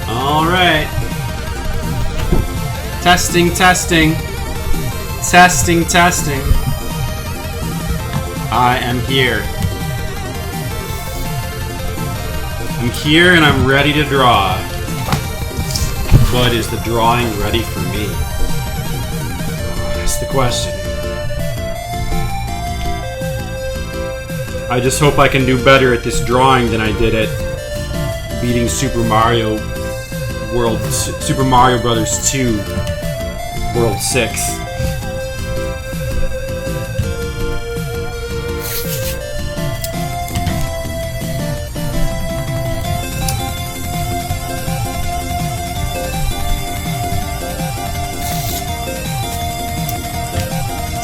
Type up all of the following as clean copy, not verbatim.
Alright. Testing, testing. Testing, testing. I am here. I'm here and I'm ready to draw. But is the drawing ready for me? That's the question. I just hope I can do better at this drawing than I did at beating Super Mario Brothers 2 World 6.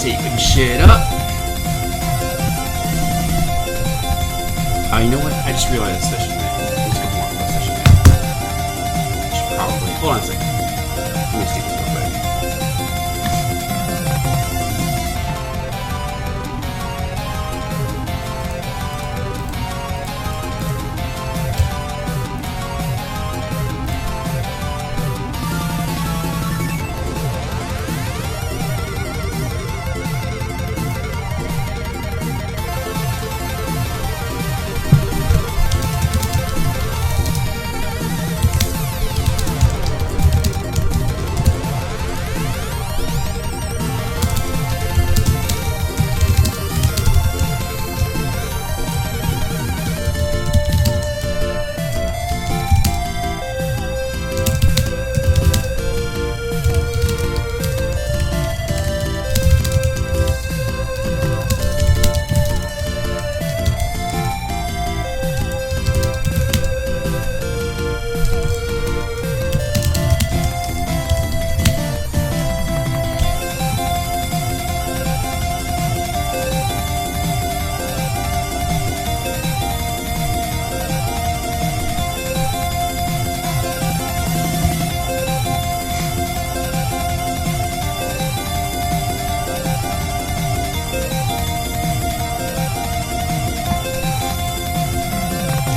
Taping shit up. You know what? I just realized this session, man. Let's go more for this session, man. I should probably... Hold on a second. Let me see this real quick.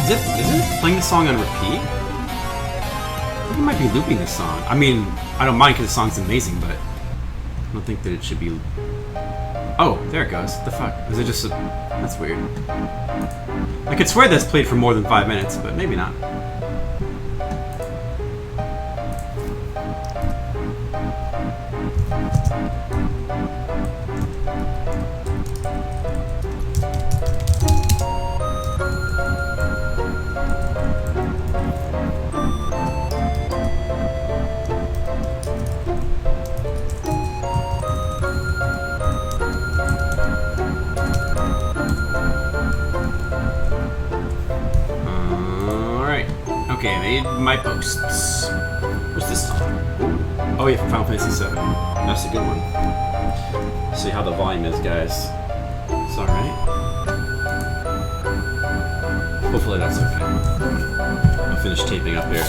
Is it playing the song on repeat? I think it might be looping this song. I mean, I don't mind because the song's amazing, but I don't think that it should be... Oh, there it goes. What the fuck? Is it just a... That's weird. I could swear that's played for more than 5 minutes, but maybe not. Okay, I made my posts. What's this song? Oh yeah, from Final Fantasy VII. That's a good one. See how the volume is, guys. It's alright. Hopefully that's okay. I'll finish taping up here.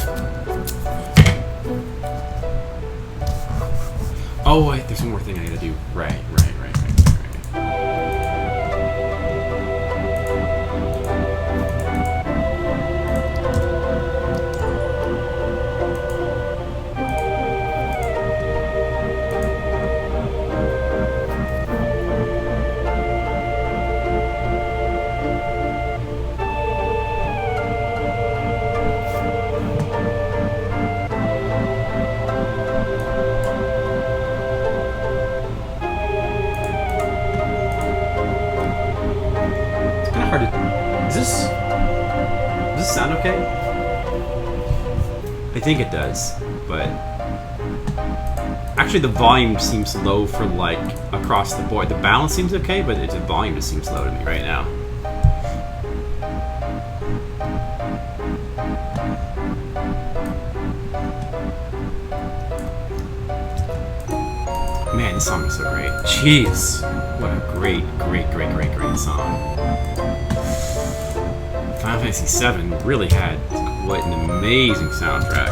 Oh wait, there's one more thing I gotta do. Right. Does this sound okay? I think it does, but actually the volume seems low for like across the board. The balance seems okay, but the volume just seems low to me right now. Man, this song is so great. Jeez, what a great song. Final Fantasy VII really had what an amazing soundtrack.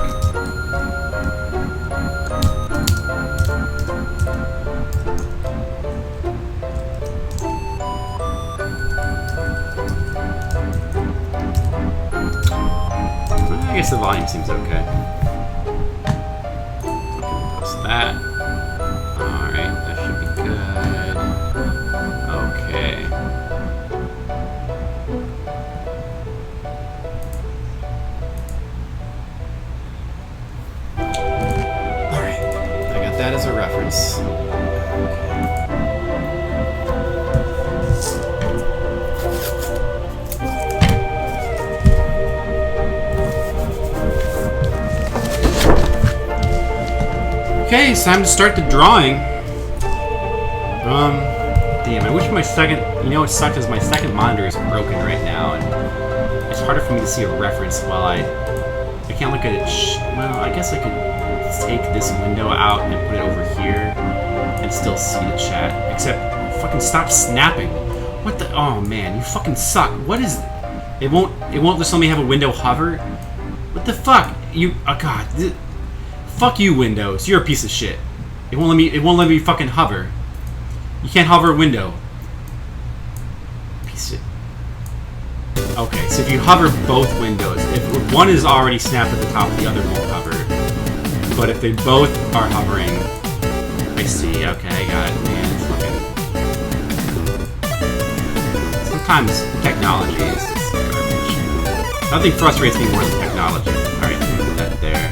guess the volume seems okay. Post that. Alright, that should be good. Okay. Alright, I got that as a reference. Okay, it's time to start the drawing. Damn, I wish my second... You know what sucks is my second monitor is broken right now, and it's harder for me to see a reference while I can't look at it... Well, I guess I could take this window out and put it over here and still see the chat. Except, fucking stop snapping. What the... Oh, man, you fucking suck. What is... It won't just let me have a window hover? What the fuck? You... Oh, God. Fuck you, Windows. You're a piece of shit. It won't let me fucking hover. You can't hover a window. Piece of... Okay, so if you hover both windows, if one is already snapped at the top, the other won't hover. But if they both are hovering... I see. Okay, I got it. Man, it's fucking... Sometimes technology is just garbage. Nothing frustrates me more than technology. Alright, put that there.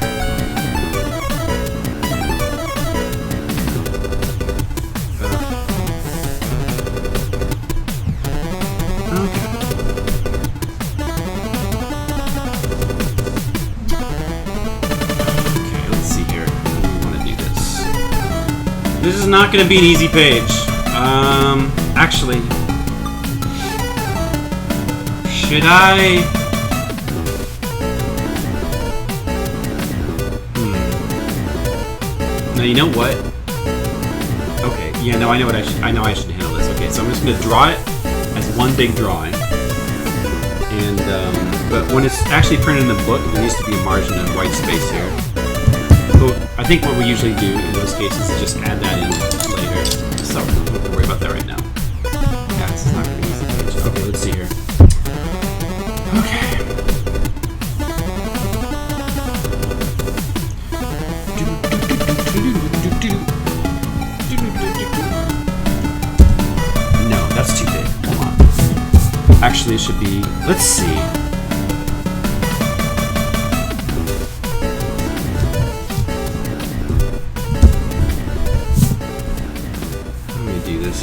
This is not going to be an easy page. Actually... Should I... Now, you know what? Okay, yeah, no, I know I should handle this. Okay, so I'm just going to draw it as one big drawing. And, but when it's actually printed in the book, there needs to be a margin of white space here. I think what we usually do in those cases is just add that in later. So, don't worry about that right now. Yeah, this is not going to be easy page. Okay, let's see here. Okay. No, that's too big. Hold on. Actually, it should be... Let's see.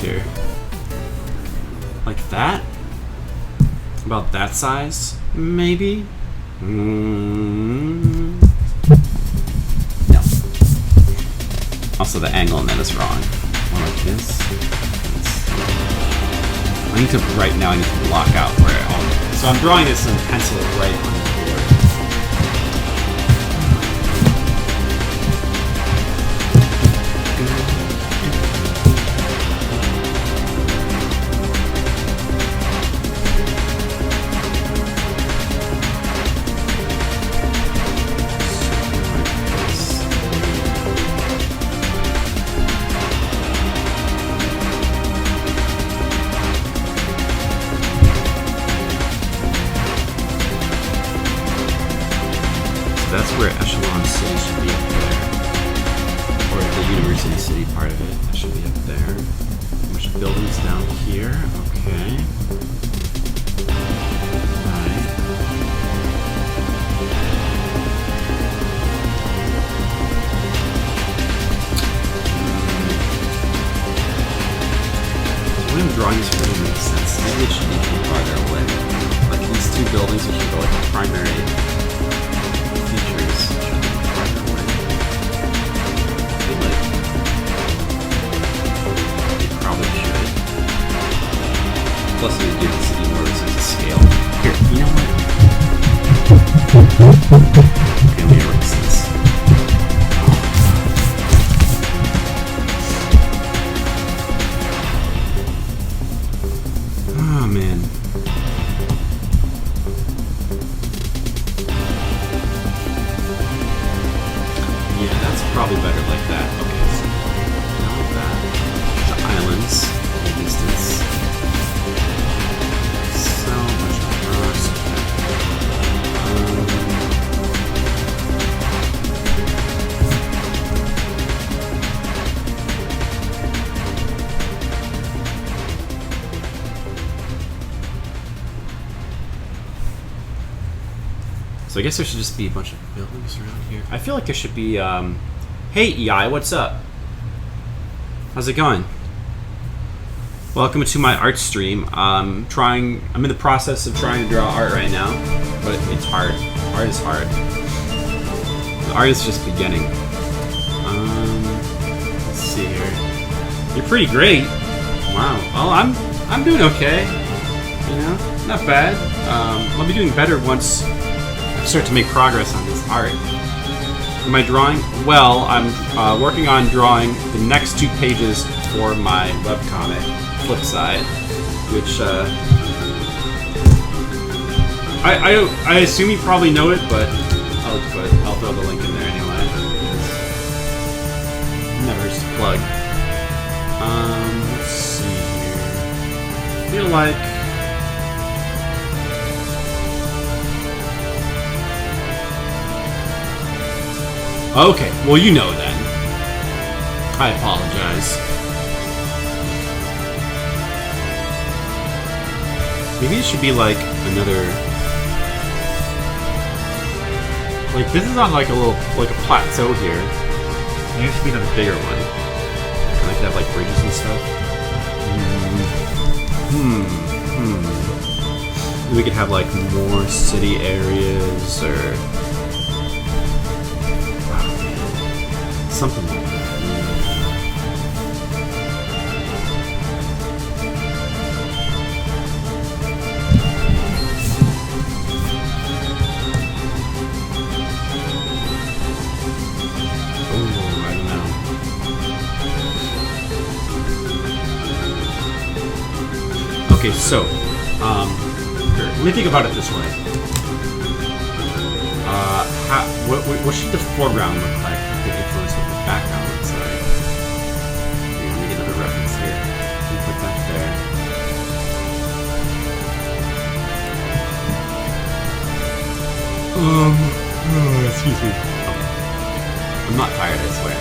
Here. Like that? About that size? Maybe? No. Also, the angle on that is wrong. More like this. I need to, right now, I need to block out where all... So I'm drawing this in pencil right on the board. That's where Echelon City should be up there. Or the University City part of it. That should be up there. Which building's down here? Okay. Alright. The way I'm drawing this really makes sense. Maybe it should be farther away. Like these two buildings, which should go like the primary features. Plus, it would give the city more of a sense of scale. Here, you know what? Okay, let me erase this. Oh, man. Yeah, that's probably better like that. Okay, so not like that. The islands, in the distance. So much worse. So I guess there should just be a bunch of buildings around here. I feel like there should be, hey EI, what's up? How's it going? Welcome to my art stream. I'm in the process of trying to draw art right now, but it's hard. Art is hard. The art is just beginning. Let's see here. You're pretty great. Wow. Well, I'm doing okay. You know, not bad. I'll be doing better once I start to make progress on this art. Am I drawing? Well, I'm working on drawing the next 2 pages for my webcomic, Flipside, which I assume you probably know it, but I'll throw the link in there anyway. Never hurts to plug. Let's see here. I feel like okay, well you know then. I apologize. Maybe it should be like another... Like, this is not like a little, like a plateau here. Maybe it should be another bigger one. And I could have like bridges and stuff. Maybe we could have like more city areas or... something like that. Oh, I don't know. Okay, so, let me think about it this way. What should the foreground look like? Influence what the background looks like. Here, let me get another reference here. Let me put that there. Excuse me. Okay. I'm not tired, I swear.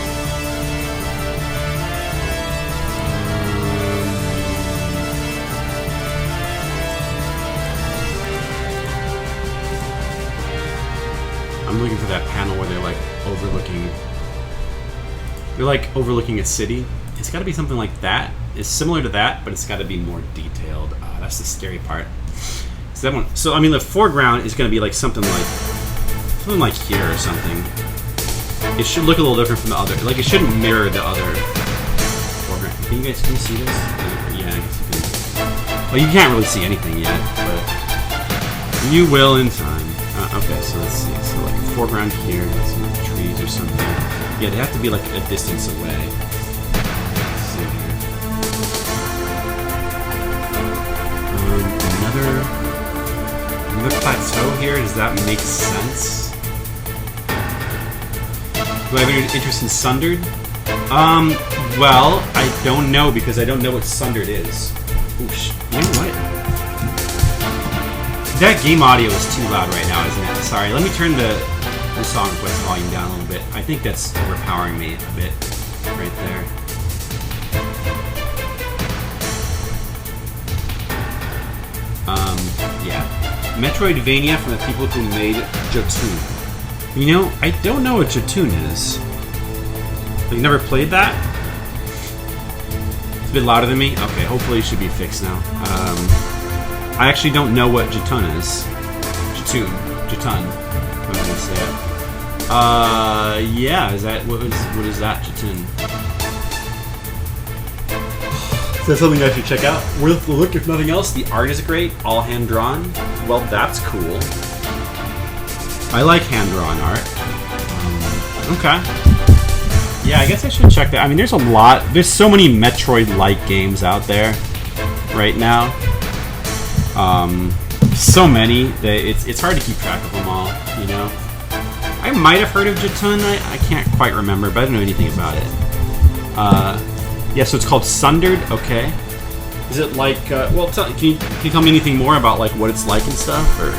I'm looking for that panel where they're like overlooking. They're like overlooking a city. It's got to be something like that. It's similar to that, but it's got to be more detailed. That's the scary part. So that one. So I mean, the foreground is going to be like something like here or something. It should look a little different from the other. Like it shouldn't mirror the other foreground. Can you see this? Yeah, I guess you can. Well, you can't really see anything yet, but you will in time. Okay, so let's see. So like a foreground here, some like trees or something. Yeah, they have to be like a distance away. Let's see here. Another plateau here. Does that make sense? Do I have any interest in Sundered? Well, I don't know because I don't know what Sundered is. Oosh. You know what? That game audio is too loud right now, isn't it? Sorry, let me turn the song request volume down a little bit. I think that's overpowering me a bit right there. Yeah. Metroidvania from the people who made Jotun. You know, I don't know what Jotun is. You never played that? It's a bit louder than me? Okay, hopefully it should be fixed now. I actually don't know what Jotun is. Jotun. I'm gonna say it. Yeah, is that what is that, Jotun? Is that something I should check out? Worth the look, if nothing else. The art is great, all hand drawn. Well, that's cool. I like hand drawn art. Okay. Yeah, I guess I should check that. I mean, there's so many Metroid-like games out there right now. So many that it's hard to keep track of them all, you know. I might have heard of Jotun, I can't quite remember, but I don't know anything about it. Yeah, so it's called Sundered, okay. Is it like, well, can you tell me anything more about like what it's like and stuff, or?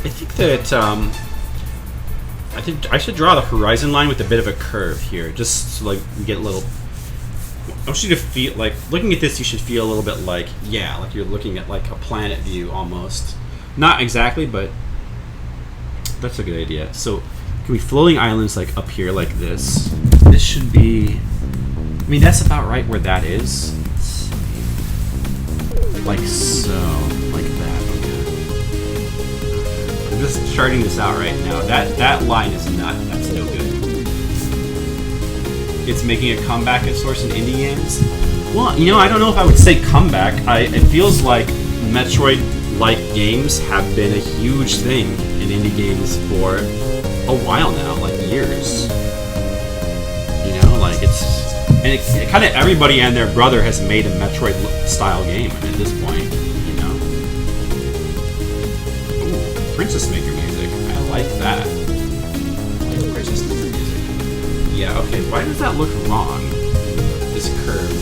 I think that, I think I should draw the horizon line with a bit of a curve here, just so like we get a little I want you to feel like looking at this. You should feel a little bit like like you're looking at like a planet view almost. Not exactly, but that's a good idea. So, can be floating islands like up here like this. This should be. I mean, that's about right where that is. Like so, like that. Okay. I'm just charting this out right now. That line is not. That's no good. It's making a comeback at Source and indie games. Well, you know, I don't know if I would say comeback. It feels like Metroid-like games have been a huge thing in indie games for a while now, like years. You know, like it's kind of everybody and their brother has made a Metroid-style game at this point. You know, ooh, Princess Maker music. I like that. I like Princess Maker music. Yeah, okay, why does that look wrong? This curve.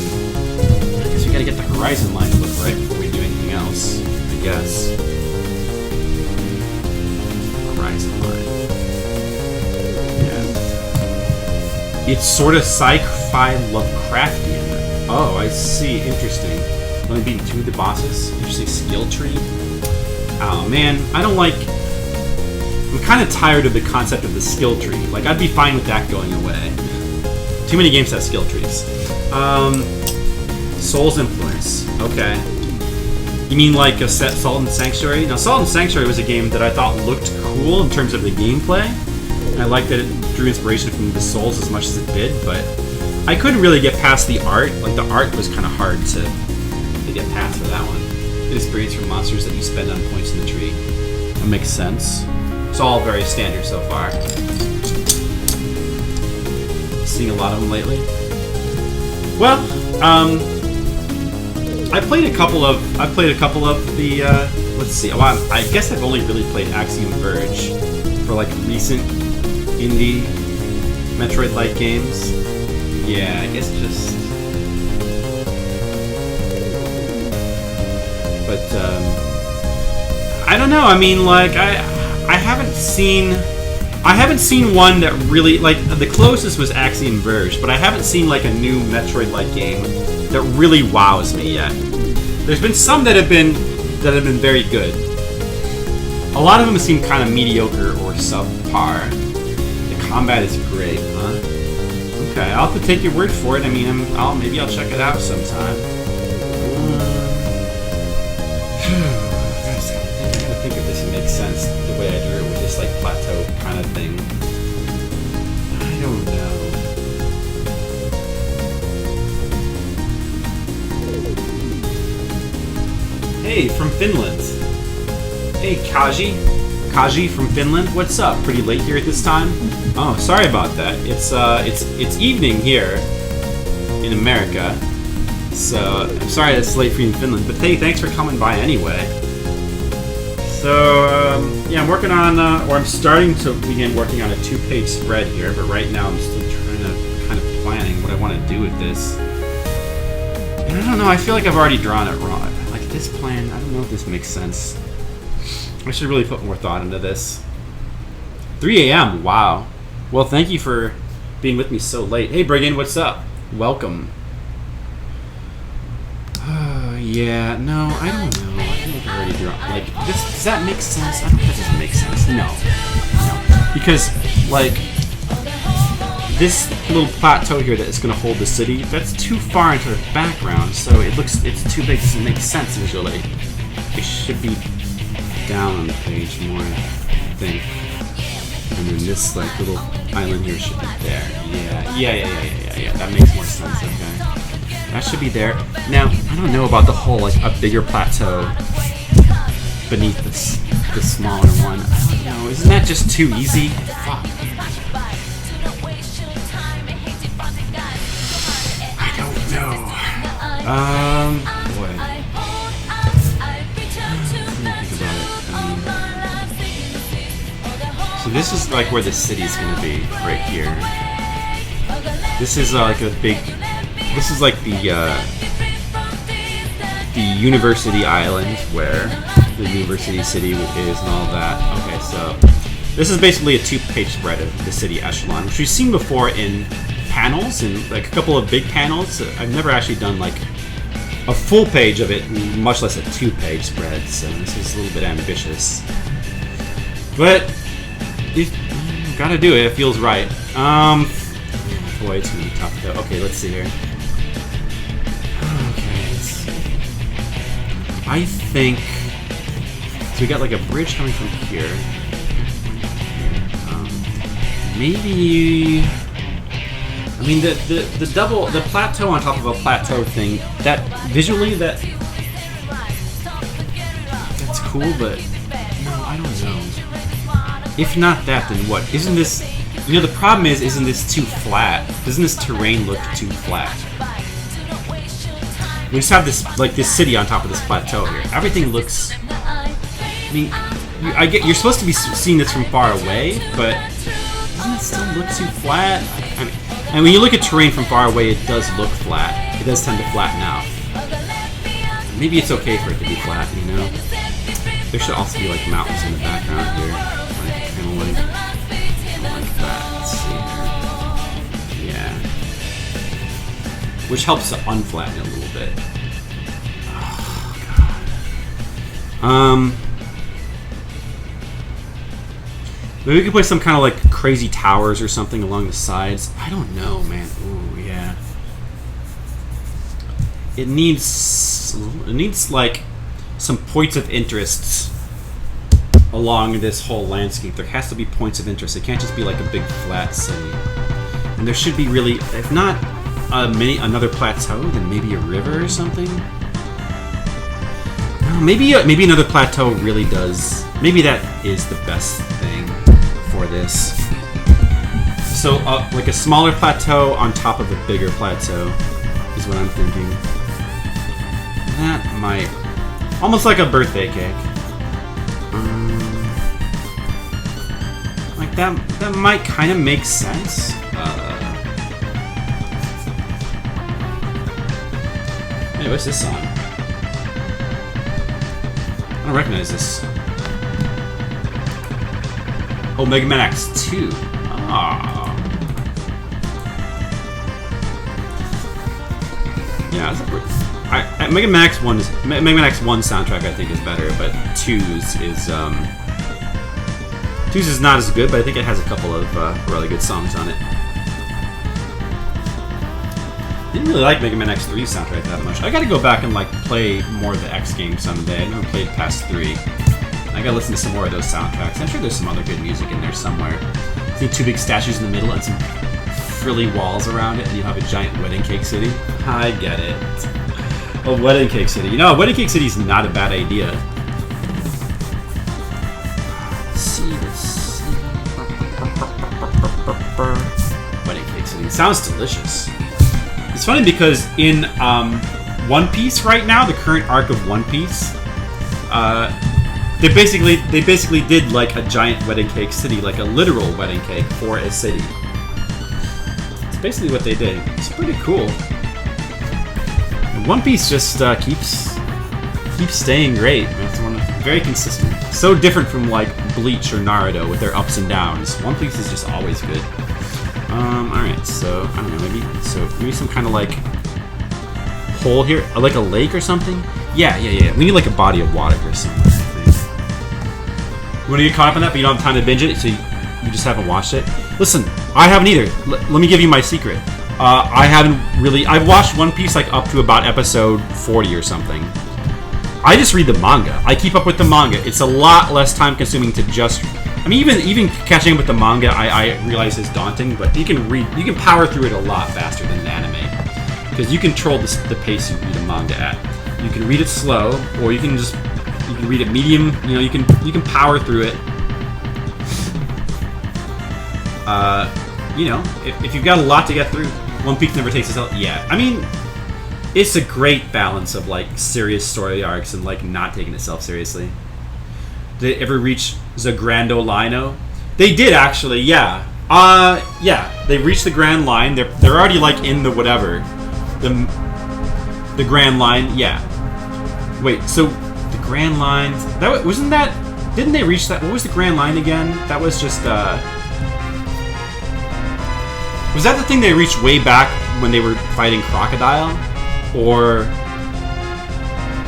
I guess we gotta get the horizon line to look right before we do anything else, I guess. Horizon line. Yeah. It's sort of sci-fi Lovecraftian. Oh, I see, interesting. Only beating 2 of the bosses. Interesting skill tree. Oh man, I don't like... I'm kind of tired of the concept of the skill tree. Like, I'd be fine with that going away. Too many games have skill trees. Soul's Influence. Okay. You mean like a Salt and Sanctuary? Now, Salt and Sanctuary was a game that I thought looked cool in terms of the gameplay. I liked that it drew inspiration from the Souls as much as it did, but I couldn't really get past the art. Like, the art was kind of hard to get past for that one. An experience from monsters that you spend on points in the tree. That makes sense. It's all very standard so far. Seeing a lot of them lately. Well, I played a couple of the. Let's see. Well, I guess I've only really played Axiom Verge for like recent indie Metroid-like games. Yeah, I guess just. But I don't know. I mean, like I haven't seen one that really, like, the closest was Axiom Verge, but I haven't seen like a new Metroid-like game that really wows me yet. There's been some that have been very good. A lot of them seem kind of mediocre or subpar. The combat is great, huh? Okay, I'll have to take your word for it. I mean, maybe I'll check it out sometime. I gotta think if this makes sense the way I drew it with this like plateau kind of thing. I don't know. Hey, from Finland. Hey, Kaji from Finland. What's up? Pretty late here at this time. Oh, sorry about that. It's evening here in America. So I'm sorry it's late for you in Finland. But hey, thanks for coming by anyway. So, yeah, I'm working on, or I'm starting to begin working on a 2-page spread here, but right now I'm still trying to, kind of planning what I want to do with this. And I don't know, I feel like I've already drawn it wrong. Like, this plan, I don't know if this makes sense. I should really put more thought into this. 3 a.m., wow. Well, thank you for being with me so late. Hey, Brigand, what's up? Welcome. Yeah, no, I don't know. I think I already drew. Like, does that make sense? I don't think that doesn't make sense. No. Because, like, this little plateau here that is going to hold the city, that's too far into the background, so it's too big. It doesn't make sense visually. It should be down on the page more, I think. And then this, like, little island here should be there. Yeah. That makes more sense, okay. That should be there. Now, I don't know about the whole, like, a bigger plateau beneath the smaller one. I don't know. Isn't that just too easy? Fuck. I don't know. Boy. Let me think about it. So this is, like, where the city's gonna be, right here. This is, like, a big... This is like the University Island where the University City is and all that. Okay, so this is basically a 2-page spread of the city echelon, which we've seen before in panels and like a couple of big panels. I've never actually done like a full page of it, much less a 2-page spread, so this is a little bit ambitious. But you gotta do it, it feels right. Boy, it's gonna be tough though. Okay, let's see here. Okay, let's see. I think so we got like a bridge coming from here. Maybe I mean the plateau on top of a plateau thing, that visually that's cool, but no, I don't know. If not that, then what? Isn't this, you know, the problem is, isn't this too flat? Doesn't this terrain look too flat? We just have this, like, this city on top of this plateau here. Everything looks, I mean, I get, you're supposed to be seeing this from far away, but doesn't it still look too flat? I mean, and when you look at terrain from far away, it does look flat. It does tend to flatten out. Maybe it's okay for it to be flat, you know? There should also be like mountains in the background here. Like, kind of like that. Let's see here. Yeah. Which helps to unflatten it a little bit. Oh, God. Maybe we could put some kind of like crazy towers or something along the sides. I don't know, man. Ooh, yeah. It needs like some points of interest along this whole landscape. There has to be points of interest. It can't just be like a big flat city. And there should be really, if not another plateau, then maybe a river or something. No, maybe another plateau really does. Maybe that is the best thing for this. So like a smaller plateau on top of a bigger plateau is what I'm thinking. That might, almost like a birthday cake. Like that might kind of make sense. Hey, what's this song? I don't recognize this. Oh, Mega Man X2. Ah. Yeah, that's a Mega Man X1 is Mega Man X1 soundtrack I think is better, but 2's is not as good, but I think it has a couple of really good songs on it. Didn't really like Mega Man X3 soundtrack that much. I gotta go back and like play more of the X games someday. I never played past 3. I gotta listen to some more of those soundtracks. I'm sure there's some other good music in there somewhere. See 2 big statues in the middle and some frilly walls around it, and you have a giant wedding cake city. I get it. A wedding cake city. You know, a wedding cake city is not a bad idea. Let's see. Wedding cake city. It sounds delicious. It's funny because in One Piece right now, the current arc of One Piece, they basically did like a giant wedding cake city, like a literal wedding cake for a city. It's basically what they did. It's pretty cool. And One Piece just keeps staying great. It's very consistent. So different from like Bleach or Naruto with their ups and downs. One Piece is just always good. Alright, so, I don't know, maybe some kind of, like, hole here? Like a lake or something? Yeah. We need, like, a body of water or something, I think. You want to get caught up in that, but you don't have time to binge it, so you just haven't watched it? Listen, I haven't either. Let me give you my secret. I've watched One Piece, like, up to about episode 40 or something. I just read the manga. I keep up with the manga. It's a lot less time-consuming to just... I mean, even catching up with the manga, I realize is daunting, but you can power through it a lot faster than the anime, because you control the pace you read a manga at. You can read it slow, or you can read it medium. You know, you can power through it. You know, if you've got a lot to get through, One Piece never takes itself. Yeah, I mean, it's a great balance of like serious story arcs and like not taking itself seriously. Did it ever reach Zagrando Lino? They did actually, yeah. Yeah, they reached the Grand Line. They're already like in the whatever, the Grand Line. Yeah. Wait, so the Grand Line? That wasn't that? Didn't they reach that? What was the Grand Line again? That was just Was that the thing they reached way back when they were fighting Crocodile? Or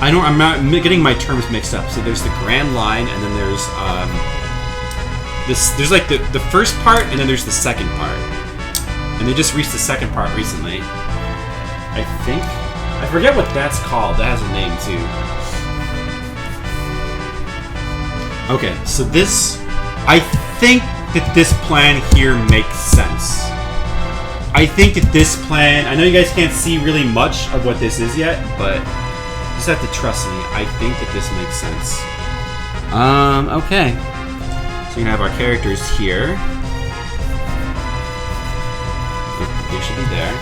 I'm not getting my terms mixed up. So there's the Grand Line, and then there's there's like the first part, and then there's the second part. And they just reached the second part recently, I think. I forget what that's called. That has a name too. Okay, so this, I think that this plan here makes sense. I think that this plan, I know you guys can't see really much of what this is yet, but you just have to trust me. I think that this makes sense. Okay. So we're gonna have our characters here. They should be there.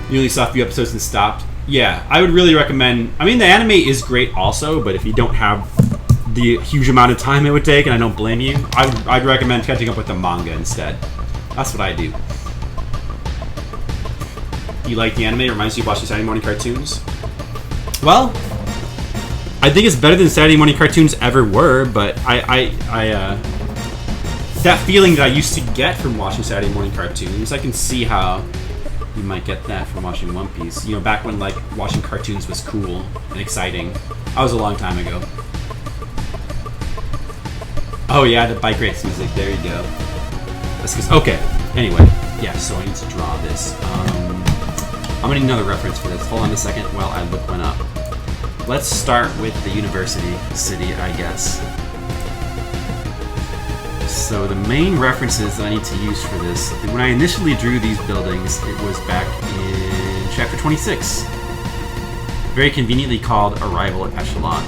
You only saw a few episodes and stopped. Yeah, I would really recommend, I mean, the anime is great also, but if you don't have the huge amount of time it would take, and I don't blame you, I'd recommend catching up with the manga instead. That's what I do. You like the anime? It reminds you of watching Saturday morning cartoons? Well, I think it's better than Saturday morning cartoons ever were, but that feeling that I used to get from watching Saturday morning cartoons, I can see how you might get that from watching One Piece. You know, back when like watching cartoons was cool and exciting. That was a long time ago. Oh yeah, the bike race music. There you go. That's cause, okay. Anyway, yeah. So I need to draw this. I'm gonna need another reference for this. Hold on a second while I look one up. Let's start with the university city, I guess. So the main references that I need to use for this, when I initially drew these buildings, it was back in chapter 26. Very conveniently called Arrival at Echelon.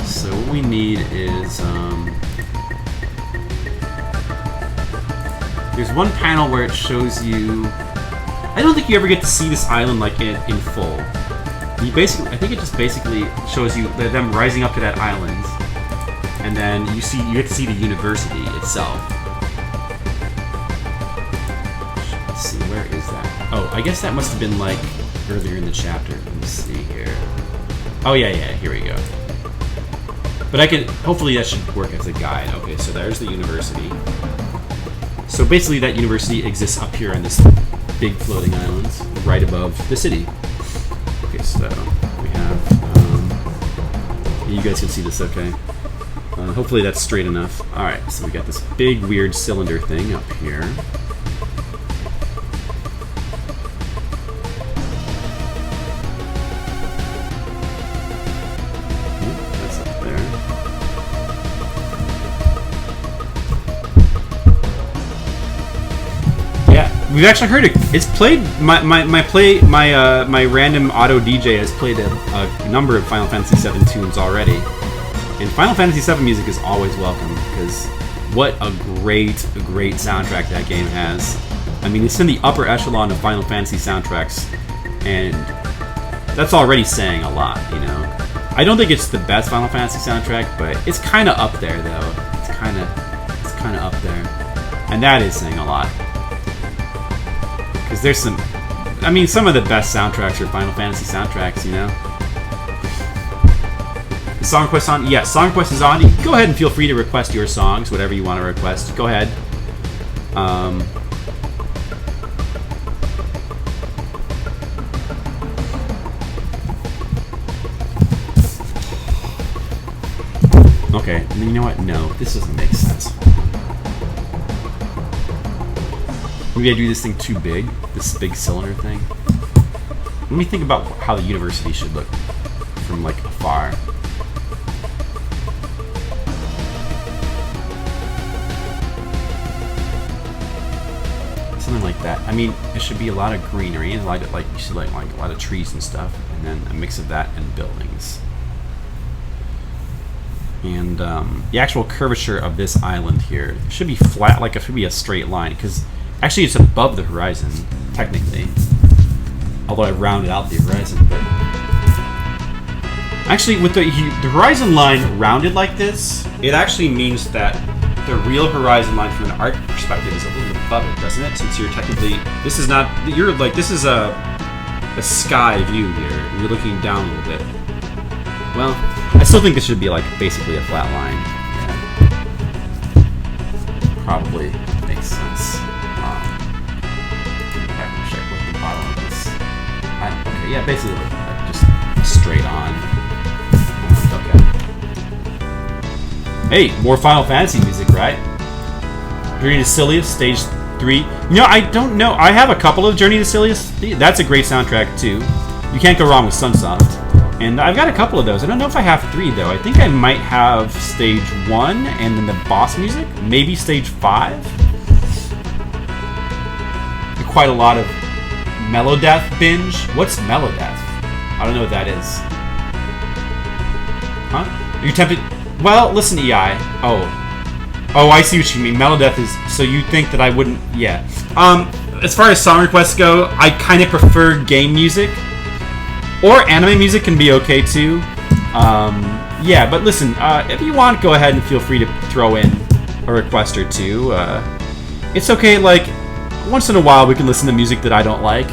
So what we need is, there's one panel where it shows you, I don't think you ever get to see this island like in full. You basically, I think it just basically shows you them rising up to that island. And then you get to see the university itself. Let's see, where is that? Oh, I guess that must have been like earlier in the chapter. Let me see here. Oh yeah, here we go. But I can, hopefully that should work as a guide. Okay, so there's the university. So basically that university exists up here on this big floating island, right above the city. Okay, so we have, you guys can see this okay. Hopefully that's straight enough. Alright, so we got this big weird cylinder thing up here. That's up there. Yeah, we've actually heard it. It's played. My random auto DJ has played a number of Final Fantasy VII tunes already. And Final Fantasy VII music is always welcome, because what a great soundtrack that game has. I mean, it's in the upper echelon of Final Fantasy soundtracks, and that's already saying a lot, you know? I don't think it's the best Final Fantasy soundtrack, but it's kind of up there, though. It's kind of up there. And that is saying a lot. Because there's some of the best soundtracks are Final Fantasy soundtracks, you know? Song request on? Yes, song request is on. Go ahead and feel free to request your songs, whatever you want to request. Go ahead. Okay, you know what? No, this doesn't make sense. Maybe I do this thing too big, this big cylinder thing. Let me think about how the university should look from like afar. Something like that. I mean, it should be a lot of greenery and like you should like a lot of trees and stuff, and then a mix of that and buildings. And the actual curvature of this island here should be flat, like it should be a straight line, because actually it's above the horizon technically. Although I rounded out the horizon, but actually with the horizon line rounded like this, it actually means that the real horizon line from an art perspective is a little bit above it, doesn't it? Since you're technically, this is not, this is a sky view here. You're looking down a little bit. Well, I still think this should be like basically a flat line. probably makes sense. I can check what the bottom of this. Okay, yeah, basically like just straight on. Okay. Hey, more Final Fantasy music, right? Journey to Silius, Stage 3. No, I don't know. I have a couple of Journey to Silius. That's a great soundtrack too. You can't go wrong with Sunsoft. And I've got a couple of those. I don't know if I have 3 though. I think I might have Stage 1 and then the boss music. Maybe Stage 5. Quite a lot of Melodeath binge. What's Melodeath? I don't know what that is. Huh? Are you tempted? Well, listen, EI. Oh, I see what you mean. Melodeath is... So you think that I wouldn't... Yeah. As far as song requests go, I kind of prefer game music. Or anime music can be okay too. Yeah, but listen, if you want, go ahead and feel free to throw in a request or two. It's okay, like, once in a while we can listen to music that I don't like.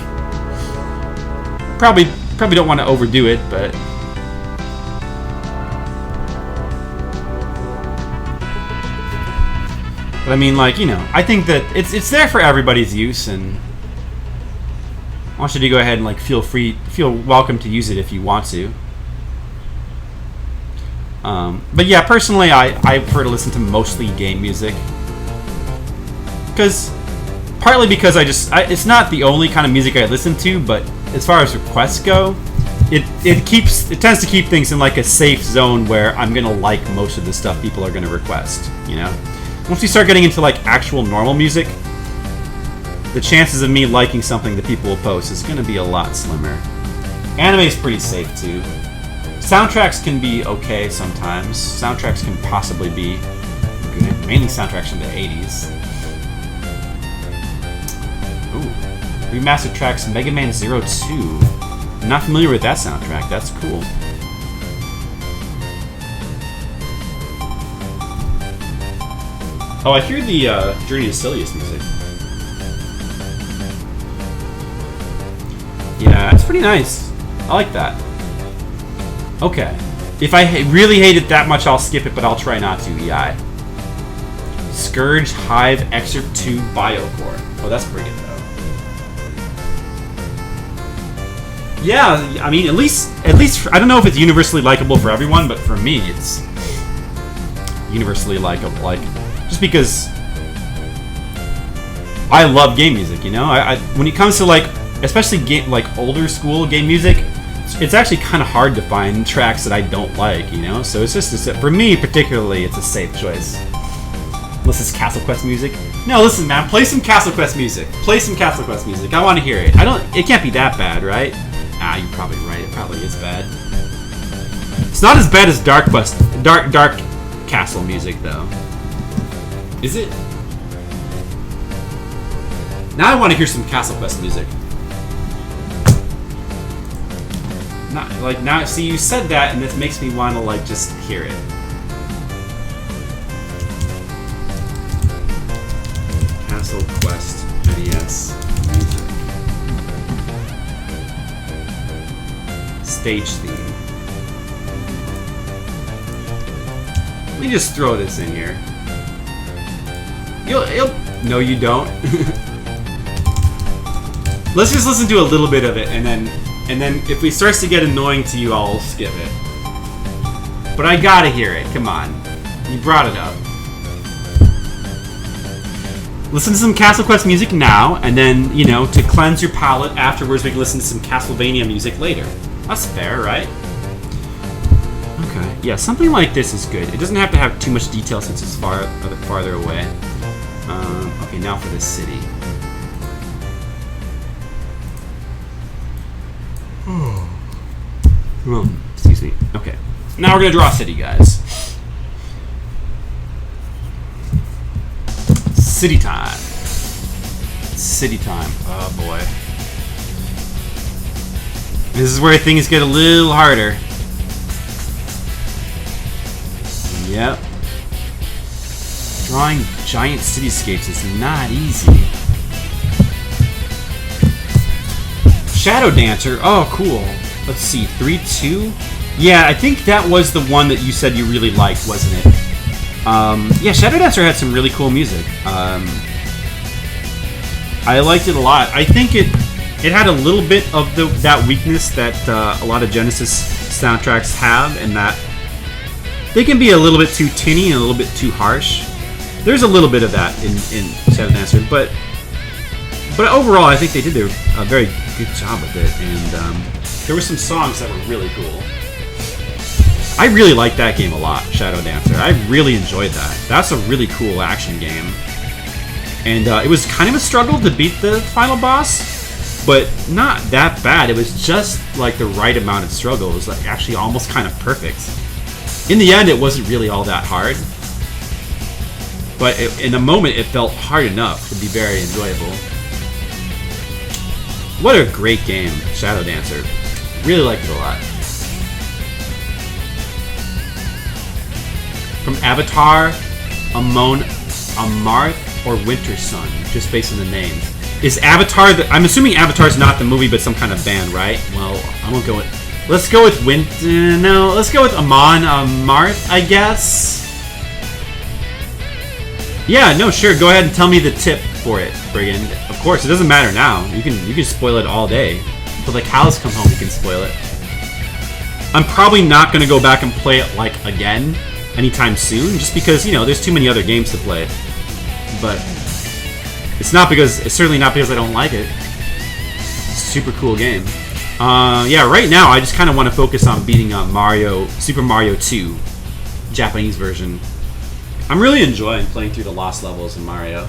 Probably don't want to overdo it, but... But I mean, like, you know, I think that it's there for everybody's use, and I want you to go ahead and like feel welcome to use it if you want to. But yeah, personally, I prefer to listen to mostly game music, partly because it's not the only kind of music I listen to, but as far as requests go, it tends to keep things in like a safe zone where I'm gonna like most of the stuff people are gonna request, you know. Once you start getting into like actual normal music, the chances of me liking something that people will post is going to be a lot slimmer. Anime is pretty safe too. Soundtracks can be okay sometimes. Soundtracks can possibly be good. Mainly soundtracks from the 80s. Ooh. Remastered tracks Mega Man Zero 2. I'm not familiar with that soundtrack. That's cool. Oh, I hear the Journey to Silius music. Yeah, it's pretty nice. I like that. Okay. If I really hate it that much, I'll skip it, but I'll try not to, EI. Scourge Hive Excerpt 2 Biocore. Oh, that's pretty good, though. Yeah, I mean, at least, I don't know if it's universally likable for everyone, but for me, it's universally likable. Like, just because I love game music, you know? When it comes to, like, especially like older school game music, it's actually kind of hard to find tracks that I don't like, you know? So it's just, for me particularly, it's a safe choice. Unless it's Castle Quest music. No, listen, man, play some Castle Quest music. Play some Castle Quest music. I want to hear it. It can't be that bad, right? Ah, you're probably right. It probably is bad. It's not as bad as Dark Castle music, though. Is it? Now I want to hear some Castle Quest music. Not like now. See, you said that, and this makes me want to like just hear it. Castle Quest NES music. Stage theme. Let me just throw this in here. No, you don't. Let's just listen to a little bit of it, and then if it starts to get annoying to you, I'll skip it. But I gotta hear it. Come on, you brought it up. Listen to some Castle Quest music now, and then, you know, to cleanse your palate afterwards, we can listen to some Castlevania music later. That's fair, right? Okay. Yeah, something like this is good. It doesn't have to have too much detail since it's farther away. Okay, now for this city. Excuse me. Okay. Now we're gonna draw a city, guys. City time. City time. Oh boy. This is where things get a little harder. Yep. Drawing giant cityscapes is not easy. Shadow Dancer. Oh, cool. Let's see. 3-2? Yeah, I think that was the one that you said you really liked, wasn't it? Yeah, Shadow Dancer had some really cool music. I liked it a lot. I think it had a little bit of that weakness that a lot of Genesis soundtracks have, and that they can be a little bit too tinny and a little bit too harsh. There's a little bit of that in Shadow Dancer, but overall, I think they did a very good job with it, and there were some songs that were really cool. I really liked that game a lot, Shadow Dancer. I really enjoyed that. That's a really cool action game. And it was kind of a struggle to beat the final boss, but not that bad. It was just like the right amount of struggle. It was like actually almost kind of perfect. In the end, it wasn't really all that hard, but in the moment, it felt hard enough to be very enjoyable. What a great game, Shadow Dancer. Really liked it a lot. From Avatar, Amarth, or Winter Sun, just based on the names. Is Avatar I'm assuming Avatar's not the movie, but some kind of band, right? Well, I won't go with... Let's go with let's go with Amarth, I guess? Yeah, no, sure, go ahead and tell me the tip for it, Brigand. Of course, it doesn't matter now. You can spoil it all day. But like Hal's come home, you can spoil it. I'm probably not gonna go back and play it like again anytime soon, just because, you know, there's too many other games to play. But it's certainly not because I don't like it. It's a super cool game. Yeah, right now I just kind of want to focus on beating Super Mario 2, Japanese version. I'm really enjoying playing through the lost levels in Mario.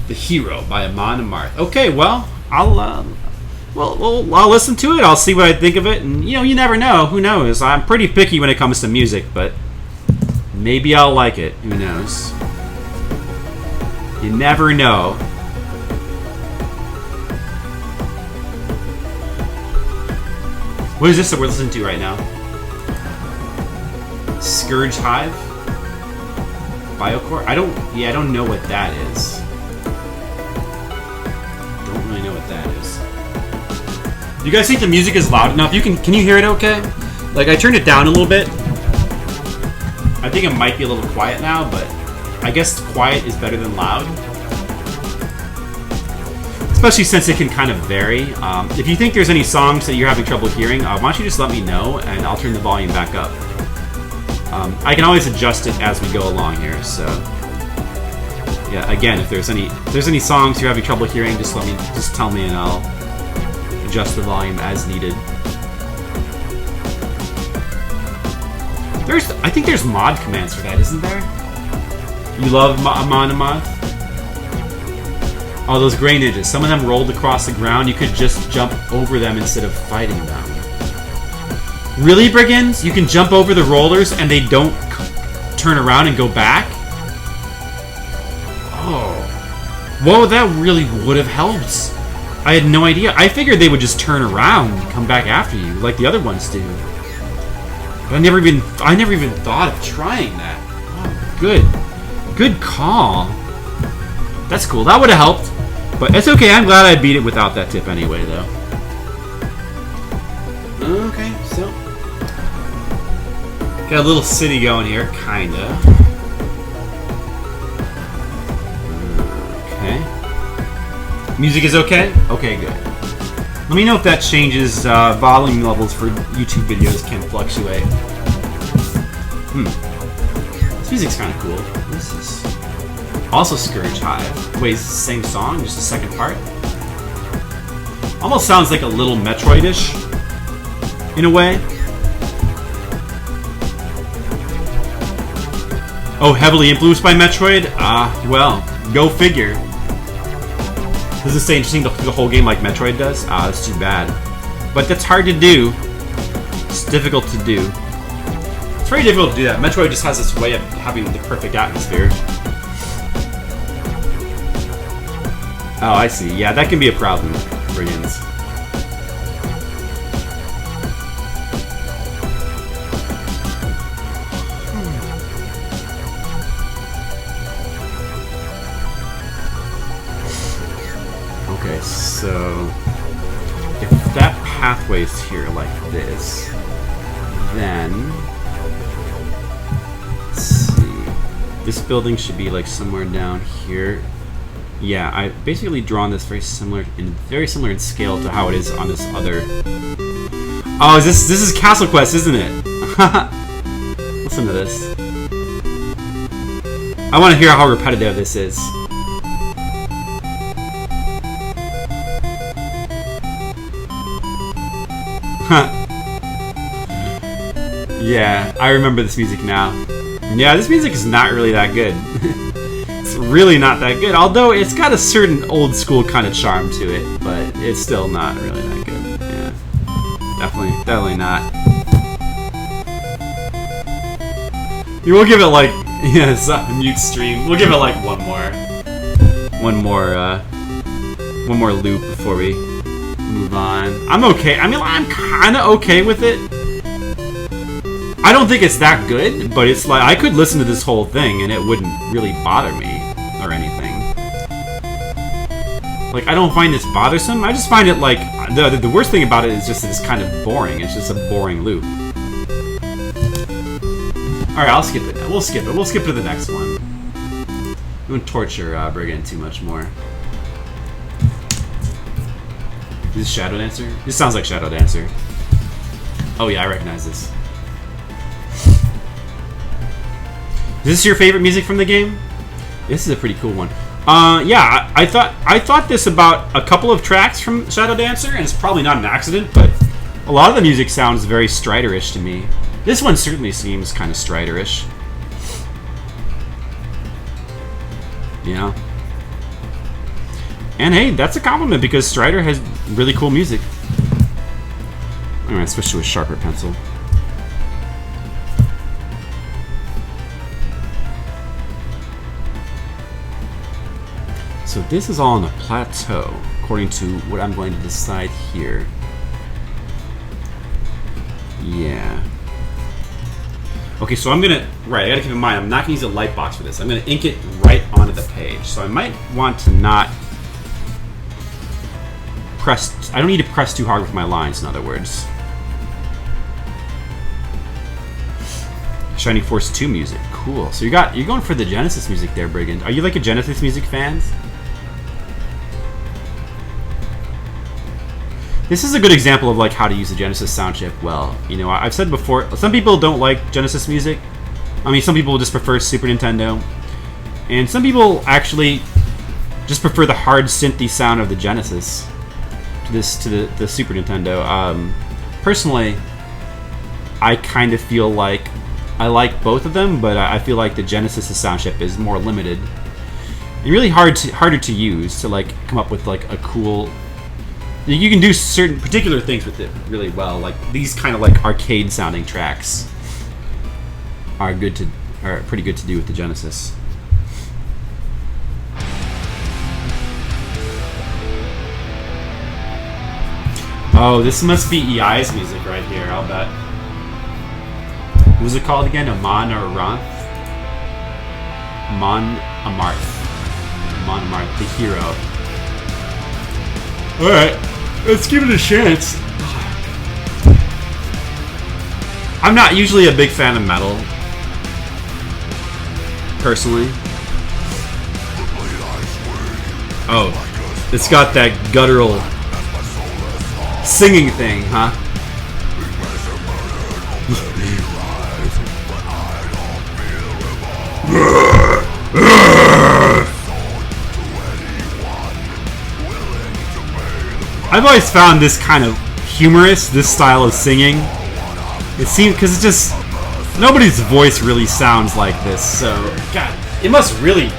The Hero by Amon Amarth. Okay, well, I'll listen to it. I'll see what I think of it, and you never know. Who knows? I'm pretty picky when it comes to music, but maybe I'll like it. Who knows? You never know. What is this that we're listening to right now? Scourge Hive? Biocore? I don't know what that is. Don't really know what that is. Do you guys think the music is loud enough? Can you hear it okay? Like, I turned it down a little bit. I think it might be a little quiet now, but I guess quiet is better than loud. Especially since it can kind of vary. If you think there's any songs that you're having trouble hearing, why don't you just let me know, and I'll turn the volume back up. I can always adjust it as we go along here, so... Yeah, again, if there's any songs you're having trouble hearing, just tell me and I'll adjust the volume as needed. I think there's mod commands for that, isn't there? You love Amon Amarth? Oh, those gray ninjas. Some of them rolled across the ground. You could just jump over them instead of fighting them. Really, Brigands? You can jump over the rollers and they don't turn around and go back? Oh. Whoa, that really would have helped. I had no idea. I figured they would just turn around and come back after you, like the other ones do. But I never even thought of trying that. Oh, good call. That's cool. That would have helped. But it's okay. I'm glad I beat it without that tip anyway, though. Okay, so got a little city going here, kinda. Okay. Music is okay? Okay, good. Let me know if that changes. Volume levels for YouTube videos can fluctuate. This music's kind of cool. This is also Scourge Hive. Wait, is it the same song? Just the second part? Almost sounds like a little Metroid-ish, in a way. Oh, heavily influenced by Metroid? Well, go figure. Does it stay interesting the whole game like Metroid does? That's too bad. But that's hard to do. It's difficult to do. It's very difficult to do that. Metroid just has this way of having the perfect atmosphere. Oh, I see. Yeah, that can be a problem, Brigands. Okay, so if that pathway's here like this, then Let's see. This building should be like somewhere down here. Yeah, I basically drawn this very similar in scale to how it is on this other. Oh, this is Castle Quest, isn't it? Listen to this. I want to hear how repetitive this is. Yeah, I remember this music now. Yeah, this music is not really that good. It's really not that good. Although it's got a certain old school kind of charm to it, but it's still not really that good. Yeah, definitely not. Yeah, we'll give it like it's a mute stream. We'll give it like one more loop before we move on. I'm okay. I mean, I'm kind of okay with it. I don't think it's that good, but it's like I could listen to this whole thing and it wouldn't really bother me or anything. Like, I don't find this bothersome. I just find it like the worst thing about it is just that it's kind of boring. It's just a boring loop. Alright, I'll skip it. We'll skip it. We'll skip to the next one. We won't torture Brigand too much more. Is this Shadow Dancer? This sounds like Shadow Dancer. Oh yeah, I recognize this. Is this your favorite music from the game? This is a pretty cool one. Yeah, I thought this about a couple of tracks from Shadow Dancer, and it's probably not an accident, but a lot of the music sounds very Strider-ish to me. This one certainly seems kind of Strider-ish. Yeah. And hey, that's a compliment because Strider has really cool music. I'm gonna switch to a sharper pencil. So this is all on a plateau, according to what I'm going to decide here. Yeah. Okay, so I'm gonna, I gotta keep in mind, I'm not gonna use a light box for this. I'm gonna ink it right onto the page. So I might want to not press, I don't need to press too hard with my lines, in other words. Shining Force 2 music, cool. So you're going for the Genesis music there, Brigand. Are you like a Genesis music fan? This is a good example of like how to use the Genesis sound chip well. You know, I've said before, some people don't like Genesis music. I mean, some people just prefer Super Nintendo, and some people actually just prefer the hard synthy sound of the Genesis to the Super Nintendo. Personally, I kind of feel like I like both of them, but I feel like the Genesis sound chip is more limited and really harder to use to like come up with like a cool. You can do certain particular things with it really well, like these kind of like arcade sounding tracks are pretty good to do with the Genesis. Oh, this must be EI's music right here, I'll bet. What was it called again? Amon Amarth? Amon Amarth, the hero. Alright, let's give it a chance. I'm not usually a big fan of metal, personally. Oh, it's got that guttural singing thing, huh? I've always found this kind of humorous, this style of singing. It seems, because it's just, nobody's voice really sounds like this, so, God, it must really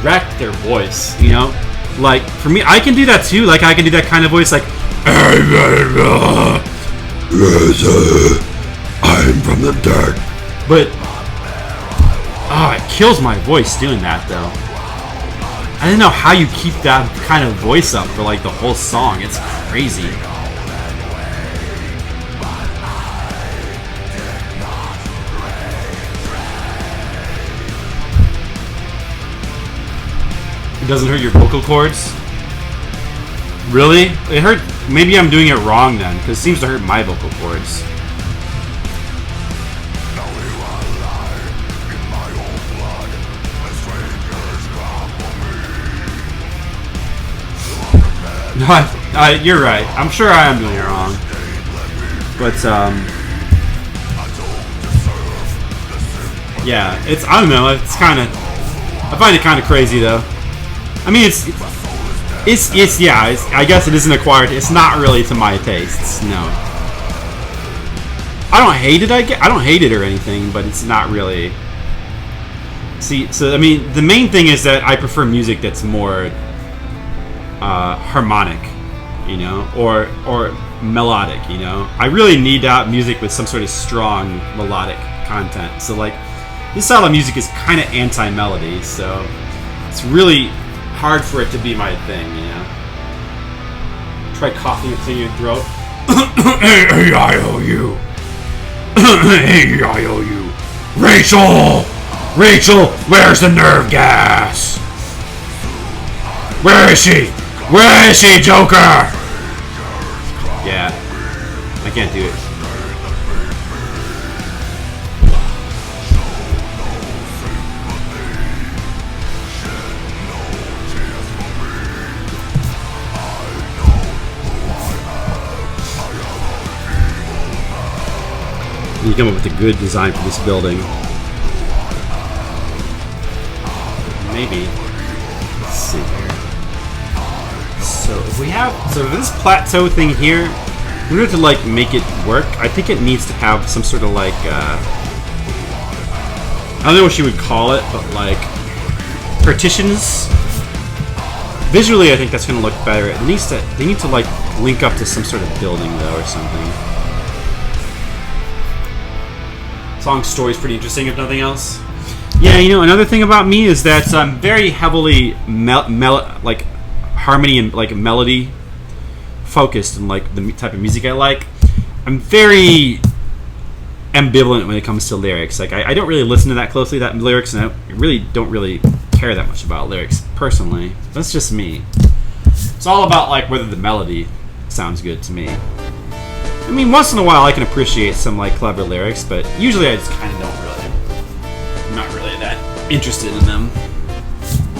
wreck their voice, you know? Like, for me, I can do that too, like, I can do that kind of voice, like, I'm from the dark. But, oh, it kills my voice doing that, though. I don't know how you keep that kind of voice up for like the whole song. It's crazy. It doesn't hurt your vocal cords? Really? It hurt. Maybe I'm doing it wrong then, because it seems to hurt my vocal cords. You're right. I'm sure I am doing it wrong. But, yeah, I don't know, it's kind of, I find it kind of crazy, though. I mean, I guess it isn't acquired. It's not really to my tastes, no. I don't hate it, I don't hate it or anything, but it's not really... See, so, I mean, the main thing is that I prefer music that's more harmonic, you know, or melodic, you know. I really need music with some sort of strong melodic content. So, like, this style of music is kind of anti-melody, so it's really hard for it to be my thing, you know. Try coughing and clearing your throat. A-I-O-U. A-I-O-U. Rachel! Rachel, where's the nerve gas? Where is she? Where is she, Joker? Yeah, I can't do it. You come up with a good design for this building. Maybe. Let's see here. So if we have this plateau thing here, in order to like make it work, I think it needs to have some sort of like I don't know what you would call it, but like partitions. Visually, I think that's going to look better. They need to like link up to some sort of building though, or something. Song story's pretty interesting, if nothing else. Yeah, you know, another thing about me is that I'm very heavily like harmony and like melody focused and like the type of music I like. I'm very ambivalent when it comes to lyrics. Like I don't really listen to that closely, that lyrics, and I really don't really care that much about lyrics personally. That's just me. It's all about like whether the melody sounds good to me. I mean, once in a while I can appreciate some like clever lyrics, but usually I just kind of don't really. I'm not really that interested in them.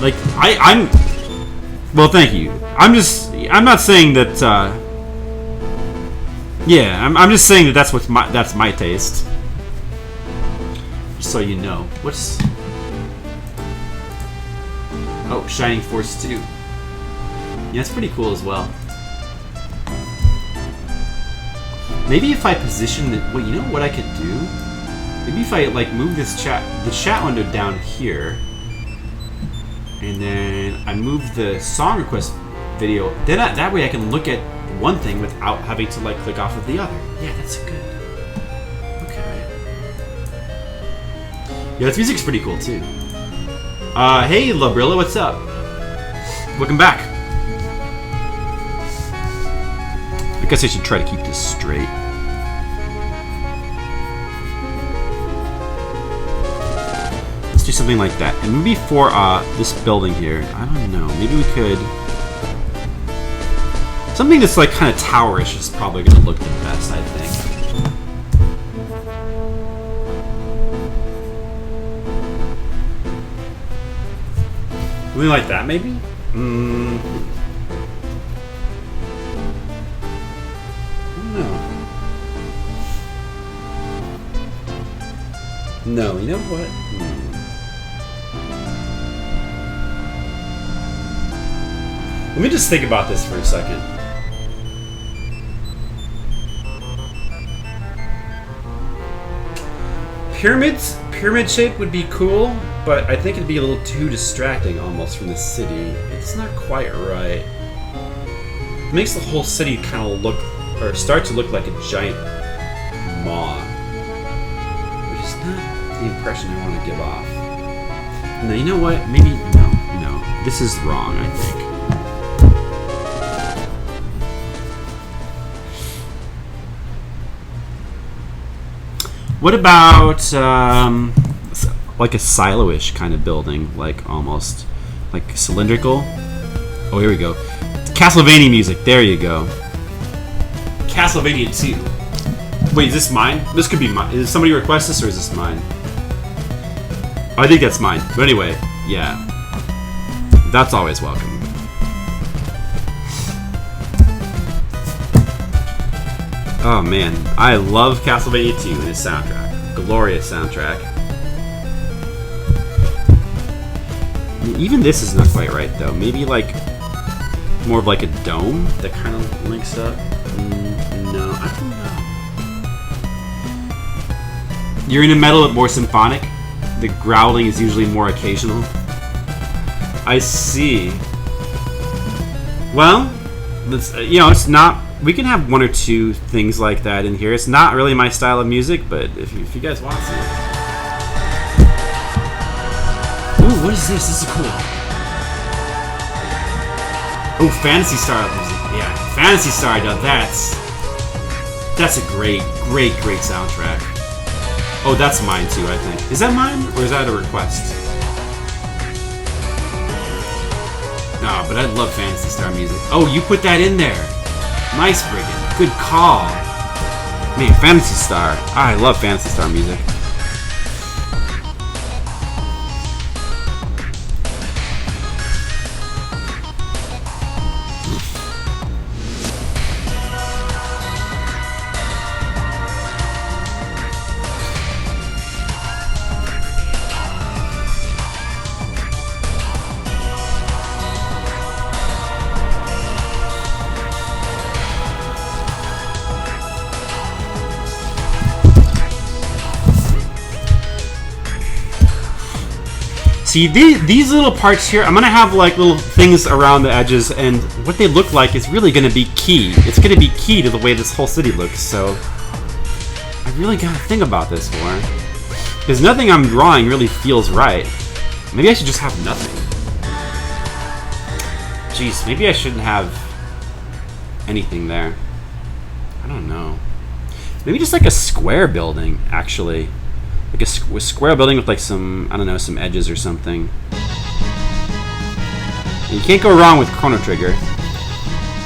Like I'm. Well, thank you. I'm not saying that. Yeah, I'm just saying that that's my taste. Just so you know, what's. Oh, Shining Force 2. Yeah, it's pretty cool as well. Maybe if I position it, well, you know what I could do? Maybe if I like move the chat window down here, and then I move the song request video. Then that way I can look at one thing without having to like click off of the other. Yeah, that's good. Okay. Yeah, this music's pretty cool too. Hey, Labrilla, what's up? Welcome back. I guess I should try to keep this straight. Let's do something like that. And maybe for this building here, I don't know, maybe we could... Something that's like kind of towerish is probably going to look the best, I think. Something like that, maybe? No, you know what? Let me just think about this for a second. Pyramid shape would be cool, but I think it'd be a little too distracting almost from the city. It's not quite right. It makes the whole city kind of look, or start to look like a giant maw. Which is not the impression I want to give off. No, you know what? Maybe, no. This is wrong, I think. What about, like a silo-ish kind of building, like almost, like cylindrical? Oh, here we go. Castlevania music, there you go. Castlevania 2. Wait, is this mine? This could be mine. Did somebody request this, or is this mine? I think that's mine. But anyway, yeah. That's always welcome. Oh man, I love Castlevania 2 and its soundtrack. Glorious soundtrack. Even this is not quite right though. Maybe like more of like a dome that kind of links up. No, I don't know. You're into metal, but more symphonic. The growling is usually more occasional. I see. Well, you know, it's not. We can have one or two things like that in here. It's not really my style of music, but if you guys want to. Ooh, what is this? This is cool. Oh, Phantasy Star music. Yeah, Phantasy Star. Now that's a great soundtrack. Oh, that's mine too, I think. Is that mine, or is that a request? No, but I love Phantasy Star music. Oh, you put that in there. Nice, Brigand. Good call. Man, Phantasy Star. I love Phantasy Star music. See, these little parts here, I'm going to have like little things around the edges, and what they look like is really going to be key. It's going to be key to the way this whole city looks, so I really got to think about this more. Because nothing I'm drawing really feels right. Maybe I should just have nothing. Jeez, maybe I shouldn't have anything there. I don't know. Maybe just like a square building, actually. Like a square building with like some, I don't know, some edges or something. And you can't go wrong with Chrono Trigger.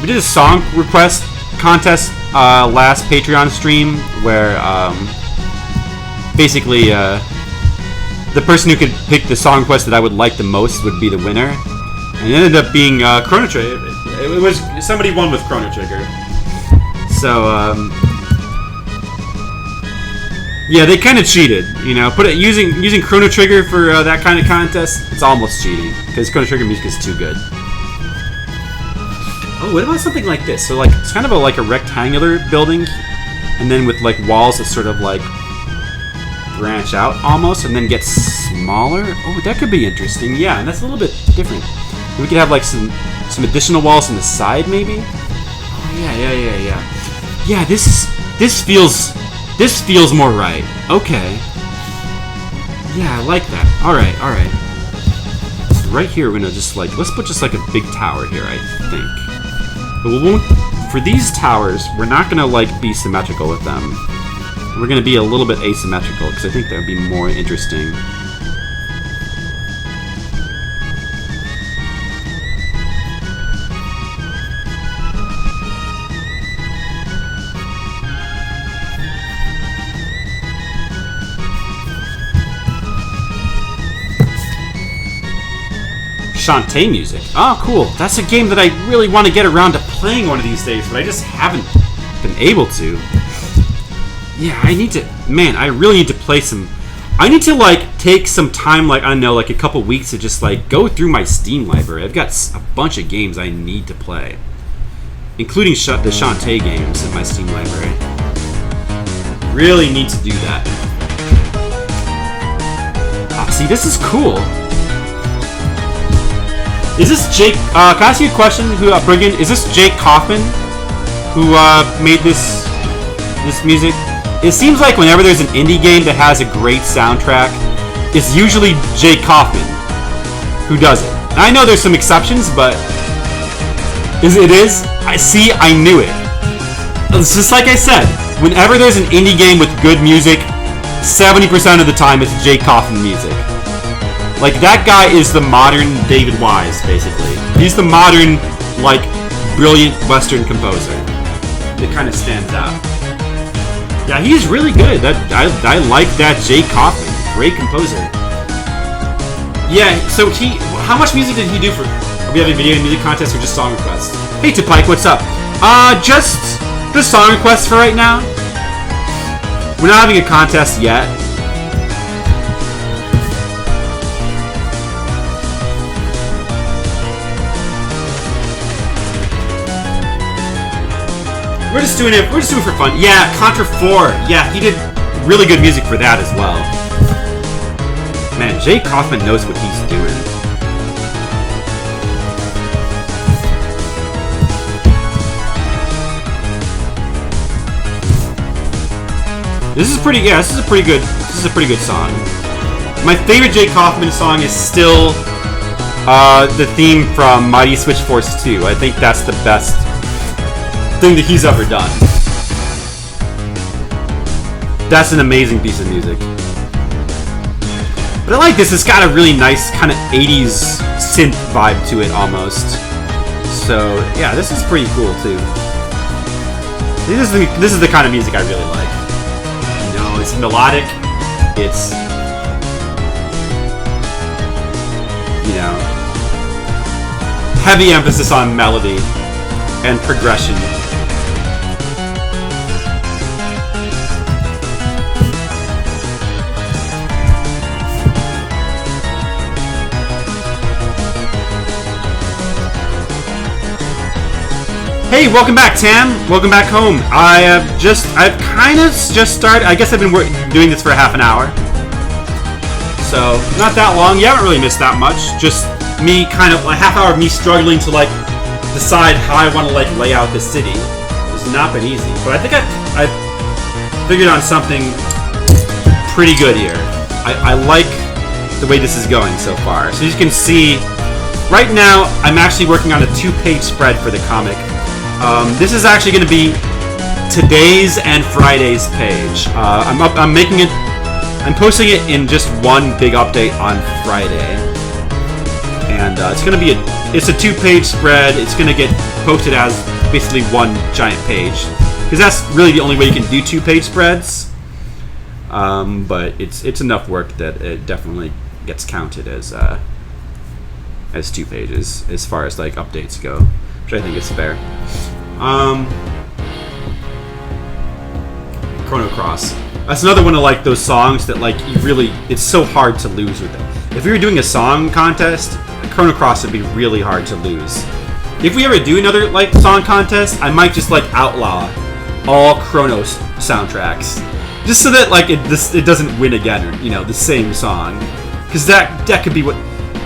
We did a song request contest last Patreon stream where basically the person who could pick the song request that I would like the most would be the winner. And it ended up being Chrono Trigger. It was somebody won with Chrono Trigger. So yeah, they kind of cheated, you know. Using Chrono Trigger for that kind of contest, it's almost cheating because Chrono Trigger music is too good. Oh, what about something like this? So like it's kind of like a rectangular building, and then with like walls that sort of like branch out almost, and then get smaller. Oh, that could be interesting. Yeah, and that's a little bit different. We could have like some additional walls on the side, maybe. Oh yeah. Yeah, this feels more right. Okay. Yeah, I like that. Alright. So right here, we're gonna just like, let's put just like a big tower here, I think. But we won't, for these towers, we're not gonna like be symmetrical with them. We're gonna be a little bit asymmetrical, because I think that would be more interesting. Shantae music. Oh, cool. That's a game that I really want to get around to playing one of these days, but I just haven't been able to. Yeah, I really need to play some. I need to, like, take some time, like, I don't know, like a couple weeks to just, like, go through my Steam library. I've got a bunch of games I need to play, including the Shantae games in my Steam library. Really need to do that. Oh, see, this is cool. Is this Jake? Can I ask you a question? Brigand? Is this Jake Kaufman who made this music? It seems like whenever there's an indie game that has a great soundtrack, it's usually Jake Kaufman who does it. And I know there's some exceptions, but it is. I knew it. It's just like I said. Whenever there's an indie game with good music, 70% of the time it's Jake Kaufman music. Like, that guy is the modern David Wise, basically. He's the modern, like, brilliant Western composer. It kind of stands out. Yeah, he's really good. I like that Jake Kaufman. Great composer. Yeah, so how much music did he do for... Are we having a video music contest or just song requests? Hey, Tupike, what's up? Just Just song requests for right now. We're not having a contest yet. We're just doing it. We're just doing it for fun. Yeah, Contra 4. Yeah, he did really good music for that as well. Man, Jay Kaufman knows what he's doing. This is pretty. Yeah, this is a pretty good. This is a pretty good song. My favorite Jay Kaufman song is still the theme from Mighty Switch Force 2. I think that's the best thing that he's ever done. That's an amazing piece of music. But I like this. It's got a really nice kind of 80s synth vibe to it almost. So yeah, this is pretty cool too. This is the kind of music I really like. You know, it's melodic. It's, you know, heavy emphasis on melody and progression. Hey, welcome back, Tam. Welcome back home. I've kind of just started. I guess I've been doing this for half an hour, so not that long. You haven't really missed that much. Just me, kind of a half hour of me struggling to like decide how I want to like lay out the city. It's not been easy, but I think I figured on something pretty good here. I like the way this is going so far. So you can see, right now I'm actually working on a 2-page spread for the comic. This is actually going to be today's and Friday's page. I'm making it. I'm posting it in just one big update on Friday, and it's going to be it's a 2-page spread. It's going to get posted as basically one giant page, because that's really the only way you can do 2-page spreads. But it's enough work that it definitely gets counted as 2 pages as far as like updates go, which I think is fair. Chrono Cross. That's another one of like those songs that like you really, it's so hard to lose with it. If we were doing a song contest, Chrono Cross would be really hard to lose. If we ever do another like song contest, I might just like outlaw all Chronos soundtracks, just so that like it doesn't win again, or, you know, the same song, because that could be what.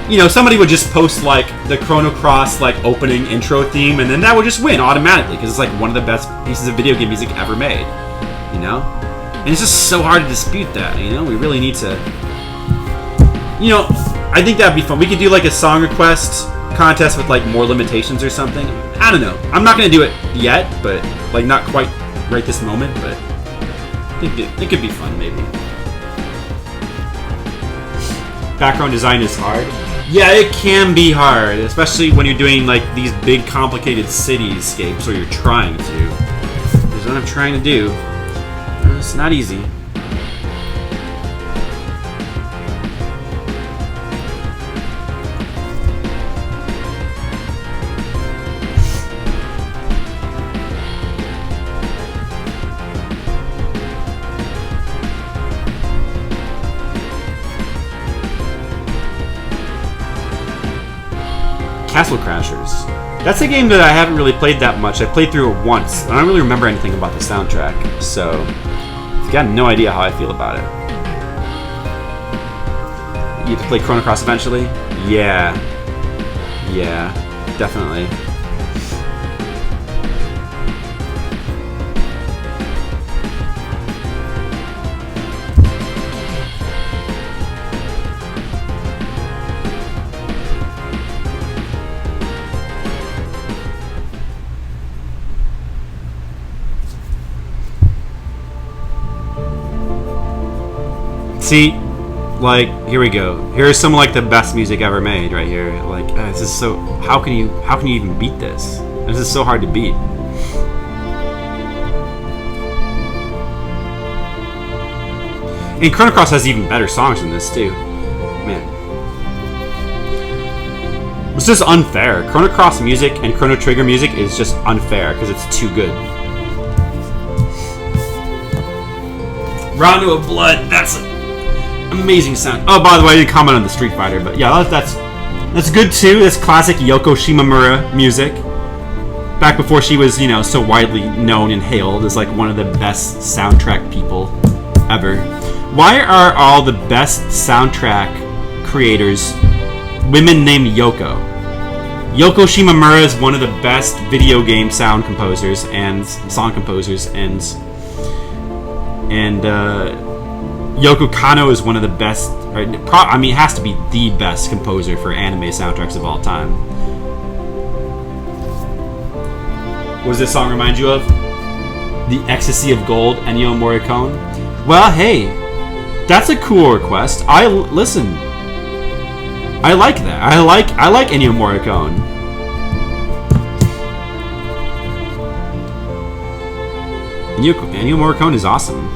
You know, somebody would just post like the Chrono Cross like opening intro theme, and then that would just win automatically because it's like one of the best pieces of video game music ever made. You know, and it's just so hard to dispute that. You know, we really need to. You know, I think that'd be fun. We could do like a song request contest with like more limitations or something. I don't know. I'm not gonna do it yet, but like not quite right this moment. But I think it could be fun, maybe. Background design is hard. Yeah, it can be hard, especially when you're doing like these big complicated cityscapes, or you're trying to. Here's what I'm trying to do. It's not easy. Castle Crashers. That's a game that I haven't really played that much. I played through it once. I don't really remember anything about the soundtrack, so I've got no idea how I feel about it. You have to play Chrono Cross eventually? Yeah, definitely. See, like, here we go. Here's some like the best music ever made right here. Like, this is so. How can you even beat this? This is so hard to beat. And Chrono Cross has even better songs than this too. Man, it's just unfair. Chrono Cross music and Chrono Trigger music is just unfair because it's too good. Rondo of Blood. That's an amazing sound. Oh, by the way, I didn't comment on the Street Fighter, but yeah, that's good too. That's classic Yoko Shimomura music. Back before she was, so widely known and hailed as like one of the best soundtrack people ever. Why are all the best soundtrack creators women named Yoko? Yoko Shimomura is one of the best video game sound composers and song composers, and Yoko Kanno is one of the best. It has to be the best composer for anime soundtracks of all time. What does this song remind you of? The Ecstasy of Gold, Ennio Morricone. Well, hey, that's a cool request. Listen. I like that. I like Ennio Morricone. Ennio Morricone is awesome.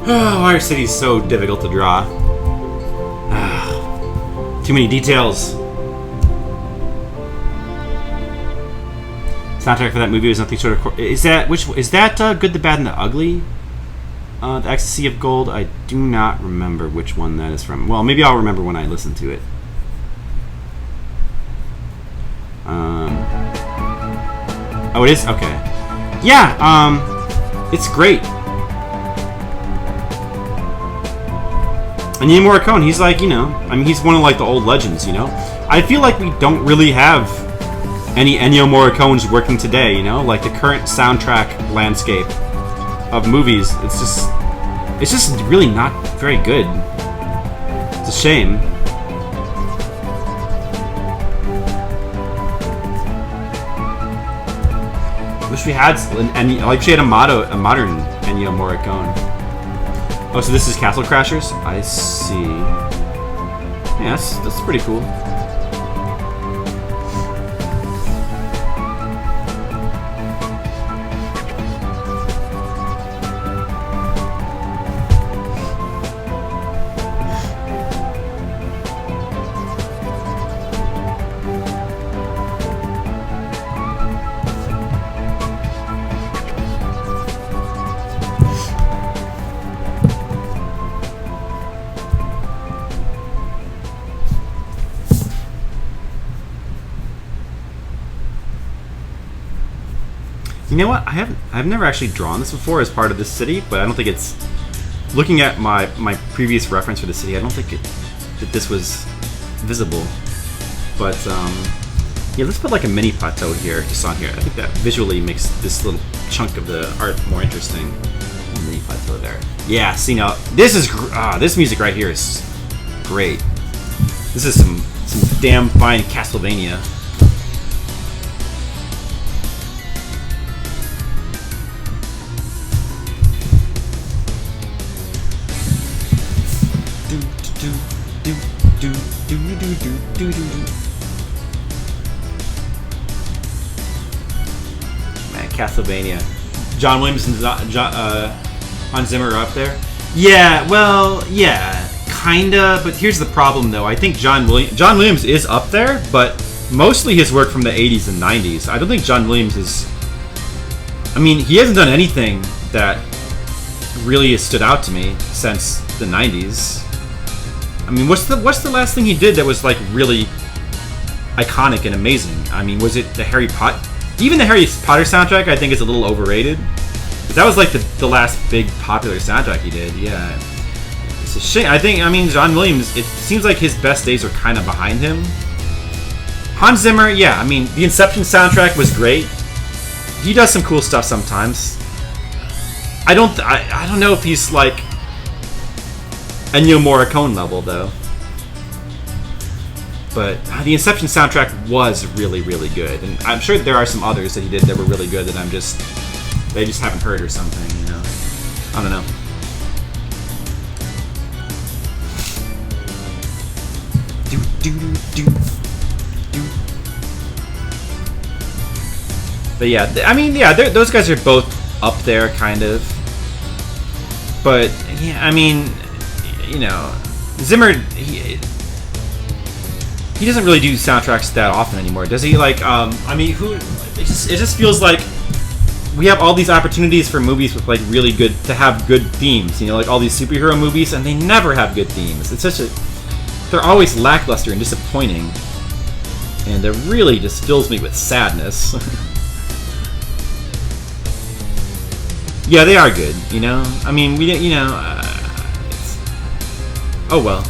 Wire City's so difficult to draw. Too many details. Soundtrack for that movie was nothing short of. Is that Good, the Bad, and the Ugly? The Ecstasy of Gold. I do not remember which one that is from. Well, maybe I'll remember when I listen to it. Oh, it is? Okay. Yeah. It's great. And Ennio Morricone, he's like, he's one of like the old legends, I feel like we don't really have any Ennio Morricones working today, like the current soundtrack landscape of movies. It's just really not very good. It's a shame. Wish we had, we had a modern Ennio Morricone. Oh, so this is Castle Crashers? I see. Yeah, that's pretty cool. You know what? I've never actually drawn this before as part of this city, but I don't think it's. Looking at my previous reference for the city, I don't think that this was visible. But yeah, let's put like a mini plateau here, just on here. I think that visually makes this little chunk of the art more interesting. Mini plateau there. Yeah. See now, this is this music right here is great. This is some damn fine Castlevania. Man, Castlevania. John Williams and Hans Zimmer are up there. Yeah, well, yeah, kinda. But here's the problem, though. I think John Williams is up there, but mostly his work from the 80s and 90s. I don't think John Williams is. I mean, he hasn't done anything that really has stood out to me since the 90s. I mean, what's the last thing he did that was like really iconic and amazing? I mean, was it the Harry Potter? Even the Harry Potter soundtrack, I think, is a little overrated. But that was like the last big popular soundtrack he did. Yeah, it's a shame. I mean, John Williams. It seems like his best days are kind of behind him. Hans Zimmer, yeah. I mean, the Inception soundtrack was great. He does some cool stuff sometimes. I don't know if he's like Ennio Morricone level, though. But the Inception soundtrack was really, really good. And I'm sure there are some others that he did that were really good that I just haven't heard or something, I don't know. But yeah, I mean, yeah, those guys are both up there, kind of. But yeah, I mean, you know, Zimmer, he doesn't really do soundtracks that often anymore, does he? Like, I mean, it just feels like we have all these opportunities for movies with like really good to have good themes. You know, like all these superhero movies, and they never have good themes. They're always lackluster and disappointing, and it really just fills me with sadness. Yeah, they are good, you know? I mean, we didn't, you know... oh, well.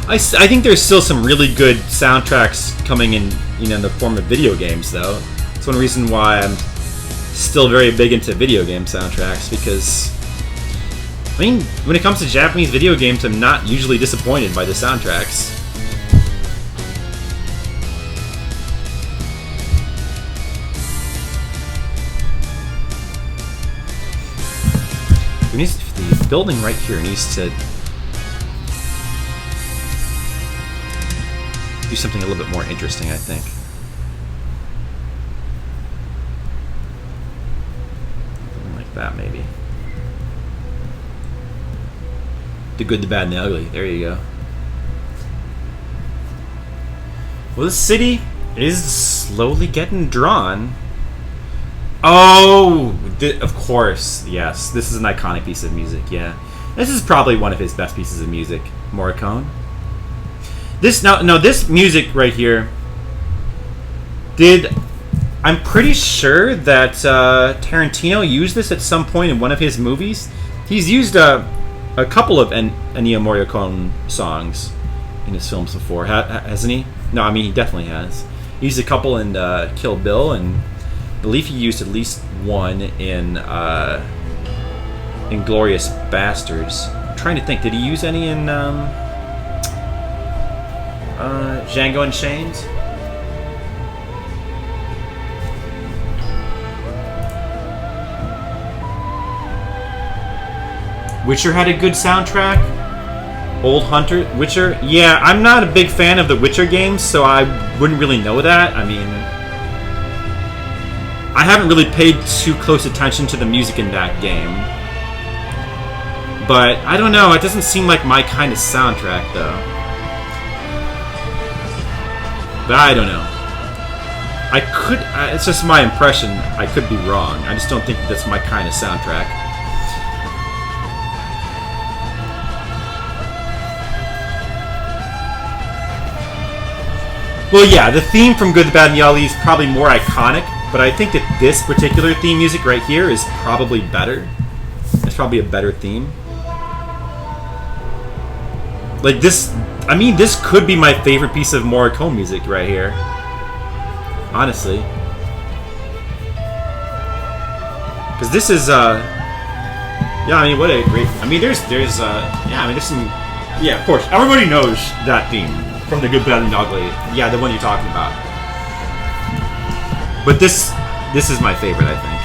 I think there's still some really good soundtracks coming in, you know, in the form of video games, though. It's one reason why I'm still very big into video game soundtracks, because... I mean, when it comes to Japanese video games, I'm not usually disappointed by the soundtracks. The building right here needs to do something a little bit more interesting, I think. Something like that, maybe. The good, the bad, and the ugly. There you go. Well, this city is slowly getting drawn. Oh, of course, yes. This is an iconic piece of music, yeah. This is probably one of his best pieces of music, Morricone. This music right here I'm pretty sure that Tarantino used this at some point in one of his movies. He's used a couple of Ennio Morricone songs in his films before, hasn't he? No, I mean, he definitely has. He used a couple in Kill Bill, and I believe he used at least one in Inglourious Bastards. I'm trying to think, did he use any in Django Unchained? Witcher had a good soundtrack. Old Hunter, Witcher. Yeah, I'm not a big fan of the Witcher games, so I wouldn't really know that. I mean, I haven't really paid too close attention to the music in that game. But, I don't know, it doesn't seem like my kind of soundtrack, though. But I don't know. It's just my impression, I could be wrong. I just don't think that's my kind of soundtrack. Well, yeah, the theme from Good, the Bad, and the Ugly is probably more iconic, but I think that this particular theme music right here is probably better. It's probably a better theme. Like this, I mean, this could be my favorite piece of Morricone music right here. Honestly. Because this is, yeah, I mean, what a great, I mean, there's yeah, I mean, there's some, yeah, of course, everybody knows that theme from the Good, Bad, and the Ugly. Yeah, the one you're talking about. But this is my favorite, I think.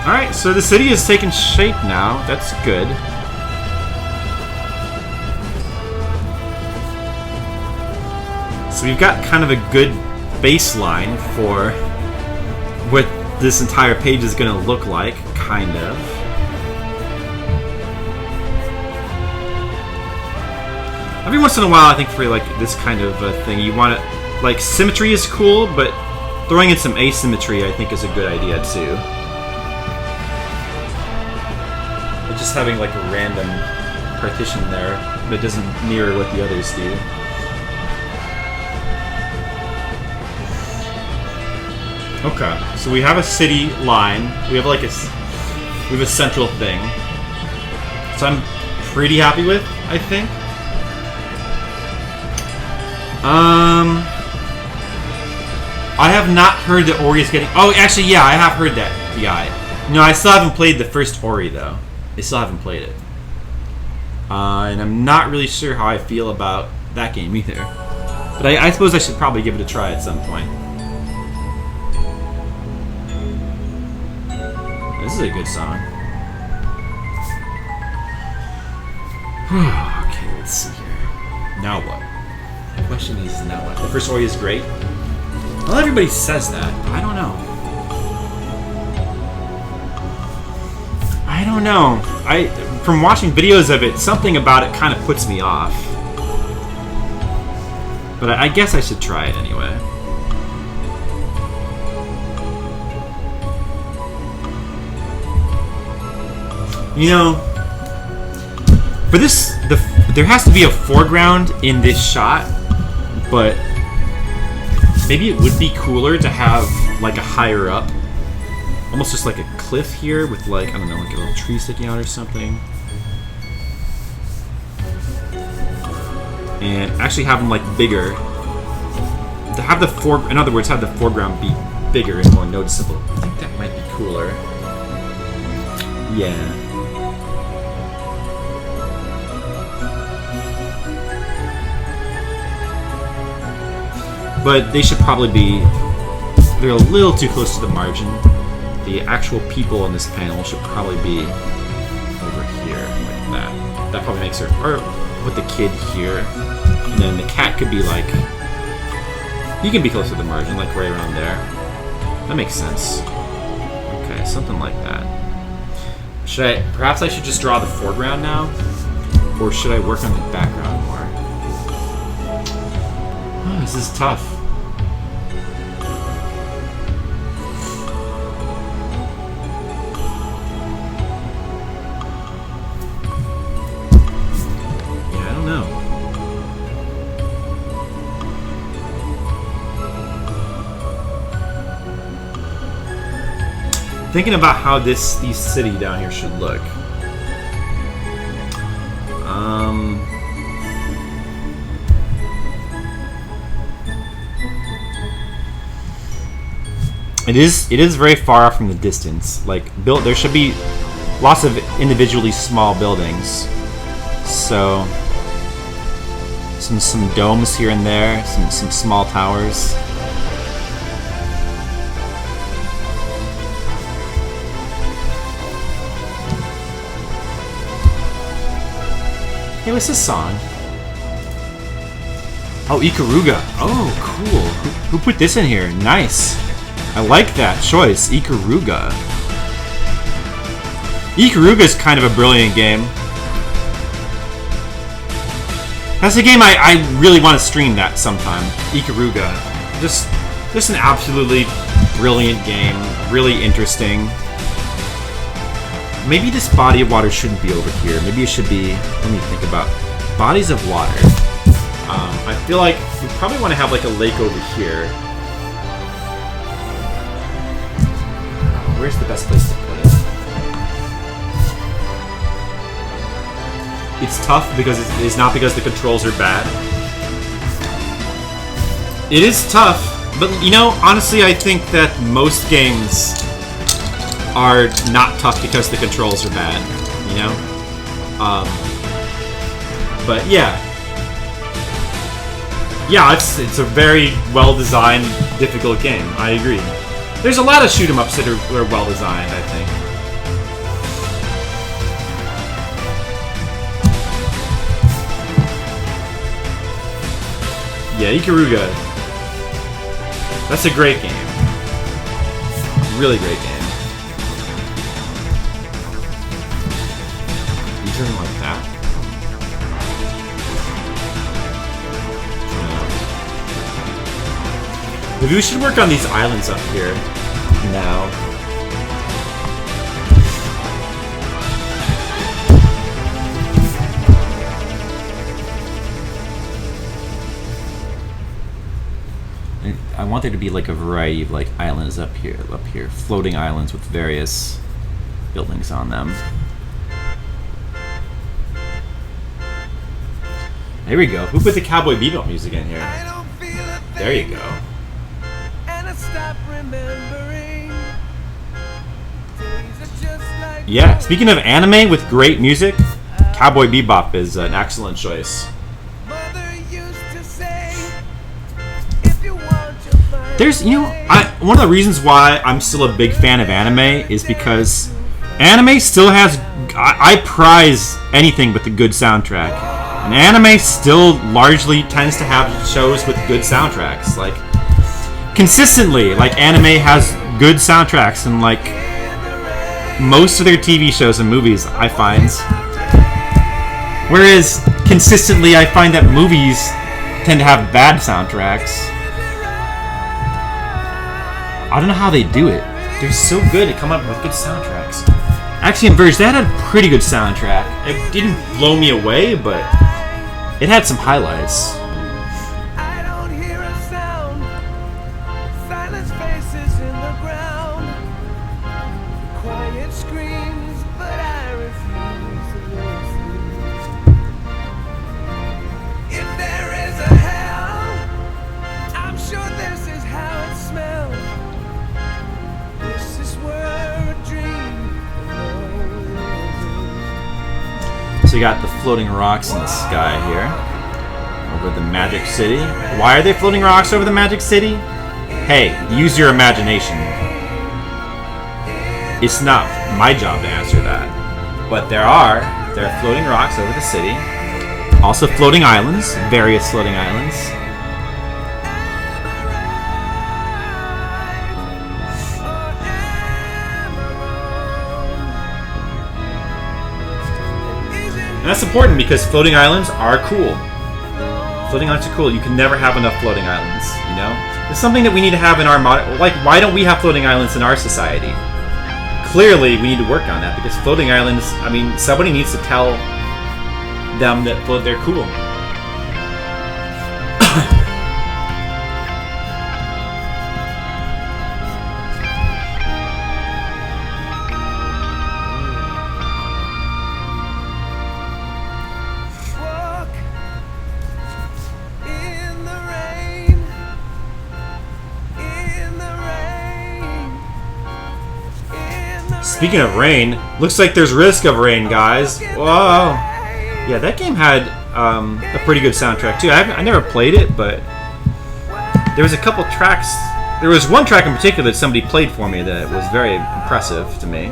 Alright, so the city is taking shape now. That's good. So we've got kind of a good baseline for what this entire page is going to look like, kind of. Every once in a while, I think for like this kind of thing, you want to, like, symmetry is cool, but throwing in some asymmetry, I think, is a good idea too. But just having like a random partition there that doesn't mirror what the others do. Okay, so we have a city line. We have like a central thing. So I'm pretty happy with, I think. I have not heard that Ori is getting... Oh, actually, yeah, I have heard that. Yeah, no, I still haven't played the first Ori, though. I still haven't played it. And I'm not really sure how I feel about that game, either. But I suppose I should probably give it a try at some point. is a good song. Okay, let's see here. Now what? The question is now what? The first story is great. Well, everybody says that. I don't know. I don't know. From watching videos of it, something about it kind of puts me off. But I guess I should try it anyway. You know, for this, there has to be a foreground in this shot, but maybe it would be cooler to have like a higher up, almost just like a cliff here with like, I don't know, like a little tree sticking out or something. And actually have them like bigger. To have the in other words, have the foreground be bigger and more noticeable. I think that might be cooler. Yeah. But they should probably be, they're a little too close to the margin. The actual people on this panel should probably be over here, like that. That probably makes her, or with the kid here. And then the cat could be like, he can be close to the margin, like right around there. That makes sense. Okay, something like that. Perhaps I should just draw the foreground now? Or should I work on the background more? Oh, this is tough. Yeah, I don't know. Thinking about how these city down here should look. It is very far off from the distance. Like there should be lots of individually small buildings. So some domes here and there, some small towers. Hey, what's this song? Oh, Ikaruga. Oh, cool. Who put this in here? Nice. I like that choice, Ikaruga. Ikaruga is kind of a brilliant game. That's a game I really want to stream that sometime. Ikaruga. Just an absolutely brilliant game. Really interesting. Maybe this body of water shouldn't be over here. Maybe it should be, let me think about, bodies of water. I feel like we probably want to have like a lake over here. Where's the best place to put it? It's tough because it's not because the controls are bad. It is tough, but you know, honestly, I think that most games are not tough because the controls are bad, you know? But yeah. Yeah, it's a very well-designed, difficult game, I agree. There's a lot of shoot-'em-ups that are well-designed, I think. Yeah, Ikaruga. That's a great game. Really great game. You turn like that. Maybe we should work on these islands up here now. I want there to be like a variety of like islands up here, floating islands with various buildings on them. There we go. Who put the Cowboy Bebop music in here? There you go. Yeah, speaking of anime with great music, Cowboy Bebop is an excellent choice. There's, you know, one of the reasons why I'm still a big fan of anime is because Anime still has. I prize anything with a good soundtrack. And anime still largely tends to have shows with good soundtracks. Like, consistently, like, anime has good soundtracks, and, like, most of their TV shows and movies, I find. Whereas, consistently, I find that movies tend to have bad soundtracks. I don't know how they do it. They're so good at coming up with good soundtracks. Actually, in Verge, that had a pretty good soundtrack. It didn't blow me away, but it had some highlights. I don't hear a sound. Silent spaces in the ground. Quiet screams, but I refuse to listen. If there is a hell, I'm sure this is how it smells. This is where a dream. So you got the floating rocks in the sky here. Over the Magic City. Why are they floating rocks over the Magic City? Hey, use your imagination. It's not my job to answer that. But there are floating rocks over the city. Also floating islands, various floating islands. And that's important because floating islands are cool. Floating islands are cool. You can never have enough floating islands, you know? It's something that we need to have in our like, why don't we have floating islands in our society? Clearly, we need to work on that because floating islands, I mean, somebody needs to tell them that they're cool. Walk in the rain. In the rain. In the Speaking of rain, looks like there's risk of rain, guys. Whoa. Yeah, that game had a pretty good soundtrack too. I never played it, but there was a couple tracks. There was one track in particular that somebody played for me that was very impressive to me.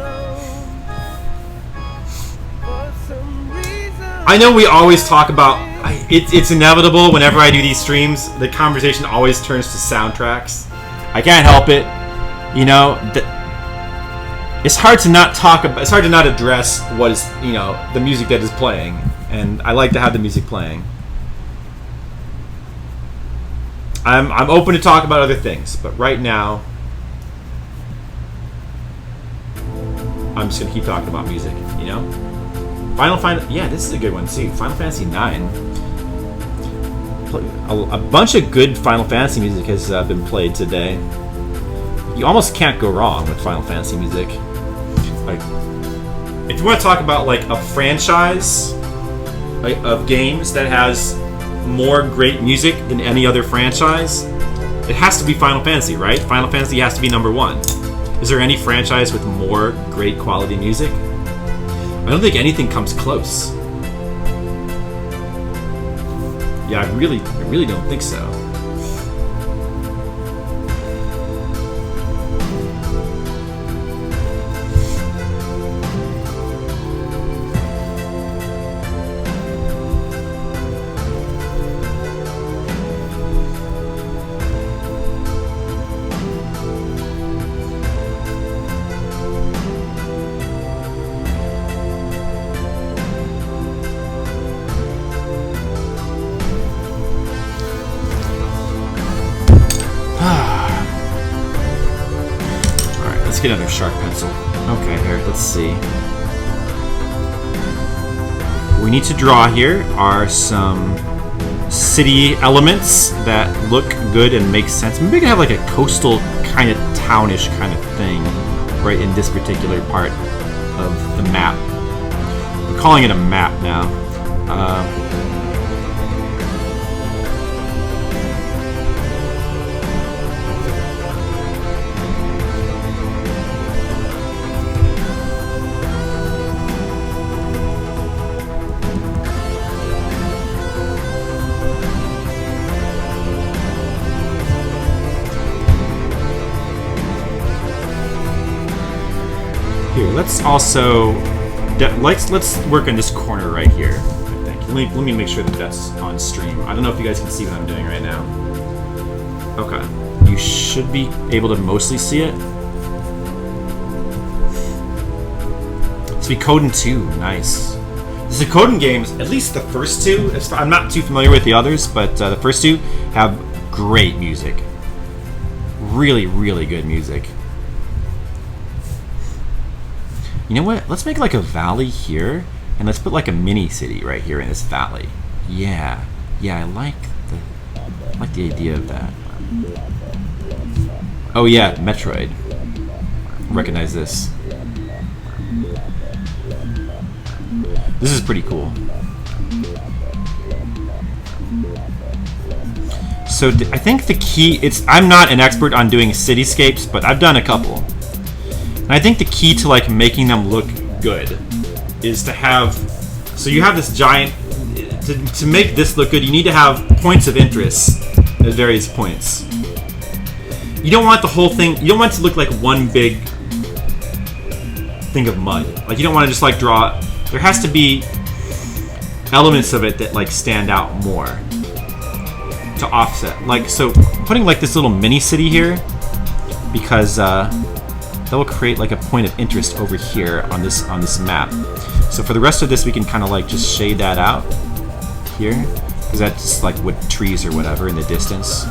for some reason. I know we always talk about. It's inevitable whenever I do these streams. The conversation always turns to soundtracks. I can't help it. You know, it's hard to not talk about. It's hard to not address what is, you know, the music that is playing, and I like to have the music playing. I'm open to talk about other things, but right now, I'm just gonna keep talking about music. You know, yeah, this is a good one too. Final Fantasy IX. A bunch of good Final Fantasy music has been played today. You almost can't go wrong with Final Fantasy music. Like, if you want to talk about like a franchise of games that has more great music than any other franchise, it has to be Final Fantasy, right? Final Fantasy has to be number one. Is there any franchise with more great quality music? I don't think anything comes close. Yeah, I really don't think so. Get another sharp pencil. Okay, here, let's see. What we need to draw here are some city elements that look good and make sense. Maybe we can have like a coastal kind of townish kind of thing right in this particular part of the map. We're calling it a map now. Here, let's also let's work on this corner right here. I think. Let me make sure that that's on stream. I don't know if you guys can see what I'm doing right now. Okay, you should be able to mostly see it. Suikoden 2, nice. The Suikoden games, at least the first two, I'm not too familiar with the others, but the first two have great music. Really, really good music. You know what? Let's make like a valley here, and let's put like a mini city right here in this valley. Yeah, I like the idea of that. Oh yeah, Metroid. Recognize this. This is pretty cool. So I think the key, I'm not an expert on doing cityscapes, but I've done a couple. And I think the key to like making them look good is to have, so you have this giant, to make this look good, you need to have points of interest at various points. You don't want the whole thing, you don't want it to look like one big thing of mud. Like you don't want to just like draw, there has to be elements of it that like stand out more to offset. Like, so putting like this little mini city here, because that will create like a point of interest over here on this map. So for the rest of this, we can kind of like just shade that out here, because that's just like with trees or whatever in the distance.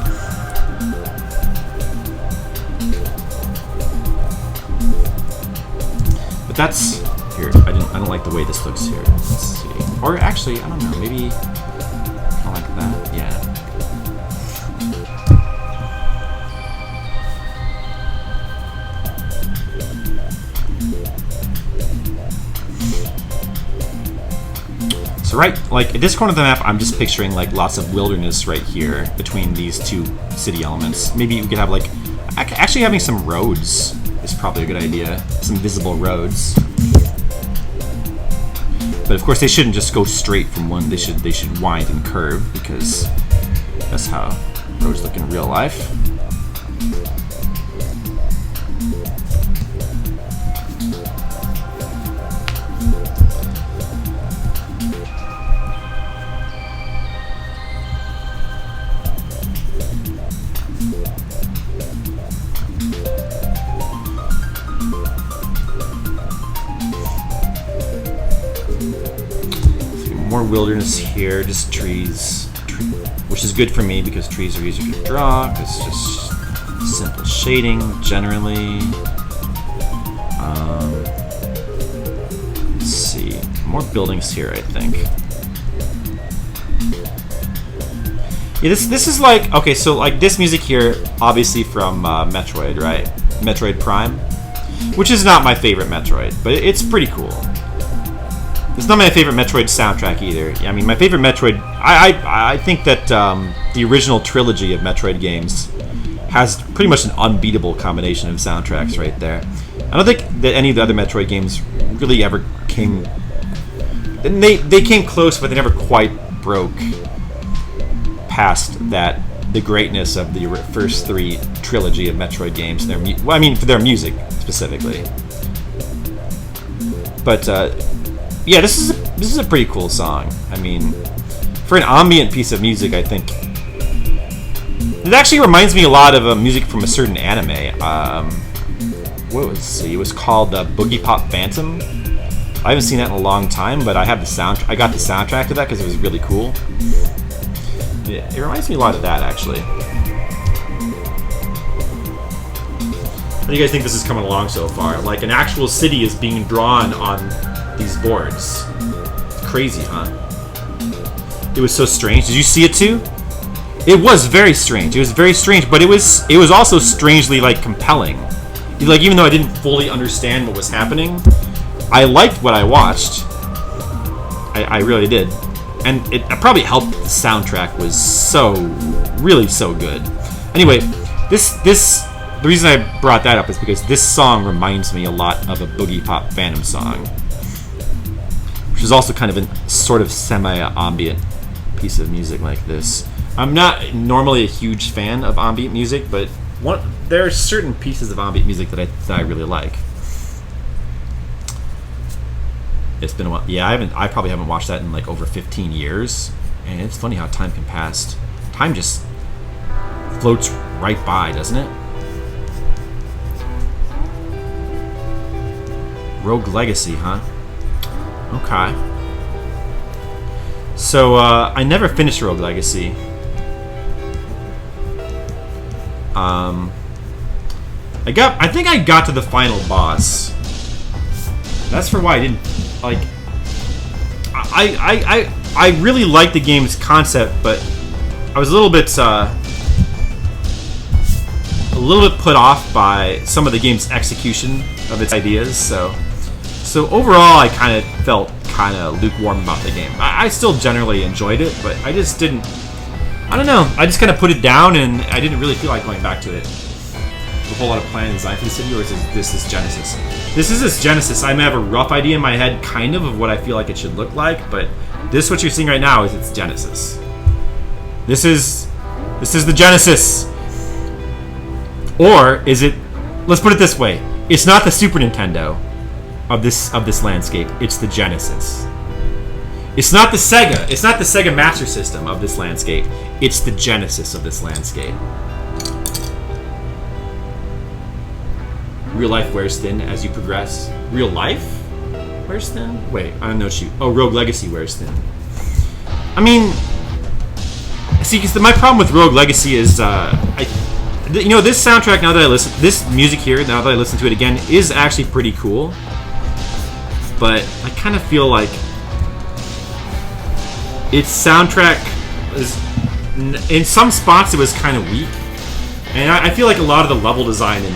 But that's here. I don't like the way this looks here. Let's see. Or actually, I don't know. Maybe kind of like that. Yeah. So right, like at this corner of the map, I'm just picturing like lots of wilderness right here between these two city elements. Maybe we could have like actually having some roads is probably a good idea. Some visible roads. But of course, they shouldn't just go straight from one. They should wind and curve, because that's how roads look in real life. More wilderness here, just trees, which is good for me because trees are easier to draw, because it's just simple shading generally. Let's see, more buildings here, I think. Yeah, this is like, okay, so like this music here, obviously from Metroid, right? Metroid Prime, which is not my favorite Metroid, but it's pretty cool. It's not my favorite Metroid soundtrack either. I mean, my favorite Metroid... I think that the original trilogy of Metroid games has pretty much an unbeatable combination of soundtracks right there. I don't think that any of the other Metroid games really ever came... They came close, but they never quite broke past that, the greatness of the first three trilogy of Metroid games. Well, I mean, for their music, specifically. But... yeah, this is a pretty cool song. I mean, for an ambient piece of music, I think it actually reminds me a lot of music from a certain anime. What was it? It was called Boogie Pop Phantom. I haven't seen that in a long time, but I have the sound. I got the soundtrack to that because it was really cool. Yeah, it reminds me a lot of that actually. How do you guys think this is coming along so far? Like an actual city is being drawn on these boards. It's crazy, huh? It was so strange. Did you see it too? It was very strange. It was very strange, but it was also strangely like compelling. Like even though I didn't fully understand what was happening, I liked what I watched. I really did, and it probably helped. The soundtrack was really so good. Anyway, the reason I brought that up is because this song reminds me a lot of a Boogie Pop Phantom song, which is also kind of a sort of semi-ambient piece of music like this. I'm not normally a huge fan of ambient music, but there are certain pieces of ambient music that I really like. It's been a while. Yeah, I probably haven't watched that in like over 15 years. And it's funny how time can pass. Time just floats right by, doesn't it? Rogue Legacy, huh? Okay. So, I never finished Rogue Legacy. I think I got to the final boss. That's for why I didn't, like... I really liked the game's concept, but I was a little bit put off by some of the game's execution of its ideas, so overall I kind of felt kind of lukewarm about the game. I still generally enjoyed it, but I just didn't, I don't know, I just kind of put it down and I didn't really feel like going back to it. A whole lot of plan and design for the city, or is this Genesis? This is Genesis. I may have a rough idea in my head, kind of what I feel like it should look like, but this, what you're seeing right now, is it's Genesis. This is the Genesis. Or is it? Let's put it this way: it's not the Super Nintendo of this landscape. It's the Genesis. It's not the Sega. It's not the Sega Master System of this landscape. It's the Genesis of this landscape. Real life wears thin as you progress. Real life wears thin? Wait, I don't know what you... Oh, Rogue Legacy wears thin. I mean... See, because my problem with Rogue Legacy is... you know, this soundtrack, now that I listen... This music here, now that I listen to it again, is actually pretty cool. But I kind of feel like... Its soundtrack is... In some spots, it was kind of weak. And I feel like a lot of the level design in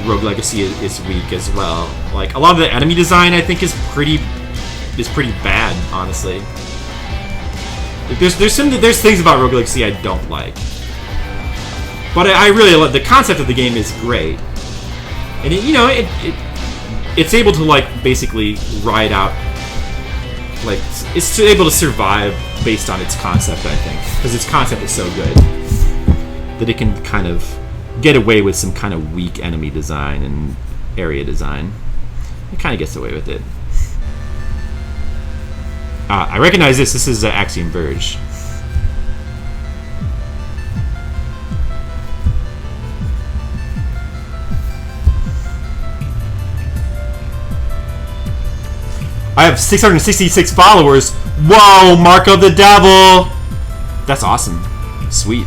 Rogue Legacy is weak as well. Like, a lot of the enemy design, I think, is pretty bad, honestly. There's things about Rogue Legacy I don't like, but I really love the concept of the game. Is great, and it's able to, like, basically ride out, like, it's able to survive based on its concept, I think, because its concept is so good that it can kind of get away with some kind of weak enemy design and area design. It kind of gets away with it. I recognize this. This is Axiom Verge. I have 666 followers. Whoa, Mark of the Devil! That's awesome. Sweet.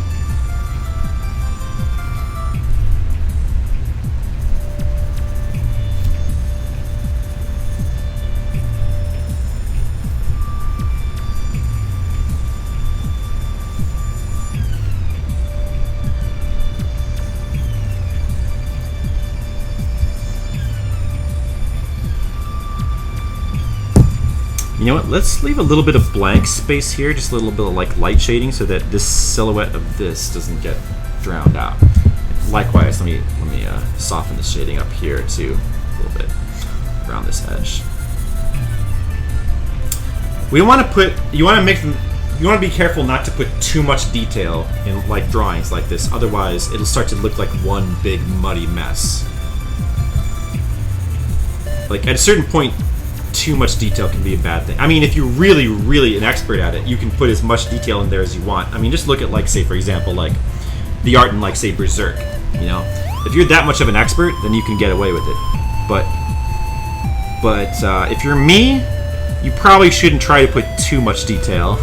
You know what, let's leave a little bit of blank space here, just a little bit of, like, light shading so that this silhouette of this doesn't get drowned out. Likewise, let me soften the shading up here too, a little bit around this edge. You want to be careful not to put too much detail in, like, drawings like this, otherwise it'll start to look like one big muddy mess. Like, at a certain point, too much detail can be a bad thing. I mean, if you're really, really an expert at it, you can put as much detail in there as you want. I mean, just look at, like, say, for example, like, the art in, like, say, Berserk, you know? If you're that much of an expert, then you can get away with it. But if you're me, you probably shouldn't try to put too much detail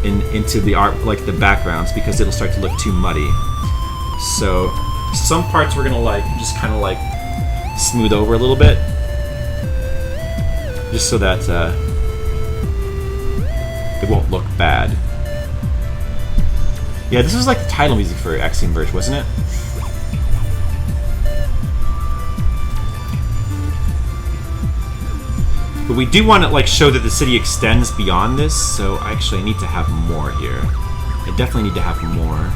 into the art, like the backgrounds, because it'll start to look too muddy. So, some parts we're gonna, like, just kind of, like, smooth over a little bit. Just so that it won't look bad. Yeah, this was like the title music for Axiom Verge, wasn't it? But we do want to, like, show that the city extends beyond this, so I actually need to have more here. I definitely need to have more.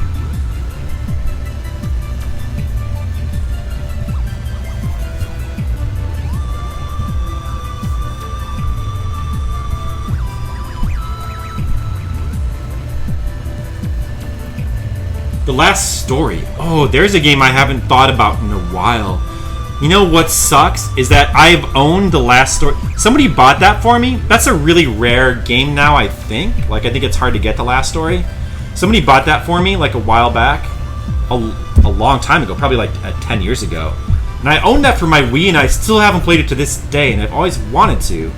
The Last Story. Oh, there's a game I haven't thought about in a while. You know what sucks is that I've owned the last story. Somebody bought that for me. That's a really rare game now, I think. Like, I think it's hard to get the last story. Somebody bought that for me like a while back, a long time ago, probably like 10 years ago. And I owned that for my Wii, and I still haven't played it to this day, and I've always wanted to.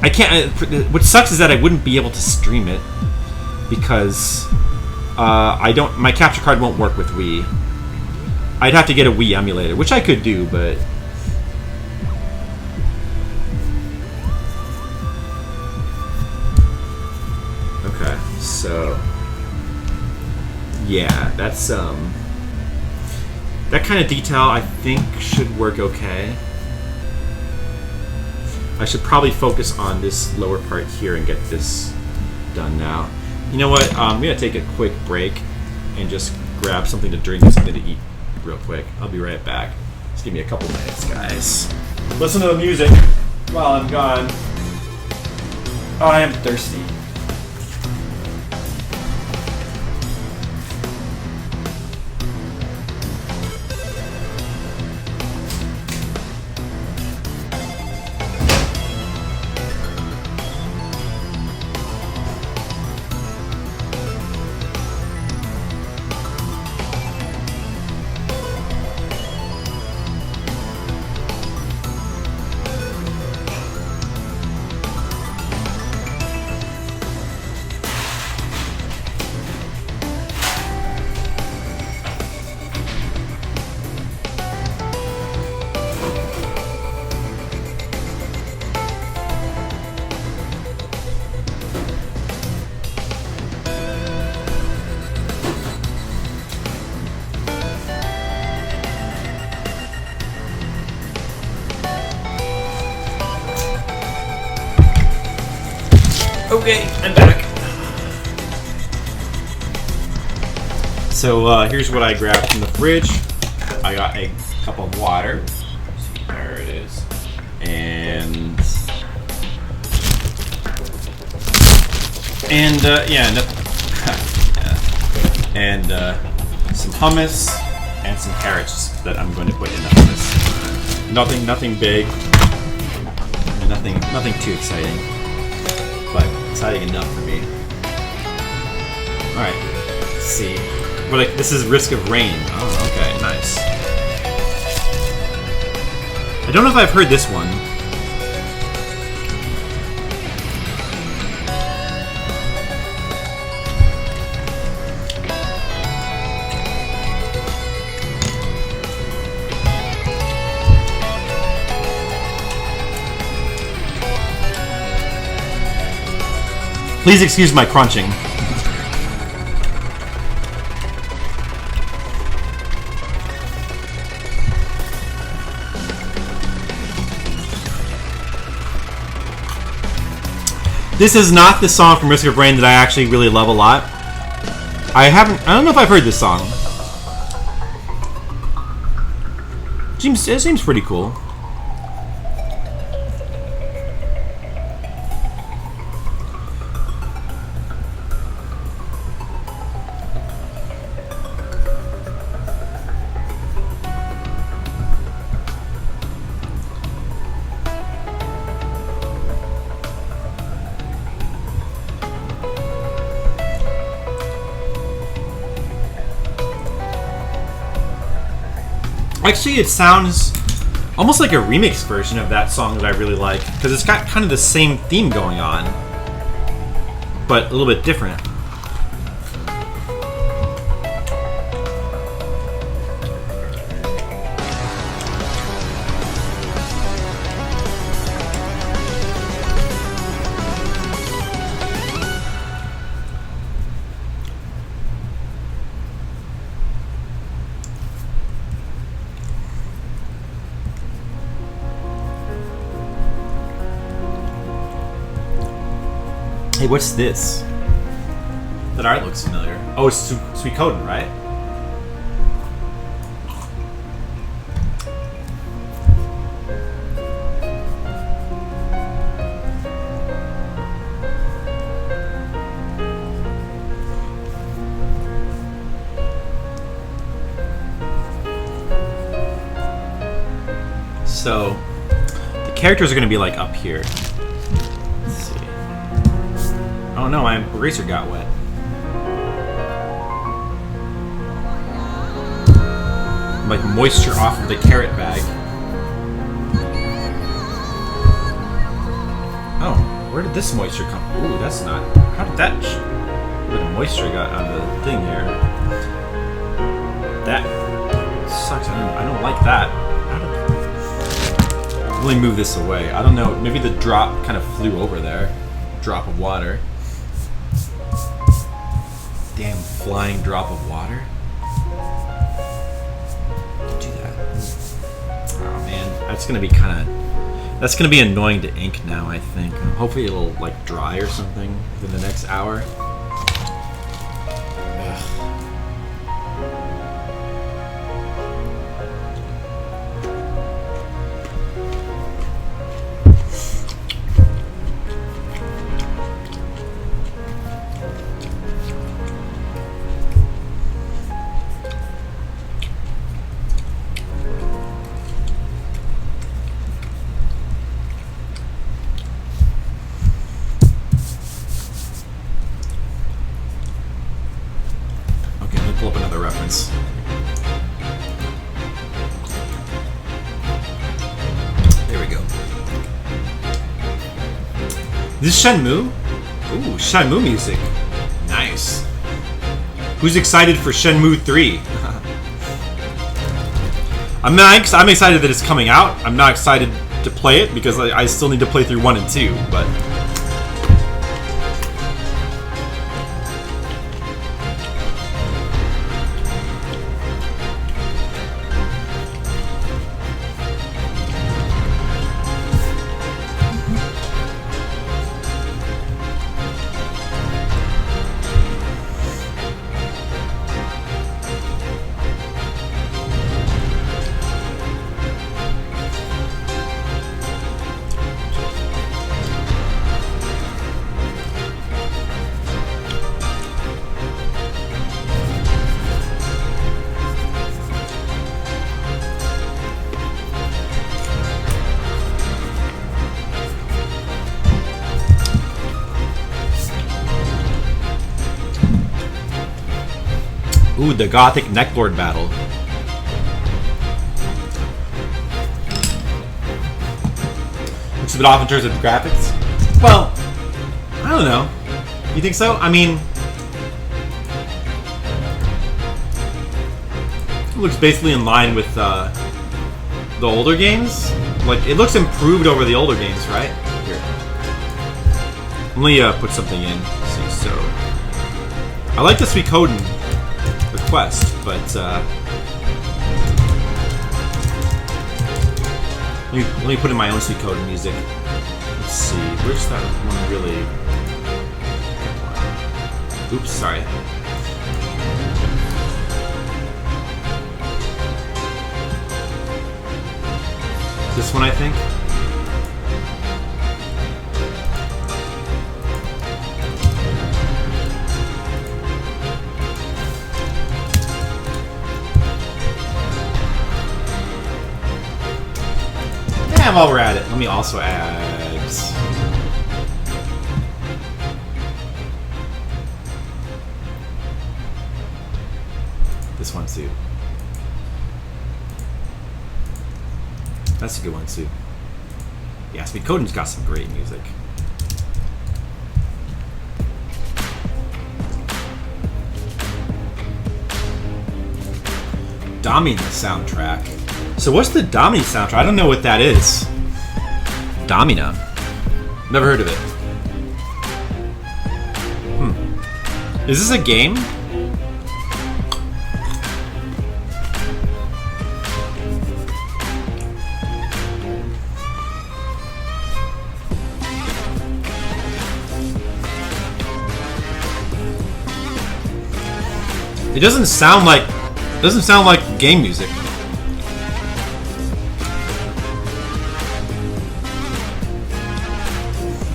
I can't. What sucks is that I wouldn't be able to stream it because I don't. My capture card won't work with Wii. I'd have to get a Wii emulator, which I could do, but... Okay, so... Yeah, that's, that kind of detail, I think, should work okay. I should probably focus on this lower part here and get this done now. You know what? I'm going to take a quick break and just grab something to drink and something to eat real quick. I'll be right back. Just give me a couple minutes, guys. Listen to the music while I'm gone. Oh, I am thirsty. Okay, I'm back. So here's what I grabbed from the fridge. I got a cup of water. There it is. And yeah, and some hummus and some carrots that I'm going to put in the hummus. Nothing big. Nothing too exciting. But exciting enough for me. Alright, let's see. This is Risk of Rain. Oh, okay, nice. I don't know if I've heard this one. Please excuse my crunching. This is not the song from Risk of Rain that I actually really love a lot. I don't know if I've heard this song. It seems pretty cool. Actually, it sounds almost like a remix version of that song that I really like, because it's got kind of the same theme going on, but a little bit different. Hey, what's this? That art looks familiar. Oh, it's Suikoden, right? So the characters are gonna be like up here. Let's see. Oh no, my eraser got wet. Like moisture off of the carrot bag. Oh, where did this moisture come? Ooh, that's not. How did that? Where the moisture got on the thing here? That sucks. I don't like that. Let me move this away. I don't know. Maybe the drop kind of flew over there. Drop of water. Damn flying drop of water. Do that. Oh man, that's gonna be kind of. That's gonna be annoying to ink now. I think. Hopefully it'll like dry or something within the next hour. Pull up another reference. There we go. This is Shenmue? Ooh, Shenmue music. Nice. Who's excited for Shenmue 3? I'm excited that it's coming out. I'm not excited to play it because I still need to play through 1 and 2, but... Ooh, the Gothic Necklord battle. Looks a bit off in terms of graphics. Well, I don't know. You think so? I mean, it looks basically in line with the older games. Like, it looks improved over the older games, right? Here. Let me put something in. Let's see, so I like the Suikoden quest, but let me put in my own Suikoden music. Let's see, where's that one really? Oops, sorry. This one, I think. And while we're at it, let me also add this one too. That's a good one too. Yeah, Suikoden's got some great music. Domina soundtrack. So what's the Domina soundtrack? I don't know what that is. Domina. Never heard of it. Is this a game? It doesn't sound like game music.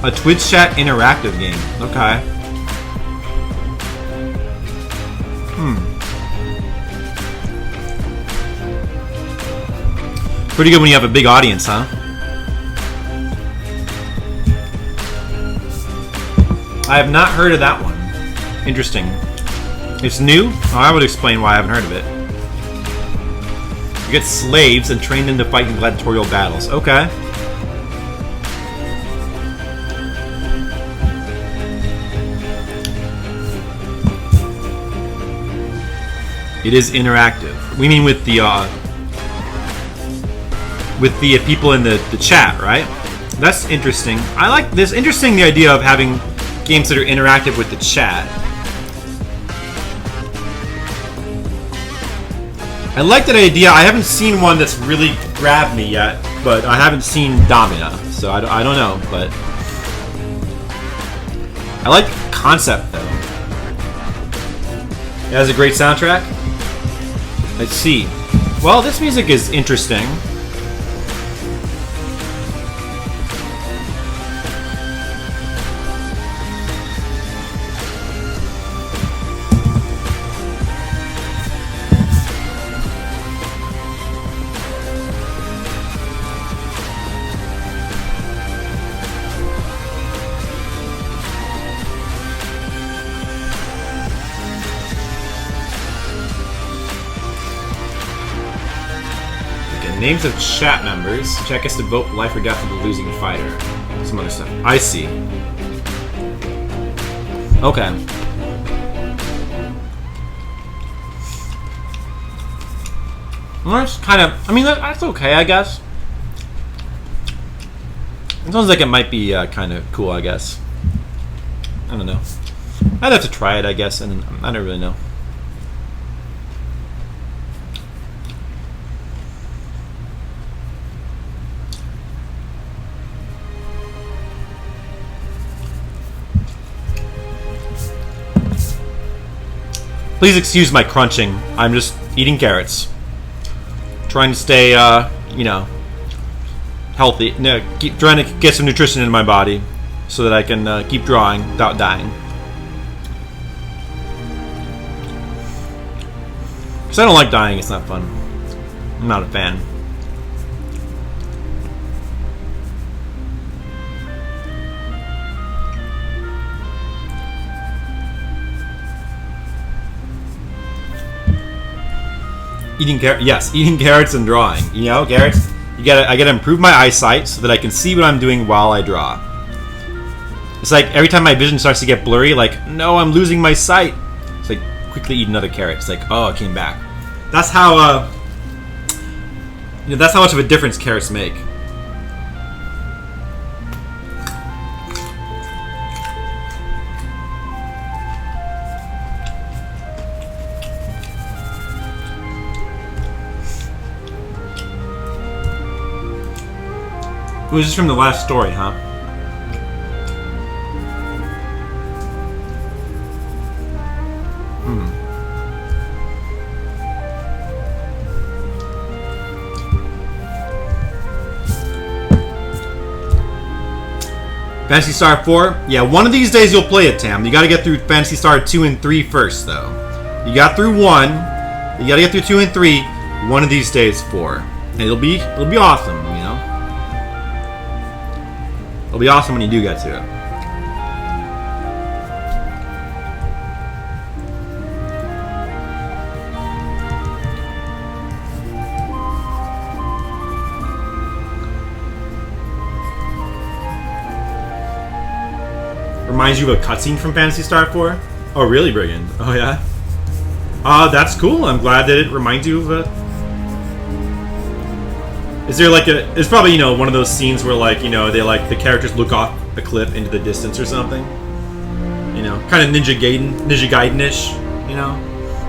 A Twitch chat interactive game. Okay. Pretty good when you have a big audience, huh? I have not heard of that one. Interesting. It's new? Oh, I would explain why I haven't heard of it. You get slaves and train them to fight in gladiatorial battles. Okay. It is interactive. We mean with the people in the chat, right? That's interesting. I like this. Interesting, the idea of having games that are interactive with the chat. I like that idea. I haven't seen one that's really grabbed me yet, but I haven't seen Domina, so I don't know, but I like the concept, though. It has a great soundtrack. Let's see. Well, this music is interesting. Names of chat members. Chat gets to vote life or death of the losing fighter. Some other stuff. I see. Okay. Well, that's kind of... I mean, that's okay, I guess. It sounds like it might be kind of cool, I guess. I don't know. I'd have to try it, I guess, and I don't really know. Please excuse my crunching. I'm just eating carrots. Trying to stay, you know, healthy. No, trying to get some nutrition in my body so that I can keep drawing without dying. Because I don't like dying, it's not fun. I'm not a fan. Eating carrots, yes, eating carrots and drawing. You know, carrots. I gotta improve my eyesight so that I can see what I'm doing while I draw. It's like every time my vision starts to get blurry, like, no, I'm losing my sight. It's like quickly eat another carrot. It's like, oh, it came back. That's how. You know, that's how much of a difference carrots make. It was just from the last story, huh? Phantasy Star 4? Yeah, one of these days you'll play it, Tam. You gotta get through Phantasy Star 2 and 3 first, though. You got through 1, you gotta get through 2 and 3, one of these days 4. And it'll be awesome, you know? It'll be awesome when you do get to it. Reminds you of a cutscene from Phantasy Star 4? Oh, really, Brigand? Oh, yeah? That's cool. I'm glad that it reminds you of a... Is there like a... It's probably, you know, one of those scenes where, like, you know, they, like, the characters look off a cliff into the distance or something. You know, kind of Ninja Gaiden-ish, you know?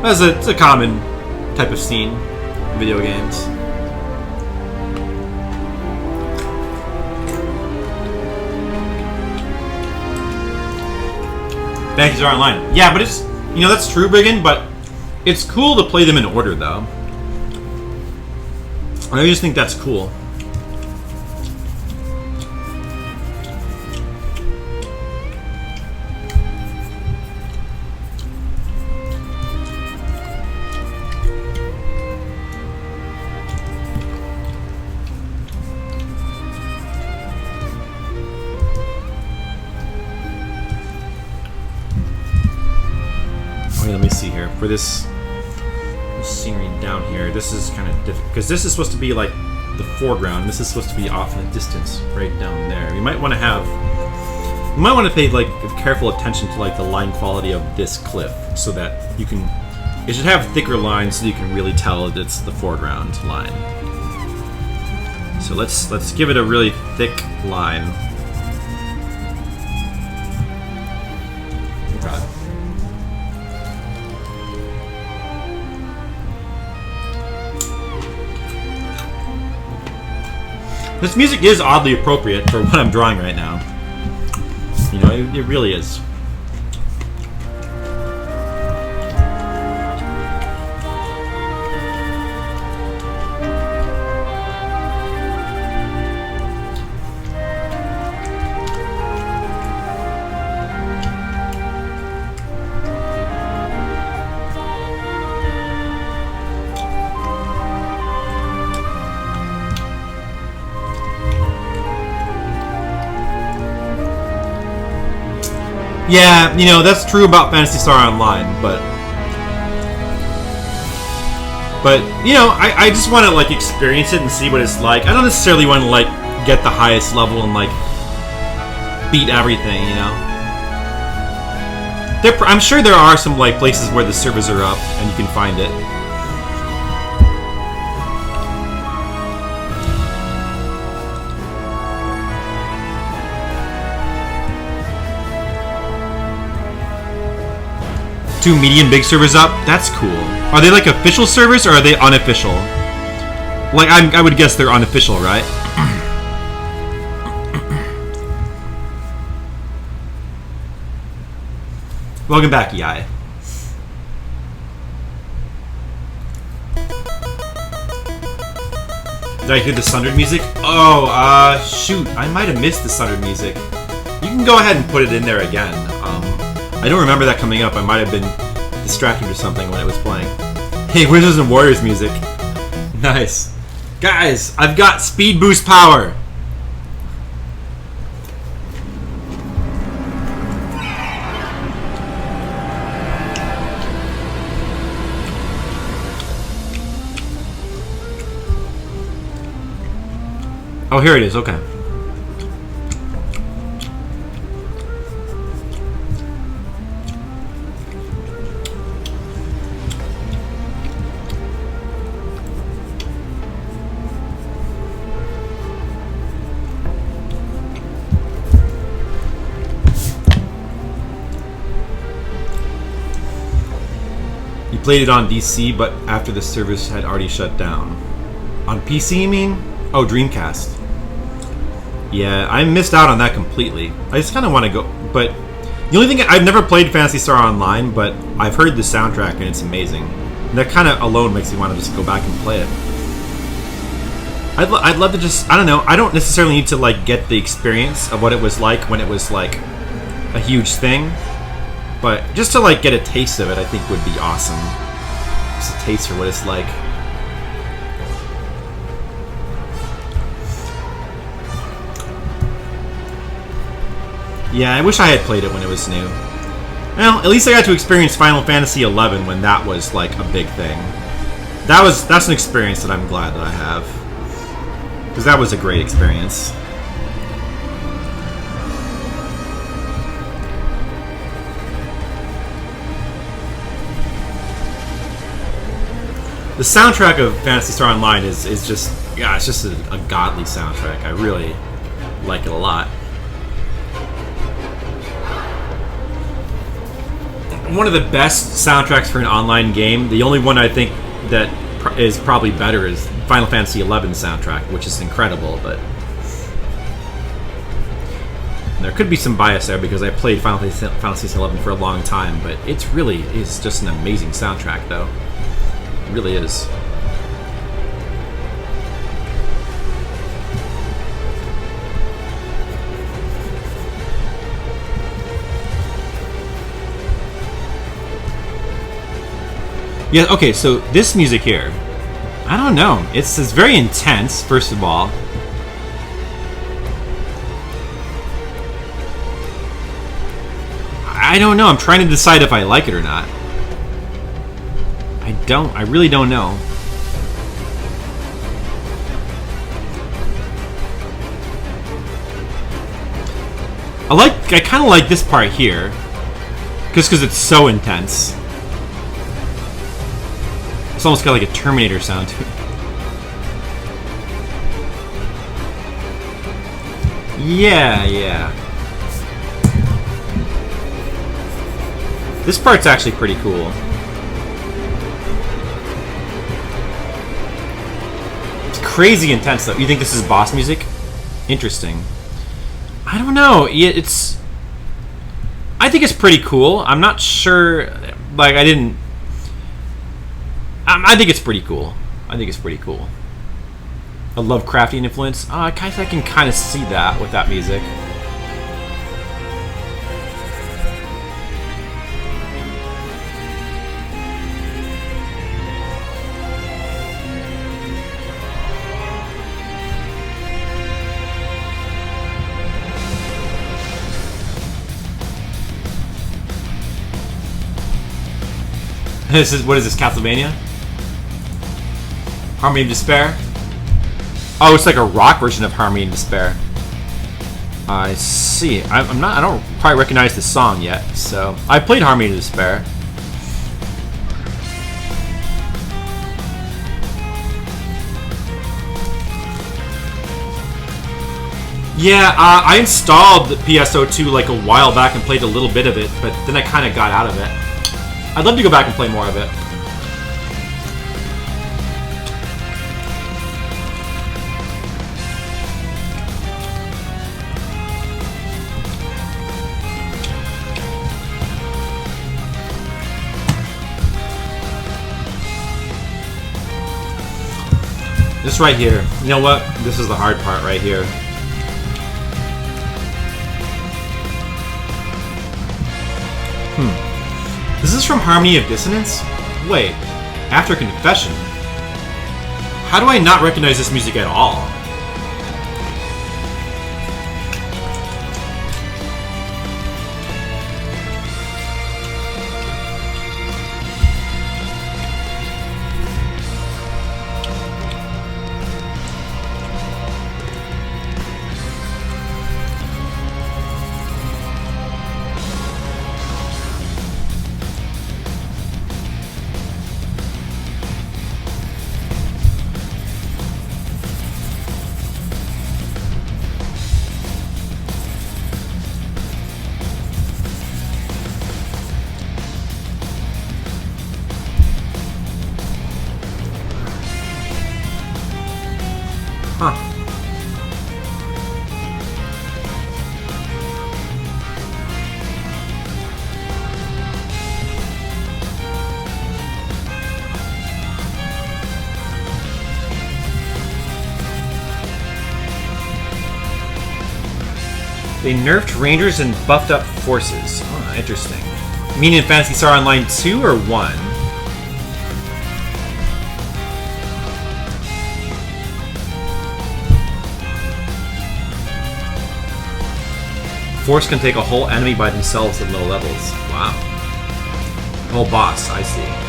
It's a common type of scene in video games. Phantasy Star Online. Yeah, but it's... You know, that's true, Brigand, but it's cool to play them in order, though. I just think that's cool. let me see here. For this scenery down here, this is kind of difficult because this is supposed to be like the foreground. This is supposed to be off in the distance, right down there. You might want to pay like careful attention to like the line quality of this cliff, so that you can. It should have thicker lines so you can really tell that it's the foreground line. So let's give it a really thick line. Okay. This music is oddly appropriate for what I'm drawing right now. You know, it really is. Yeah, you know, that's true about Phantasy Star Online, but you know, I just want to like experience it and see what it's like. I don't necessarily want to like get the highest level and like beat everything, you know. I'm sure there are some like places where the servers are up and you can find it. 2 medium big servers up? That's cool. Are they like official servers or are they unofficial? Like, I would guess they're unofficial, right? Welcome back, Yai. Did I hear the Sundered music? Oh, shoot. I might have missed the Sundered music. You can go ahead and put it in there again. I don't remember that coming up. I might have been distracted or something when it was playing. Hey, Wizards and Warriors music. Nice. Guys, I've got speed boost power. Oh, here it is. Okay. Played it on DC, but after the service had already shut down. On PC, you mean? Oh, Dreamcast. Yeah, I missed out on that completely. I just kind of want to go, but the only thing, I've never played Phantasy Star Online, but I've heard the soundtrack and it's amazing. And that kind of alone makes me want to just go back and play it. I'd love to just, I don't know, I don't necessarily need to like get the experience of what it was like when it was like a huge thing. But just to like get a taste of it, I think would be awesome. Just a taste for what it's like. Yeah, I wish I had played it when it was new. Well, at least I got to experience Final Fantasy XI when that was like a big thing. That's an experience that I'm glad that I have. Because that was a great experience. The soundtrack of Phantasy Star Online is just, yeah, it's just a godly soundtrack. I really like it a lot. One of the best soundtracks for an online game, the only one I think that is probably better is Final Fantasy XI soundtrack, which is incredible, but there could be some bias there because I played Final Fantasy XI for a long time, but it's really is just an amazing soundtrack, though. It really is. Yeah, okay, so this music here, I don't know. It's very intense, first of all. I don't know. I'm trying to decide if I like it or not. I really don't know. I kind of like this part here. Just because it's so intense. It's almost got like a Terminator sound to it. Yeah. This part's actually pretty cool. It's crazy intense though. You think this is boss music? Interesting. I don't know. I think it's pretty cool. I'm not sure. Like, I think it's pretty cool. A Lovecraftian influence. I can kind of see that with that music. What is this, Castlevania? Harmony of Despair? Oh, it's like a rock version of Harmony of Despair. I see. I don't quite recognize the song yet, so I played Harmony of Despair. Yeah, I installed the PSO2 like a while back and played a little bit of it, but then I kind of got out of it. I'd love to go back and play more of it. This right here. You know what? This is the hard part right here. This is from Harmony of Dissonance? Wait, After Confession? How do I not recognize this music at all? They nerfed Rangers and buffed up Forces. Oh, interesting. Meaning Phantasy Star Online 2 or 1? Force can take a whole enemy by themselves at low levels. Wow. Whole boss, I see.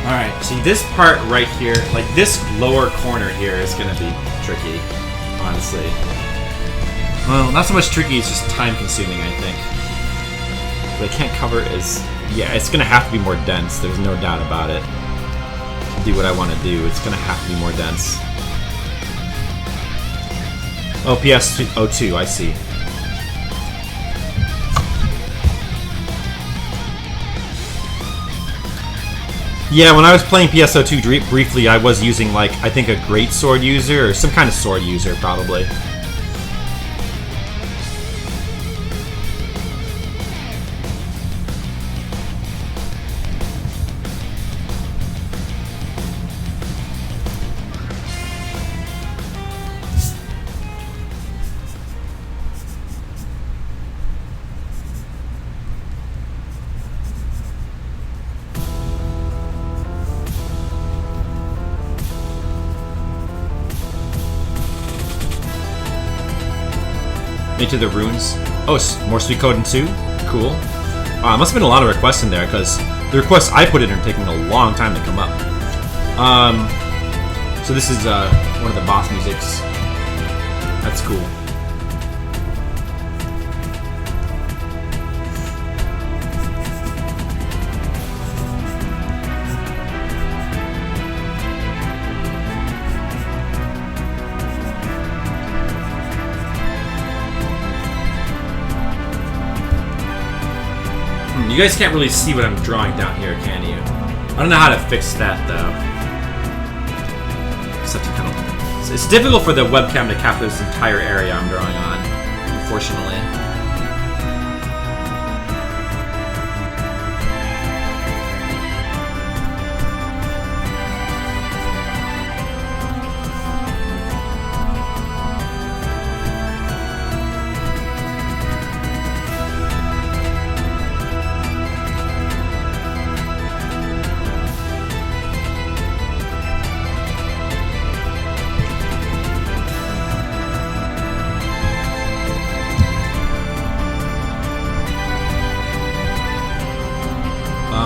Alright, see this part right here, like this lower corner here is gonna be tricky, honestly. Well, not so much tricky, it's just time consuming, I think. But I can't cover it as... Yeah, it's gonna have to be more dense, there's no doubt about it. To do what I want to do, it's gonna have to be more dense. Oh, PSO2, I see. Yeah, when I was playing PSO2 briefly, I was using, like, I think a great sword user, or some kind of sword user, probably. Into the runes. Oh, more Suikoden 2? Cool. Wow, must have been a lot of requests in there, because the requests I put in are taking a long time to come up. So this is one of the boss musics. That's cool. You guys can't really see what I'm drawing down here, can you? I don't know how to fix that, though. Except to kind of... It's difficult for the webcam to capture this entire area I'm drawing on, unfortunately.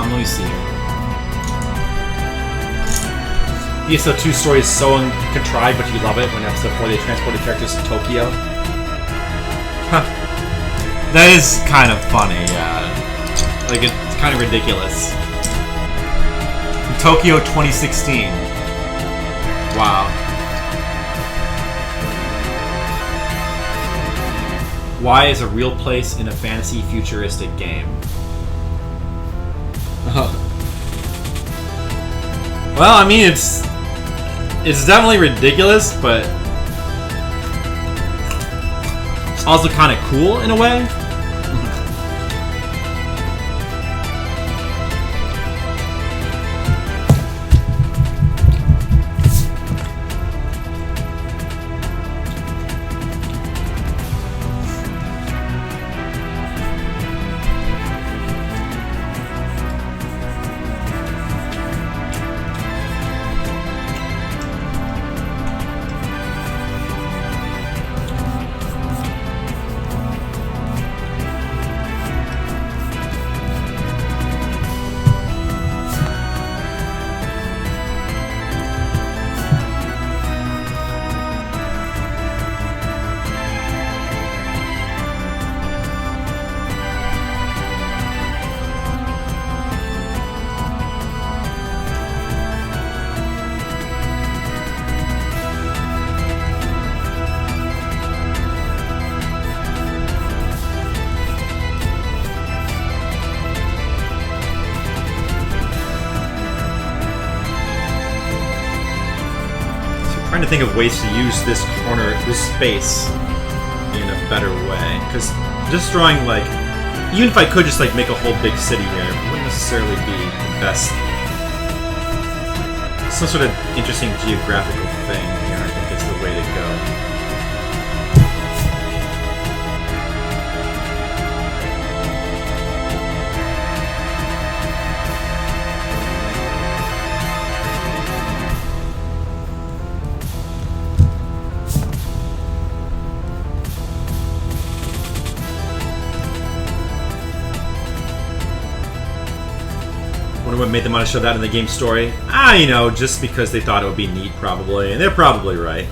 Let me see. The episode 2 story is so contrived, but you love it when episode 4 they transported characters to Tokyo. Huh. That is kind of funny, yeah. Like, it's kind of ridiculous. Tokyo 2016. Wow. Why is a real place in a fantasy futuristic game? Well, I mean, it's definitely ridiculous, but it's also kind of cool in a way. Trying to think of ways to use this corner, this space, in a better way. Because just drawing, like, even if I could just like make a whole big city here, it wouldn't necessarily be the best. Some sort of interesting geographical thing here, I think is the way to go. What made them want to show that in the game story? You know, just because they thought it would be neat, probably. And they're probably right.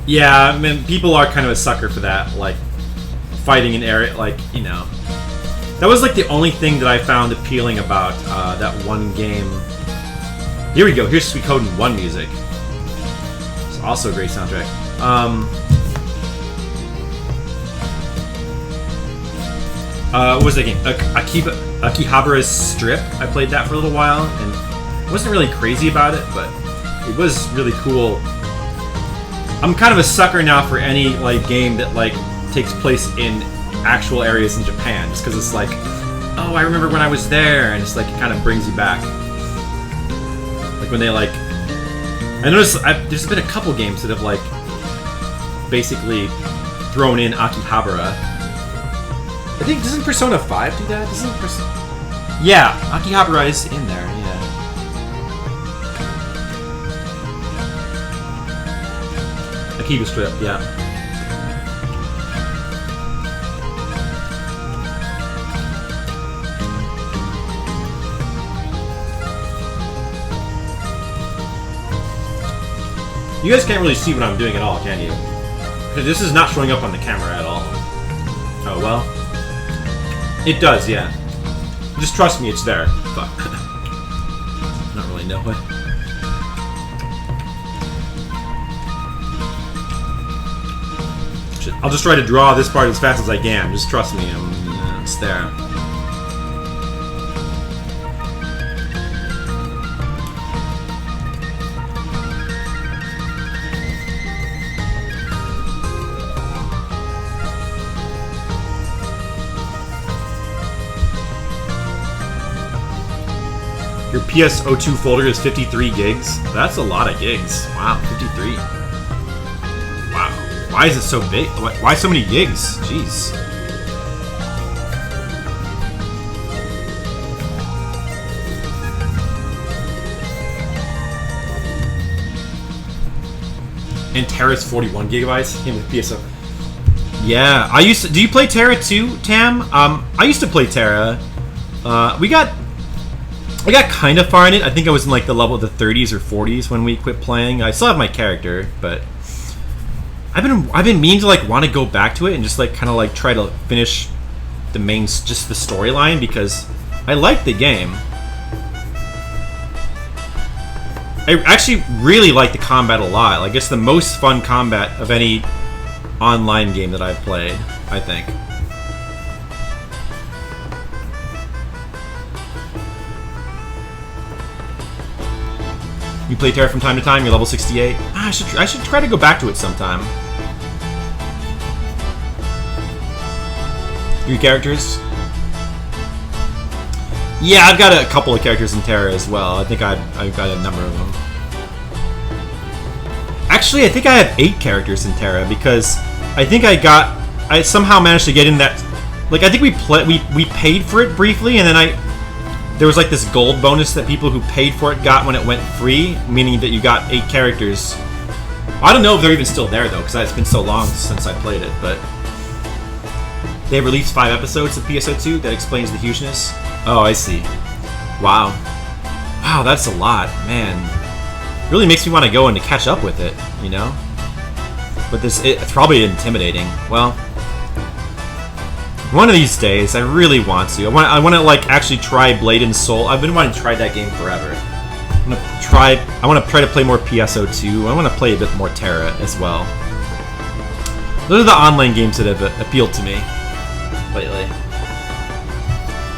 Yeah, I mean, people are kind of a sucker for that, like, fighting an area, like, you know. That was, like, the only thing that I found appealing about that one game. Here we go, here's Suikoden 1 music. Also a great soundtrack. What was that game? Akihabara's Strip. I played that for a little while, and wasn't really crazy about it, but it was really cool. I'm kind of a sucker now for any like game that like takes place in actual areas in Japan, just because it's like, oh, I remember when I was there, and it's like it kind of brings you back. Like when they like. I noticed there's been a couple games that have like basically thrown in Akihabara. I think doesn't Persona 5 do that? Yeah, Akihabara is in there, yeah. Akiba Strip, yeah. You guys can't really see what I'm doing at all, can you? Because this is not showing up on the camera at all. Oh, well. It does, yeah. Just trust me, it's there. Fuck. Not really know it. Shit, I'll just try to draw this part as fast as I can. Just trust me, it's there. Your PS02 folder is 53 gigs? That's a lot of gigs. Wow, 53. Wow. Why is it so big? Why so many gigs? Jeez. And Terra's 41 gigabytes? Him with PSO. Yeah, I used to... Do you play Terra too, Tam? I used to play Terra. I got kind of far in it. I think I was in like the level of the 30s or 40s when we quit playing. I still have my character, but I've been meaning to like want to go back to it and just like kind of like try to finish the main, just the storyline, because I like the game. I actually really like the combat a lot. Like, it's the most fun combat of any online game that I've played, I think. You play Terra from time to time, you're level 68. I should try to go back to it sometime. Your characters? Yeah, I've got a couple of characters in Terra as well. I think I've got a number of them. Actually, I think I have 8 characters in Terra, because I think I somehow managed to get in that... Like, I think we paid for it briefly, and then there was like this gold bonus that people who paid for it got when it went free, meaning that you got 8 characters. I don't know if they're even still there though, because it's been so long since I played it, but they released 5 episodes of PSO2 that explains the hugeness. Oh, I see. Wow. Wow, that's a lot, man. Really makes me want to go and to catch up with it, you know? But it's probably intimidating. Well, one of these days, I really want to. I want to like actually try Blade and Soul. I've been wanting to try that game forever. I want to try to play more PSO2. I want to play a bit more Terra as well. Those are the online games that have appealed to me lately.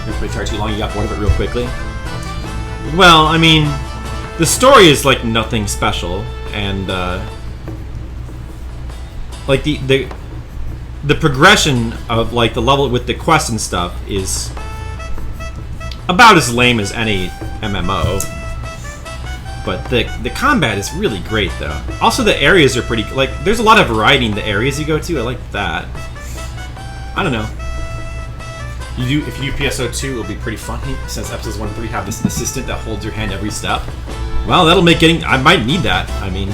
You play Terra too long, you got bored of it real quickly. Well, I mean, the story is like nothing special, and like the progression of like the level with the quests and stuff is about as lame as any MMO. But the combat is really great though. Also the areas are pretty, like, there's a lot of variety in the areas you go to. I like that. I don't know. If you do PSO2, it'll be pretty funny, since episodes 1 and 3 have this assistant that holds your hand every step. Well, that'll make I might need that. I mean,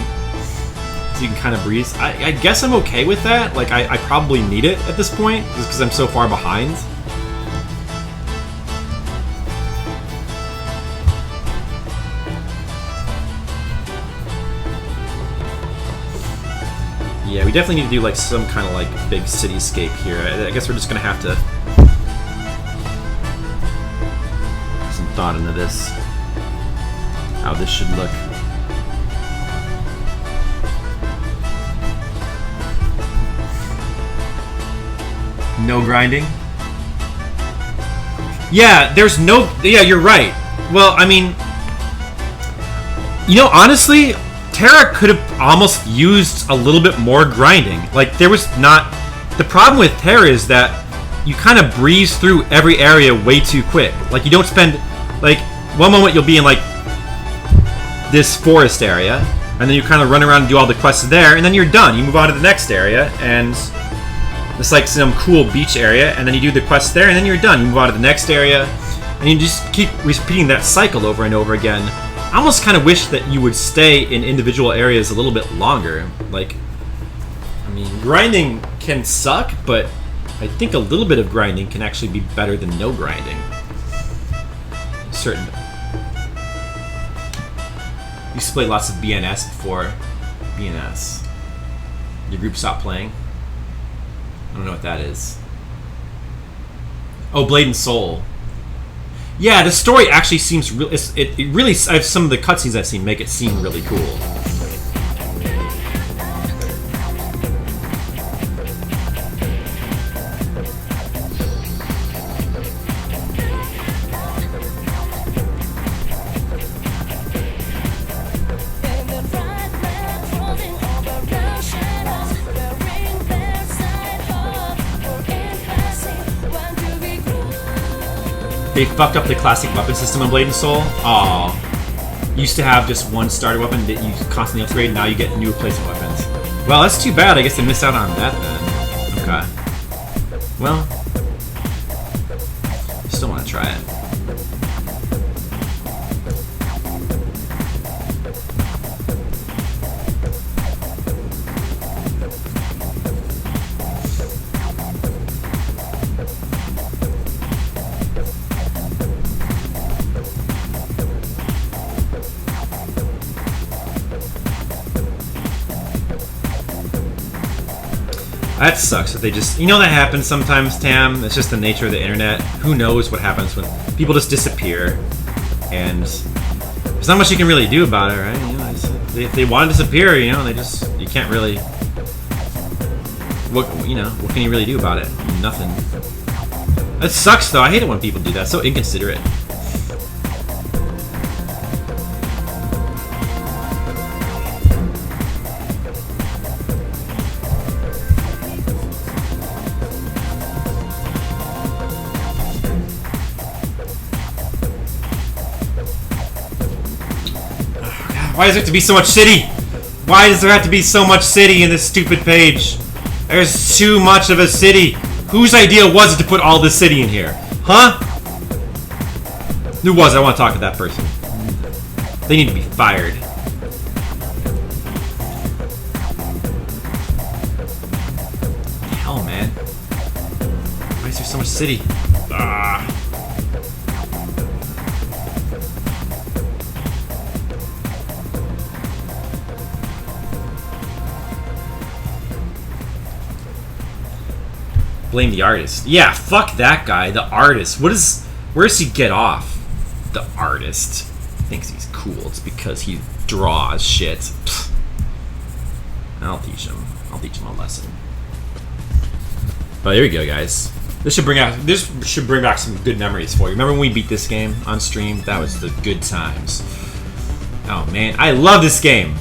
so you can kind of breeze. I guess I'm okay with that. Like, I probably need it at this point, just because I'm so far behind. Yeah, we definitely need to do like some kind of like big cityscape here. I guess we're just gonna have to put some thought into this. How this should look. No grinding? Yeah, there's no... Yeah, you're right. Well, I mean... You know, honestly, Terra could have almost used a little bit more grinding. Like, there was not... The problem with Terra is that you kind of breeze through every area way too quick. Like, you don't spend... Like, one moment you'll be in, like, this forest area, and then you kind of run around and do all the quests there, and then you're done. You move on to the next area, and... It's like some cool beach area, and then you do the quest there, and then you're done. You move on to the next area, and you just keep repeating that cycle over and over again. I almost kind of wish that you would stay in individual areas a little bit longer. Like, I mean, grinding can suck, but I think a little bit of grinding can actually be better than no grinding. Certain. You used to play lots of BNS before. BNS. Your group stopped playing? I don't know what that is. Oh, Blade and Soul. Yeah, the story actually seems real. It really. Some of the cutscenes I've seen make it seem really cool. They fucked up the classic weapon system in Blade and Soul. Aw. Used to have just one starter weapon that you constantly upgrade, now you get new replacement weapons. Well, that's too bad. I guess they missed out on that then. Okay. Well, still want to try it. That sucks that they just... You know that happens sometimes, Tam? It's just the nature of the internet. Who knows what happens when people just disappear. And there's not much you can really do about it, right? You know, if they want to disappear, you know, they just... You can't really... What can you really do about it? Nothing. That sucks, though. I hate it when people do that. It's so inconsiderate. Why does there have to be so much city? Why does there have to be so much city in this stupid page? There's too much of a city. Whose idea was it to put all this city in here? Huh? Who was it? I want to talk to that person. They need to be fired. Hell, man. Why is there so much city? Ah. Blame the artist. Yeah, fuck that guy. The artist. Where does he get off? The artist thinks he's cool. It's because he draws shit. Pfft. I'll teach him. I'll teach him a lesson. But here we go, guys. This should bring back some good memories for you. Remember when we beat this game on stream? That was the good times. Oh man, I love this game.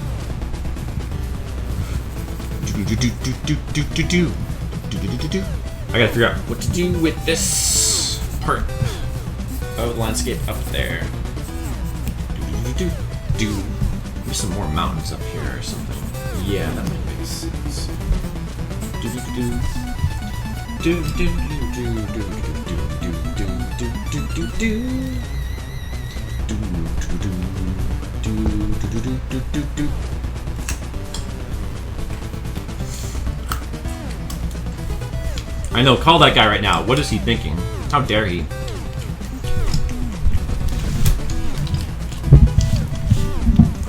I gotta figure out what to do with this part of the landscape up there. There's some more mountains up here or something. Yeah, that might make sense. I know, call that guy right now. What is he thinking? How dare he?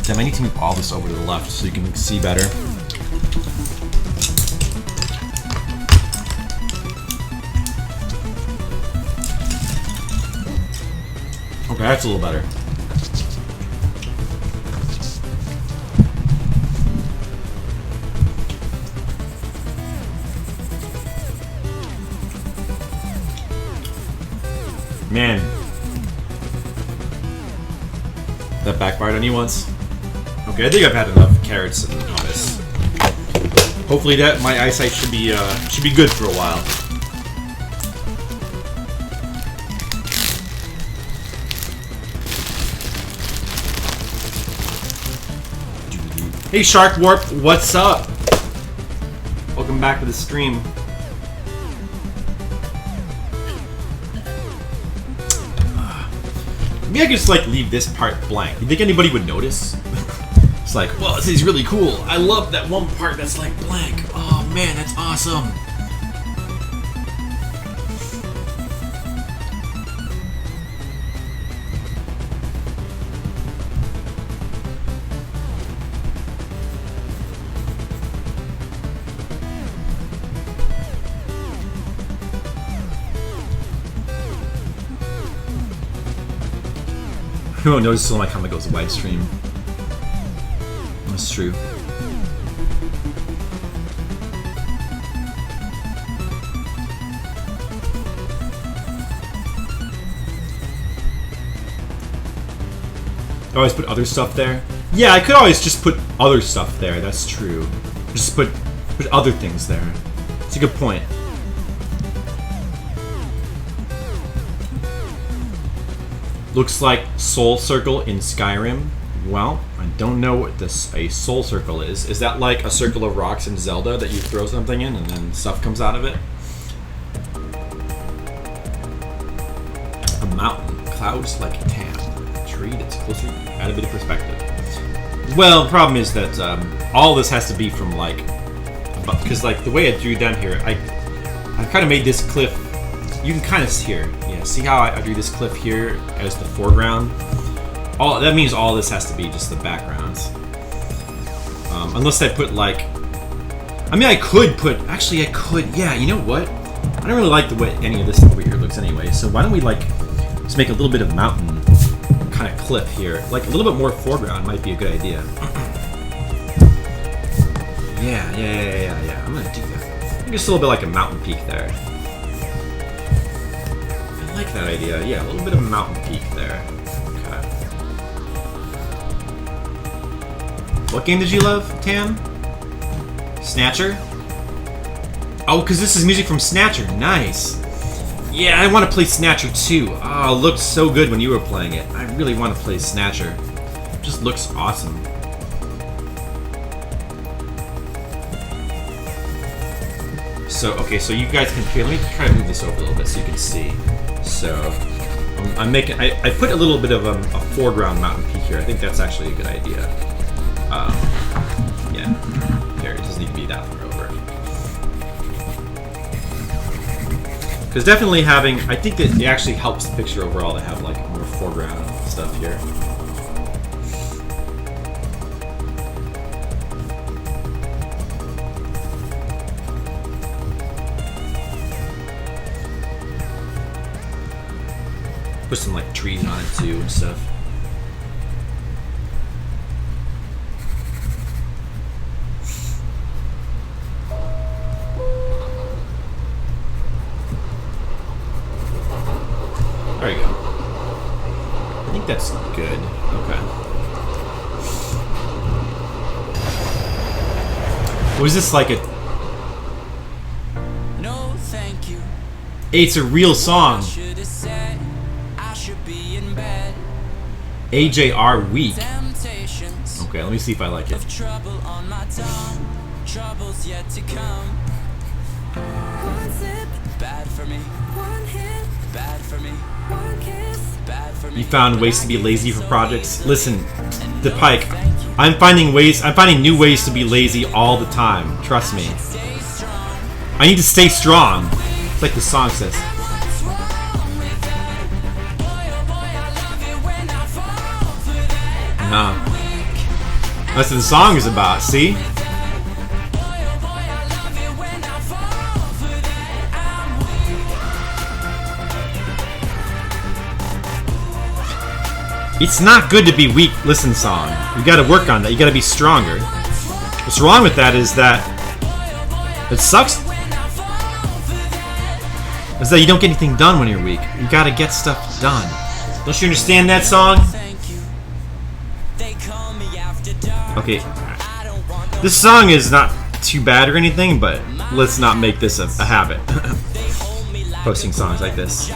Damn, I need to move all this over to the left so you can see better. Okay, that's a little better. Man. That backfired on you once? Okay, I think I've had enough carrots and hummus. Hopefully that my eyesight should be good for a while. Hey Shark Warp, what's up? Welcome back to the stream. Maybe I could just like leave this part blank. You think anybody would notice? It's like, well, this is really cool. I love that one part that's like blank. Oh man, that's awesome. You won't notice until my comment goes widestream. That's true. Always put other stuff there. Yeah, I could always just put other stuff there. That's true. Just put other things there. It's a good point. Looks like Soul Circle in Skyrim. Well, I don't know what a Soul Circle is. Is that like a circle of rocks in Zelda that you throw something in and then stuff comes out of it? A mountain. Clouds like Tam. A tree that's closer. Add a bit of perspective. Well, the problem is that all this has to be from like... Because like the way I drew down here, I kind of made this cliff... You can kind of see here. Yeah, see how I drew this cliff here as the foreground? That means all this has to be just the backgrounds. Unless I put like... I mean, I could put... Actually, I could... Yeah, you know what? I don't really like the way any of this over here looks anyway. So why don't we like... Just make a little bit of mountain kind of cliff here. Like a little bit more foreground might be a good idea. Yeah. I'm gonna do that. I think just a little bit like a mountain peak there. I like that idea. Yeah, a little bit of mountain peak there. Okay. What game did you love, Tam? Snatcher? Oh, because this is music from Snatcher. Nice. Yeah, I want to play Snatcher too. Oh, it looked so good when you were playing it. I really want to play Snatcher. It just looks awesome. So, okay, so you guys can... Here, let me try to move this over a little bit so you can see. So, I'm making... I put a little bit of a foreground mountain peak here. I think that's actually a good idea. Yeah. There, it doesn't need to be that far over. Because definitely having... I think that it actually helps the picture overall to have, like, more foreground stuff here. Put some like trees on it too and stuff. There you go. I think that's good. Okay. Was this like a... No, thank you. Hey, it's a real song. AJR Week. Okay, let me see if I like it. You found ways to be lazy for projects? Listen, the Pike, I'm finding new ways to be lazy all the time. Trust me. I need to stay strong. It's like the song says. Nah. That's what the song is about, see? It's not good to be weak, listen song. You gotta work on that, you gotta be stronger. What's wrong with that is that it sucks. Is that you don't get anything done when you're weak. You gotta get stuff done. Don't you understand that song? Okay, this song is not too bad or anything, but let's not make this a habit. Posting songs like this.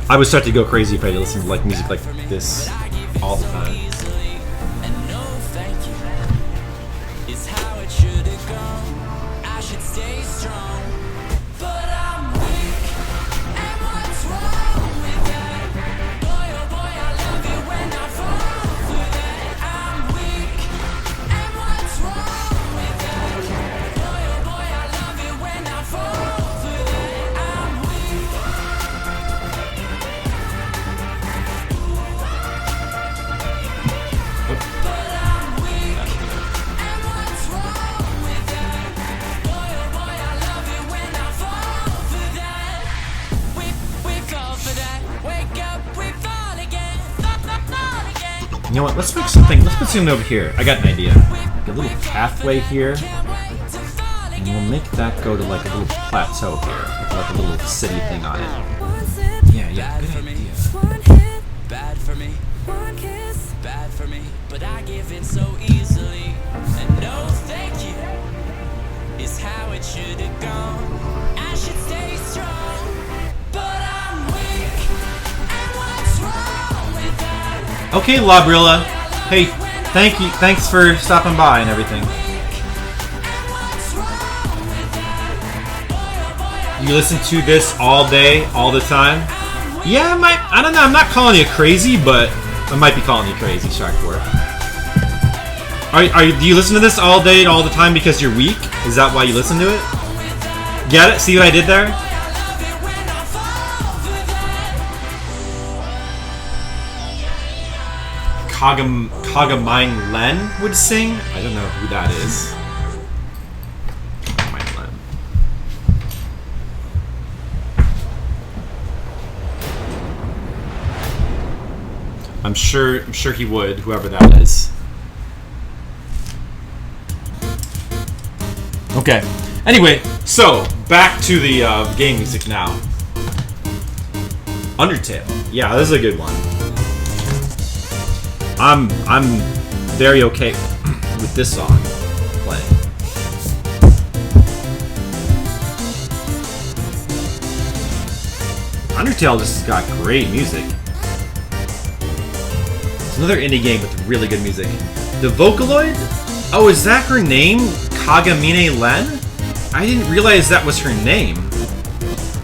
I would start to go crazy if I listened to like music like this all the time. But You know what? Let's make something. Let's put something over here. I got an idea. Like a little pathway here, and we'll make that go to like a little plateau here, with like a little city thing on it. Yeah, good idea. Bad for me, bad for me, but I give in so easily. And no thank you is how it should have gone. I should stay strong, but I'm weak. And what's wrong with that? Okay, Labrilla. Hey, thanks for stopping by and everything. You listen to this all day, all the time? Yeah, I don't know, I'm not calling you crazy, but I might be calling you crazy, Sharkboard. Do you listen to this all day, all the time because you're weak? Is that why you listen to it? Get it? See what I did there? Kagamine Len would sing? I don't know who that is. Kagamine Len. I'm sure he would, whoever that is. Okay. Anyway, so back to the game music now. Undertale. Yeah, this is a good one. I'm very okay with this song playing. Undertale just has got great music. It's another indie game with really good music. The Vocaloid? Oh, is that her name? Kagamine Len? I didn't realize that was her name.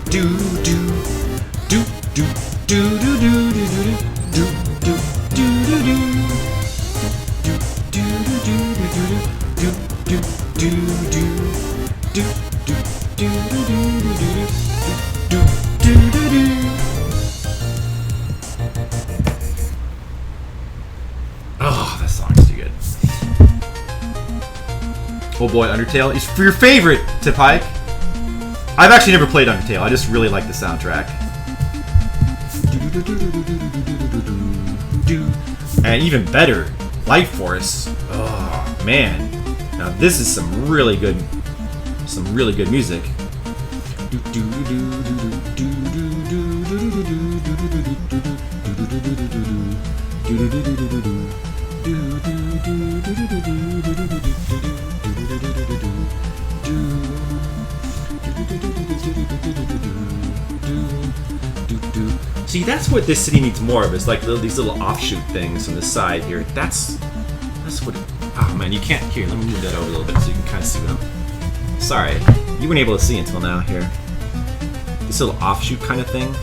Do do do do do do do do do do oh, that song's too good. Oh boy, Undertale is for your favorite, Tipike. I've actually never played Undertale. I just really like the soundtrack. And even better, Life Force. Oh man, now this is some really good music. See, that's what this city needs more of. Is like these little offshoot things on the side here. That's what. Oh man, you can't hear. Let me move that over a little bit so you can kind of see what I'm. Sorry, you weren't able to see until now. Here, this little offshoot kind of thing.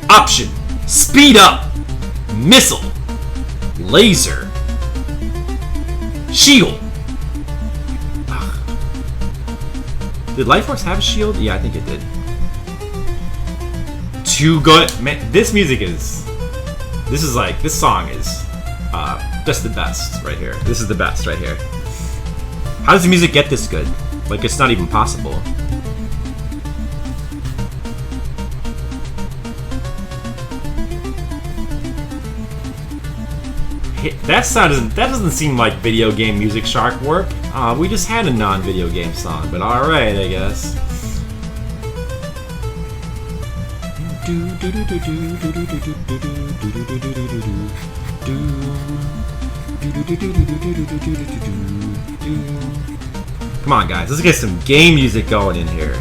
Option, speed up, missile, laser, shield. Did Life Force have a shield? Yeah, I think it did. Too good. Man, this music is... This song is just the best right here. This is the best right here. How does the music get this good? Like, it's not even possible. That doesn't seem like video game music shark work. We just had a non-video game song, but alright, I guess. Come on, guys, let's get some game music going in here.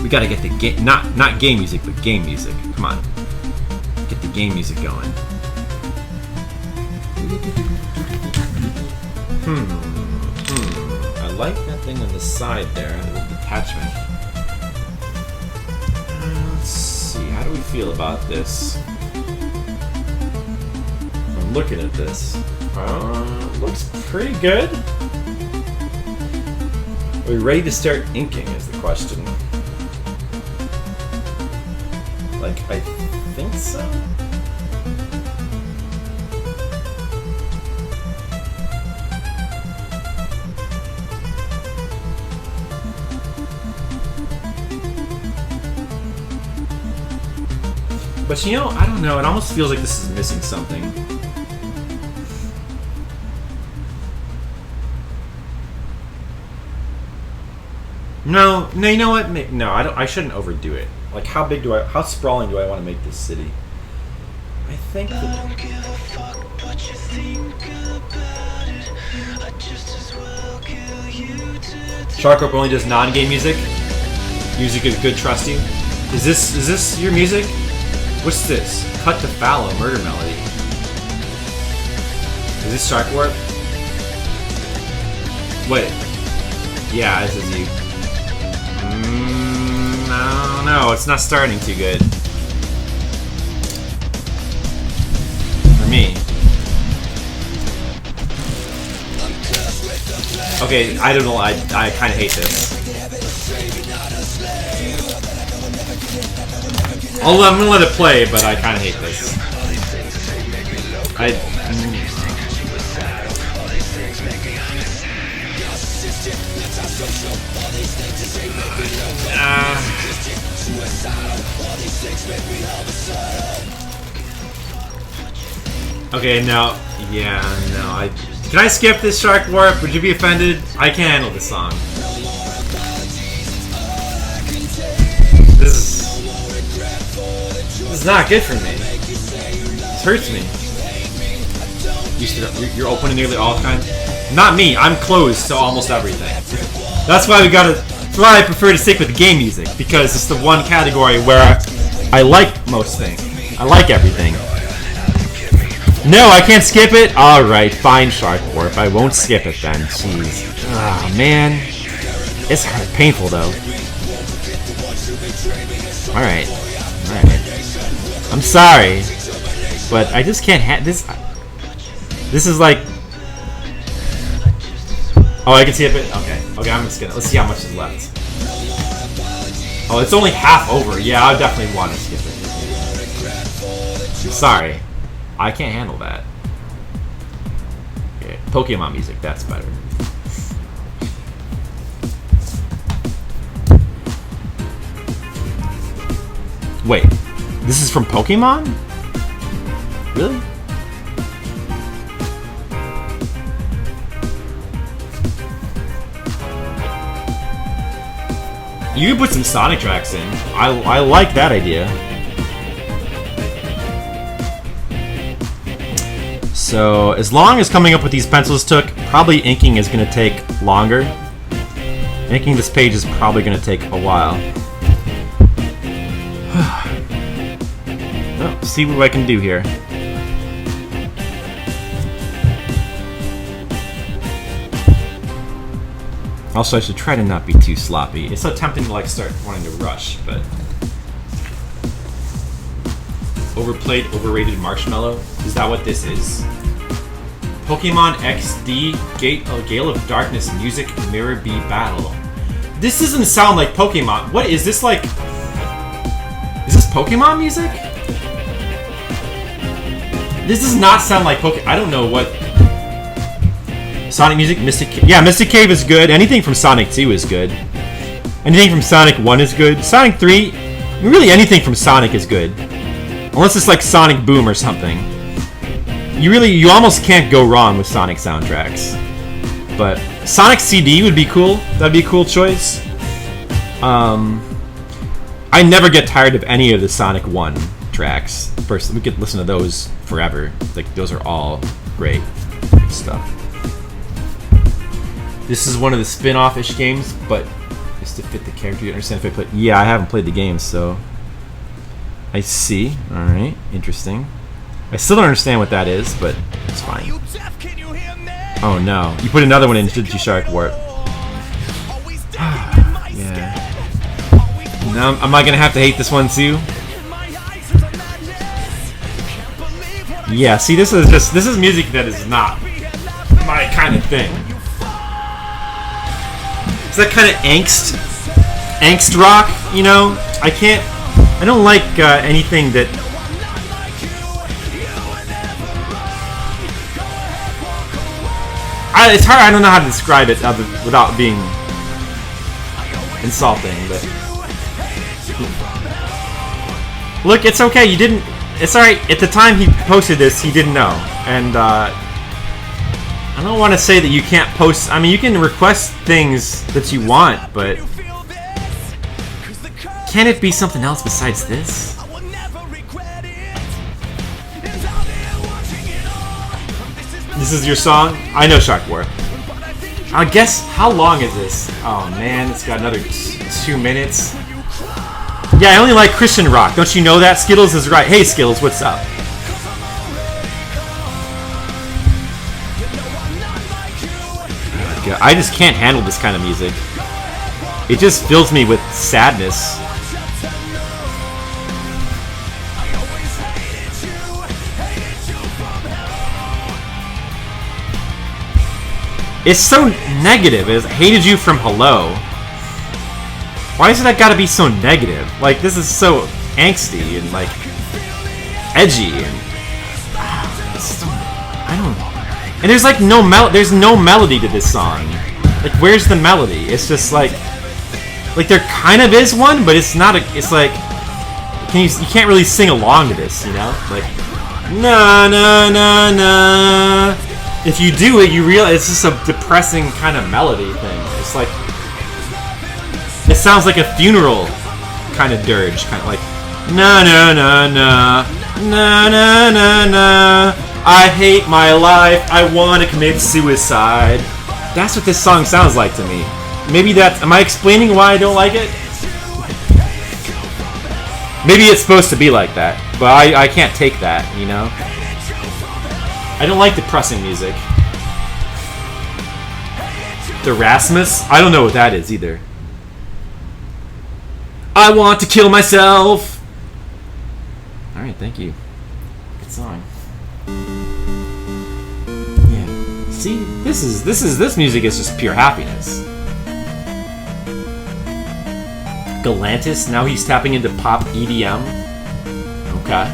We gotta get the game, not game music, but game music. Come on, get the game music going. I like that thing on the side there, the little detachment. Let's see, how do we feel about this? I'm looking at this. Looks pretty good. Are we ready to start inking is the question. Like, I think so. But you know, I don't know. It almost feels like this is missing something. No, you know what? No, I don't. I shouldn't overdo it. Like, how sprawling do I want to make this city? I think that... I don't give a fuck what you think about it. I just as well kill you today. Sharkrope only does non-game music. Music is good, trust you. Is this your music? What's this? Cut to Fallow, Murder Melody. Is this Shark Warp? Wait. Yeah, this is you. No, it's not starting too good. For me. Okay, I don't know, I kind of hate this. I'm gonna let it play, but I kind of hate this. Okay, no. Yeah, no. Can I skip this Shark Warp? Would you be offended? I can't handle this song. This is not good for me. This hurts me. You're open to nearly all kinds. Not me. I'm closed to almost everything. That's why that's why I prefer to stick with game music, because it's the one category where I like most things. I like everything. No, I can't skip it? Alright, fine, Shark Warp. I won't skip it then. Jeez. Ah, man. It's painful, though. Alright. I'm sorry. But I just can't this... This is like... Oh, I can skip it? Okay, I'm just gonna... Let's see how much is left. Oh, it's only half over. Yeah, I definitely want to skip it. Sorry. I can't handle that. Okay, Pokemon music, that's better. Wait, this is from Pokemon? Really? You can put some Sonic tracks in. I like that idea. So, as long as coming up with these pencils took, probably inking is going to take longer. Inking this page is probably going to take a while. Oh, see what I can do here. Also, I should try to not be too sloppy. It's so tempting to like start wanting to rush, but... Overplayed, overrated Marshmallow? Is that what this is? Pokemon XD, Gale of Darkness Music Mirror B Battle. This doesn't sound like Pokemon. What is this like? Is this Pokemon music? This does not sound like Pokemon. I don't know what. Sonic music, Mystic Cave. Yeah, Mystic Cave is good. Anything from Sonic 2 is good. Anything from Sonic 1 is good. Sonic 3, really anything from Sonic is good. Unless it's like Sonic Boom or something. You almost can't go wrong with Sonic soundtracks. But Sonic CD would be cool. That'd be a cool choice. I never get tired of any of the Sonic 1 tracks. First, we could listen to those forever. Like, those are all great stuff. This is one of the spin-off-ish games, but just to fit the character. You understand if I play? Yeah, I haven't played the game, so I see. All right, interesting. I still don't understand what that is, but it's fine. Oh no, you put another one in, did you, Shark Warp? Yeah. Now, am I gonna have to hate this one too? Yeah. See, this is music that is not my kind of thing. It's that kind of angst rock, you know? I don't like anything that... It's hard, I don't know how to describe it without being insulting, but... Look, it's okay. You didn't. It's alright. At the time he posted this, he didn't know. And, I don't want to say that you can't post. I mean, you can request things that you want, but can it be something else besides this? This is your song? I know Shark War. I guess, how long is this? Oh man, it's got another 2 minutes. Yeah, I only like Christian rock. Don't you know that? Skittles is right. Hey Skittles, what's up? I just can't handle this kind of music. It just fills me with sadness. It's so negative. It's hated you from hello. Why is that gotta be so negative? Like, this is so angsty and like edgy and I don't know. And there's like there's no melody to this song. Like, where's the melody? It's just like there kind of is one, but it's not it's like you can't really sing along to this, you know? Like na na na na. If you do it, you realize it's just a depressing kind of melody thing. It's like it sounds like a funeral kind of dirge, kind of like na na na na na na na na. I hate my life. I want to commit suicide. That's what this song sounds like to me. Maybe that's... Am I explaining why I don't like it? Maybe it's supposed to be like that, but I can't take that, you know? I don't like depressing music. The Rasmus? I don't know what that is either. I want to kill myself! Alright, thank you. Good song. Yeah. See, this music is just pure happiness. Galantis, now he's tapping into pop EDM. Okay.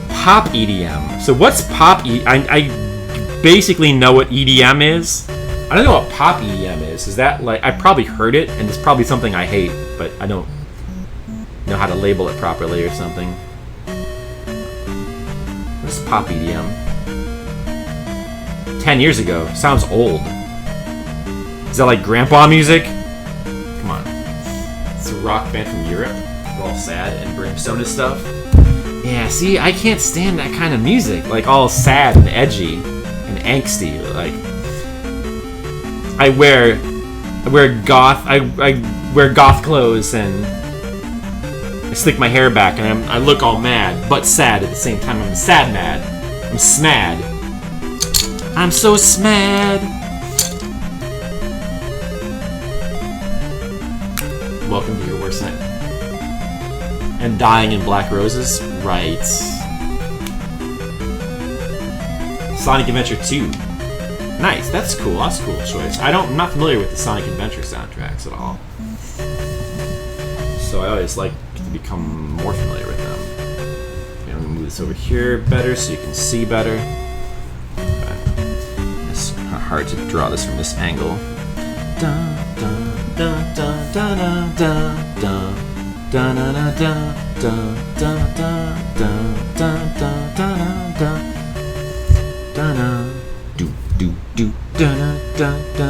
Pop EDM. So what's pop I basically know what EDM is. I don't know what pop EDM is. Is that like... I probably heard it, and it's probably something I hate, but I don't know how to label it properly or something. What's pop EDM? 10 years ago. Sounds old. Is that like grandpa music? Come on. It's a rock band from Europe. We're all sad and brimstone and stuff. Yeah, see, I can't stand that kind of music. Like, all sad and edgy and angsty. Like, I wear goth clothes and I slick my hair back and I look all mad, but sad at the same time. I'm sad mad. I'm smad. I'm so smad. Welcome to your worst night. And dying in black roses? Right. Sonic Adventure 2. Nice, that's cool. That's a cool choice. I'm not familiar with the Sonic Adventure soundtracks at all. So I always like to become more familiar with them. Okay, I'm gonna move this over here better so you can see better. Okay. It's hard to draw this from this angle. Dun, dun, dun, dun, dun, dun, dun, dun, dun, dun, dun, dun, dun, dun, dun, dun, dun, dun, dun. Do do da da da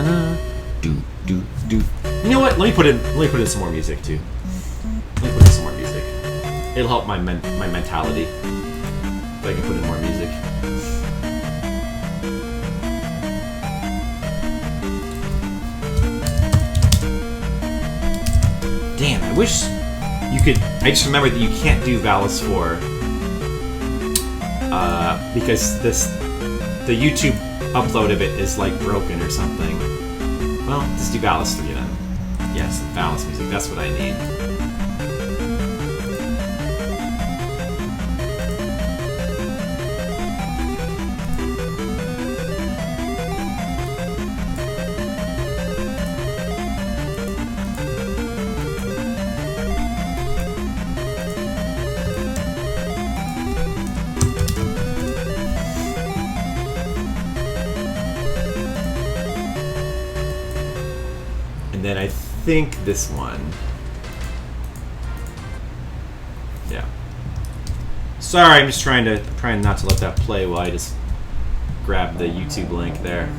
do do do. You know what? Let me put in some more music too. Let me put in some more music. It'll help my mentality if I can put in more music. Damn! I wish you could. I just remembered that you can't do Valis 4 because the YouTube upload of it is like broken or something. Well, just do Valis 3 then. Yes, Valis music, that's what I need. Then I think this one. Yeah. Sorry, I'm just trying not to let that play while I just grab the YouTube link there.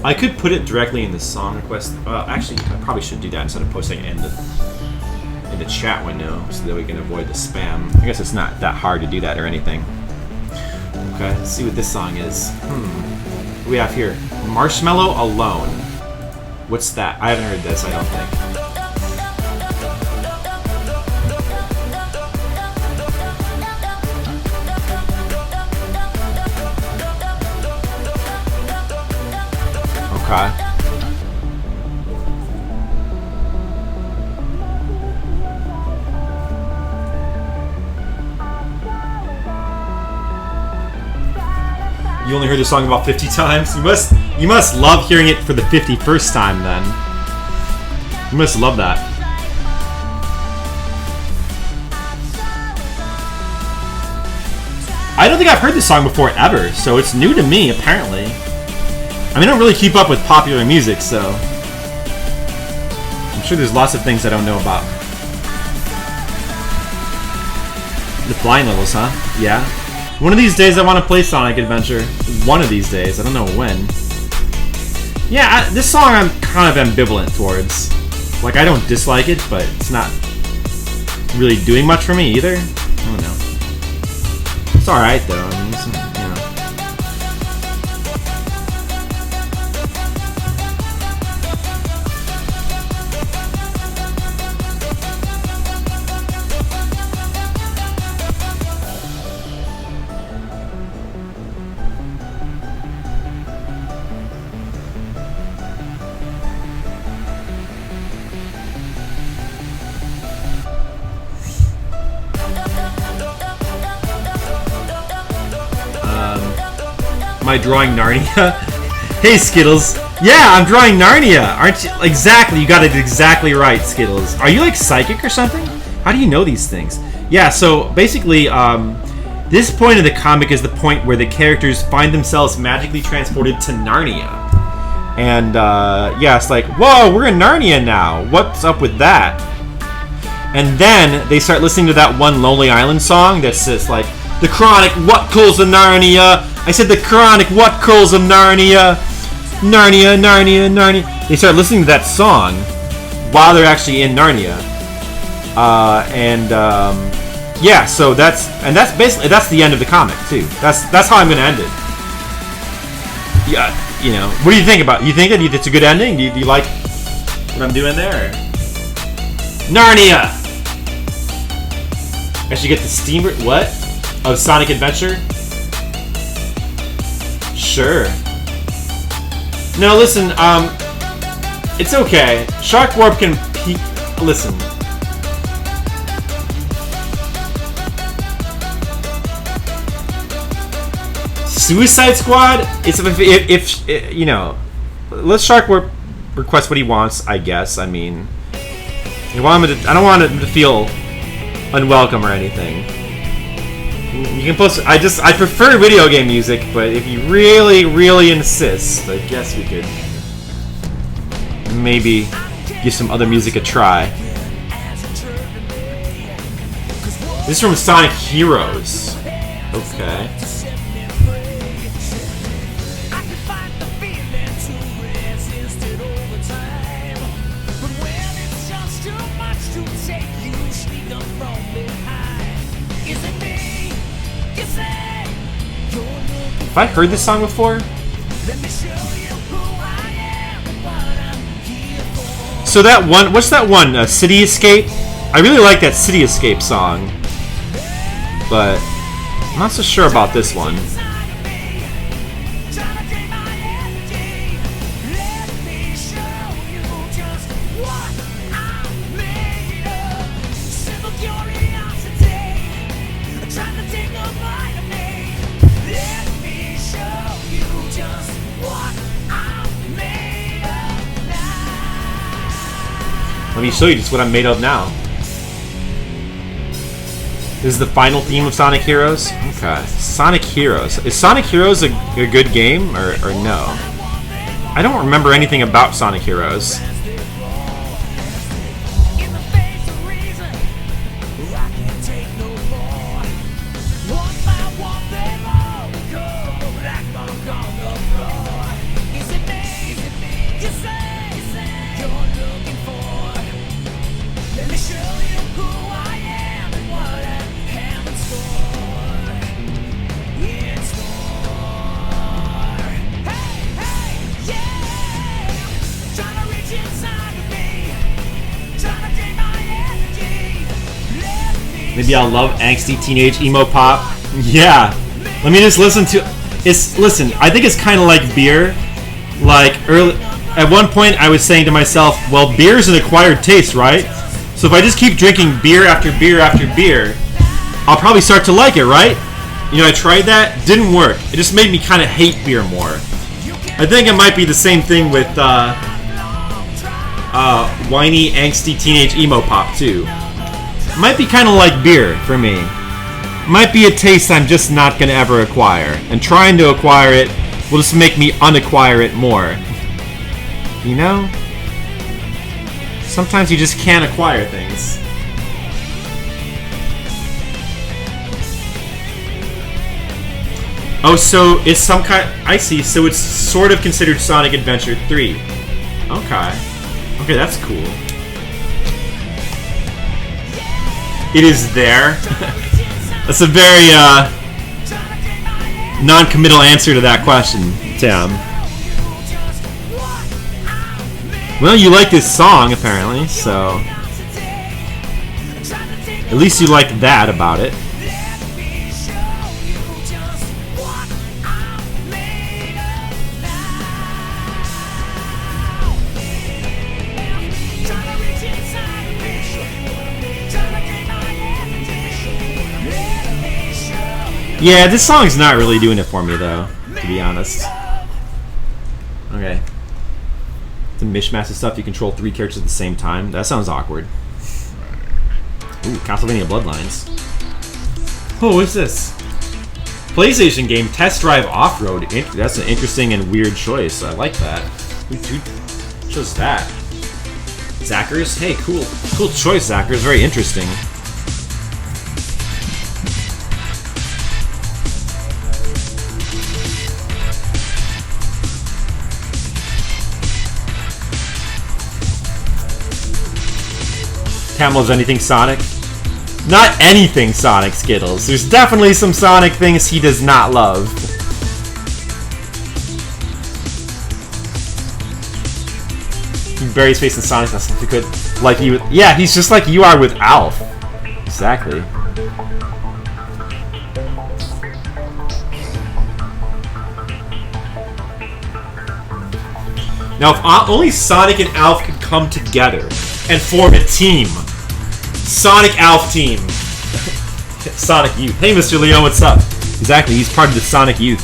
I could put it directly in the song request. Actually, I probably should do that instead of posting it in the chat window so that we can avoid the spam. I guess it's not that hard to do that or anything. Okay, let's see what this song is. What do we have here? Marshmallow Alone. What's that? I haven't heard this, I don't think. Okay. You only heard the song about 50 times? You must love hearing it for the 51st time then. You must love that. I don't think I've heard this song before ever, so it's new to me apparently. I mean, I don't really keep up with popular music, so I'm sure there's lots of things I don't know about. The flying levels, huh? Yeah. One of these days I want to play Sonic Adventure. One of these days. I don't know when. Yeah, this song I'm kind of ambivalent towards. Like, I don't dislike it, but it's not really doing much for me either. I don't know. It's alright, though. I mean, it's, you know. Am I drawing Narnia? Hey, Skittles. Yeah, I'm drawing Narnia. Aren't you? Exactly. You got it exactly right, Skittles. Are you like psychic or something? How do you know these things? Yeah, so basically, this point of the comic is the point where the characters find themselves magically transported to Narnia. And, yeah, it's like, whoa, we're in Narnia now. What's up with that? And then they start listening to that one Lonely Island song that says, like, the chronic what calls of Narnia. I said the chronic what calls of Narnia. Narnia, Narnia, Narnia. They start listening to that song while they're actually in Narnia. Yeah, so that's basically the end of the comic too. That's how I'm gonna end it. Yeah, you know. What do you think about? You think that it's a good ending? Do you like what I'm doing there? Narnia. I should get the steamer. What? Of Sonic Adventure? Sure. No, listen. It's okay. Shark Warp can peek. Listen. Suicide Squad. It's if you know. Let Shark Warp request what he wants. I guess. I mean, I don't want him to feel unwelcome or anything. You can post. I prefer video game music, but if you really, really insist, I guess we could maybe give some other music a try. This is from Sonic Heroes. Okay. Have I heard this song before? So that one, what's that one? City Escape? I really like that City Escape song, but I'm not so sure about this one. Let me show you just what I'm made of now. This is the final theme of Sonic Heroes? Okay. Sonic Heroes. Is Sonic Heroes a good game, or no? I don't remember anything about Sonic Heroes. Maybe I'll love angsty teenage emo pop. Yeah. Let me just listen to listen, I think it's kind of like beer. Like early at one point I was saying to myself, well, beer's an acquired taste, right? So if I just keep drinking beer after beer after beer, I'll probably start to like it, right? You know, I tried that, didn't work. It just made me kind of hate beer more. I think it might be the same thing with whiny, angsty teenage emo pop too. Might be kind of like beer for me. Might be a taste I'm just not gonna ever acquire, and trying to acquire it will just make me unacquire it more. You know? Sometimes you just can't acquire things. Oh, so it's some kind... I see, so it's sort of considered Sonic Adventure 3. Okay. Okay, that's cool. It is there. That's a very, non-committal answer to that question, Tim. Well, you like this song, apparently, so... At least you like that about it. Yeah, this song's not really doing it for me, though, to be honest. Okay. It's a mishmash of stuff. You control 3 characters at the same time. That sounds awkward. Ooh, Castlevania Bloodlines. Oh, what's this? PlayStation game, Test Drive Off-Road. That's an interesting and weird choice. I like that. Who chose that? Zackers? Hey, cool. Cool choice, Zackers. Very interesting. Cam loves anything Sonic? Not anything Sonic, Skittles. There's definitely some Sonic things he does not love. He buries face in Sonic, that's something good. Like you, yeah, he's just like you are with Alf. Exactly. Now, if only Sonic and Alf could come together and form a team. Sonic Alf team. Sonic Youth. Hey, Mr. Leo, what's up? Exactly, he's part of the Sonic Youth.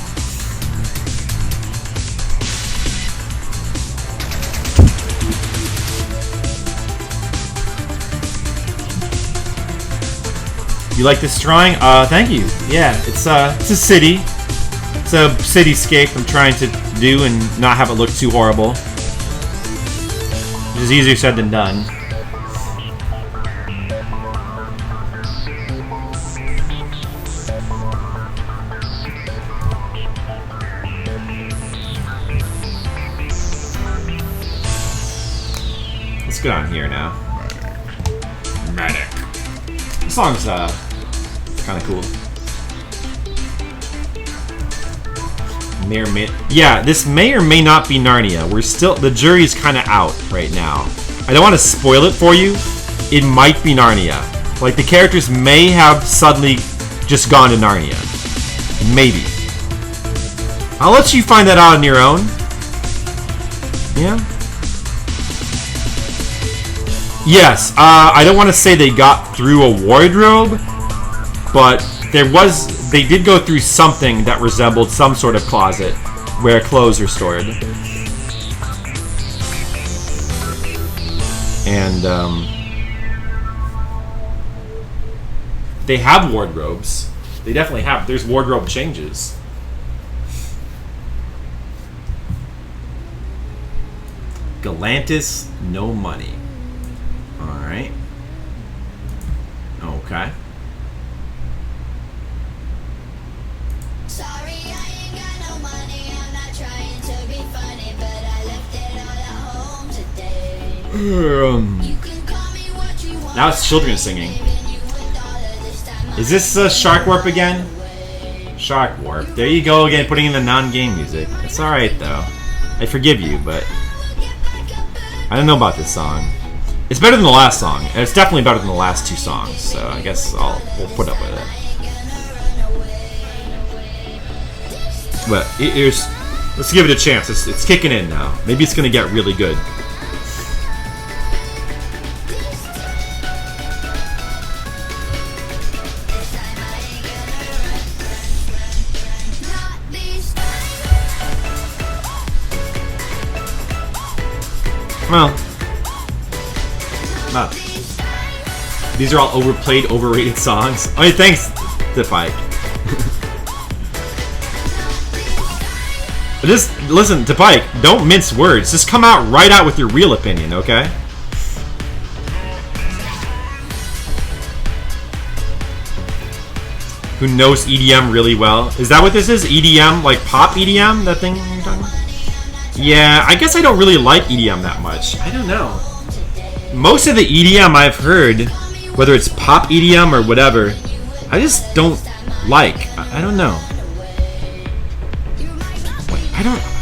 You like this drawing? Thank you. Yeah, it's a city. It's a cityscape I'm trying to do and not have it look too horrible. Which is easier said than done. Let's get on here now. Medic. This song's kind of cool. May or may, yeah, this may or may not be Narnia. We're still, the jury's kind of out right now. I don't want to spoil it for you. It might be Narnia. Like, the characters may have suddenly just gone to Narnia. Maybe. I'll let you find that out on your own. Yeah. Yes, I don't want to say they got through a wardrobe, but they did go through something that resembled some sort of closet where clothes are stored. And, they have wardrobes. They definitely have. There's wardrobe changes. Galantis, no money. Alright. Okay. Sorry, I ain't got no money. I'm not trying to be funny, but I left it all at home today. You can call me what you want. Now it's children singing. Is this Shark Warp again? Shark Warp. There you go again, putting in the non-game music. It's alright though. I forgive you, but I don't know about this song. It's better than the last song, and it's definitely better than the last two songs. So I guess we'll put up with it. But let's give it a chance. It's kicking in now. Maybe it's gonna get really good. Well, not. These are all overplayed, overrated songs. I mean, thanks, Depike. Just listen, Depike. Don't mince words. Just come right out with your real opinion, okay? Who knows EDM really well? Is that what this is? EDM, like pop EDM? That thing you're talking about? Yeah, I guess I don't really like EDM that much. I don't know. Most of the EDM I've heard, whether it's pop EDM or whatever, I just don't like. I don't know.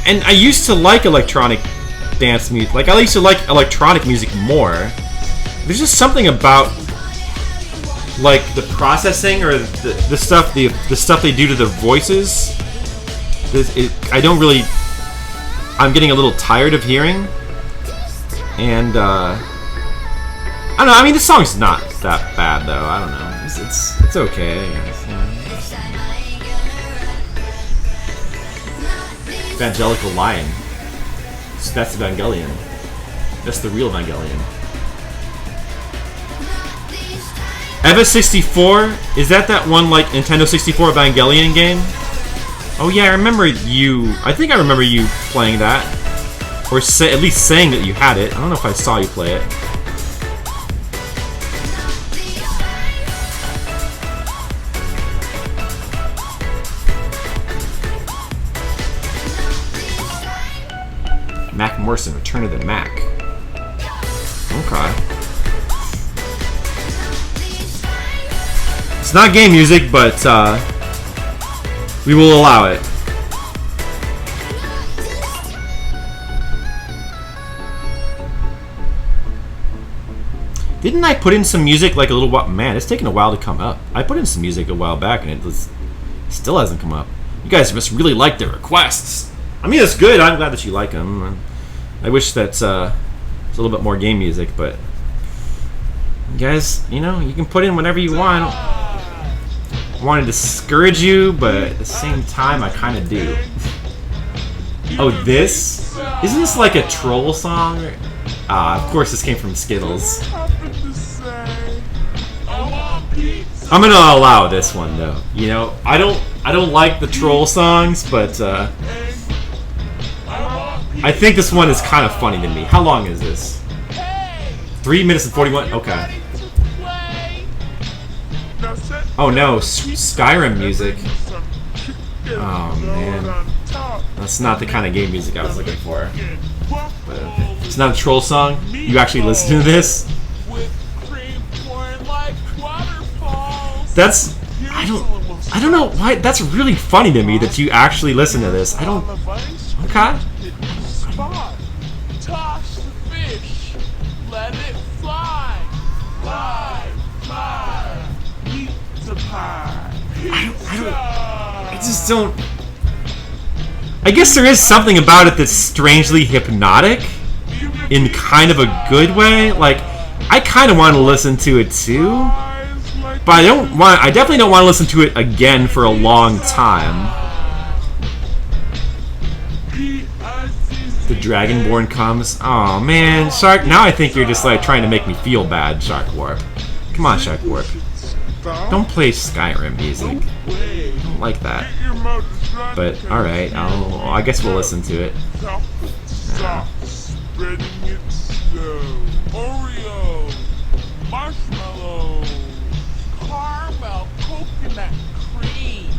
And I used to like electronic dance music. Like, I used to like electronic music more. There's just something about, like, the processing or the stuff they do to the voices. I don't really. I'm getting a little tired of hearing, and I don't know. I mean, the song's not that bad though. I don't know. It's okay, I guess. Yeah. Evangelical Lion. That's Evangelion. That's the real Evangelion. Eva 64. Is that one like Nintendo 64 Evangelion game? Oh yeah, I remember you. I think I remember you playing that, or at least saying that you had it. I don't know if I saw you play it. Mac Morrison, Return of the Mac. Okay. It's not game music, but we will allow it. Didn't I put in some music like a little while? Man, it's taken a while to come up. I put in some music a while back and it still hasn't come up. You guys must really like the requests. I mean, it's good. I'm glad that you like them. I wish that it's a little bit more game music, but you guys, you know, you can put in whatever you want. I want to discourage you, but at the same time, I kind of do. Oh, this? Isn't this like a troll song? Of course this came from Skittles. I'm gonna allow this one though. You know, I don't like the troll songs, but I think this one is kind of funny to me. How long is this? 3 minutes and 41. Okay. Oh no, Skyrim music. Oh man, that's not the kind of game music I was looking for. But it's not a troll song. You actually listen to this? That's I don't know why. That's really funny to me that you actually listen to this. I don't. Okay. Toss the fish, let it fly, fly, eat the pie. I just don't. I guess there is something about it that's strangely hypnotic, in kind of a good way. Like, I kind of want to listen to it too, but I definitely don't want to listen to it again for a long time. The Dragonborn comes. Oh man, Shark. Now I think you're just like trying to make me feel bad, Shark Warp. Come on, Shark Warp. Don't play Skyrim music. I don't like that. But alright, I guess we'll listen to it. Oreo, marshmallow, caramel, coconut cream,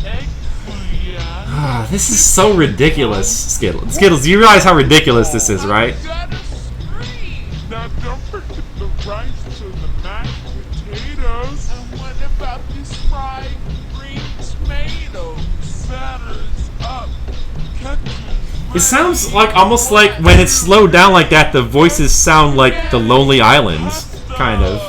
egg bouillon. This is so ridiculous, Skittles. Skittles, do you realize how ridiculous this is, right? Now don't forget the rice and the mashed potatoes. And what about these fried green tomatoes? Batters up, ketchup It sounds like almost like when it's slowed down like that, the voices sound like the Lonely Islands, kind of.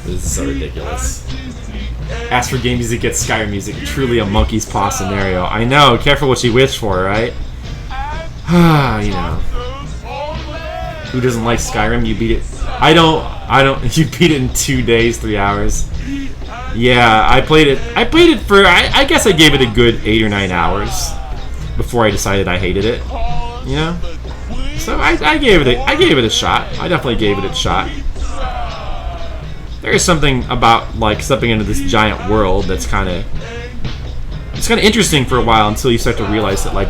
This is so ridiculous. Ask for game music, get Skyrim music. Truly a monkey's paw scenario. I know. Careful what you wish for, right? You know. Who doesn't like Skyrim? You beat it. I don't. You beat it in 2 days, 3 hours. Yeah, I played it. I played it for. I guess I gave it a good 8 or 9 hours before I decided I hated it. You know. So I gave it a shot. I definitely gave it a shot. There is something about like stepping into this giant world that's it's kind of interesting for a while until you start to realize that like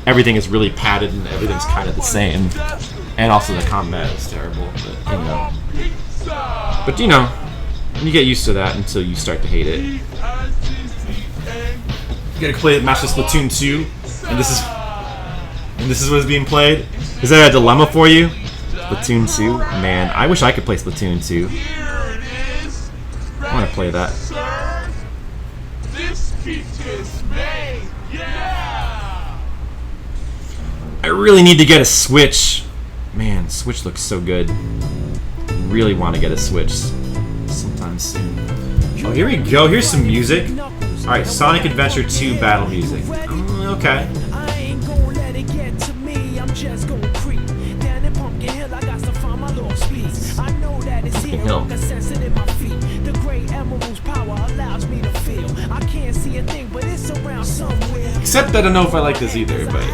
everything is really padded and everything's kind of the same, and also the combat is terrible. But you know, you get used to that until you start to hate it. You gotta play Master Splatoon 2, and this is what is being played. Is that a dilemma for you? Splatoon 2, man, I wish I could play Splatoon 2. I want to play that. I really need to get a Switch. Man, Switch looks so good. Really want to get a Switch sometime soon. Oh, here we go. Here's some music. Alright, Sonic Adventure 2 battle music. Okay. Pumpkin Hill. Except I don't know if I like this either, but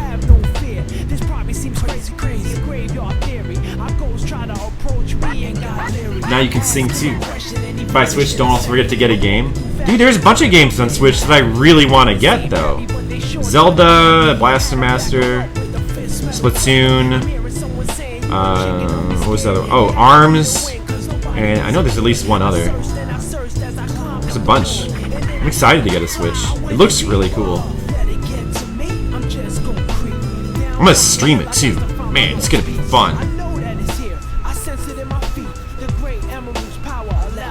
now you can sing too. If I Switch, don't also forget to get a game. Dude, there's a bunch of games on Switch that I really want to get though. Zelda, Blaster Master, Splatoon. What was the other one? Oh, ARMS. And I know there's at least one other. There's a bunch. I'm excited to get a Switch. It looks really cool. I'm gonna stream it too. Man, it's gonna be fun.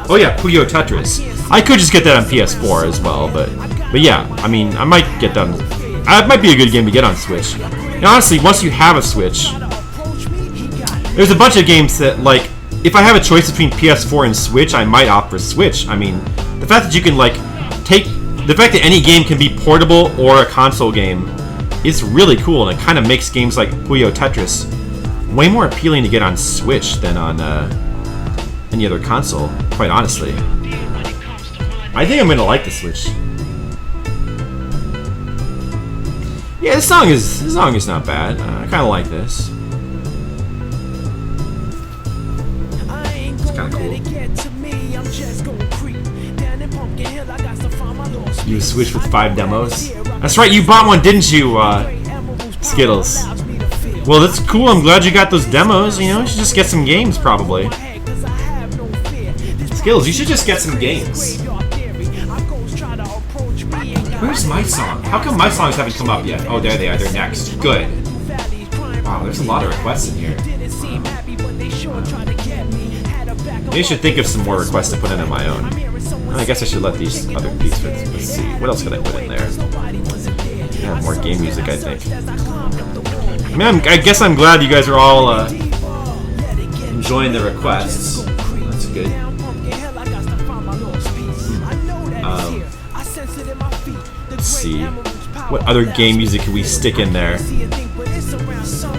Oh yeah, Puyo Tetris. I could just get that on PS4 as well, but yeah, I mean, I might get that. It might be a good game to get on Switch. And honestly, once you have a Switch, there's a bunch of games that, like, if I have a choice between PS4 and Switch, I might opt for Switch. I mean, the fact that you can, like, the fact that any game can be portable or a console game is really cool, and it kind of makes games like Puyo Tetris way more appealing to get on Switch than on any other console, quite honestly. I think I'm gonna like the Switch. Yeah, this song is not bad. I kind of like this. It's kind of cool. You Switch with 5 demos. That's right, you bought one, didn't you, Skittles? Well, that's cool. I'm glad you got those demos. You know, you should just get some games, probably. Skittles, you should just get some games. Where's my song? How come my songs haven't come up yet? Oh, there they are. They're next. Good. Wow, there's a lot of requests in here. Maybe I should think of some more requests to put in on my own. I guess I should let these other pieces. Let's see. What else could I put in there? Yeah, more game music, I think. I mean, I guess I'm glad you guys are all enjoying the requests. That's good. Let's see. What other game music can we stick in there?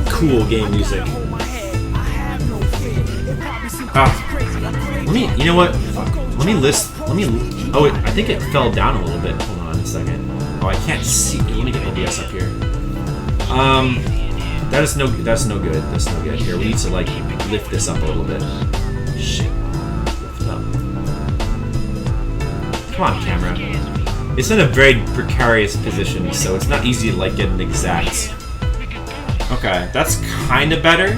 Cool game music. You know what? Oh, I think it fell down a little bit. Hold on a second. Oh, I can't see. Let me get OBS up here. That's no good. That's no good. Here, we need to like lift this up a little bit. Shit. Lift it up. Come on, camera. It's in a very precarious position, so it's not easy to like get an exact. Okay, that's kind of better.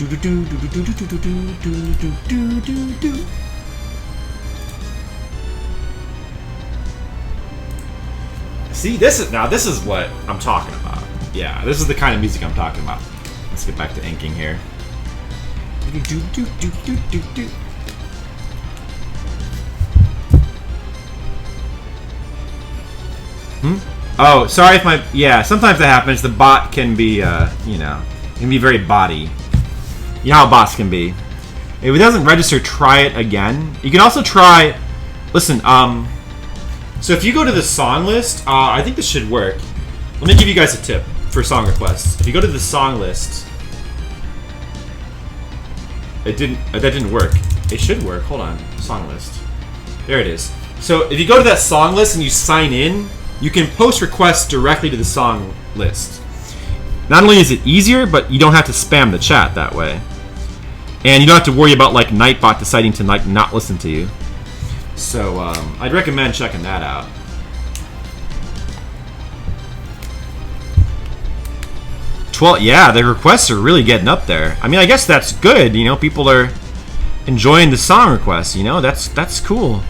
See, this is what I'm talking about. Yeah, this is the kind of music I'm talking about. Let's get back to inking here. Oh, sorry if my... Yeah, sometimes that happens. The bot can be, can be very botty. You know how bots can be. If it doesn't register, try it again. You can also try... Listen, so if you go to the song list, I think this should work. Let me give you guys a tip for song requests. If you go to the song list... That didn't work. It should work. Hold on. Song list. There it is. So if you go to that song list and you sign in, you can post requests directly to the song list. Not only is it easier, but you don't have to spam the chat that way. And you don't have to worry about like Nightbot deciding to like not listen to you. So I'd recommend checking that out. Yeah, the requests are really getting up there. I mean, I guess that's good. You know, people are enjoying the song requests. You know, that's cool.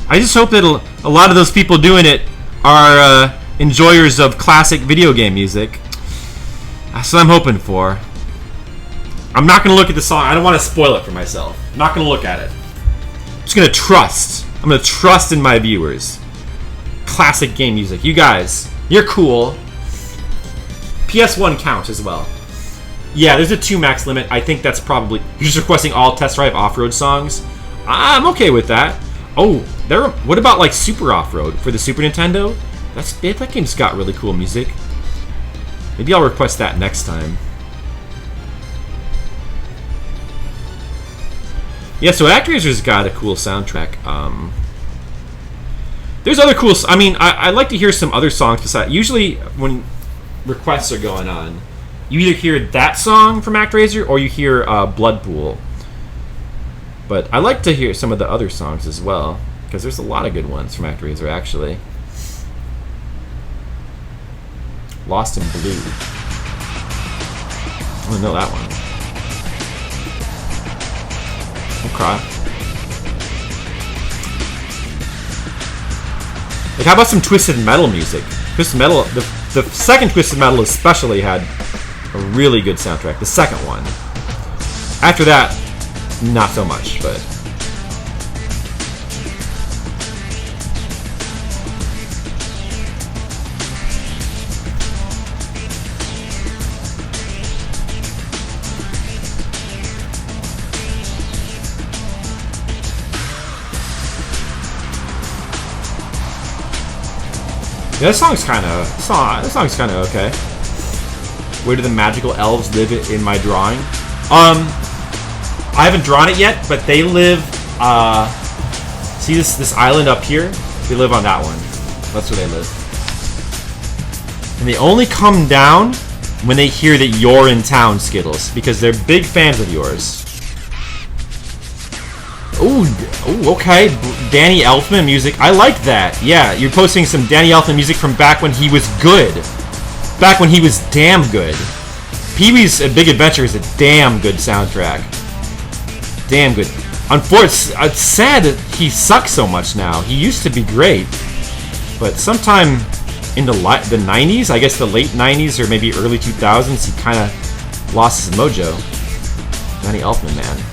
I just hope that a lot of those people doing it are enjoyers of classic video game music. That's what I'm hoping for. I'm not going to look at the song. I don't want to spoil it for myself. I'm not going to look at it. I'm just going to trust. I'm going to trust in my viewers. Classic game music. You guys, you're cool. PS1 counts as well. Yeah, there's a 2 max limit. I think that's probably... You're just requesting all Test Drive Off-Road songs? I'm okay with that. Oh, what about like Super Off-Road for the Super Nintendo? That game's got really cool music. Maybe I'll request that next time. Yeah, so ActRaiser's got a cool soundtrack. There's other cool... I mean, I like to hear some other songs besides... Usually, when requests are going on, you either hear that song from ActRaiser or you hear Blood Pool. But I like to hear some of the other songs as well, because there's a lot of good ones from ActRaiser, actually. Lost in Blue. I don't know that one. Okay. Like, how about some Twisted Metal music? Twisted Metal, the second Twisted Metal especially had a really good soundtrack. The second one. After that, not so much, but... Yeah, this song's kind of okay. Where do the magical elves live in my drawing? I haven't drawn it yet, but they live. See this island up here? They live on that one. That's where they live. And they only come down when they hear that you're in town, Skittles, because they're big fans of yours. Ooh, okay. Danny Elfman music. I like that. Yeah, you're posting some Danny Elfman music from back when he was good. Back when he was damn good. Pee-wee's A Big Adventure is a damn good soundtrack. Damn good. Unfortunately, it's sad that he sucks so much now. He used to be great. But sometime in the 90s, I guess the late 90s or maybe early 2000s, he kind of lost his mojo. Danny Elfman, man.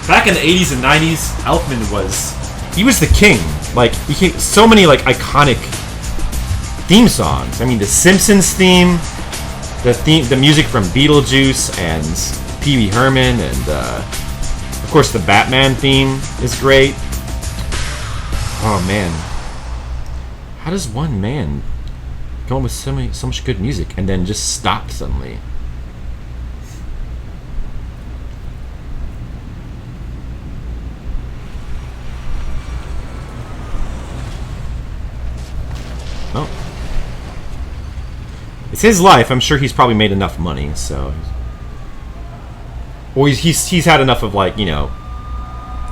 Back in the 80s and 90s, Elfman he was the king. Like, he came so many like iconic theme songs. I mean, the Simpsons theme, the music from Beetlejuice and Pee Wee Herman, and of course the Batman theme is great. Oh man, how does one man go on with so much good music and then just stop suddenly? Oh. It's his life. I'm sure he's probably made enough money, so... Or he's had enough of, like, you know,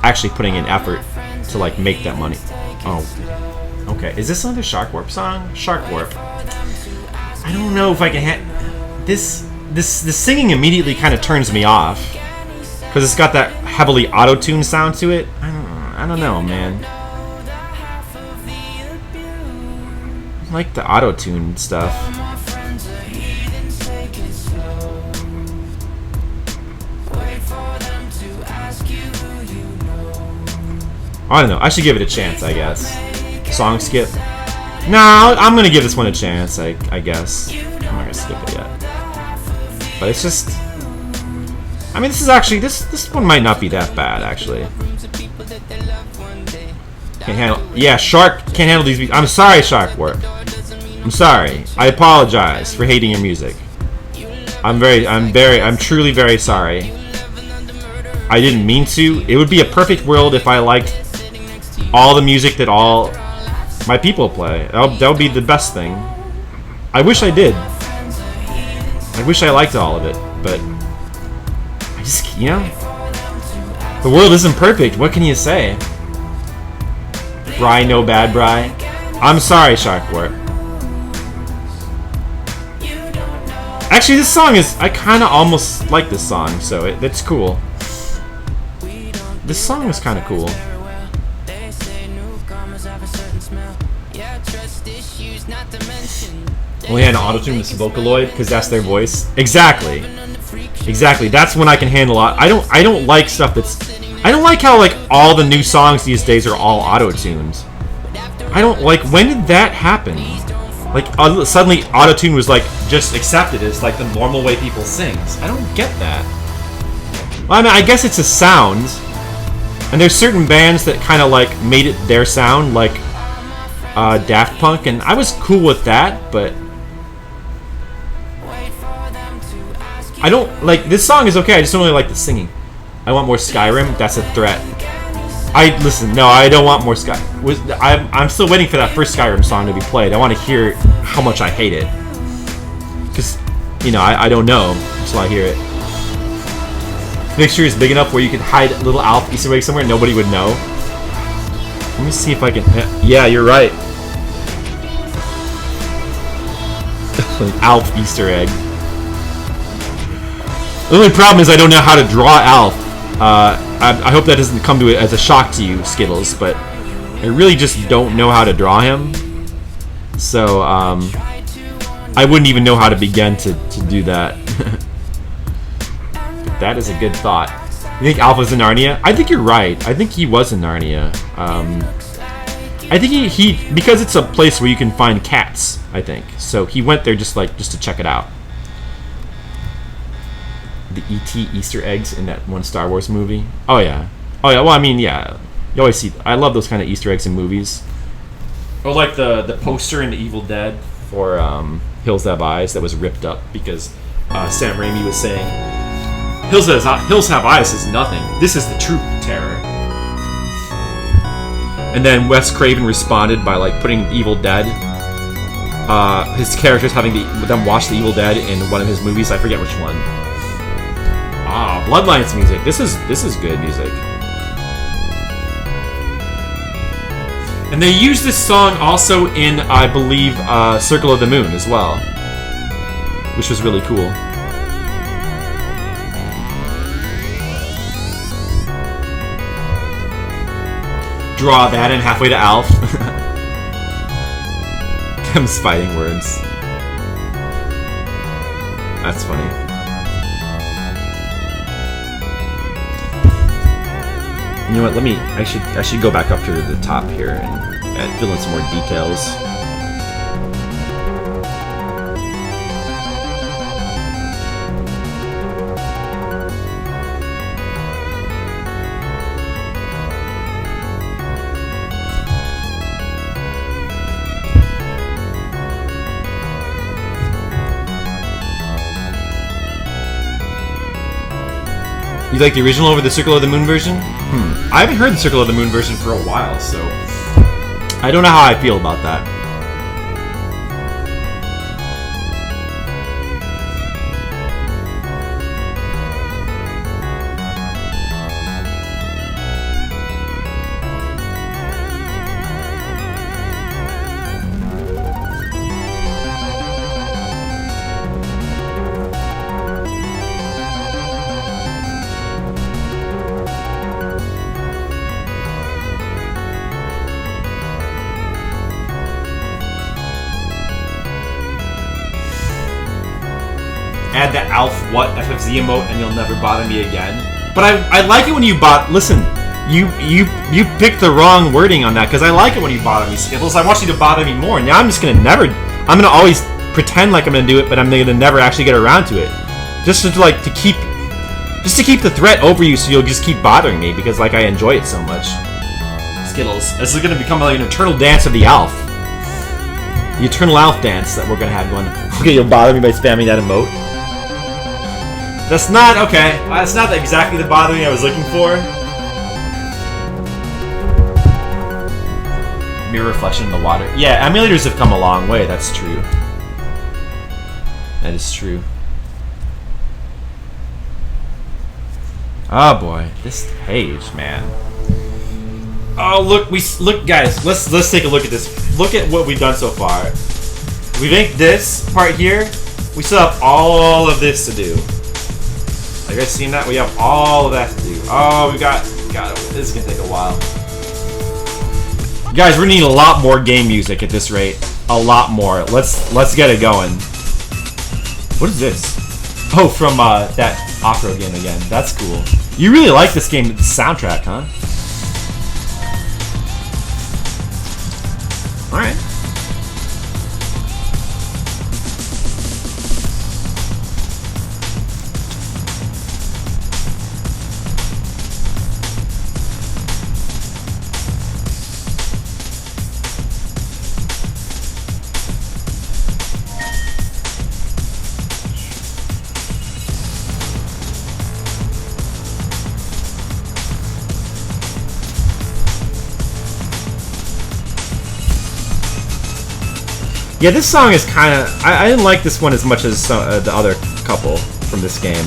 actually putting in effort to, like, make that money. Oh. Okay. Is this another Shark Warp song? Shark Warp. I don't know if I can this... this singing immediately kind of turns me off because it's got that heavily auto-tuned sound to it. I don't know, man. I like the auto-tuned stuff. I don't know. I should give it a chance, I guess. Song skip. No, I'm gonna give this one a chance. I guess. I'm not gonna skip it yet. But it's just. I mean, this is actually this one might not be that bad actually. Can't handle. Yeah, Shark can't handle these beats. I'm sorry, Sharkwarp. I'm sorry. I apologize for hating your music. I'm truly very sorry. I didn't mean to. It would be a perfect world if I liked all the music that all my people play. That would be the best thing. I wish I did. I wish I liked all of it, but I just, you know, the world isn't perfect. What can you say? Bry, no bad Bry. I'm sorry, Sharkwarp. Actually, this song is, I kind of almost like this song, so it's cool. This song is kind of cool. Only had an auto-tune this Vocaloid because that's their voice. Exactly. Exactly. That's when I can handle it. I don't like stuff that's. I don't like how like all the new songs these days are all auto-tuned. I don't like. When did that happen? Like suddenly auto-tune was like just accepted as like the normal way people sing. I don't get that. Well, I mean, I guess it's a sound, and there's certain bands that kind of like made it their sound, like Daft Punk, and I was cool with that, but I don't like this song is okay. I just don't really like the singing. I want more Skyrim. That's a threat. Listen. No, I don't want more Sky. I'm still waiting for that first Skyrim song to be played. I want to hear how much I hate it, because you know I don't know until I hear it. Make sure it's big enough where you can hide a little Alf Easter egg somewhere and nobody would know. Let me see if I can. Yeah, you're right. Alf Easter egg. The only problem is I don't know how to draw Alf. I hope that doesn't come to it as a shock to you, Skittles, but I really just don't know how to draw him. So, I wouldn't even know how to begin to do that. But that is a good thought. You think Alpha's in Narnia? I think you're right. I think he was in Narnia. I think he because it's a place where you can find cats, I think. So he went there just to check it out. The E.T. Easter eggs in that one Star Wars movie. Oh yeah. Well, I mean, yeah. You always see. I love those kind of Easter eggs in movies. Or like the poster in The Evil Dead for Hills Have Eyes that was ripped up because Sam Raimi was saying Hills Have Eyes is nothing. This is the true terror. And then Wes Craven responded by like putting Evil Dead. His characters having them watch The Evil Dead in one of his movies. I forget which one. Bloodlines music. This is good music. And they used this song also in, I believe, Circle of the Moon as well, which was really cool. Draw that in halfway to Alf. Them's fighting words. That's funny. You know what? I should go back up to the top here and fill in some more details. You like the original over the Circle of the Moon version? I haven't heard the Circle of the Moon version for a while, so I don't know how I feel about that. add the Alf What FFZ emote and you'll never bother me again. But I like it when you listen, you picked the wrong wording on that, because I like it when you bother me, Skittles. I want you to bother me more. Now I'm just gonna I'm gonna always pretend like I'm gonna do it, but I'm gonna never actually get around to it. Just to keep the threat over you, so you'll just keep bothering me, because like I enjoy it so much. Skittles. This is gonna become like an eternal dance of the Alf. The eternal Alf dance that we're gonna have going. Okay, you'll bother me by spamming that emote. That's not okay. That's not exactly the bothering I was looking for. Mirror reflection in the water. Yeah, emulators have come a long way. That's true. That is true. Oh boy, this page, man. Oh look, guys. Let's take a look at this. Look at what we've done so far. We've inked this part here. We still have all of this to do. Have you guys seen that? We have all of that to do. Oh, we got this is gonna take a while. Guys, we're gonna need a lot more game music at this rate. A lot more. Let's get it going. What is this? Oh, from that off-road game again. That's cool. You really like this game, the soundtrack, huh? Alright. Yeah, this song is kind of... I didn't like this one as much as the other couple from this game.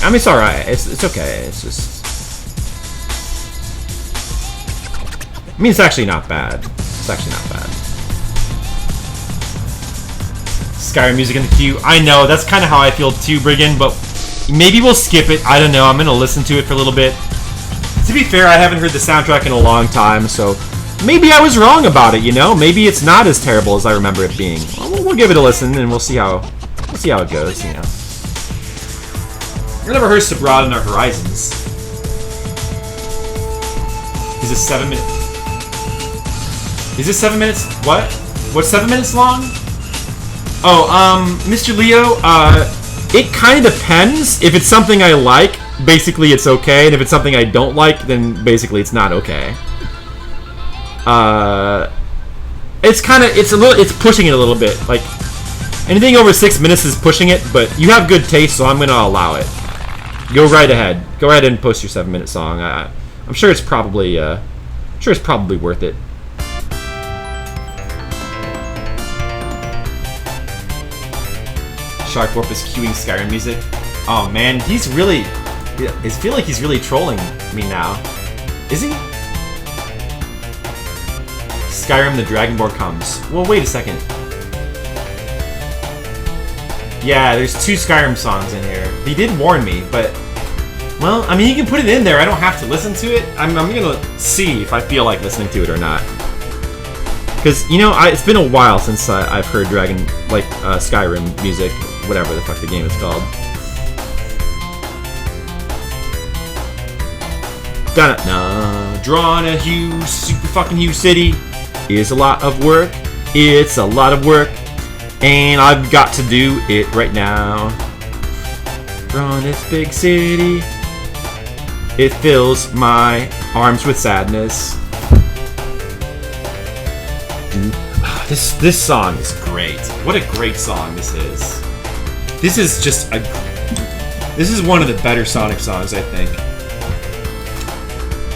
I mean, it's alright. It's okay. It's just... I mean, it's actually not bad. It's actually not bad. Skyrim music in the queue. I know, that's kind of how I feel too, Brigand, but maybe we'll skip it. I don't know. I'm going to listen to it for a little bit. To be fair, I haven't heard the soundtrack in a long time, so... Maybe I was wrong about it, you know? Maybe it's not as terrible as I remember it being. Well, we'll give it a listen and we'll see how it goes, you know. We're never hurts to broaden our horizons. Is this 7 minutes? Is this 7 minutes? What? What's 7 minutes long? Oh, Mr. Leo, it kind of depends. If it's something I like, basically it's okay, and if it's something I don't like, then basically it's not okay. It's pushing it a little bit. Like, anything over 6 minutes is pushing it, but you have good taste, so I'm gonna allow it. Go right ahead. Go ahead and post your 7-minute song. I'm sure it's probably, worth it. Sharkwarp is queuing Skyrim music. Oh man, he's really... I feel like he's really trolling me now. Is he? Skyrim, the Dragonborn comes. Well, wait a second. Yeah, there's 2 Skyrim songs in here. He did warn me, but... Well, I mean, you can put it in there. I don't have to listen to it. I'm gonna see if I feel like listening to it or not. Because, you know, it's been a while since I've heard Skyrim music. Whatever the fuck the game is called. Da-da-da. Drawing a huge, super fucking huge city is a lot of work. It's a lot of work. And I've got to do it right now. Drawing this big city. It fills my arms with sadness. This song is great. What a great song this is. This is just this is one of the better Sonic songs, I think.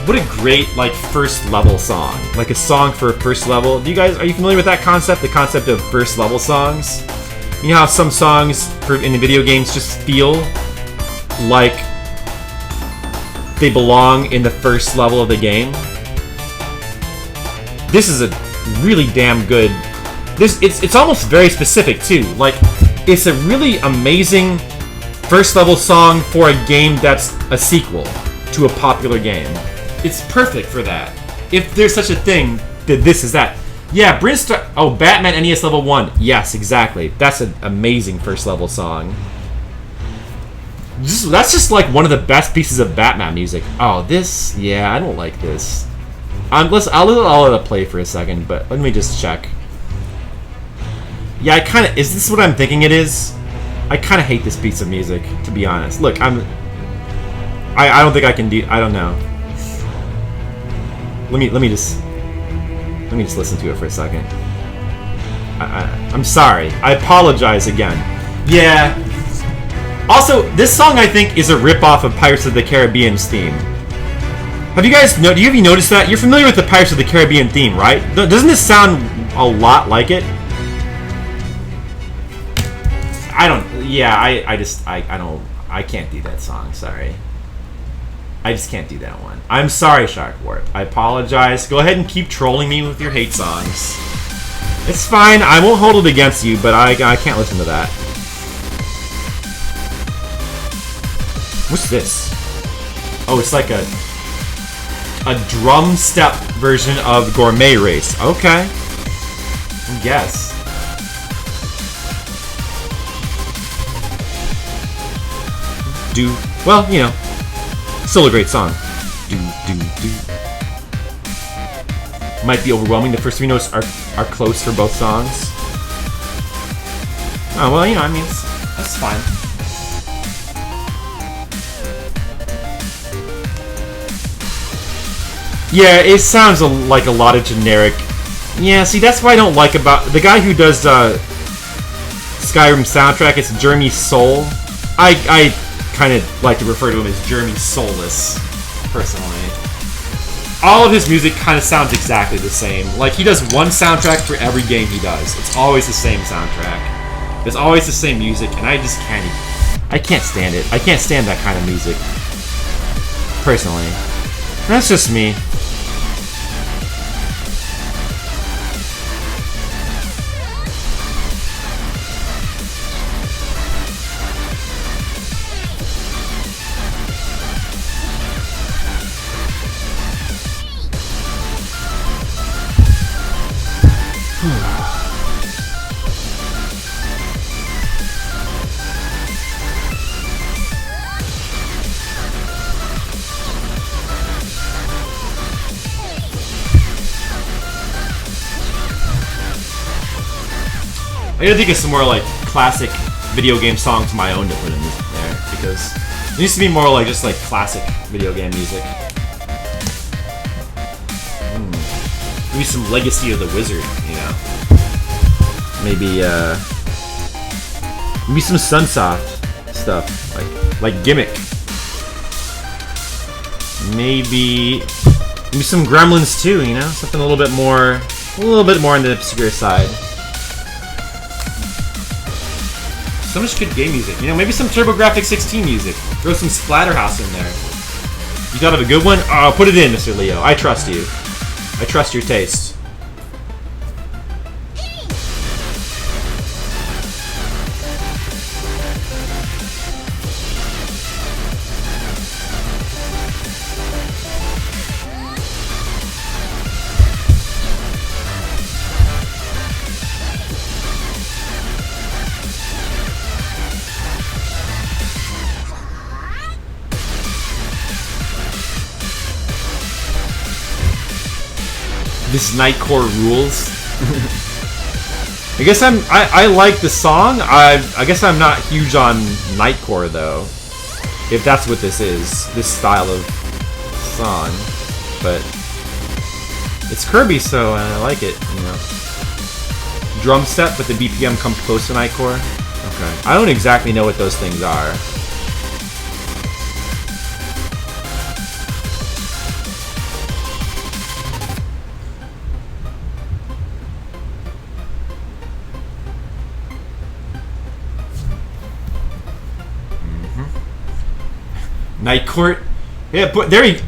What a great, like, first level song. Like a song for first level. Are you familiar with that concept? The concept of first level songs? You know how some songs in the video games just feel like they belong in the first level of the game? This is a really damn good... It's almost very specific, too. Like, it's a really amazing first level song for a game that's a sequel to a popular game. It's perfect for that. If there's such a thing, that this is that. Yeah, Brinstar. Oh, Batman NES level 1. Yes, exactly. That's an amazing first level song. That's just like one of the best pieces of Batman music. Oh, this. Yeah, I don't like this. I'll let it play for a second, but let me just check. Yeah, I kind of. Is this what I'm thinking it is? I kind of hate this piece of music, to be honest. Look, I don't think I can do. I don't know. Let me just listen to it for a second. I'm sorry. I apologize again. Yeah. Also, this song I think is a ripoff of Pirates of the Caribbean's theme. Have you guys have you noticed that? You're familiar with the Pirates of the Caribbean theme, right? Doesn't this sound a lot like it? I don't. Yeah, I can't do that song. Sorry. I just can't do that one. I'm sorry, Shark Warp. I apologize. Go ahead and keep trolling me with your hate songs. It's fine. I won't hold it against you, but I can't listen to that. What's this? Oh, it's like a drum step version of Gourmet Race. Okay. I guess. Well, you know, still a great song. Might be overwhelming. The first 3 notes are close for both songs. Oh, well, you know, I mean, that's fine. Yeah, it sounds like a lot of generic. Yeah, see, that's what I don't like about the guy who does Skyrim soundtrack. It's Jeremy Soule. I kind of like to refer to him as Jeremy Soulless, personally. All of his music kind of sounds exactly the same. Like, he does one soundtrack for every game he does. It's always the same soundtrack. There's always the same music, and I just can't. I can't stand it. I can't stand that kind of music. Personally. That's just me. I gotta think of some more like classic video game songs of my own to put in there, because it needs to be more like just like classic video game music. Maybe some Legacy of the Wizard, you know. Maybe some Sunsoft stuff, like Gimmick. Maybe some Gremlins too, you know, something a little bit more on the obscure side. So much good game music. You know, maybe some TurboGrafx 16 music. Throw some Splatterhouse in there. You thought of a good one? Oh, put it in, Mr. Leo. I trust you. I trust your taste. This Nightcore rules. I guess I like the song. I guess I'm not huge on Nightcore though. If that's what this is, this style of song. But it's Kirby, so I like it, you know. Drum step, but the BPM come close to Nightcore. Okay. I don't exactly know what those things are. Night Court? Yeah, put there you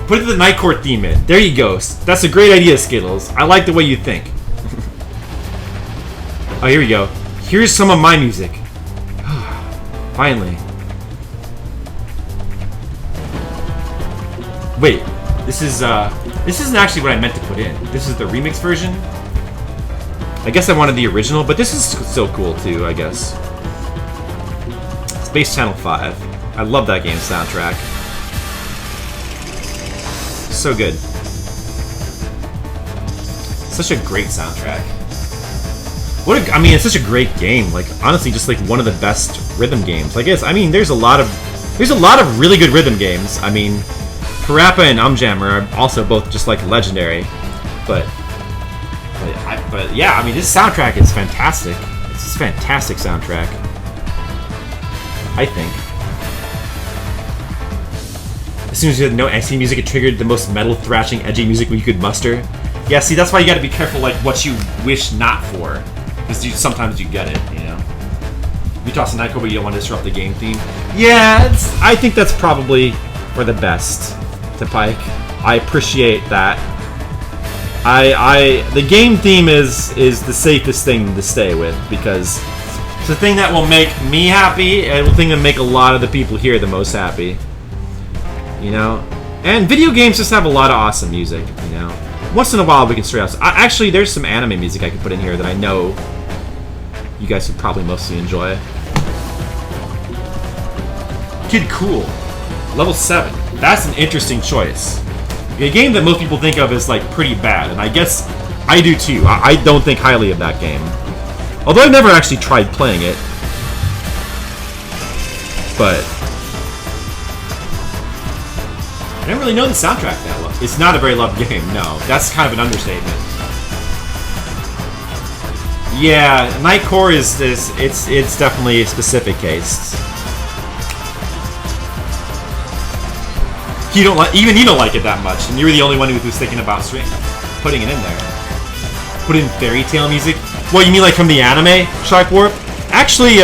put the Night Court theme in. There you go. That's a great idea, Skittles. I like the way you think. Oh, here we go. Here's some of my music. Finally. Wait, this isn't actually what I meant to put in. This is the remix version. I guess I wanted the original, but this is still cool too, I guess. Space Channel 5. I love that game's soundtrack. So good. Such a great soundtrack. I mean, it's such a great game. Like, honestly, just like one of the best rhythm games. I guess. I mean, there's a lot of really good rhythm games. I mean, Parappa and Umjammer are also both just like legendary. But yeah, I mean, this soundtrack is fantastic. It's just a fantastic soundtrack, I think. As soon as you had no XC music, it triggered the most metal, thrashing, edgy music you could muster. Yeah, see, that's why you gotta be careful, like, what you wish not for. Because sometimes you get it, you know? You toss a Nyko, but you don't want to disrupt the game theme. Yeah, I think that's probably for the best to Pike. I appreciate that. The game theme is the safest thing to stay with, because it's the thing that will make me happy, and the thing that will make a lot of the people here the most happy. You know? And video games just have a lot of awesome music, you know? Once in a while we can stray out. Actually, there's some anime music I could put in here that I know you guys would probably mostly enjoy. Kid Cool. Level 7. That's an interesting choice. A game that most people think of as like pretty bad, and I guess I do too. I don't think highly of that game. Although I've never actually tried playing it. But I don't really know the soundtrack that well. It's not a very loved game, no. That's kind of an understatement. Yeah, Night Core is it's definitely a specific case. You don't like, even you don't like it that much, and you're the only one who's thinking about putting it in there. Put in fairy tale music. What, you mean like from the anime Shark Warp? Actually,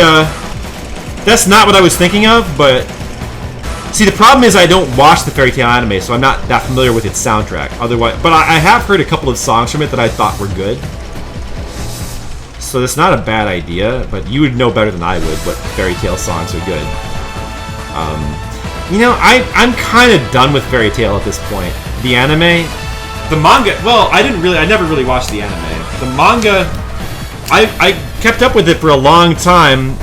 that's not what I was thinking of, but see, the problem is I don't watch the fairy tale anime, so I'm not that familiar with its soundtrack. Otherwise, but I have heard a couple of songs from it that I thought were good. So that's not a bad idea, but you would know better than I would what fairy tale songs are good. You know, I'm kind of done with Fairy Tail at this point. The anime, the manga. Well, I never really watched the anime. The manga, I kept up with it for a long time,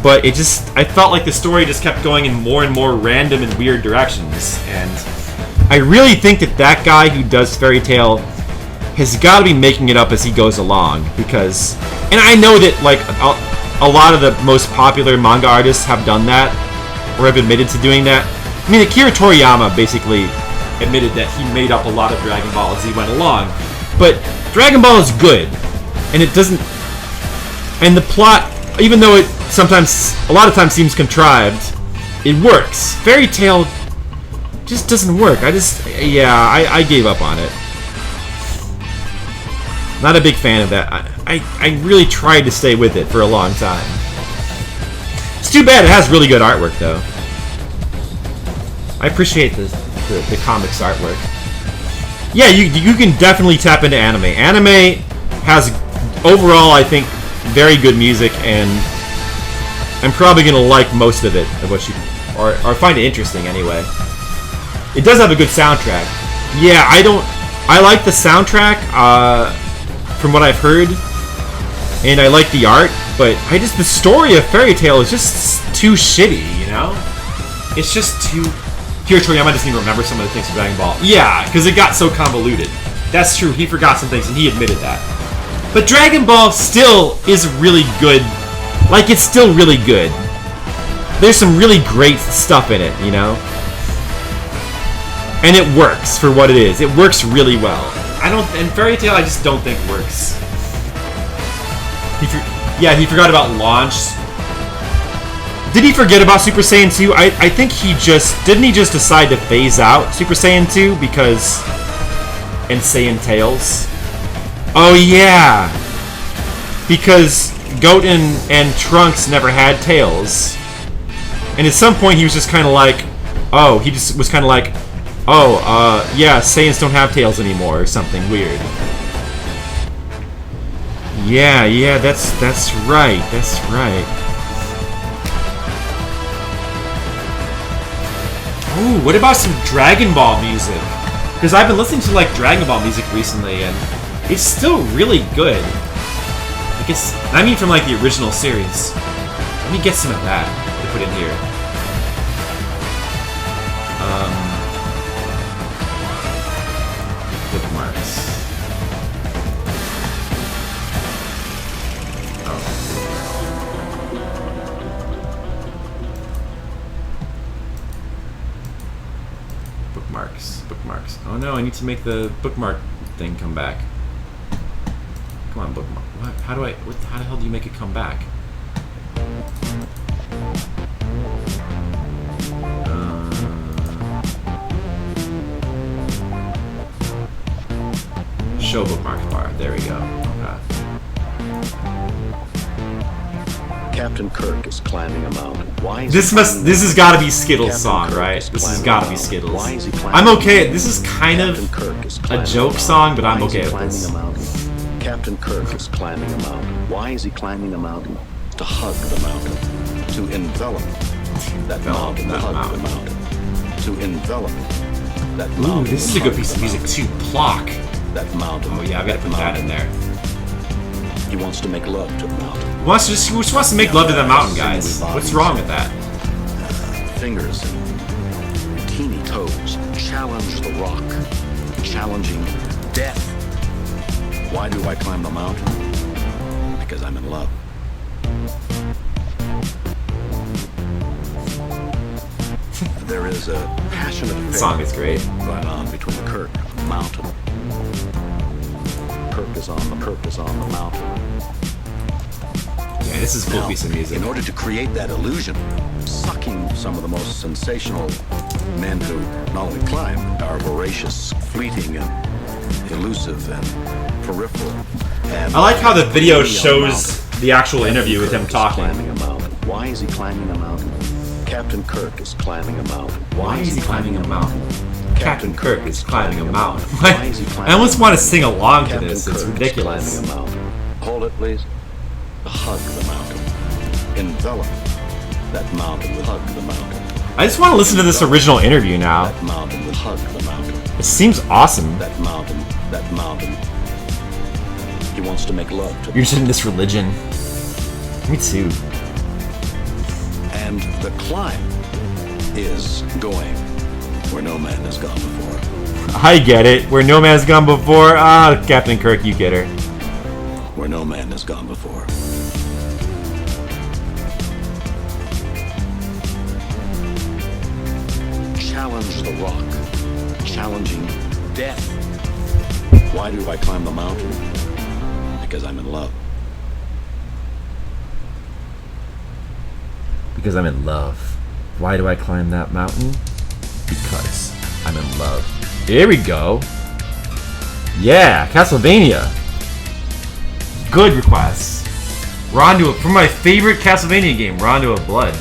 but I felt like the story just kept going in more and more random and weird directions. And I really think that guy who does Fairy Tail has got to be making it up as he goes along, because, and I know that like a lot of the most popular manga artists have done that, or have admitted to doing that. I mean, Akira Toriyama basically admitted that he made up a lot of Dragon Ball as he went along. But Dragon Ball is good, and it doesn't. And the plot, even though it a lot of times seems contrived, it works. Fairy Tail just doesn't work. I gave up on it. Not a big fan of that. I really tried to stay with it for a long time. It's too bad. It has really good artwork, though. I appreciate the comics artwork. Yeah, you can definitely tap into anime. Anime has, overall, I think, very good music, and I'm probably going to like most of it, or find it interesting, anyway. It does have a good soundtrack. Yeah, I like the soundtrack, from what I've heard, and I like the art, but the story of Fairy Tail is just too shitty, you know? It's just too... Akira Toriyama doesn't even remember some of the things from Dragon Ball. Yeah, because it got so convoluted. That's true, he forgot some things, and he admitted that. But Dragon Ball still is really good. Like, it's still really good. There's some really great stuff in it, you know? And it works for what it is. It works really well. And Fairy Tail, I just don't think works. He forgot about Launch. Did he forget about Super Saiyan 2? I think didn't he just decide to phase out Super Saiyan 2 because... and Saiyan Tails? Oh yeah! Because Goten and Trunks never had tails. And at some point he was just kind of like... oh, he just was kind of like... yeah, Saiyans don't have tails anymore, or something weird. Yeah, that's right, that's right. Ooh, what about some Dragon Ball music? Because I've been listening to, like, Dragon Ball music recently, and it's still really good. I mean from like the original series. Let me get some of that to put in here. Bookmarks. Bookmarks. Oh no, I need to make the bookmark thing come back. Come on, bookmark. What? How the hell do you make it come back? Show bookmark bar. There we go. Okay. Captain Kirk is climbing a mountain. Why is This he has climbing got to be Skittles' Captain song, Kirk right? is This has climbing got to a be mountain. Skittles. Why is he climbing I'm a okay. mountain? This is kind Captain of Kirk is a climbing joke mountain. song, but I'm Why is he okay with climbing this. a mountain? Captain Kirk is climbing a mountain. Why is he climbing a mountain? To hug the mountain. To envelop that mountain. that Hug mountain. the mountain. To envelop that Ooh, mountain. this is a good piece of music too. Plock. That mountain. Oh yeah, I gotta put that in there. He wants to make love to the mountain. Who just wants to make love to the mountain, guys? What's wrong with that? Fingers and teeny toes challenge the rock, challenging death. Why do I climb the mountain? Because I'm in love. There is a passionate The affair song is great. going on between Kirk and the mountain. Kirk is on the mountain. Yeah, this is a cool Now, piece of music. in order to create that illusion, sucking some of the most sensational men who not only climb, are voracious, fleeting, and elusive, and peripheral. And I like how the video climbing a shows mountain. the actual interview with Kirk him is talking. Climbing a mountain. Why is he climbing a mountain? Captain Kirk is climbing a mountain. Why is he climbing a mountain? Captain Kirk is climbing a mountain. Why is he climbing I almost a want to mountain? sing along to Captain this. Kirk It's is ridiculous. climbing a mountain. Hold it, please. Hug the mountain. Envelop that mountain with hug the mountain. I just want to listen to this original interview now. That mountain with hug the mountain. It seems awesome. That mountain. That mountain. He wants to make love to. You're just in this religion. Me too. And the climb is going where no man has gone before. I get it. Where no man's gone before. Ah, Captain Kirk, you get her. Where no man has gone before. Challenge the rock. Challenging death. Why do I climb the mountain? Because I'm in love. Because I'm in love. Why do I climb that mountain? Because I'm in love. There we go. Yeah, Castlevania. Good requests. Rondo from my favorite Castlevania game, Rondo of Blood.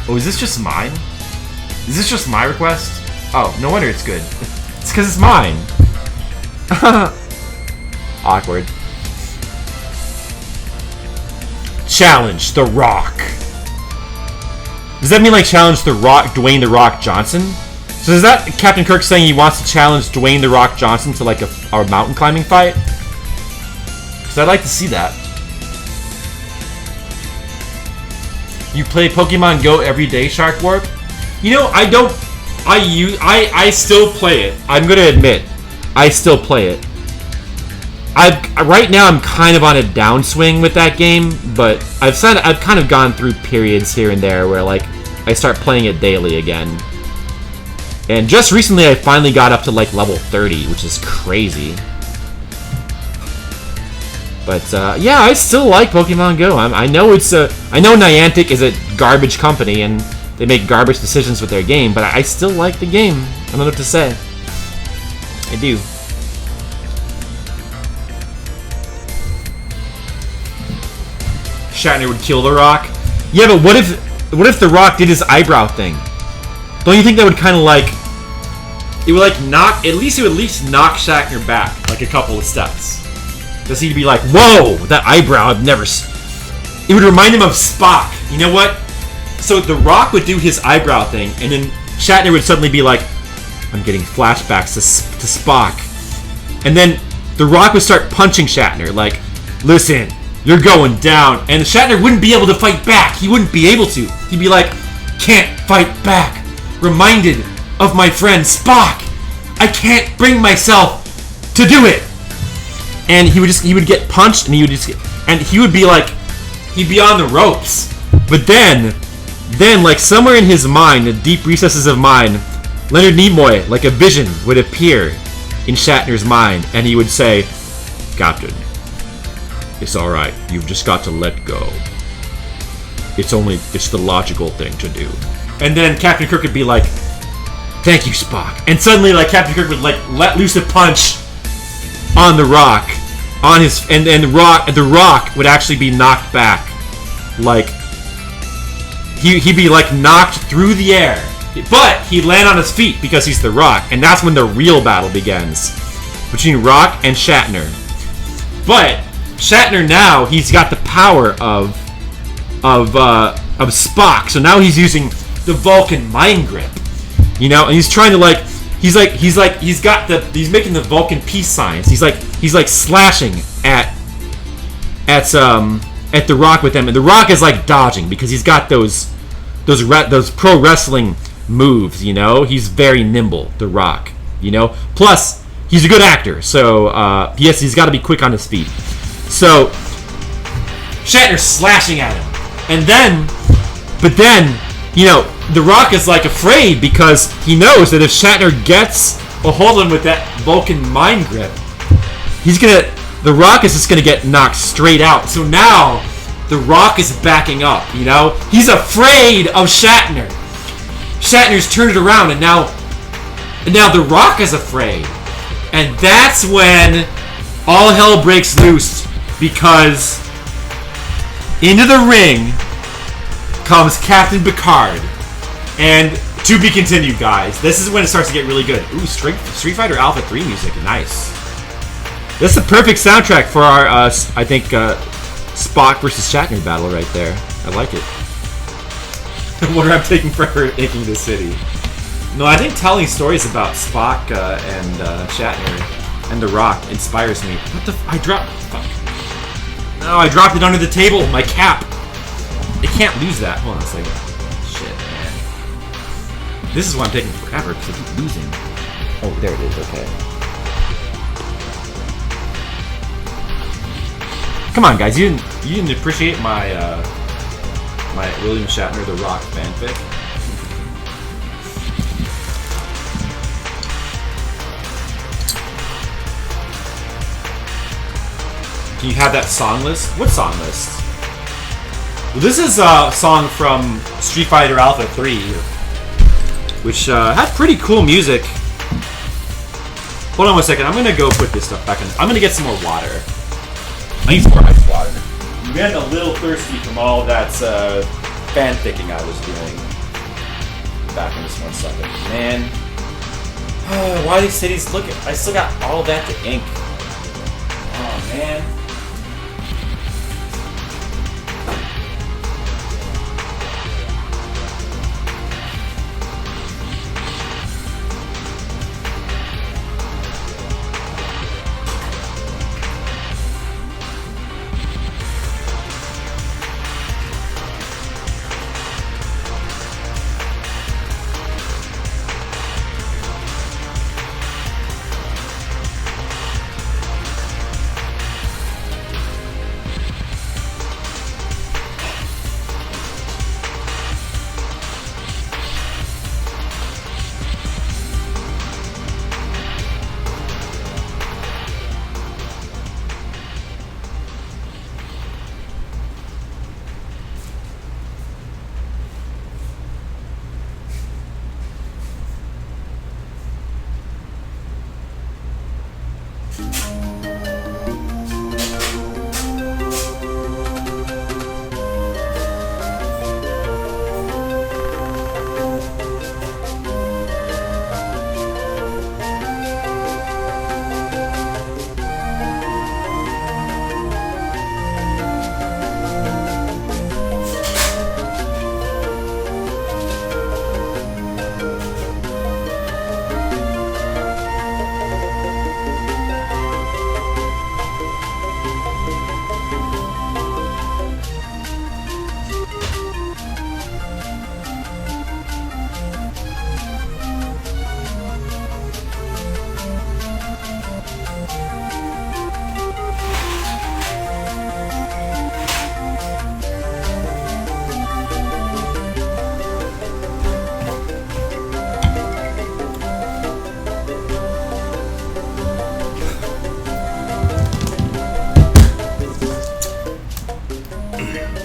Oh, is this just mine? Is this just my request? Oh, no wonder it's good. It's because it's mine. Awkward. Challenge The Rock. Does that mean like challenge The Rock, Dwayne The Rock Johnson? So is that Captain Kirk saying he wants to challenge Dwayne The Rock Johnson to like a mountain climbing fight? Because I'd like to see that. You play Pokemon Go every day, Shark Warp? You know, I don't. I still play it. I'm gonna admit, I still play it. Right now I'm kind of on a downswing with that game, but I've kind of gone through periods here and there where like I start playing it daily again. And just recently I finally got up to like level 30, which is crazy. But yeah, I still like Pokemon Go. I know I know Niantic is a garbage company and they make garbage decisions with their game, but I still like the game. I don't know what to say. I do. Shatner would kill The Rock. Yeah, but what if The Rock did his eyebrow thing? Don't you think that would kind of like it would like knock at least knock Shatner back like a couple of steps? Does he be like, whoa, that eyebrow? I've never. It would remind him of Spock. You know what? So The Rock would do his eyebrow thing, and then Shatner would suddenly be like, I'm getting flashbacks to Spock, and then The Rock would start punching Shatner like, listen, you're going down. And Shatner wouldn't be able to fight back. He wouldn't be able to. He'd be like, can't fight back. Reminded of my friend Spock. I can't bring myself to do it. And he would get punched, and he would be like, he'd be on the ropes. But then like somewhere in his mind, the deep recesses of mind, Leonard Nimoy, like a vision, would appear in Shatner's mind, and he would say, Captain, it's alright, you've just got to let go. It's the logical thing to do. And then Captain Kirk would be like, thank you, Spock. And suddenly, like, Captain Kirk would, like, let loose a punch on the Rock, and the Rock would actually be knocked back. Like, he'd be, like, knocked through the air. But he'd land on his feet because he's the Rock, and that's when the real battle begins between Rock and Shatner. But Shatner now, he's got the power of Spock, so now he's using the Vulcan mind grip, you know, and he's trying to he's making the Vulcan peace signs. He's like slashing at the Rock with them, and the Rock is like dodging because he's got those pro wrestling moves, you know. He's very nimble, the Rock, you know. Plus, he's a good actor, so he's got to be quick on his feet. So Shatner's slashing at him, but then, you know, the Rock is like afraid because he knows that if Shatner gets a hold of him with that Vulcan mind grip, the Rock is just gonna get knocked straight out. So now the Rock is backing up, you know? He's afraid of Shatner. Shatner's turned it around, and now the Rock is afraid. And that's when all hell breaks loose, because into the ring comes Captain Picard. And to be continued, guys. This is when it starts to get really good. Ooh, Street Fighter Alpha 3 music. Nice. This is the perfect soundtrack for our, I think, Spock versus Shatner battle right there. I like it. I wonder I'm taking forever making this city. No, I think telling stories about Spock and Shatner and The Rock inspires me. What the I dropped... Fuck. No, I dropped it under the table. My cap. I can't lose that. Hold on a second. Shit, man. This is why I'm taking forever, because I keep losing. Oh, there it is. Okay. Come on, guys. You didn't appreciate my my William Shatner The Rock fanfic? Can you have that song list? What song list? Well, this is a song from Street Fighter Alpha 3, which had pretty cool music. Hold on one second. I'm gonna go put this stuff back in. I'm gonna get some more water. I need some more ice water. I'm getting a little thirsty from all that fanficking I was doing. Back in this 1 second. Man. Why are these cities? Look, I still got all that to ink. Oh, man.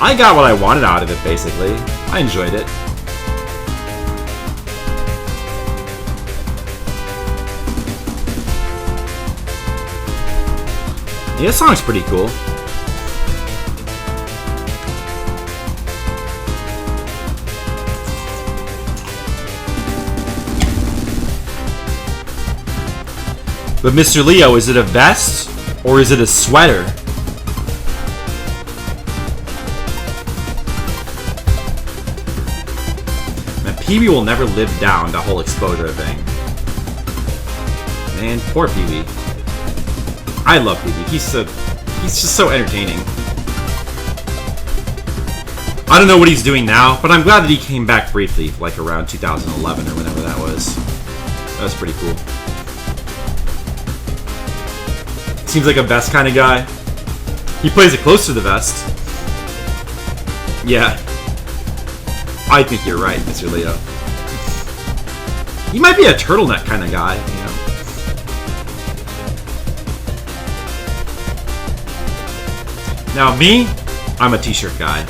I got what I wanted out of it, basically. I enjoyed it. Yeah, this song's pretty cool. But Mr. Leo, is it a vest or is it a sweater? Man, Pee-wee will never live down the whole exposure thing. Man, poor Pee-wee. I love Pee-wee. He's just so entertaining. I don't know what he's doing now, but I'm glad that he came back briefly, like around 2011 or whenever that was. That was pretty cool. Seems like a vest kind of guy. He plays it close to the vest. Yeah. I think you're right, Mr. Leo. He might be a turtleneck kind of guy, you know. Now me, I'm a t-shirt guy.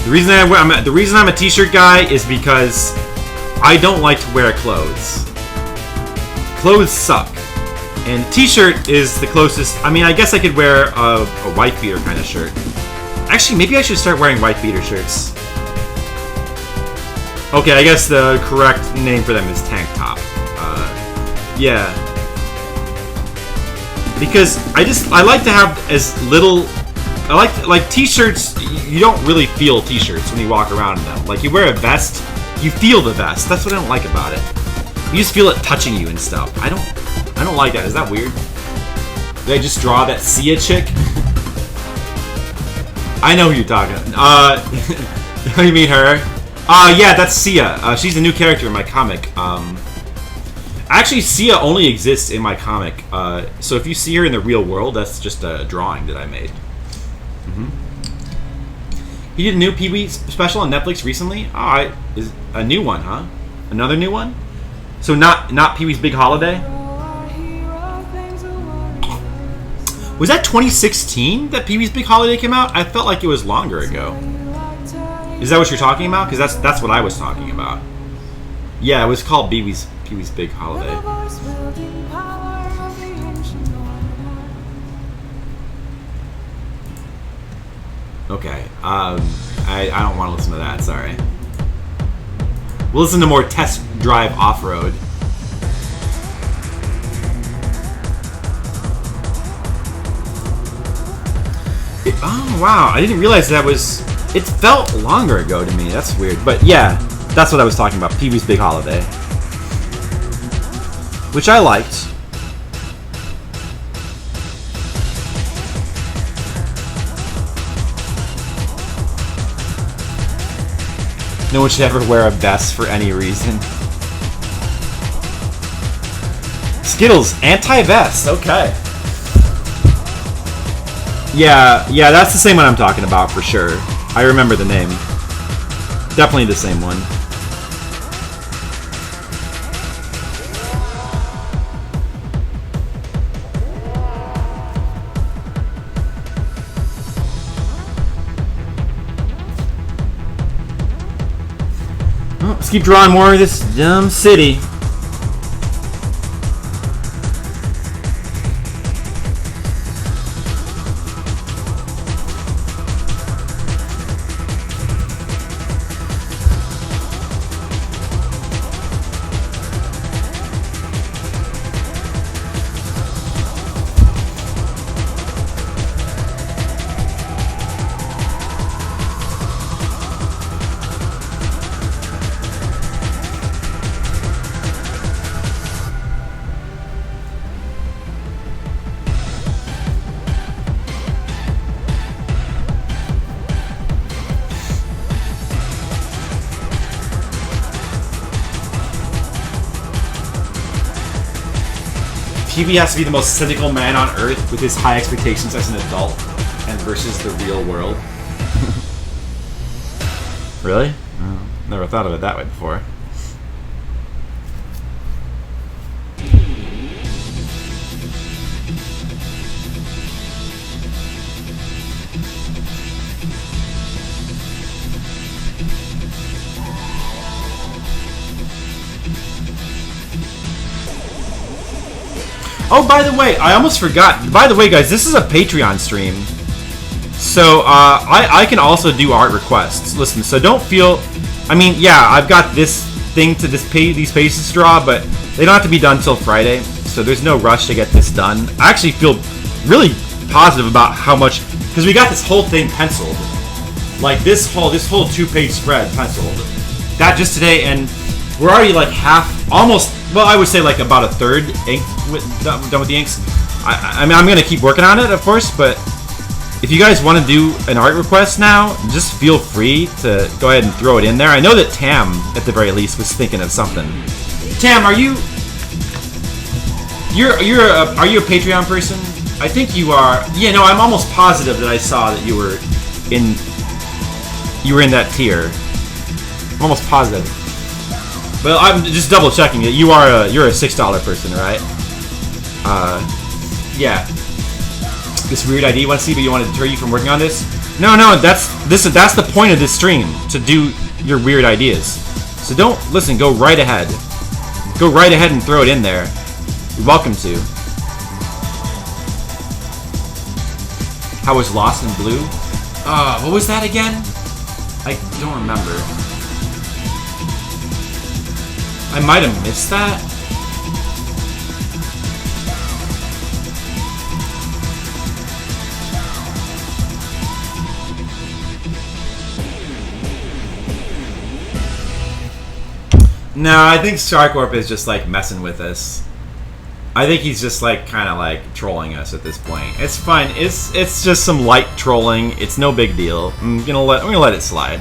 The reason I'm a t-shirt guy is because I don't like to wear clothes. Clothes suck. And t-shirt is the closest. I mean, I guess I could wear a white beater kind of shirt. Actually, maybe I should start wearing white beater shirts. Okay, I guess the correct name for them is tank top. Yeah. Because I like to have as little. I like t-shirts. You don't really feel t-shirts when you walk around in them. Like you wear a vest, you feel the vest. That's what I don't like about it. You just feel it touching you and stuff. I don't like that. Is that weird? Did I just draw that Sia chick? I know who you're talking. You mean her? Yeah, that's Sia. She's a new character in my comic. Actually, Sia only exists in my comic. So if you see her in the real world, that's just a drawing that I made. He did a new Pee-wee special on Netflix recently. Oh, is a new one, huh? Another new one? So not Pee-wee's Big Holiday? Was that 2016 that Pee-wee's Big Holiday came out? I felt like it was longer ago. Is that what you're talking about? Because that's what I was talking about. Yeah, it was called Pee-wee's Big Holiday. Okay, I don't want to listen to that, sorry. We'll listen to more Test Drive Off-Road. Oh, wow, I didn't realize that was... It felt longer ago to me, that's weird. But yeah, that's what I was talking about, Pee-wee's Big Holiday. Which I liked. No one should ever wear a vest for any reason. Skittles, anti-vest, okay. Yeah, that's the same one I'm talking about for sure. I remember the name. Definitely the same one. Well, let's keep drawing more of this dumb city. Pee-wee has to be the most cynical man on earth with his high expectations as an adult and versus the real world. Really? Oh, never thought of it that way before. Oh, by the way, I almost forgot. By the way, guys, this is a Patreon stream. So, I can also do art requests. Listen, so don't feel... I mean, yeah, I've got this thing to these pages to draw, but they don't have to be done till Friday. So there's no rush to get this done. I actually feel really positive about how much... Because we got this whole thing penciled. Like, this whole 2-page spread penciled. That just today, and we're already like half... Almost... Well, I would say like about a third done with the inks. I mean, I'm going to keep working on it, of course, but if you guys want to do an art request now, just feel free to go ahead and throw it in there. I know that Tam, at the very least, was thinking of something. Tam, are you a Patreon person? I think you are. Yeah, no, I'm almost positive that I saw that you were in that tier. I'm almost positive. Well, I'm just double checking it. You're a $6 person, right? Yeah. This weird idea you want to see, but you want to deter you from working on this? No, that's the point of this stream, to do your weird ideas. So don't listen. Go right ahead. Go right ahead and throw it in there. You're welcome to. How was Lost in Blue? What was that again? I don't remember. I might have missed that. No, I think Sharkwarp is just like messing with us. I think he's just like kind of like trolling us at this point. It's fine. It's just some light trolling. It's no big deal. I'm gonna let it slide.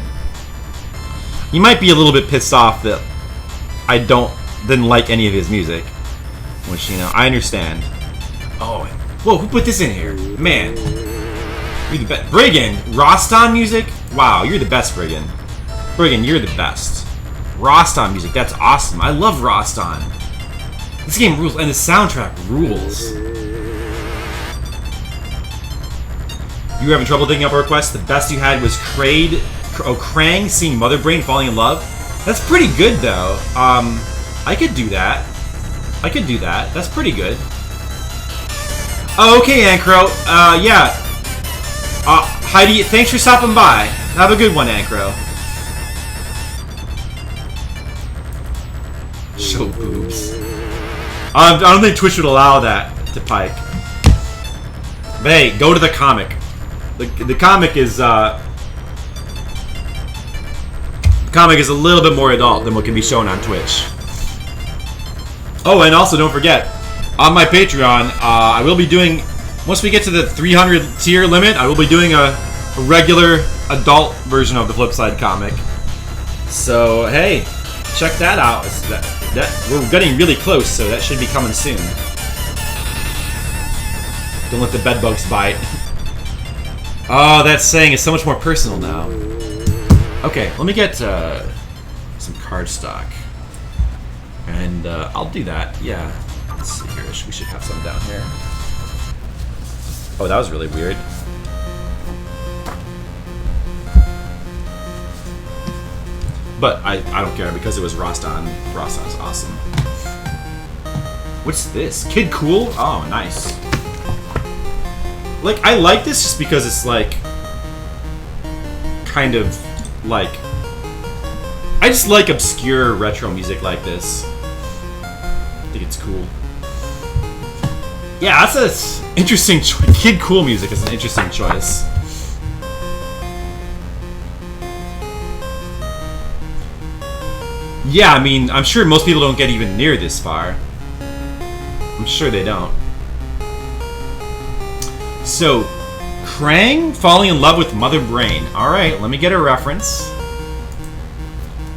You might be a little bit pissed off that I didn't like any of his music, which, you know, I understand. Oh, whoa! Who put this in here? Man, you're the best. Brigand, Roston music. Wow, you're the best, Brigand. Brigand, you're the best. Roston music. That's awesome. I love Roston. This game rules, and the soundtrack rules. You were having trouble thinking up a request? The best you had was Krang seeing Mother Brain falling in love? That's pretty good, though. I could do that. That's pretty good. Oh, okay, Ankro. Yeah. Heidi, thanks for stopping by. Have a good one, Ankro. Show boobs. I don't think Twitch would allow that to Pike. But hey, go to the comic. The comic is a little bit more adult than what can be shown on Twitch. Oh, and also don't forget, on my Patreon, I will be doing, once we get to the 300 tier limit, I will be doing a regular adult version of the Flipside comic. So hey, check that out. We're getting really close, so that should be coming soon. Don't let the bedbugs bite. Oh, that saying is so much more personal now. Okay, let me get some cardstock. And I'll do that, yeah. Let's see here, we should have some down here. Oh, that was really weird. But I don't care because it was Roston. Roston's awesome. What's this? Kid Cool? Oh, nice. Like, I like this just because it's like kind of like, I just like obscure retro music like this. I think it's cool. Yeah, that's an interesting choice. Kid Cool music is an interesting choice. Yeah, I mean, I'm sure most people don't get even near this far. I'm sure they don't. So, Krang falling in love with Mother Brain. Alright, let me get a reference.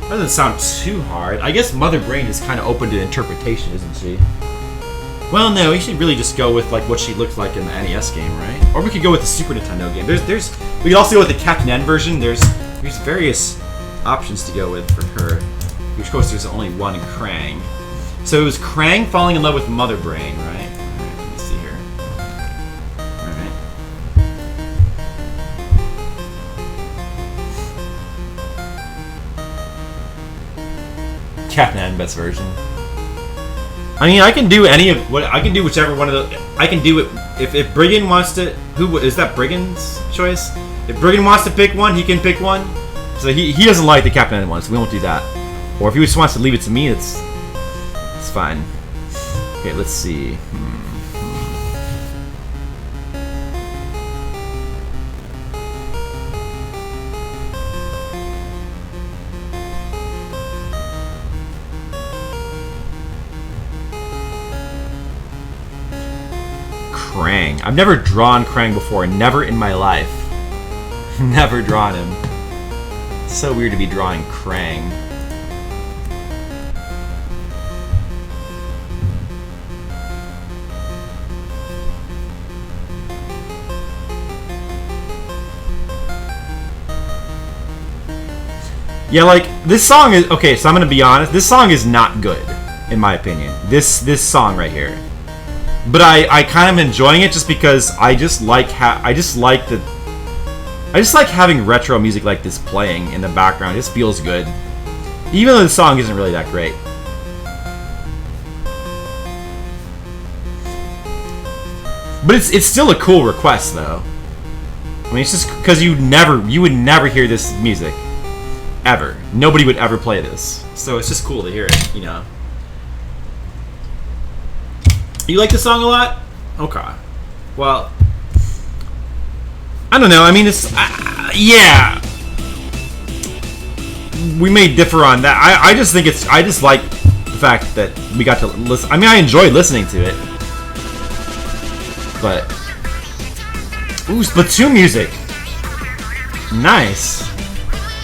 That doesn't sound too hard. I guess Mother Brain is kind of open to interpretation, isn't she? Well, no, we should really just go with like what she looked like in the NES game, right? Or we could go with the Super Nintendo game. We could also go with the Captain N version. There's various options to go with for her. Of course, there's only one Krang. So it was Krang falling in love with Mother Brain, right? Alright, let me see here. Alright. Captain N, best version. I mean, I can do any of what I can do, whichever one of the. I can do it if Brigand wants to. Who is that? Brigand's choice. If Brigand wants to pick one, he can pick one. So he doesn't like the Captain N one, so we won't do that. Or if he just wants to leave it to me, it's fine. Okay, let's see. Krang. I've never drawn Krang before. Never in my life. Never drawn him. It's so weird to be drawing Krang. Yeah, like, this song is... Okay, so I'm gonna be honest. This song is not good, in my opinion. This song right here. But I kind of enjoying it just because I just like having retro music like this playing in the background. It just feels good. Even though the song isn't really that great. But it's still a cool request though. I mean, it's just because you would never hear this music. Ever. Nobody would ever play this. So it's just cool to hear it, you know. You like the song a lot? Okay. Well, I don't know. I mean, it's... yeah. We may differ on that. I just think it's... I just like the fact that we got to listen... I mean, I enjoyed listening to it. But... Ooh, Splatoon music. Nice.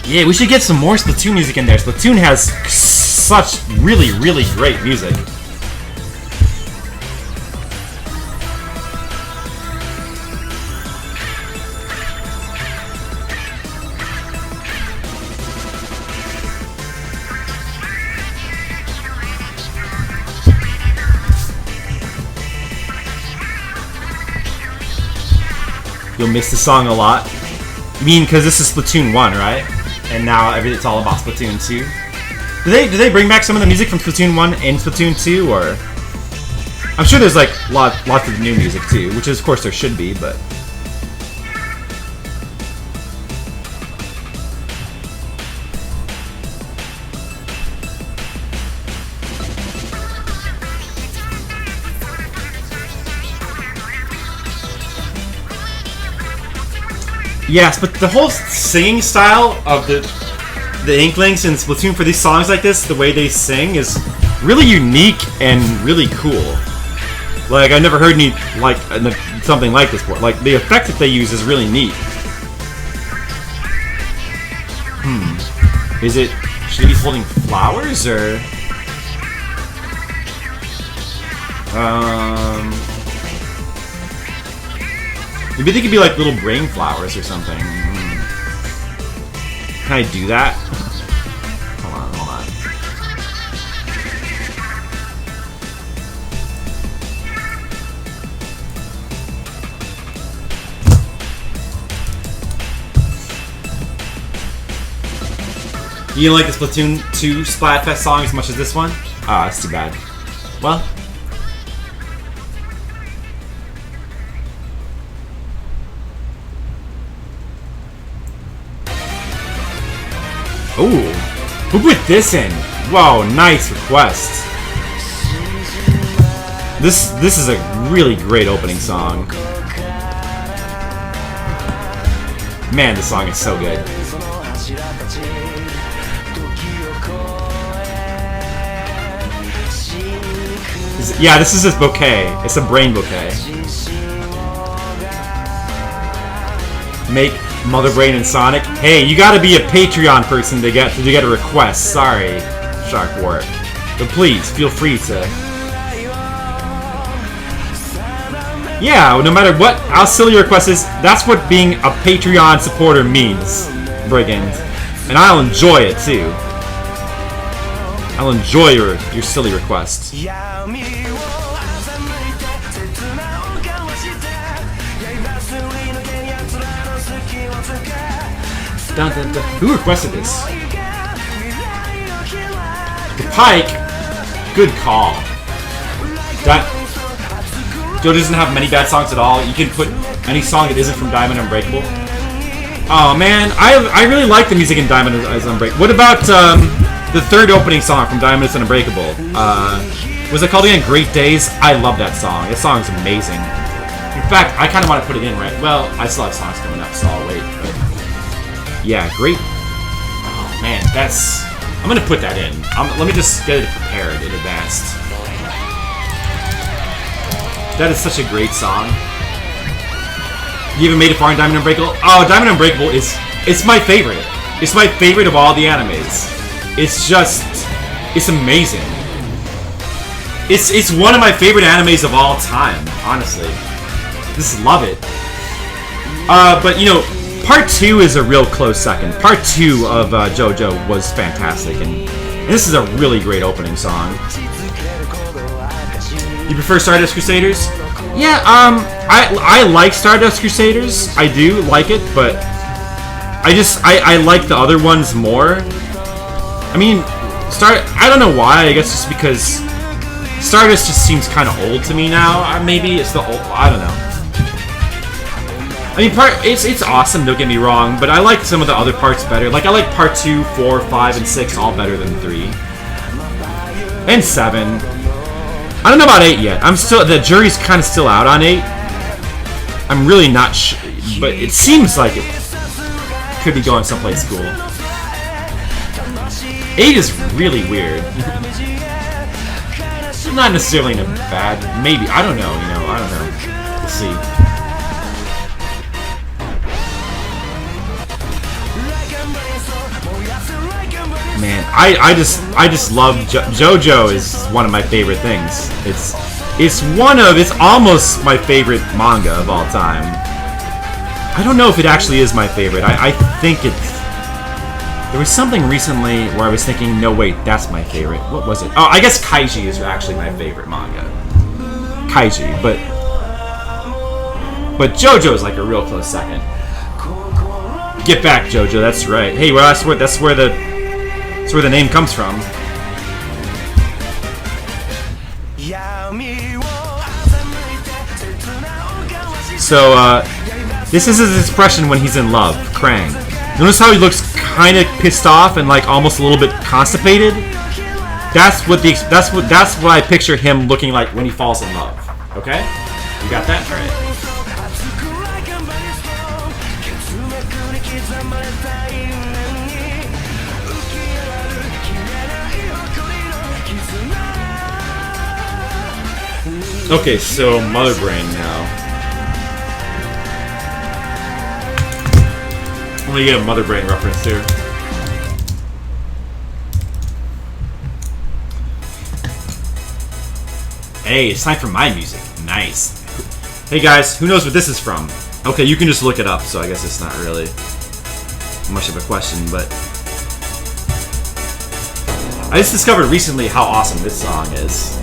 Yeah, we should get some more Splatoon music in there. Splatoon has such really, really great music. You'll miss the song a lot. You mean because this is Splatoon 1, right? And now it's all about Splatoon 2. Do they bring back some of the music from Splatoon 1 and Splatoon 2, or? I'm sure there's like lots of new music too, which of course there should be, but. Yes, but the whole singing style of the Inklings in Splatoon for these songs like this, the way they sing is really unique and really cool. Like, I've never heard something like this before. Like, the effect that they use is really neat. Is it... Should he be holding flowers, or... Maybe they could be like little brain flowers or something. Can I do that? Hold on. You didn't like the Splatoon 2 Splatfest song as much as this one? Ah, that's too bad. Well... Ooh, who put this in? Wow, nice request. This is a really great opening song. Man, this song is so good. Yeah, this is his bouquet. It's a brain bouquet. Make Mother Brain and Sonic. Hey, you gotta be a Patreon person to get a request. Sorry, Shark Warp. But please, feel free to... Yeah, no matter what, how silly your request is, that's what being a Patreon supporter means, Brigand. And I'll enjoy it, too. I'll enjoy your silly request. Dun, dun, dun. Who requested this? The Pike. Good call. Joe doesn't have many bad songs at all. You can put any song that isn't from Diamond Unbreakable. Oh man, I really like the music in Diamond is Unbreakable. What about the third opening song from Diamond is Unbreakable? Was it called again? Great Days? I love that song. That song's amazing. In fact, I kind of want to put it in right. Well, I still have songs coming up, so I'll wait. But yeah, great. Oh man, I'm gonna put that in. Let me just get it prepared in advance. That is such a great song. You even made it far in Diamond Unbreakable? Oh, Diamond Unbreakable it's my favorite. It's my favorite of all the animes. It's amazing. It's one of my favorite animes of all time, honestly. Just love it. But you know, part 2 is a real close second. Part 2 of JoJo was fantastic, and this is a really great opening song. You prefer Stardust Crusaders? Yeah, I like Stardust Crusaders. I do like it, but I like the other ones more. I mean, I don't know why. I guess just because Stardust just seems kind of old to me now. Maybe it's the old. I don't know. I mean, it's awesome. Don't get me wrong, but I like some of the other parts better. Like I like part 2, 4, 5, and 6 all better than 3 and 7. I don't know about 8 yet. The jury's kind of still out on 8. I'm really not sure, but it seems like it could be going someplace cool. 8 is really weird. Not necessarily in a bad, maybe, I don't know, I don't know. We'll see. Man, I just love JoJo is one of my favorite things. It's almost my favorite manga of all time. I don't know if it actually is my favorite. I think there was something recently where I was thinking, no wait, that's my favorite. What was it? Oh, I guess Kaiji is actually my favorite manga. Kaiji, but JoJo is like a real close second. Get back, JoJo. That's right. Hey, well, that's where the name comes from. So, this is his expression when he's in love, Krang. Notice how he looks kind of pissed off and like almost a little bit constipated? That's what I picture him looking like when he falls in love. Okay? You got that? All right. Okay, so Mother Brain now. I'm gonna get a Mother Brain reference here. Hey, it's time for my music. Nice. Hey guys, who knows what this is from? Okay, you can just look it up, so I guess it's not really much of a question, but I just discovered recently how awesome this song is.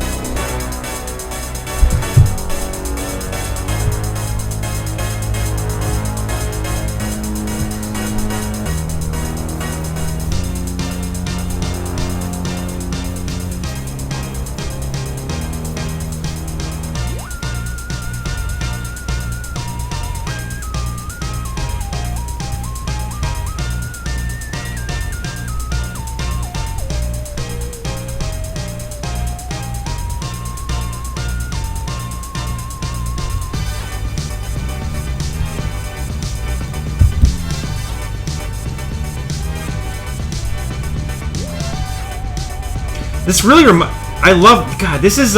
This really I love. God, this is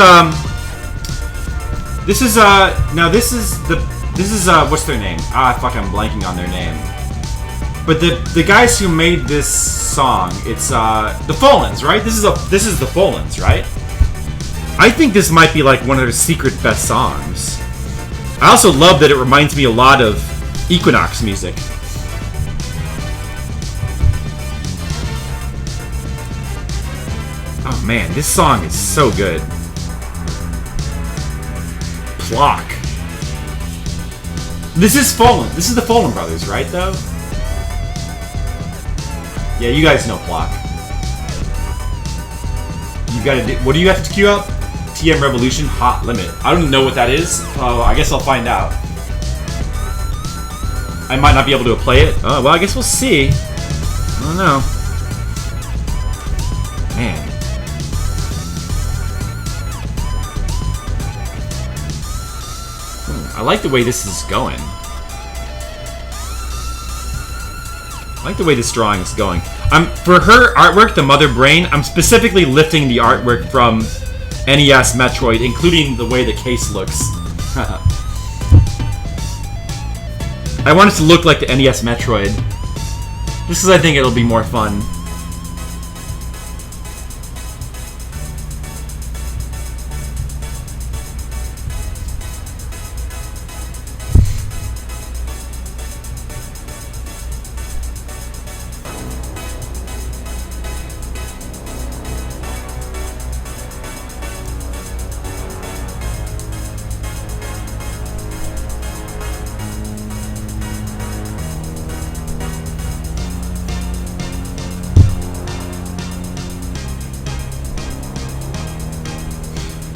what's their name? Fuck, I'm blanking on their name. But the guys who made this song, it's the Folens, right? This is the Folens, right? I think this might be like one of their secret best songs. I also love that it reminds me a lot of Equinox music. Oh man, this song is so good. Plock. This is Folen. This is the Folen brothers, right though? Yeah, you guys know Plock. You gotta do, what do you have to queue up? TM Revolution Hot Limit. I don't know what that is. I guess I'll find out. I might not be able to play it. Well, I guess we'll see. I don't know. Man. I like the way this is going. I like the way this drawing is going. For her artwork, the Mother Brain, I'm specifically lifting the artwork from NES Metroid, including the way the case looks. I want it to look like the NES Metroid. Just because I think it'll be more fun.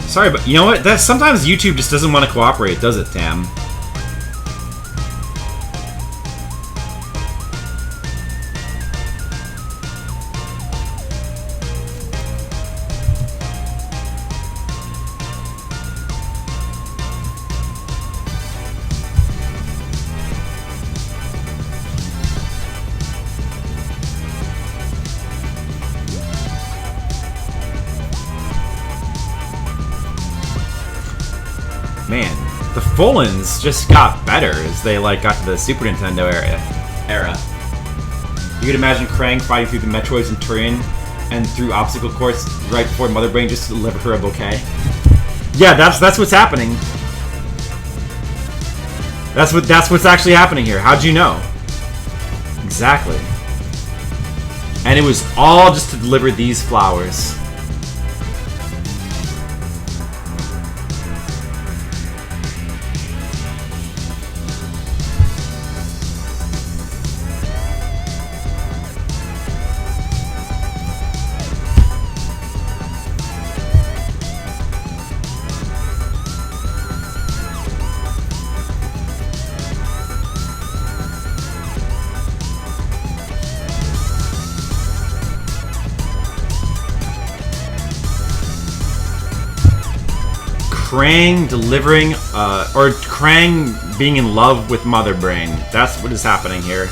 Sorry, but you know what? Sometimes YouTube just doesn't want to cooperate, does it, Tam? Man, the Folens just got better as they got to the Super Nintendo era. You could imagine Krang fighting through the Metroids and Turian and through obstacle course right before Mother Brain just to deliver her a bouquet. Yeah, that's what's happening. That's what's actually happening here. How'd you know? Exactly. And it was all just to deliver these flowers. Krang delivering, or Krang being in love with Mother Brain. That's what is happening here.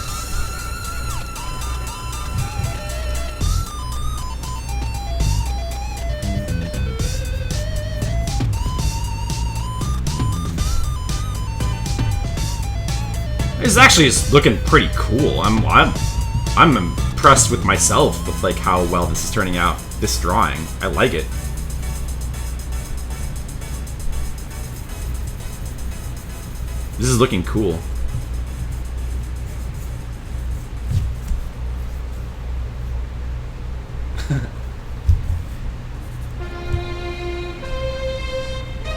This actually is looking pretty cool. I'm impressed with myself with how well this is turning out. This drawing, I like it. This is looking cool.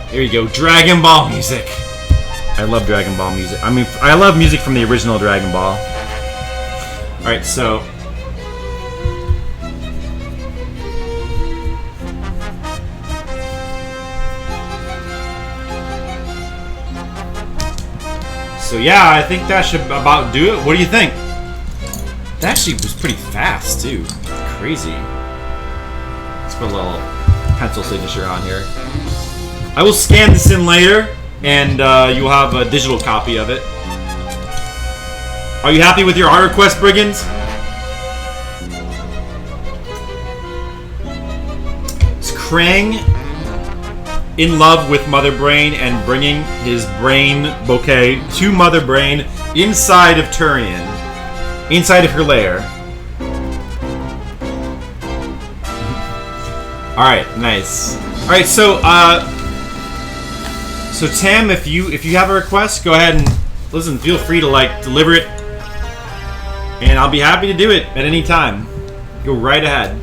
Here you go, Dragon Ball music. I love Dragon Ball music. I mean, I love music from the original Dragon Ball. Alright, so... So yeah, I think that should about do it. What do you think? That actually was pretty fast, too. Crazy. Let's put a little pencil signature on here. I will scan this in later, and you'll have a digital copy of it. Are you happy with your art request, Brigands? It's Krang in love with Mother Brain and bringing his brain bouquet to Mother Brain inside of Turian. Inside of her lair. Alright, nice. Alright, so Tam, if you have a request, go ahead and listen, feel free to deliver it. And I'll be happy to do it at any time. Go right ahead.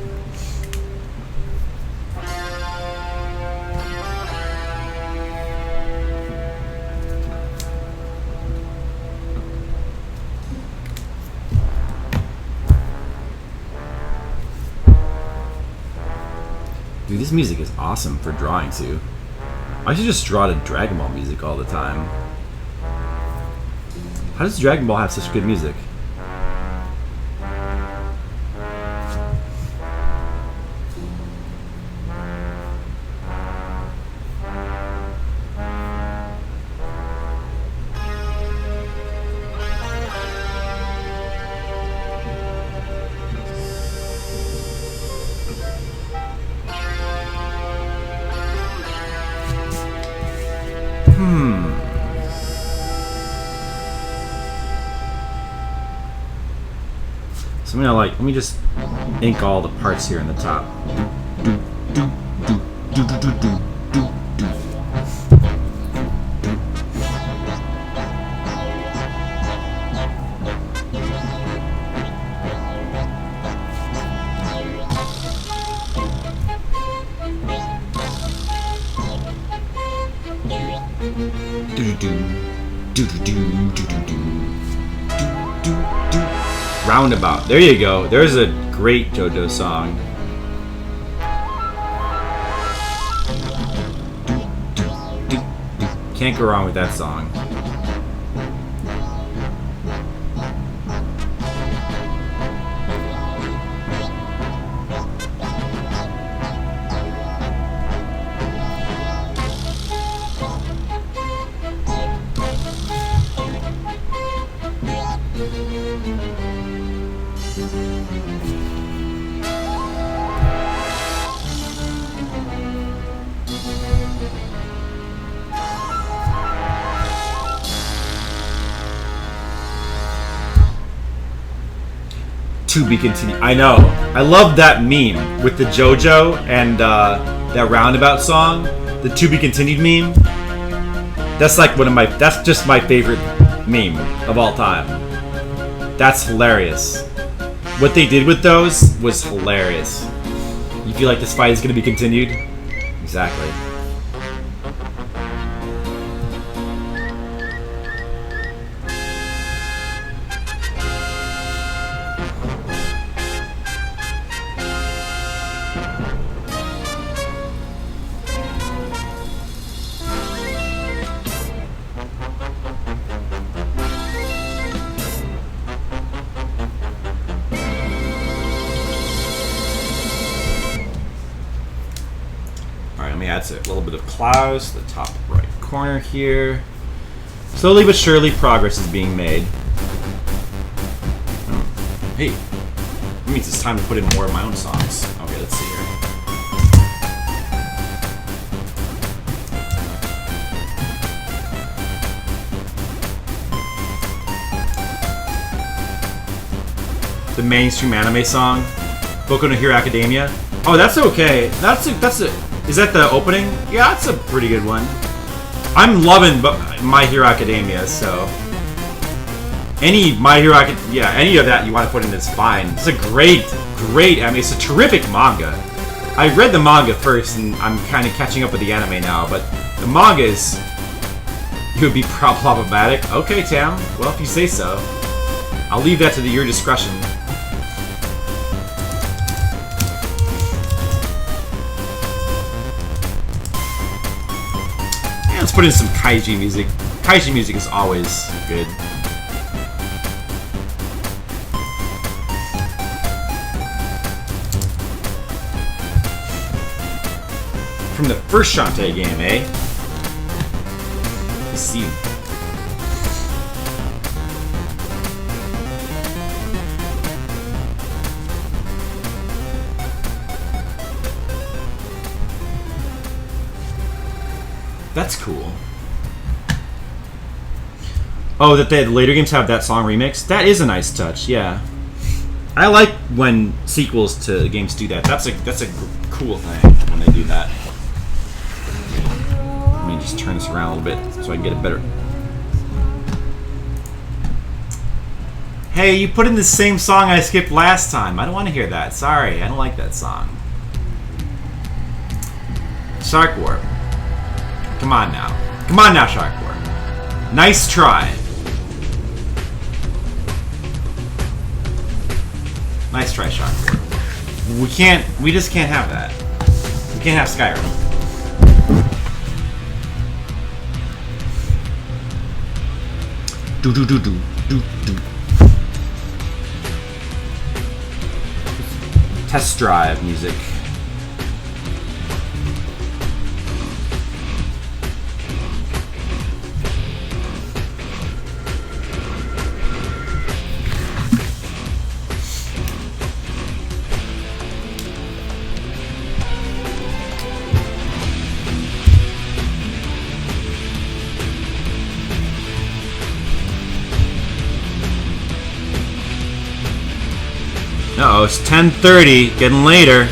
Dude, this music is awesome for drawing to. I should just draw to Dragon Ball music all the time. How does Dragon Ball have such good music? So I'm gonna let me just ink all the parts here in the top. Roundabout. There you go. There's a great JoJo song. Can't go wrong with that song. To be continued. I know. I love that meme with the JoJo and that Roundabout song. The To Be Continued meme. That's like one of my. That's just my favorite meme of all time. That's hilarious. What they did with those was hilarious. You feel like this fight is going to be continued? Exactly. That's a little bit of clouds to the top right corner here. Slowly but surely, progress is being made. Hey, that means it's time to put in more of my own songs. Okay, let's see here. The mainstream anime song, Boku no Hero Academia. Oh, that's okay. That's a. Is that the opening? Yeah, that's a pretty good one. I'm loving My Hero Academia, so any My Hero any of that you want to put in is fine. It's a great anime. It's a terrific manga. I read the manga first, and I'm kind of catching up with the anime now. But the manga is it would be problematic. Okay, Tam. Well, if you say so, I'll leave that to your discretion. Let's put in some Kaiji music. Kaiji music is always good. From the first Shantae game, eh? Let's see. That's cool. Oh, that the later games have that song remixed? That is a nice touch, yeah. I like when sequels to games do that. That's a cool thing when they do that. Let me just turn this around a little bit so I can get it better. Hey, you put in the same song I skipped last time. I don't want to hear that. Sorry, I don't like that song. Shark Warp. Come on now. Come on now, Shark Warp. Nice try. Nice try, Shark Warp. We just can't have that. can't have Skyrim. Do do do do do do. Test drive music. Uh-oh, it's 10:30, getting later.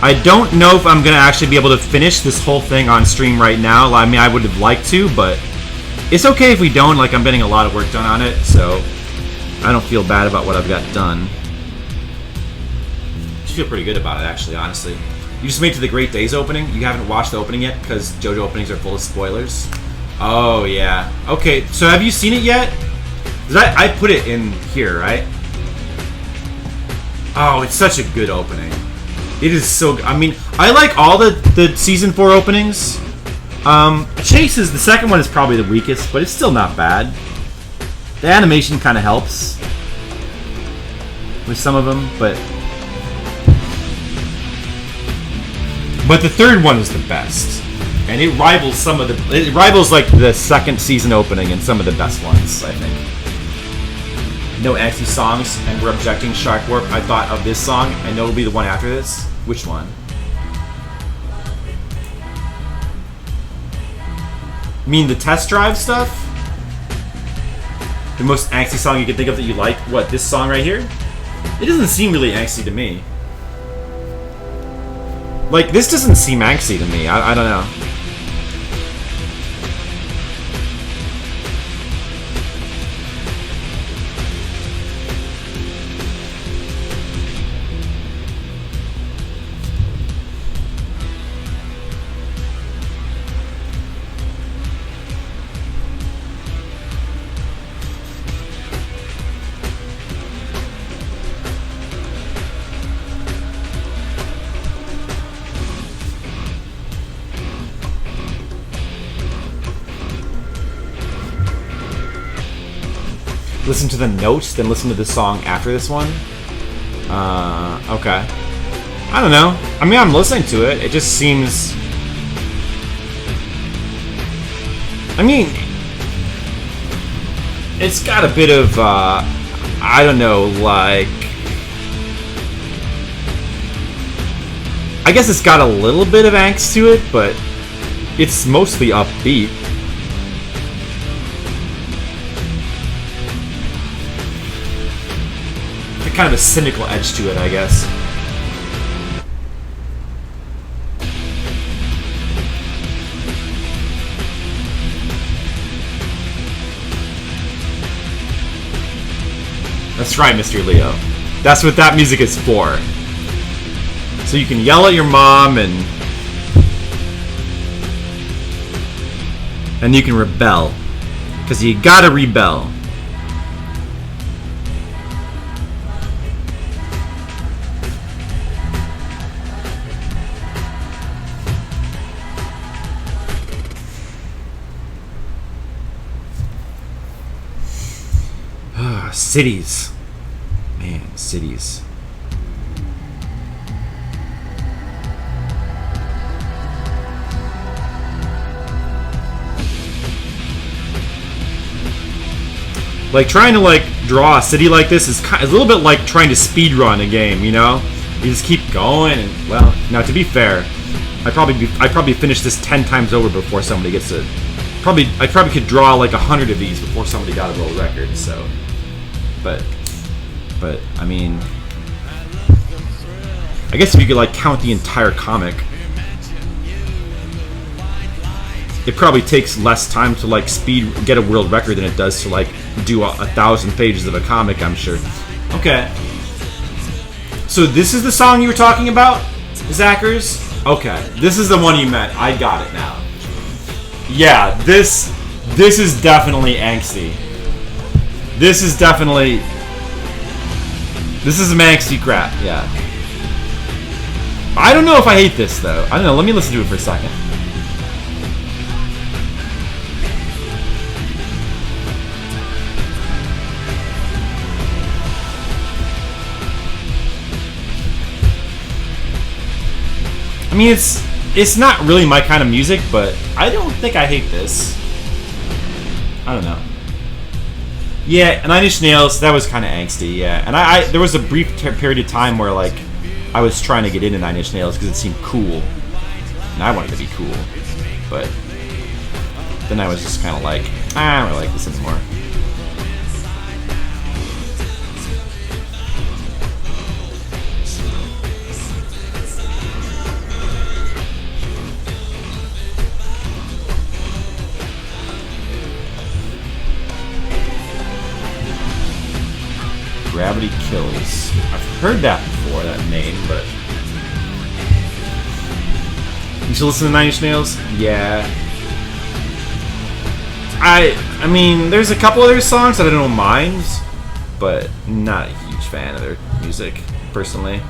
I don't know if I'm gonna actually be able to finish this whole thing on stream right now. I mean, I would have liked to, but it's okay if we don't. Like, I'm getting a lot of work done on it, so I don't feel bad about what I've got done. I feel pretty good about it, actually, honestly. You just made it to the Great Days opening? You haven't watched the opening yet because JoJo openings are full of spoilers? Oh, yeah. Okay, so have you seen it yet? Because I put it in here, right? Oh, it's such a good opening. It is so good. I mean, I like all the Season 4 openings. Chase is, the second one is probably the weakest, but it's still not bad. The animation kind of helps with some of them, but the third one is the best. And it rivals it rivals like the second season opening and some of the best ones, I think. No angsty songs, and we're objecting Shark Warp. I thought of this song. I know it'll be the one after this. Which one? You mean the test drive stuff? The most angsty song you can think of that you like? What, this song right here? It doesn't seem really angsty to me. Like, this doesn't seem angsty to me. I don't know. Listen to the notes, then listen to the song after this one? Okay. I don't know. I mean, I'm listening to it. It just seems... I mean... It's got a bit of, I don't know, like... I guess it's got a little bit of angst to it, but it's mostly upbeat. Kind of a cynical edge to it, I guess. That's right, Mr. Leo. That's what that music is for. So you can yell at your mom and you can rebel. Because you gotta rebel. Cities. Man, cities. Like, trying to, like, draw a city like this is a little bit like trying to speedrun a game, you know? You just keep going and, well, now to be fair, I'd probably finish this 10 times over before somebody gets it. I probably could draw like 100 of these before somebody got a world record, so... But I mean, I guess if you could like count the entire comic, it probably takes less time to like get a world record than it does to like do 1,000 pages of a comic, I'm sure. Okay. So this is the song you were talking about, Zackers? Okay, this is the one you meant. I got it now. Yeah, this is definitely angsty. This is some angsty crap, yeah. I don't know if I hate this though. I don't know. Let me listen to it for a second. I mean, it's not really my kind of music, but I don't think I hate this. I don't know. Yeah, Nine Inch Nails, that was kind of angsty, yeah. And I there was a brief period of time where, like, I was trying to get into Nine Inch Nails because it seemed cool. And I wanted to be cool. But then I was just kind of like, I don't really like this anymore. Gravity Kills. I've heard that before, that name, but... You should listen to Nine Inch Nails? Yeah. I mean, there's a couple other songs that I don't mind, but not a huge fan of their music, personally.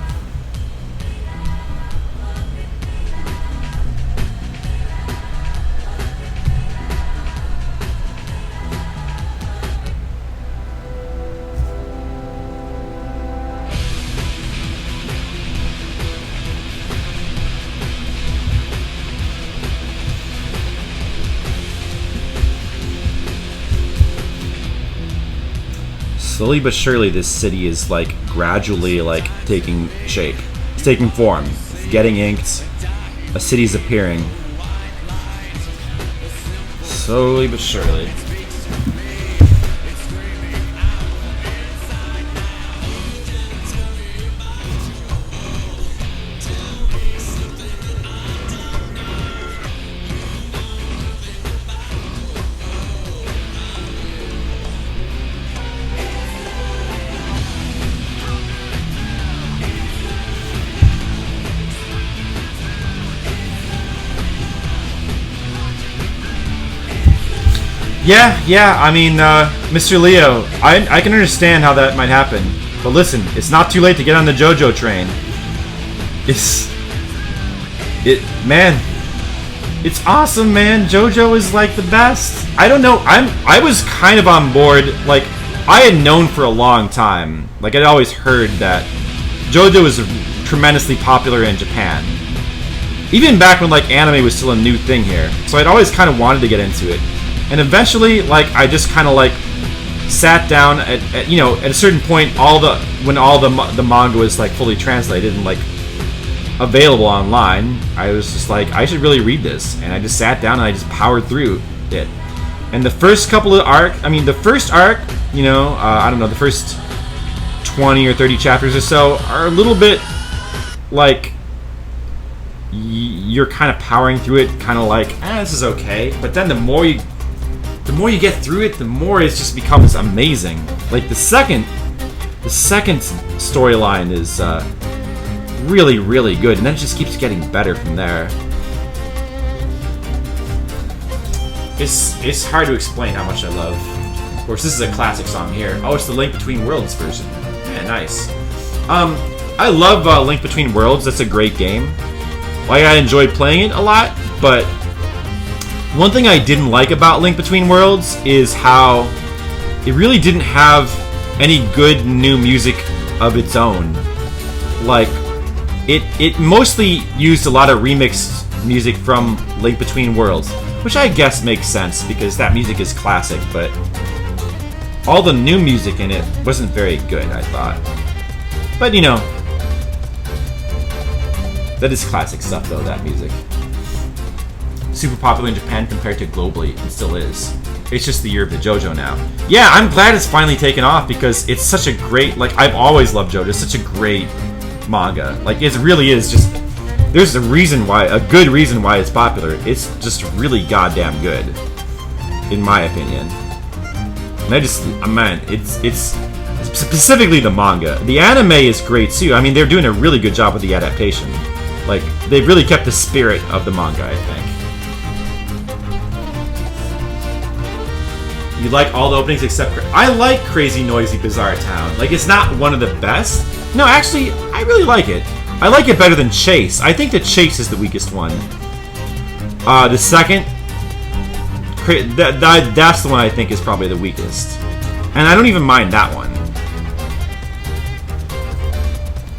Slowly but surely, this city is, like, gradually, like, taking shape. It's taking form. It's getting inked. A city's appearing. Slowly but surely. Yeah, I mean, Mr. Leo, I can understand how that might happen. But listen, it's not too late to get on the JoJo train. Man, it's awesome, man. JoJo is like the best. I don't know, I was kind of on board, like, I had known for a long time, like, I'd always heard that JoJo was tremendously popular in Japan. Even back when, like, anime was still a new thing here. So I'd always kind of wanted to get into it. And eventually, like, I just kind of, like, sat down at a certain point, when all the manga was, like, fully translated and, like, available online, I was just like, I should really read this. And I just sat down and I just powered through it. And the first couple of the first arc, I don't know, the first 20 or 30 chapters or so are a little bit, like, you're kind of powering through it, kind of like, this is okay. But then the more you get through it, the more it just becomes amazing. Like, the second storyline is really, really good, and then it just keeps getting better from there. It's hard to explain how much I love. Of course, this is a classic song here. Oh, it's the Link Between Worlds version. Yeah, nice. I love Link Between Worlds. That's a great game. Like, I enjoyed playing it a lot, but one thing I didn't like about Link Between Worlds is how it really didn't have any good new music of its own. Like, it mostly used a lot of remixed music from Link Between Worlds, which I guess makes sense because that music is classic, but all the new music in it wasn't very good, I thought. But, that is classic stuff, though, that music. Super popular in Japan compared to globally, it still is. It's just the year of the JoJo now. Yeah, I'm glad it's finally taken off because it's such a great, like, I've always loved JoJo. It's such a great manga. Like, it really is just, there's a good reason why it's popular. It's just really goddamn good, in my opinion. And man, it's specifically the manga. The anime is great too. I mean, they're doing a really good job with the adaptation. Like, they've really kept the spirit of the manga, I think. You like all the openings except... I like Crazy Noisy Bizarre Town. Like, it's not one of the best. No, actually, I really like it. I like it better than Chase. I think that Chase is the weakest one. The second, that's the one I think is probably the weakest. And I don't even mind that one.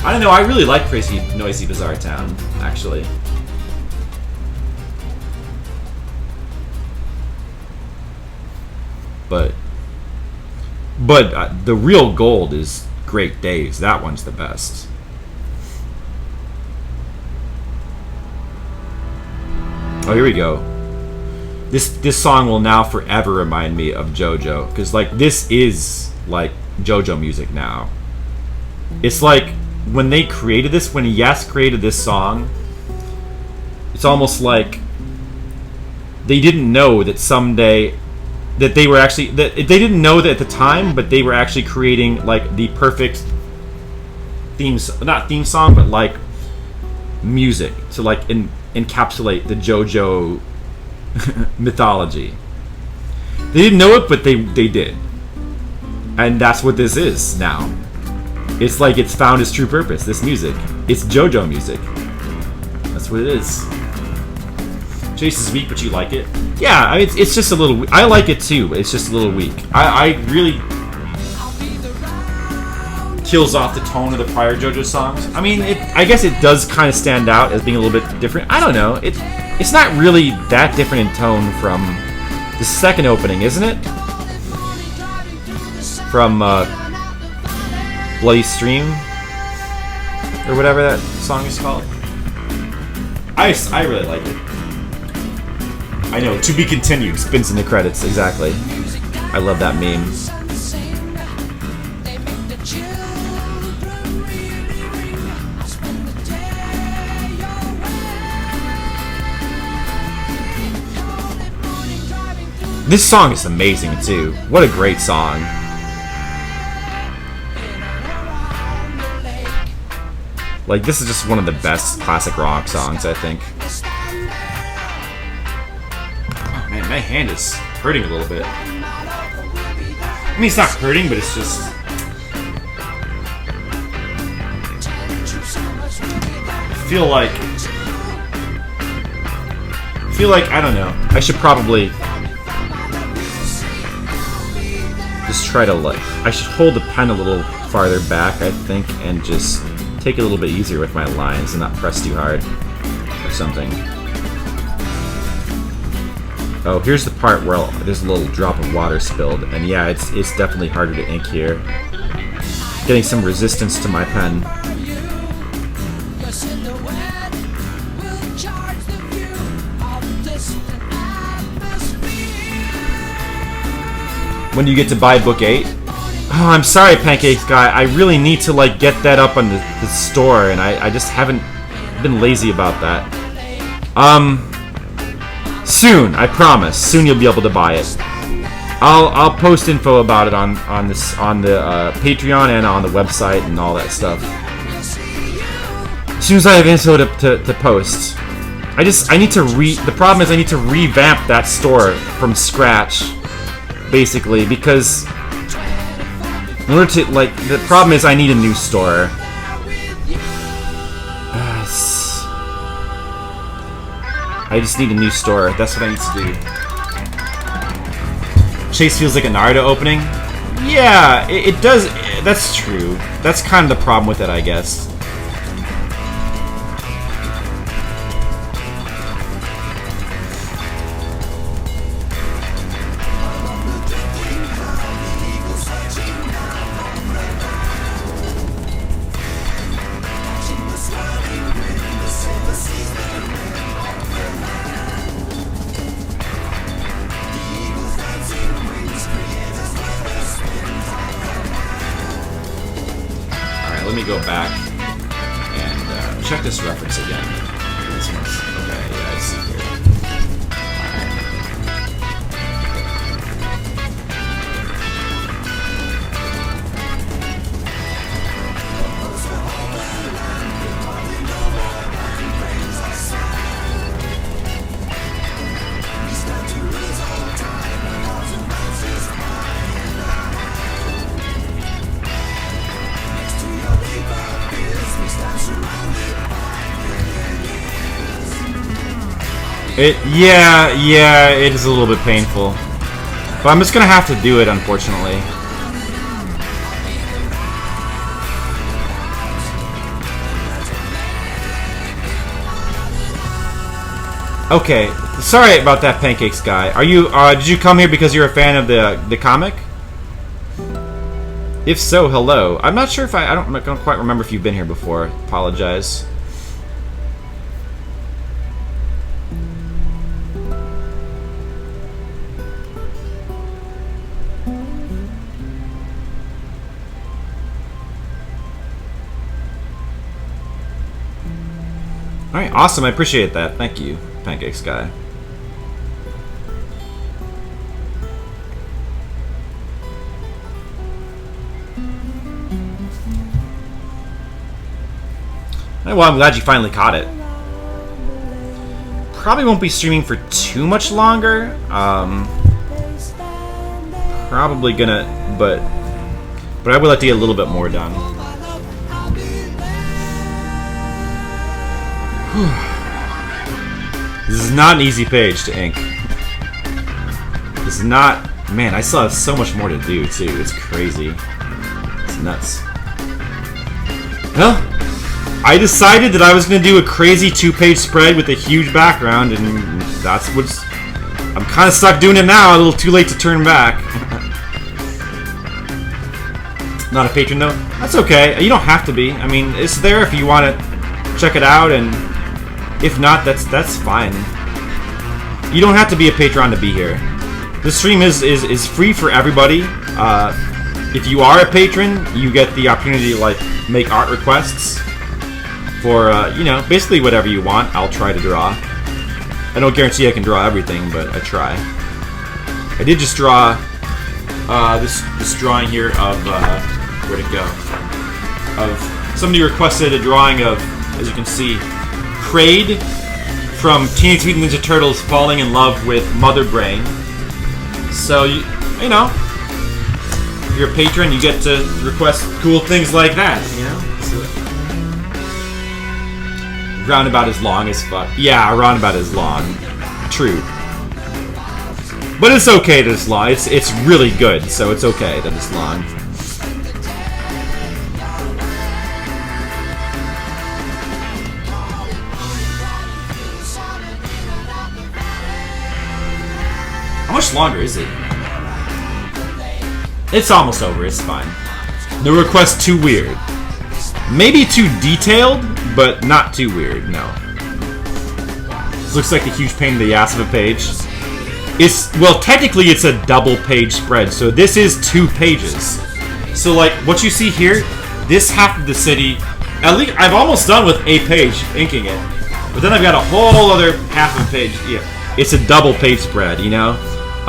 I don't know, I really like Crazy Noisy Bizarre Town, actually. But the real gold is Great Days. That one's the best. Oh, here we go. This song will now forever remind me of JoJo, because like this is like JoJo music now. It's like when they created this, when Yes created this song, it's almost like they didn't know that someday that they were actually that they didn't know that at the time, but they were actually creating like the perfect not theme song, but like music to like encapsulate the JoJo mythology. They didn't know it, but they did, and that's what this is now. It's like it's found its true purpose. This music, it's JoJo music. That's what it is. Chase is weak, but you like it? Yeah, I mean, it's just a little. I like it too. It's just a little weak. I really kills off the tone of the prior JoJo songs. I mean, I guess it does kind of stand out as being a little bit different. I don't know. It's not really that different in tone from the second opening, isn't it? From Bloody Stream or whatever that song is called. I really like it. I know, to be continued, spins in the credits, exactly. I love that meme. This song is amazing too. What a great song. Like, this is just one of the best classic rock songs, I think. Man, my hand is hurting a little bit. I mean, it's not hurting, but it's just... I feel like, I don't know. I should probably just try to, like... I should hold the pen a little farther back, I think, and just take it a little bit easier with my lines and not press too hard or something. Oh, here's the part where there's a little drop of water spilled, and yeah, it's definitely harder to ink here. Getting some resistance to my pen. When do you get to buy book 8? Oh, I'm sorry, Pancake Guy. I really need to like get that up on the store, and I just haven't been lazy about that. Soon, I promise. Soon you'll be able to buy it. I'll post info about it on the Patreon and on the website and all that stuff. As soon as I have info to post. I need to the problem is I need to revamp that store from scratch, basically, because in order to, like, the problem is I need a new store. I just need a new store. That's what I need to do. Chase feels like a Naruto opening. Yeah, it does. That's true. That's kind of the problem with it, I guess. Let me go back and check this reference again. This one's okay. Yeah, I see here. Yeah, it is a little bit painful. But I'm just gonna have to do it, unfortunately. Okay, sorry about that, Pancakes guy. Are you? Did you come here because you're a fan of the comic? If so, hello. I'm not sure if I don't quite remember if you've been here before. Apologize. Alright, awesome. I appreciate that. Thank you, Pancakes guy. Well, I'm glad you finally caught it. Probably won't be streaming for too much longer. Probably gonna, but I would like to get a little bit more done. This is not an easy page to ink. This is not... Man, I still have so much more to do, too. It's crazy. It's nuts. Well, I decided that I was going to do a crazy 2-page spread with a huge background, and that's what's... I'm kind of stuck doing it now. A little too late to turn back. Not a patron, though? That's okay. You don't have to be. I mean, it's there if you want to check it out, and... If not, that's fine. You don't have to be a patron to be here. This stream is free for everybody. If you are a patron, you get the opportunity to like make art requests for you know, basically whatever you want. I'll try to draw. I don't guarantee I can draw everything, but I try. I did just draw this drawing here of where'd it go? Of somebody requested a drawing of, as you can see, Kraid from Teenage Mutant Ninja Turtles falling in love with Mother Brain. So, you know, if you're a patron, you get to request cool things like that, you know? So, roundabout is long as fuck. Yeah, roundabout is long. True. But it's okay that it's long. It's really good, so it's okay that it's long. How much longer is it? It's almost over, it's fine. No request too weird. Maybe too detailed, but not too weird, no. This looks like a huge pain in the ass of a page. Well, technically it's a double page spread, so this is 2 pages. So like, what you see here, this half of the city, at least I've almost done with a page, inking it. But then I've got a whole other half of a page, yeah. It's a double page spread, you know?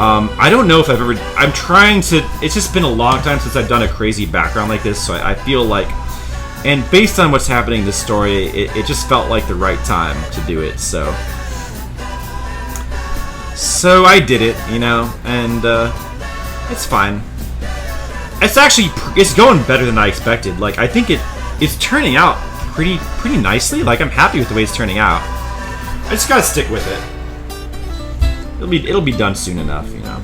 I don't know if I've ever... I'm trying to... It's just been a long time since I've done a crazy background like this, so I feel like... And based on what's happening in this story, it just felt like the right time to do it, so... So I did it, you know, and it's fine. It's actually... It's going better than I expected. Like, I think it's turning out pretty nicely. Like, I'm happy with the way it's turning out. I just gotta stick with it. It'll be done soon enough, you know.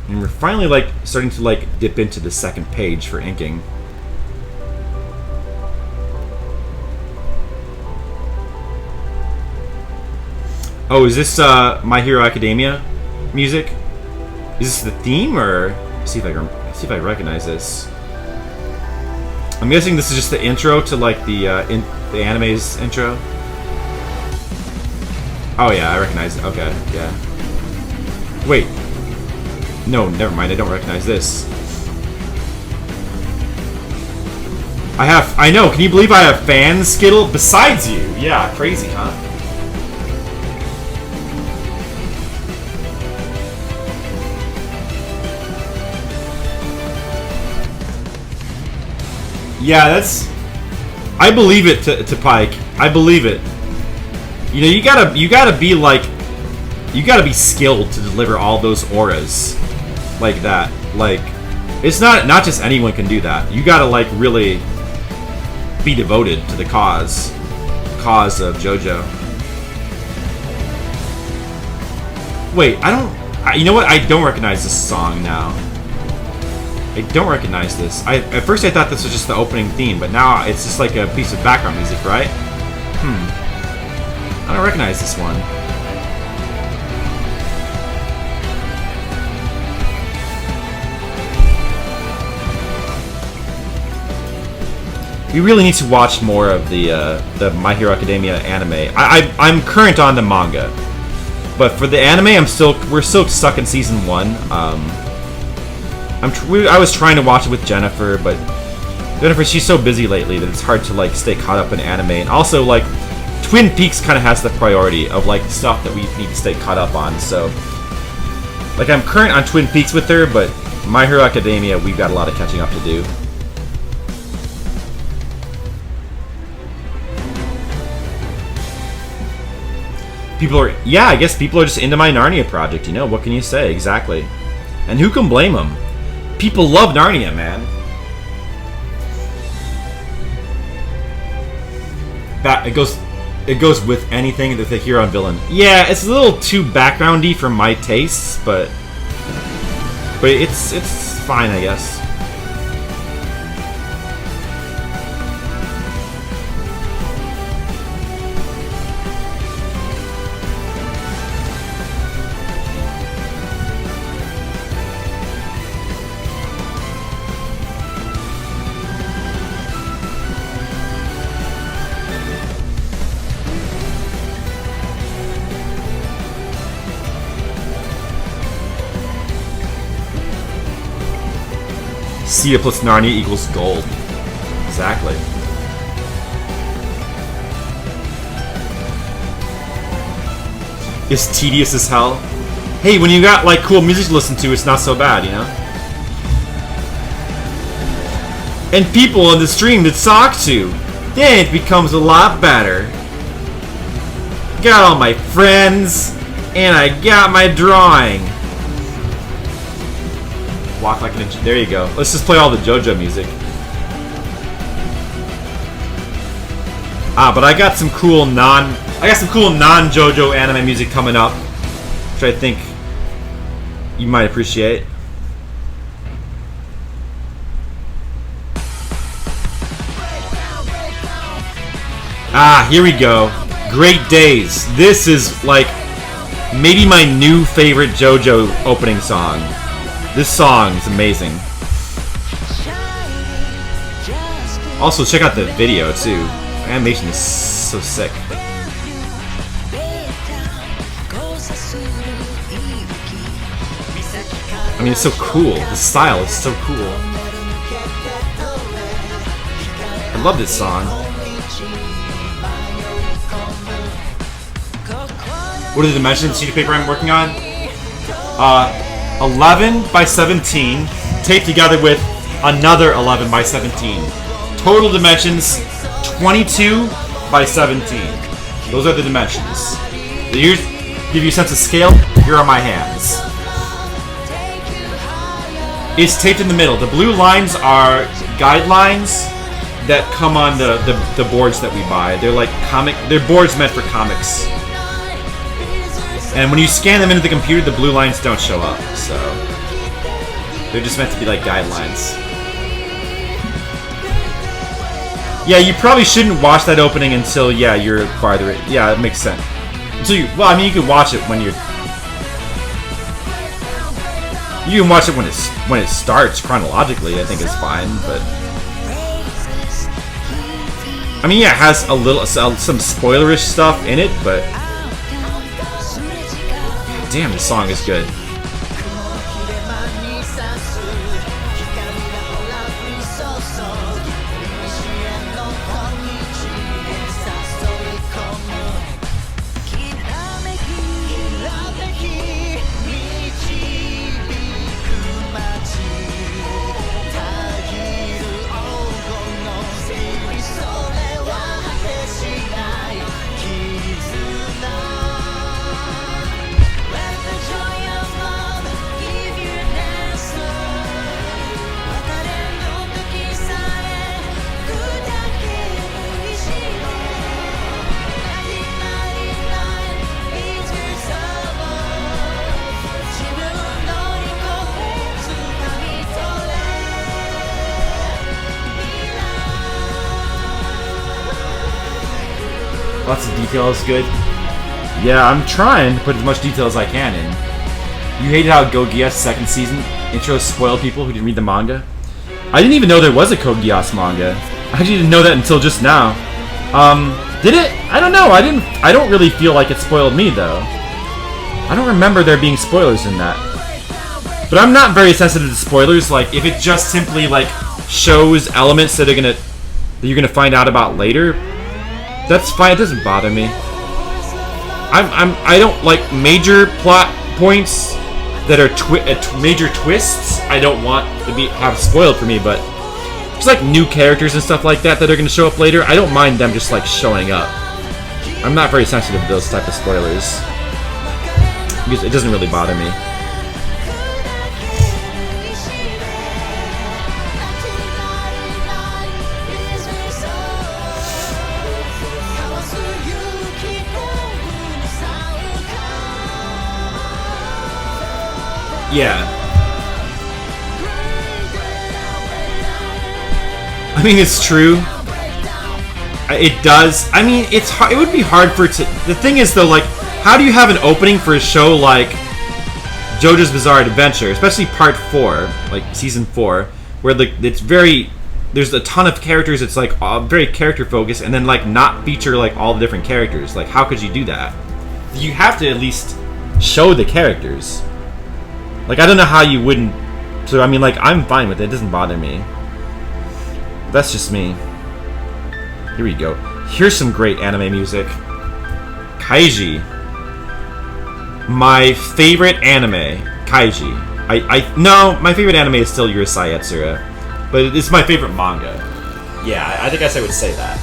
And we're finally like starting to like dip into the second page for inking. Oh, is this My Hero Academia music? Is this the theme, or see if I recognize this. I'm guessing this is just the intro to like the anime's intro. Oh yeah, I recognize it. Okay, yeah. Wait. No, never mind. I don't recognize this. I know. Can you believe I have fans, Skittle? Besides you. Yeah, crazy, huh? Yeah, that's... I believe it to Pike. I believe it. You know, you gotta be like... You gotta be skilled to deliver all those auras like that. Like, It's not just anyone can do that. You gotta like really be devoted to the cause of JoJo. Wait, you know what? I don't recognize this song now. I don't recognize this. At first I thought this was just the opening theme, but now it's just like a piece of background music, right? I don't recognize this one. We really need to watch more of the My Hero Academia anime. I'm current on the manga, but for the anime, we're still stuck in season 1. I was trying to watch it with Jennifer, but Jennifer, she's so busy lately that it's hard to like stay caught up in anime. And also, like, Twin Peaks kind of has the priority of like stuff that we need to stay caught up on. So, like, I'm current on Twin Peaks with her, but My Hero Academia, we've got a lot of catching up to do. I guess people are just into my Narnia project, you know, what can you say, exactly. And who can blame them? People love Narnia, man. It goes with anything that's a hero and villain. Yeah, it's a little too backgroundy for my tastes, but it's fine, I guess. Sia plus Narnia equals gold. Exactly. It's tedious as hell. Hey, when you got like cool music to listen to, it's not so bad, you know? And people on the stream to talk to, then it becomes a lot better. Got all my friends, and I got my drawing. Walk like an inch. There you go. Let's just play all the JoJo music. But I got some cool non-JoJo anime music coming up, which I think you might appreciate. Here we go. Great Days. This is like maybe my new favorite JoJo opening song. This song is amazing. Also, check out the video too. The animation is so sick. I mean, it's so cool. The style is so cool. I love this song. What are the dimensions of the sheet of paper I'm working on? 11 by 17, taped together with another 11 by 17. Total dimensions, 22 by 17. Those are the dimensions. Give you a sense of scale, here are my hands. It's taped in the middle. The blue lines are guidelines that come on the boards that we buy. They're like they're boards meant for comics. And when you scan them into the computer, the blue lines don't show up, so they're just meant to be like guidelines. Yeah, you probably shouldn't watch that opening until you're farther. Yeah, it makes sense. Well, I mean, you can watch it when you're. You can watch it when it starts chronologically. I think it's fine, but I mean, yeah, it has some spoilerish stuff in it, but. Damn, this song is good. Lots of detail is good. Yeah, I'm trying to put as much detail as I can in. You hated how Code Geass second season intro spoiled people who didn't read the manga? I didn't even know there was a Code Geass manga. I actually didn't know that until just now. Did it? I don't know. I don't really feel like it spoiled me though. I don't remember there being spoilers in that. But I'm not very sensitive to spoilers. Like if it just simply like shows elements that you're gonna find out about later, that's fine. It doesn't bother me. I don't like major plot points that are major twists. I don't want to have spoiled for me, but just like new characters and stuff like that that are going to show up later, I don't mind them just like showing up. I'm not very sensitive to those type of spoilers because it doesn't really bother me. Yeah. I mean, it's true. It does. I mean, it's hard. It would be hard for it to... The thing is, though, like, how do you have an opening for a show like JoJo's Bizarre Adventure, especially Part 4, like Season 4, where like it's very... There's a ton of characters. It's like very character focused, and then like not feature like all the different characters. Like, how could you do that? You have to at least show the characters. Like, I don't know how you wouldn't... So, I mean, like, I'm fine with it. It doesn't bother me. That's just me. Here we go. Here's some great anime music. Kaiji. My favorite anime. Kaiji. No, my favorite anime is still Urusei Yatsura. But it's my favorite manga. Yeah, I think I would say that.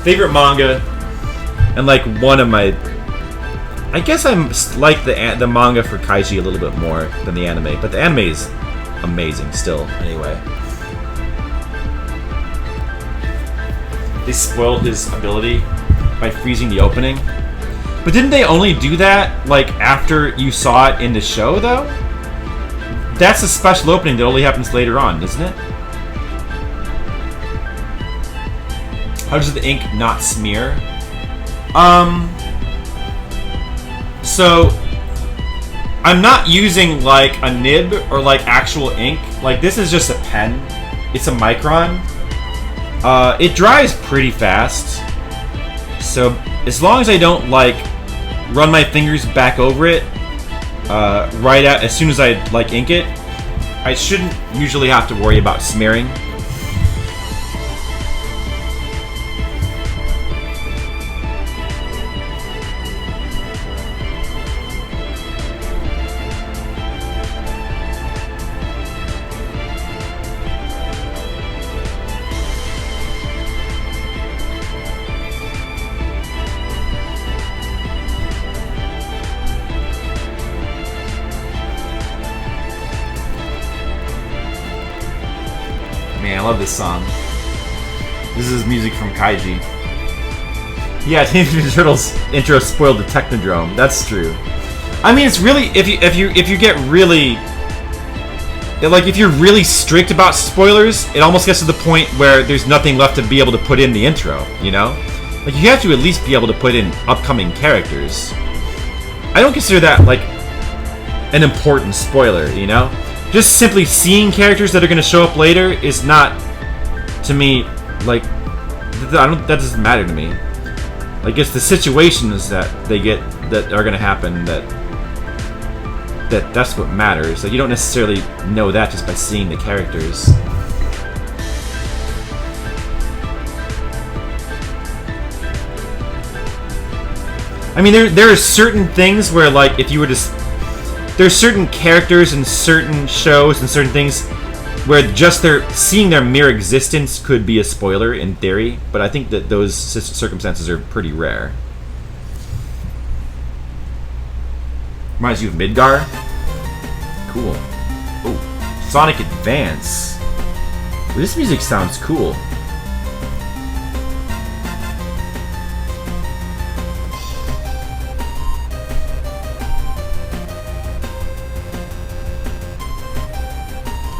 Favorite manga. And, like, one of my... I guess I like the manga for Kaiji a little bit more than the anime, but the anime is amazing still, anyway. They spoiled his ability by freezing the opening. But didn't they only do that, like, after you saw it in the show, though? That's a special opening that only happens later on, isn't it? How does the ink not smear? So, I'm not using, like, a nib or, like, actual ink. Like, this is just a pen. It's a Micron. It dries pretty fast. So, as long as I don't, like, run my fingers back over it, as soon as I, like, ink it, I shouldn't usually have to worry about smearing. Man, I love this song. This is music from Kaiji. Yeah, Teenage Mutant Ninja Turtles intro spoiled the Technodrome. That's true. I mean, it's really if you get really like if you're really strict about spoilers, it almost gets to the point where there's nothing left to be able to put in the intro. You know, like you have to at least be able to put in upcoming characters. I don't consider that like an important spoiler. You know. Just simply seeing characters that are going to show up later is not, to me, like, that doesn't matter to me. Like, it's the situations that they get that are going to happen that's what matters. Like, you don't necessarily know that just by seeing the characters. I mean, there are certain things where, like, if you were to... There's certain characters in certain shows and certain things where just seeing their mere existence could be a spoiler in theory, but I think that those circumstances are pretty rare. Reminds you of Midgar? Cool. Oh, Sonic Advance. This music sounds cool.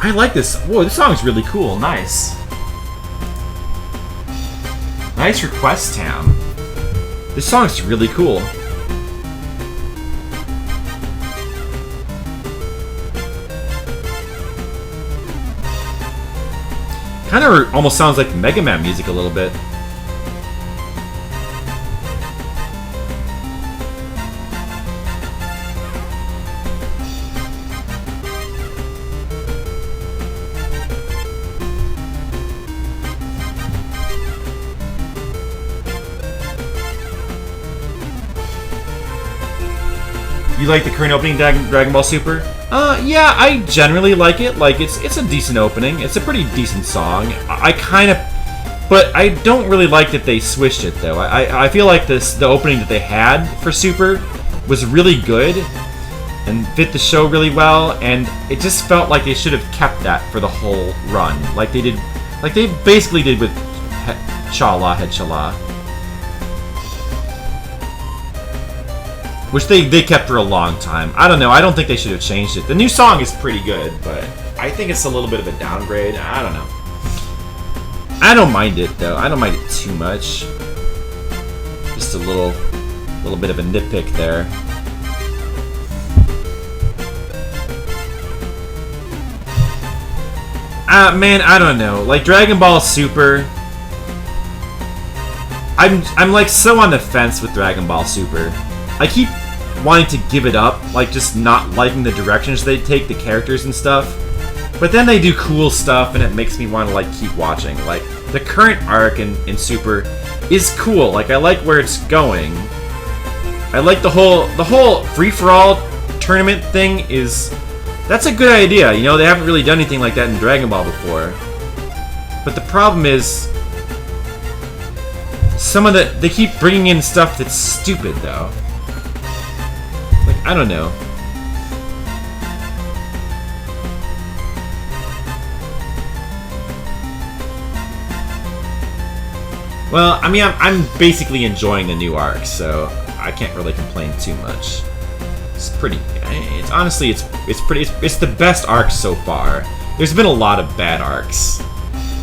I like this. Whoa, this song's really cool. Nice. Nice request, Tam. This song's really cool. Kind of almost sounds like Mega Man music a little bit. You like the current opening, Dragon Ball Super? Yeah, I generally like it. Like, it's a decent opening. It's a pretty decent song. I kind of... But I don't really like that they switched it, though. I feel like the opening that they had for Super was really good and fit the show really well, and it just felt like they should have kept that for the whole run. Like they basically did with Shala Head Shala. Which they kept for a long time. I don't know. I don't think they should have changed it. The new song is pretty good, but I think it's a little bit of a downgrade. I don't know. I don't mind it, though. I don't mind it too much. Just a little bit of a nitpick there. Man, I don't know. Like, Dragon Ball Super... I'm like so on the fence with Dragon Ball Super. I keep wanting to give it up, like just not liking the directions they take, the characters and stuff. But then they do cool stuff and it makes me want to like keep watching. Like the current arc in Super is cool. Like I like where it's going. I like the whole free-for-all tournament thing that's a good idea. You know, they haven't really done anything like that in Dragon Ball before. But the problem is they keep bringing in stuff that's stupid though. I don't know. Well, I mean, I'm basically enjoying the new arc, so I can't really complain too much. It's pretty. It's honestly, it's the best arc so far. There's been a lot of bad arcs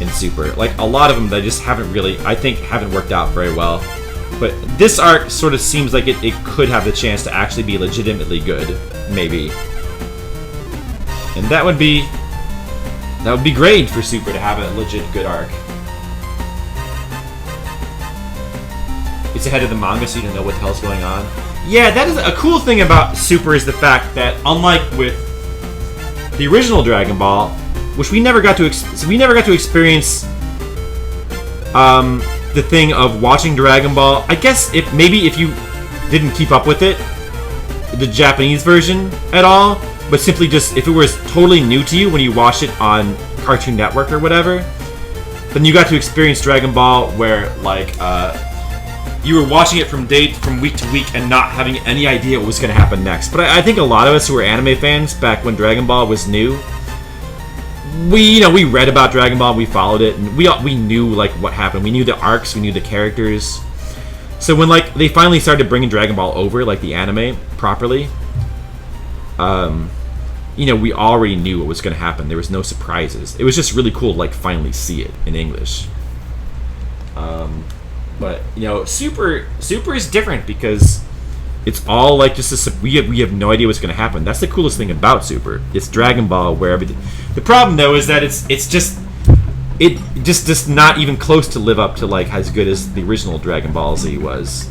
in Super, like a lot of them that just haven't worked out very well. But this arc sort of seems like it could have the chance to actually be legitimately good, maybe. And that would be great for Super to have a legit good arc. It's ahead of the manga, so you don't know what the hell's going on. Yeah, that is a cool thing about Super is the fact that unlike with the original Dragon Ball, which we never got to experience. The thing of watching Dragon Ball, I guess if you didn't keep up with it, the Japanese version at all, but simply just if it was totally new to you when you watched it on Cartoon Network or whatever, then you got to experience Dragon Ball where like you were watching it from week to week and not having any idea what was going to happen next. But I think a lot of us who were anime fans back when Dragon Ball was new, we read about Dragon Ball, we followed it, and we knew like what happened. We knew the arcs, we knew the characters. So when like they finally started bringing Dragon Ball over, like the anime properly, we already knew what was going to happen. There was no surprises. It was just really cool to like finally see it in English. But Super is different because it's all like just we have no idea what's going to happen. That's the coolest thing about Super. It's Dragon Ball where everything. The problem though is that it just does not even close to live up to like as good as the original Dragon Ball Z was.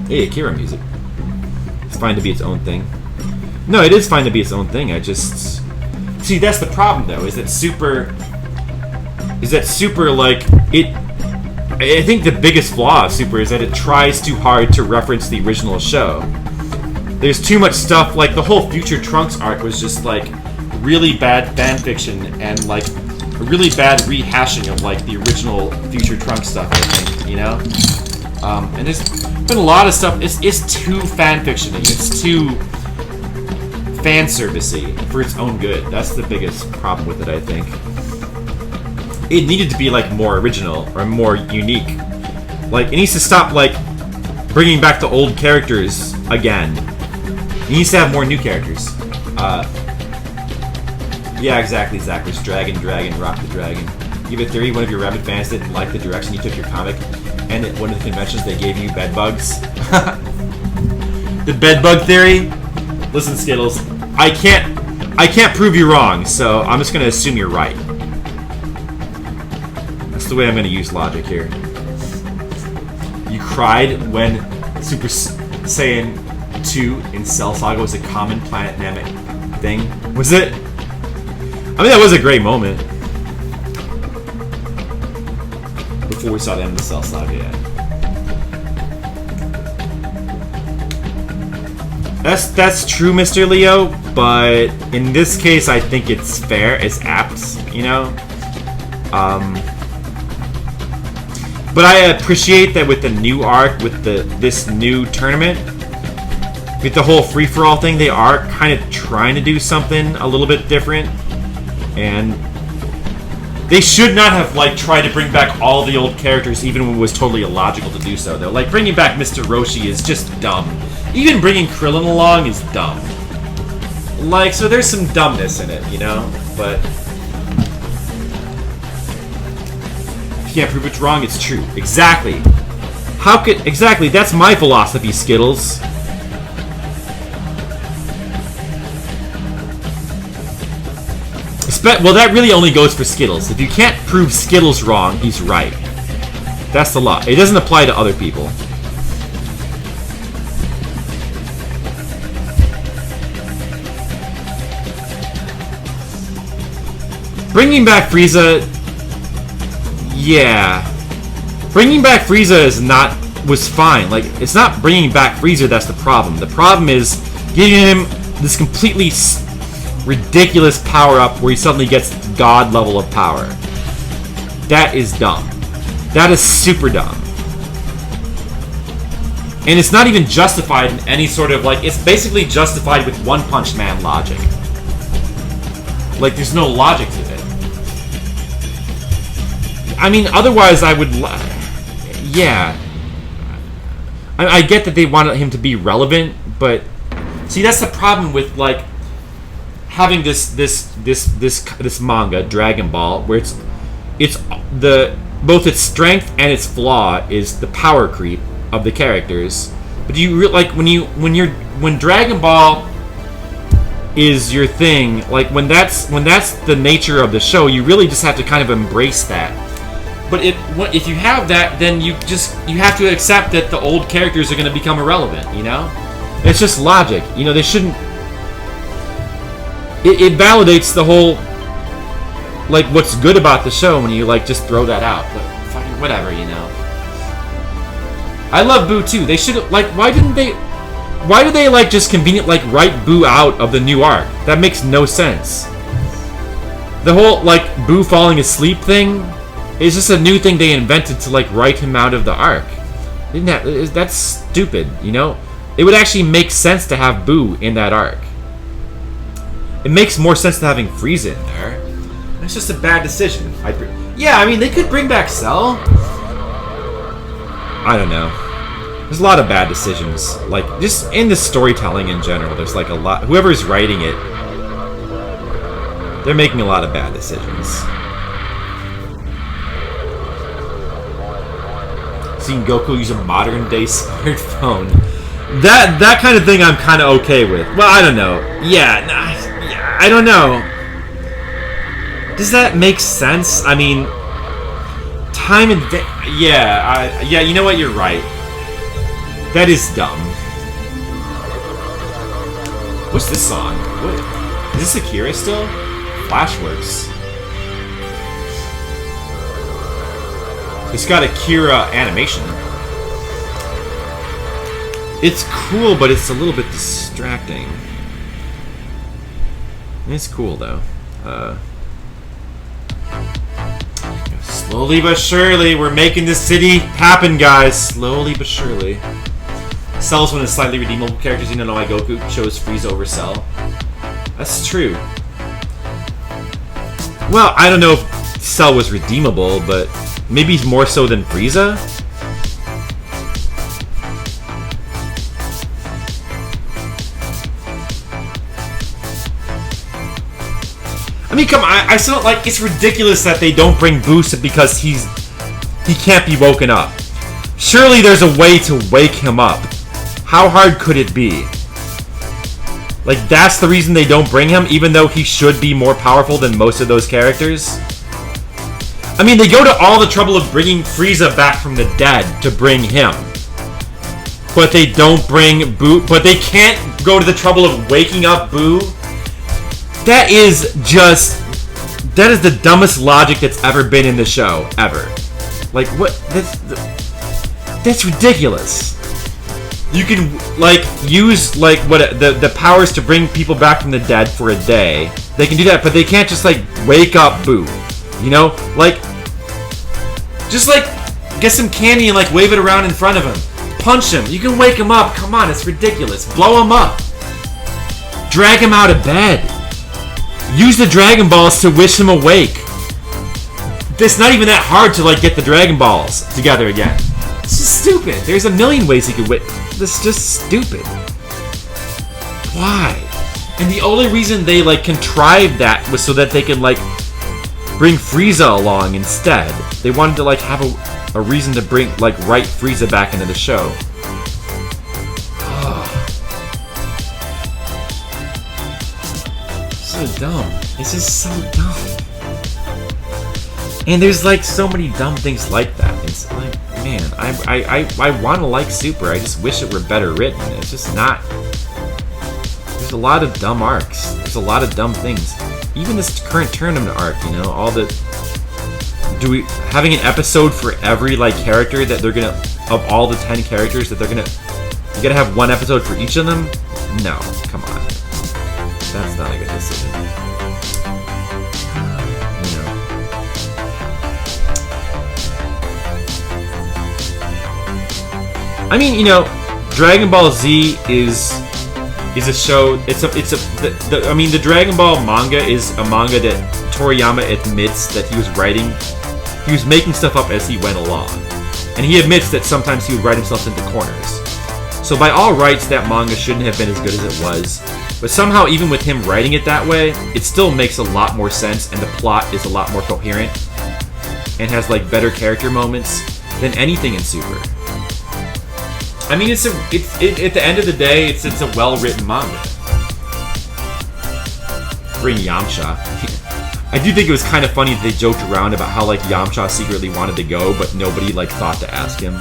Hey, Akira music. It's fine to be its own thing. No, it is fine to be its own thing. I just see that's the problem though is that Super like it. I think the biggest flaw of Super is that it tries too hard to reference the original show. There's too much stuff, like the whole Future Trunks arc was just like really bad fanfiction and like a really bad rehashing of like the original Future Trunks stuff, I think, and there's been a lot of stuff, it's too fanfictiony, it's too fan servicey for its own good. That's the biggest problem with it, I think. It needed to be like more original or more unique. Like it needs to stop like bringing back the old characters again. It needs to have more new characters. Yeah, exactly, Zach. There's Dragon, Rock the Dragon. You have a theory one of your Rabbit fans didn't like the direction you took your comic. and at one of the conventions they gave you bed bugs. The bed bug theory. Listen, Skittles, I can't prove you wrong, so I'm just gonna assume you're right. That's the way I'm gonna use logic here. You cried when Super Saiyan 2 in Cell Saga was a common planet Namek thing. Was it? I mean, that was a great moment. Before we saw the end of the Cell Saga, yeah. That's true, Mr. Leo, but in this case, I think it's fair, it's apt, you know? But I appreciate that with the new arc, with this new tournament, with the whole free-for-all thing, they are kind of trying to do something a little bit different. And they should not have, like, tried to bring back all the old characters, even when it was totally illogical to do so, though. Like, bringing back Mr. Roshi is just dumb. Even bringing Krillin along is dumb. Like, so there's some dumbness in it, you know? But if you can't prove it's wrong, it's true. Exactly. How could... Exactly, that's my philosophy, Skittles. Well, that really only goes for Skittles. If you can't prove Skittles wrong, he's right. That's the law. It doesn't apply to other people. Bringing back Frieza... Yeah. Bringing back Frieza was fine. Like, it's not bringing back Frieza that's the problem. The problem is giving him this completely ridiculous power-up where he suddenly gets god level of power. That is dumb. That is super dumb. And it's not even justified in any sort of, like, it's basically justified with One Punch Man logic. Like, there's no logic to it. I mean, otherwise I would... Yeah. I get that they wanted him to be relevant, but... See, that's the problem with, like, having this manga, Dragon Ball, where both its strength and its flaw is the power creep of the characters. But do you like when Dragon Ball is your thing, like when that's the nature of the show, you really just have to kind of embrace that. But if you have that, then you have to accept that the old characters are going to become irrelevant, you know? It's just logic. You know, they shouldn't... It validates the whole, like, what's good about the show when you, like, just throw that out. But fucking whatever, you know. I love Boo, too. They should, like, why do they, like, just like, write Boo out of the new arc? That makes no sense. The whole, like, Boo falling asleep thing is just a new thing they invented to, like, write him out of the arc. That's stupid, you know? It would actually make sense to have Boo in that arc. It makes more sense than having Frieza in there. It's just a bad decision. Yeah, I mean, they could bring back Cell. I don't know. There's a lot of bad decisions. Like, just in the storytelling in general, there's like a lot... Whoever's writing it, they're making a lot of bad decisions. Seeing Goku use a modern-day smartphone. That kind of thing I'm kind of okay with. Well, I don't know. Yeah, I don't know. Does that make sense? I mean, time and day... Yeah, you know what? You're right. That is dumb. What's this song? What? Is this Akira still? Flashworks. It's got Akira animation. It's cool, but it's a little bit distracting. It's cool, though. Slowly but surely, we're making this city happen, guys. Slowly but surely. Cell's one of the slightly redeemable characters. You don't know why Goku chose Frieza over Cell. That's true. Well, I don't know if Cell was redeemable, but maybe more so than Frieza? I mean, come on, I still, like, it's ridiculous that they don't bring Boost because he can't be woken up. Surely there's a way to wake him up. How hard could it be? Like, that's the reason they don't bring him, even though he should be more powerful than most of those characters? I mean, they go to all the trouble of bringing Frieza back from the dead to bring him. But they don't bring Boo. But they can't go to the trouble of waking up Boo. That is the dumbest logic that's ever been in the show, ever. Like, what? That's ridiculous. You can, like, use, like, what, the powers to bring people back from the dead for a day. They can do that, but they can't just, like, wake up Boo. You know? Like, just, like, get some candy and, like, wave it around in front of him. Punch him. You can wake him up. Come on, it's ridiculous. Blow him up. Drag him out of bed. Use the Dragon Balls to wish him awake. It's not even that hard to, like, get the Dragon Balls together again. It's just stupid. There's a million ways you could wait. This is just stupid. Why? And the only reason they, like, contrived that was so that they could, like, bring Frieza along instead. They wanted to, like, have a reason to bring, like, write Frieza back into the show. So dumb. This is so dumb. And there's, like, so many dumb things like that. It's like, man, I want to like Super. I just wish it were better written. It's just not. There's a lot of dumb arcs. There's a lot of dumb things. Even this current tournament arc, you know, all the. Having an episode for every, like, character that they're gonna. Of all the 10 characters that they're gonna. You gotta have one episode for each of them? No, come on. That's not a good decision. I mean, you know, Dragon Ball Z is a show. I mean, the Dragon Ball manga is a manga that Toriyama admits that he was writing. He was making stuff up as he went along, and he admits that sometimes he would write himself into corners. So by all rights, that manga shouldn't have been as good as it was. But somehow, even with him writing it that way, it still makes a lot more sense, and the plot is a lot more coherent, and has, like, better character moments than anything in Super. I mean, at the end of the day, it's a well-written manga. Bring Yamcha. I do think it was kind of funny that they joked around about how, like, Yamcha secretly wanted to go, but nobody, like, thought to ask him.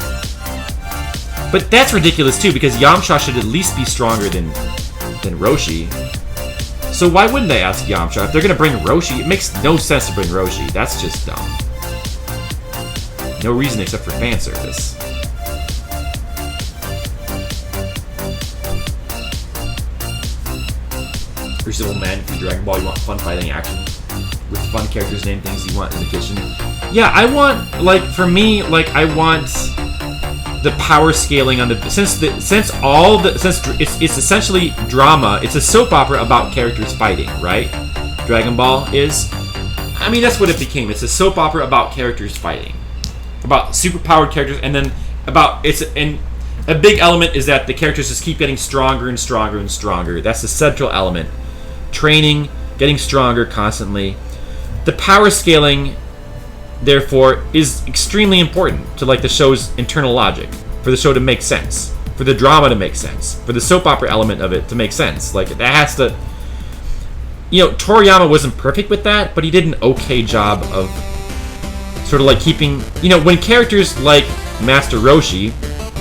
But that's ridiculous too, because Yamcha should at least be stronger than Roshi. So why wouldn't they ask Yamcha? If they're gonna bring Roshi, it makes no sense to bring Roshi. That's just dumb. No reason except for fan service. Crucible Man, for Dragon Ball, you want fun fighting action with fun characters named things you want in the kitchen. Yeah, I want, like, for me, like, I want the power scaling on the since it's essentially drama. It's a soap opera about characters fighting, right? Dragon Ball is. I mean, that's what it became. It's a soap opera about characters fighting, about superpowered characters, and then and a big element is that the characters just keep getting stronger and stronger and stronger. That's the central element. Training, getting stronger constantly. The power scaling, therefore, is extremely important to, like, the show's internal logic, for the show to make sense, for the drama to make sense, for the soap opera element of it to make sense. Like, that has to. You know, Toriyama wasn't perfect with that, but he did an okay job of sort of, like, keeping. You know, when characters like Master Roshi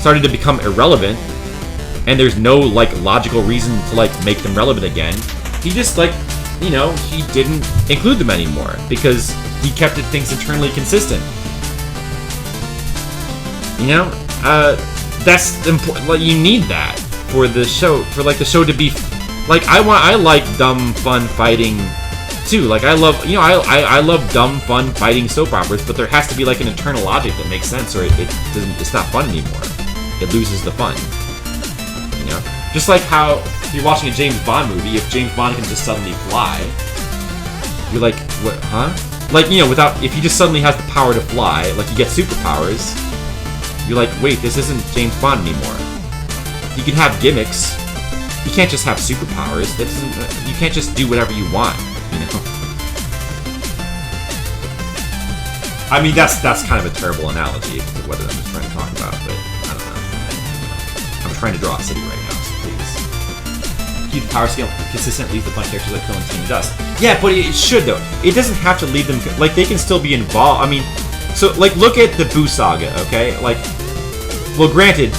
started to become irrelevant, and there's no, like, logical reason to, like, make them relevant again, he just, like, you know, he didn't include them anymore because he kept things internally consistent. You know, that's important. Like, you need that for the show, for, like, the show to be, like, I like dumb, fun fighting too. Like, I love, you know, I love dumb, fun fighting soap operas, but there has to be, like, an internal logic that makes sense, or it's not fun anymore. It loses the fun. You know, just like how if you're watching a James Bond movie, if James Bond can just suddenly fly, you're like, what, huh? Like, you know, if he just suddenly has the power to fly, like, you get superpowers, you're like, wait, this isn't James Bond anymore. You can have gimmicks. You can't just have superpowers. You can't just do whatever you want, you know? I mean, that's kind of a terrible analogy to what I'm just trying to talk about, but I don't know. I'm trying to draw a city right now, so please. Keep the power scale consistent, leave the fun characters like Krillin, Team Dust. Yeah, but it should, though. It doesn't have to leave them... Like, they can still be involved. I mean, so, like, look at the Buu Saga, okay? Like, well, granted,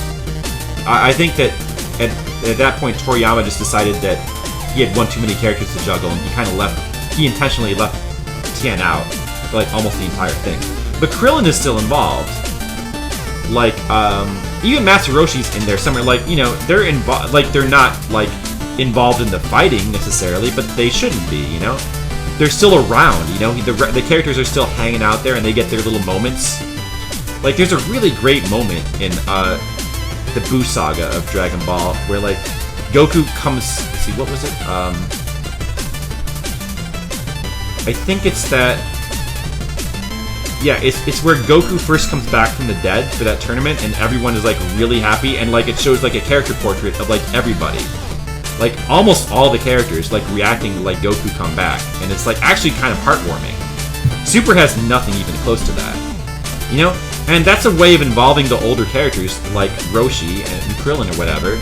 I think that at that point, Toriyama just decided that he had one too many characters to juggle, and he intentionally left Tien out for, like, almost the entire thing. But Krillin is still involved. Like, even Master Roshi's in there somewhere. Like, you know, they're involved. Like, they're not, like, involved in the fighting necessarily, but they shouldn't be, you know? They're still around, you know? The characters are still hanging out there, and they get their little moments. Like, there's a really great moment in the Buu Saga of Dragon Ball where, like, Goku comes... See, what was it? I think it's that... Yeah, it's where Goku first comes back from the dead for that tournament, and everyone is, like, really happy, and, like, it shows, like, a character portrait of, like, everybody. Like, almost all the characters, like, reacting to, like, Goku come back, and it's, like, actually kind of heartwarming. Super has nothing even close to that. You know? And that's a way of involving the older characters, like Roshi and Krillin or whatever,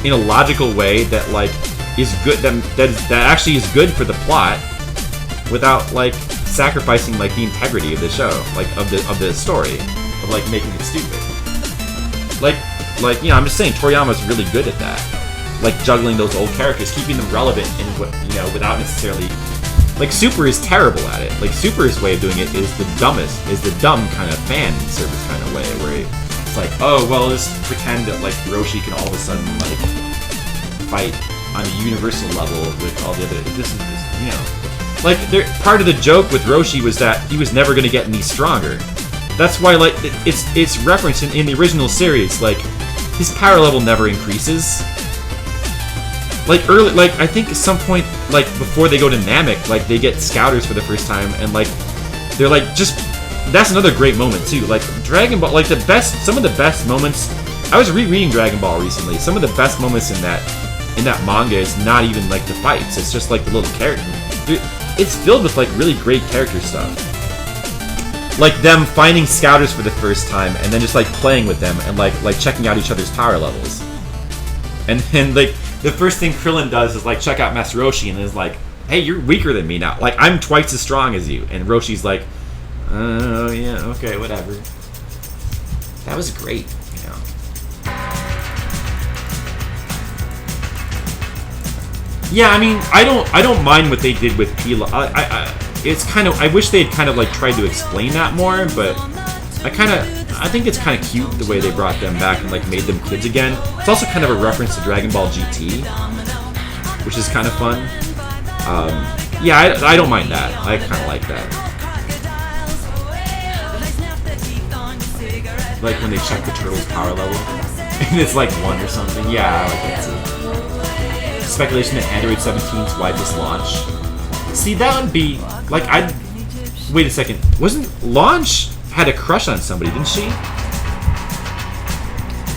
in a logical way that, like, is good, that actually is good for the plot, without, like, sacrificing, like, the integrity of the show, like, of the story, of, like, making it stupid. Like, you know, I'm just saying, Toriyama's really good at that. Like, juggling those old characters, keeping them relevant, and, you know, without necessarily... Like, Super is terrible at it. Like, Super's way of doing it is the dumb kind of fan service kind of way, where it's like, oh, well, let's pretend that, like, Roshi can all of a sudden, like, fight on a universal level with all the other... This is, you know... Like, part of the joke with Roshi was that he was never going to get any stronger. That's why, like, it's referenced in the original series, like, his power level never increases. Like, early, like, I think at some point, like, before they go to Namek, like, they get Scouters for the first time, and, like, they're, like, just... That's another great moment, too. Like, Dragon Ball, like, some of the best moments... I was rereading Dragon Ball recently. Some of the best moments in that manga is not even, like, the fights. It's just, like, the little character... It's filled with, like, really great character stuff. Like, them finding Scouters for the first time, and then just, like, playing with them, and, like checking out each other's power levels. And then, like... The first thing Krillin does is, like, check out Master Roshi and is like, hey, you're weaker than me now. Like, I'm twice as strong as you. And Roshi's like, oh, yeah, okay, whatever. That was great, you know. Yeah, I mean, I don't mind what they did with Pilaf. It's kind of... I wish they had kind of, like, tried to explain that more, but I think it's kind of cute the way they brought them back and, like, made them kids again. It's also kind of a reference to Dragon Ball GT, which is kind of fun. Yeah, I don't mind that. I kind of like that. Like when they check the turtle's power level, and it's like 1 or something. Yeah, I like that too. Speculation that Android 17's widest launch. See, that would be like Wait a second. Wasn't Launch had a crush on somebody, didn't she?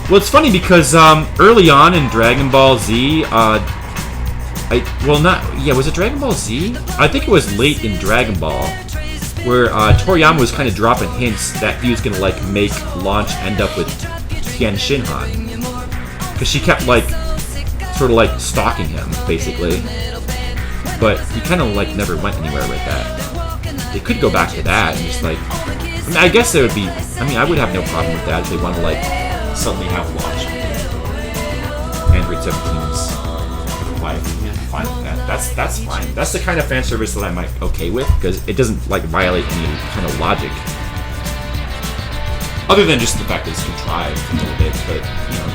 Well, it's funny because early on in Dragon Ball Z, was it Dragon Ball Z? I think it was late in Dragon Ball, where Toriyama was kind of dropping hints that he was gonna, like, make Launch end up with Tien Shinhan, because she kept, like, sort of, like, stalking him, basically. But he kind of, like, never went anywhere with that. They could go back to that and just, like... I mean, I guess there would be... I mean, I would have no problem with that if they want to, like, suddenly have Launch Android 17's wife. Yeah, fine with that. That's fine. That's the kind of fan service that I'm, like, okay with, because it doesn't, like, violate any kind of logic. Other than just the fact that it's contrived a little bit, but, you know,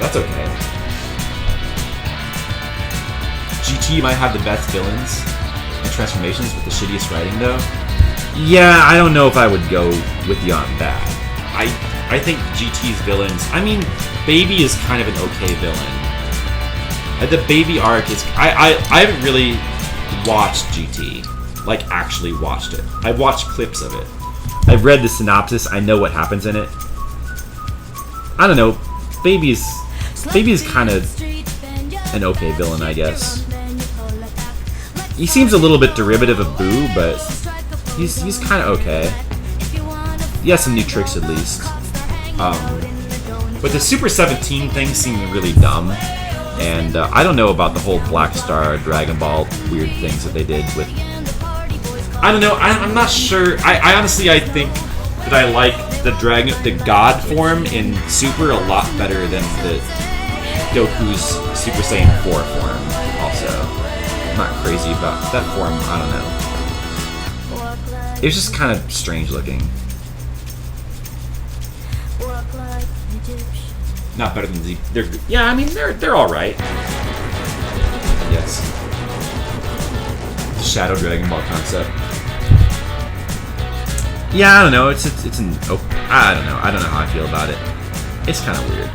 that's okay. GT might have the best villains and transformations with the shittiest writing, though. Yeah, I don't know if I would go with you on that. I think GT's villains... I mean, Baby is kind of an okay villain. The Baby arc is... I haven't really watched GT. Like, actually watched it. I've watched clips of it. I've read the synopsis. I know what happens in it. I don't know. Baby is kind of an okay villain, I guess. He seems a little bit derivative of Buu, but he's kind of okay. he has some new tricks at least. But the Super 17 thing seemed really dumb. And I don't know about the whole Black Star, Dragon Ball weird things that they did with... I don't know, I'm not sure. I honestly, I think that I like the God form in Super a lot better than the Goku's Super Saiyan 4 form, also. I'm not crazy about that form, I don't know. It was just kind of strange looking. Not better than Z. Yeah, I mean they're all right. Yes. The Shadow Dragon Ball concept. Yeah, I don't know. It's an. Oh, I don't know. I don't know how I feel about it. It's kind of weird.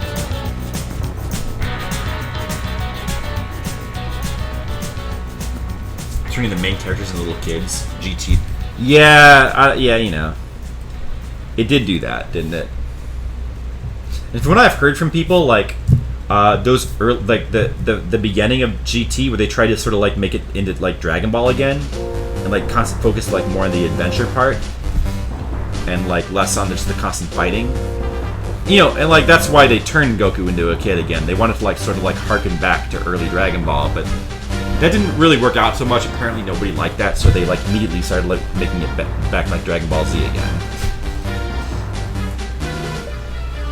Turning the main characters into little kids. GT. Yeah, yeah, you know. It did do that, didn't it? And from what I've heard from people, like those early, like the beginning of GT, where they try to sort of like make it into like Dragon Ball again, and like constant focus like more on the adventure part, and like less on just the constant fighting. You know, and like that's why they turned Goku into a kid again. They wanted to like sort of like harken back to early Dragon Ball, but that didn't really work out so much. Apparently nobody liked that, so they like immediately started like making it back like Dragon Ball Z again.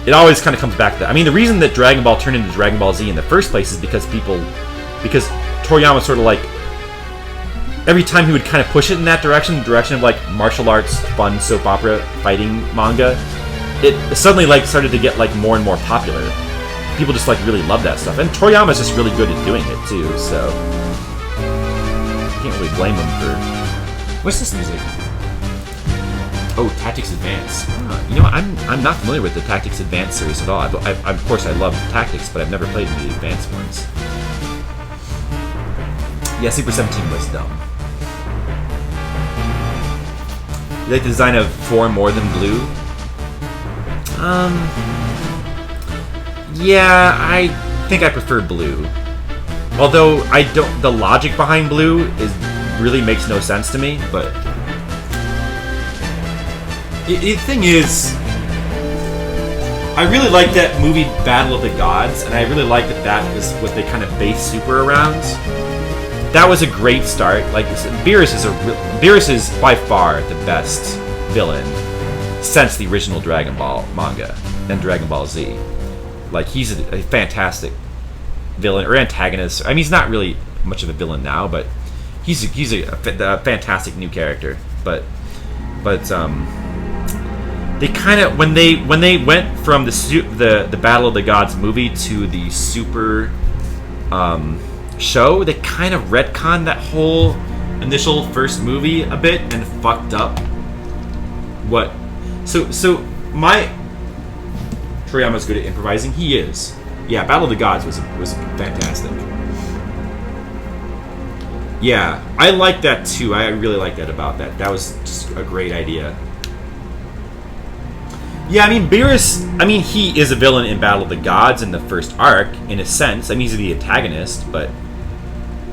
It always kind of comes back to that. I mean, the reason that Dragon Ball turned into Dragon Ball Z in the first place is because Toriyama sort of like, every time he would kind of push it in that direction, the direction of like martial arts, fun soap opera fighting manga, it suddenly like started to get like more and more popular. People just like really love that stuff, and Toriyama's just really good at doing it too. So can't really blame him for. What's this music? Oh, Tactics Advance. You know, I'm not familiar with the Tactics Advance series at all. Of course, I love Tactics, but I've never played any of the advanced ones. Yeah, Super 17 was dumb. You like the design of 4 more than Blue? Yeah, I think I prefer Blue. Although the logic behind Blue really makes no sense to me, but. The thing is, I really like that movie Battle of the Gods, and I really like that was what they kind of based Super around. That was a great start. Like Beerus is by far the best villain since the original Dragon Ball manga and Dragon Ball Z. Like he's a fantastic villain or antagonist. I mean, he's not really much of a villain now, but he's a fantastic new character. But they kind of when they went from the Battle of the Gods movie to the Super show, they kind of retconned that whole initial first movie a bit and fucked up what. So Toriyama's good at improvising. He is. Yeah, Battle of the Gods was fantastic. Yeah, I like that too. I really like that about that. That was just a great idea. Yeah, I mean, Beerus, he is a villain in Battle of the Gods in the first arc, in a sense. I mean, he's the antagonist, but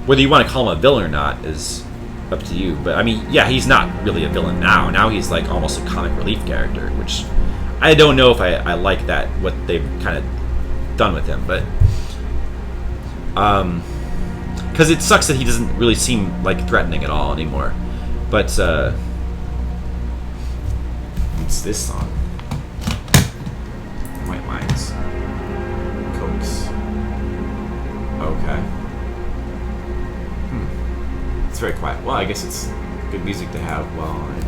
whether you want to call him a villain or not is up to you. But, I mean, yeah, he's not really a villain now. Now he's, like, almost a comic relief character, which I don't know if I like that, what they've kind of done with him, but... because it sucks that he doesn't really seem, like, threatening at all anymore. But, what's this song? White Lines. Cokes. Okay. It's very quiet. Well, I guess it's good music to have while I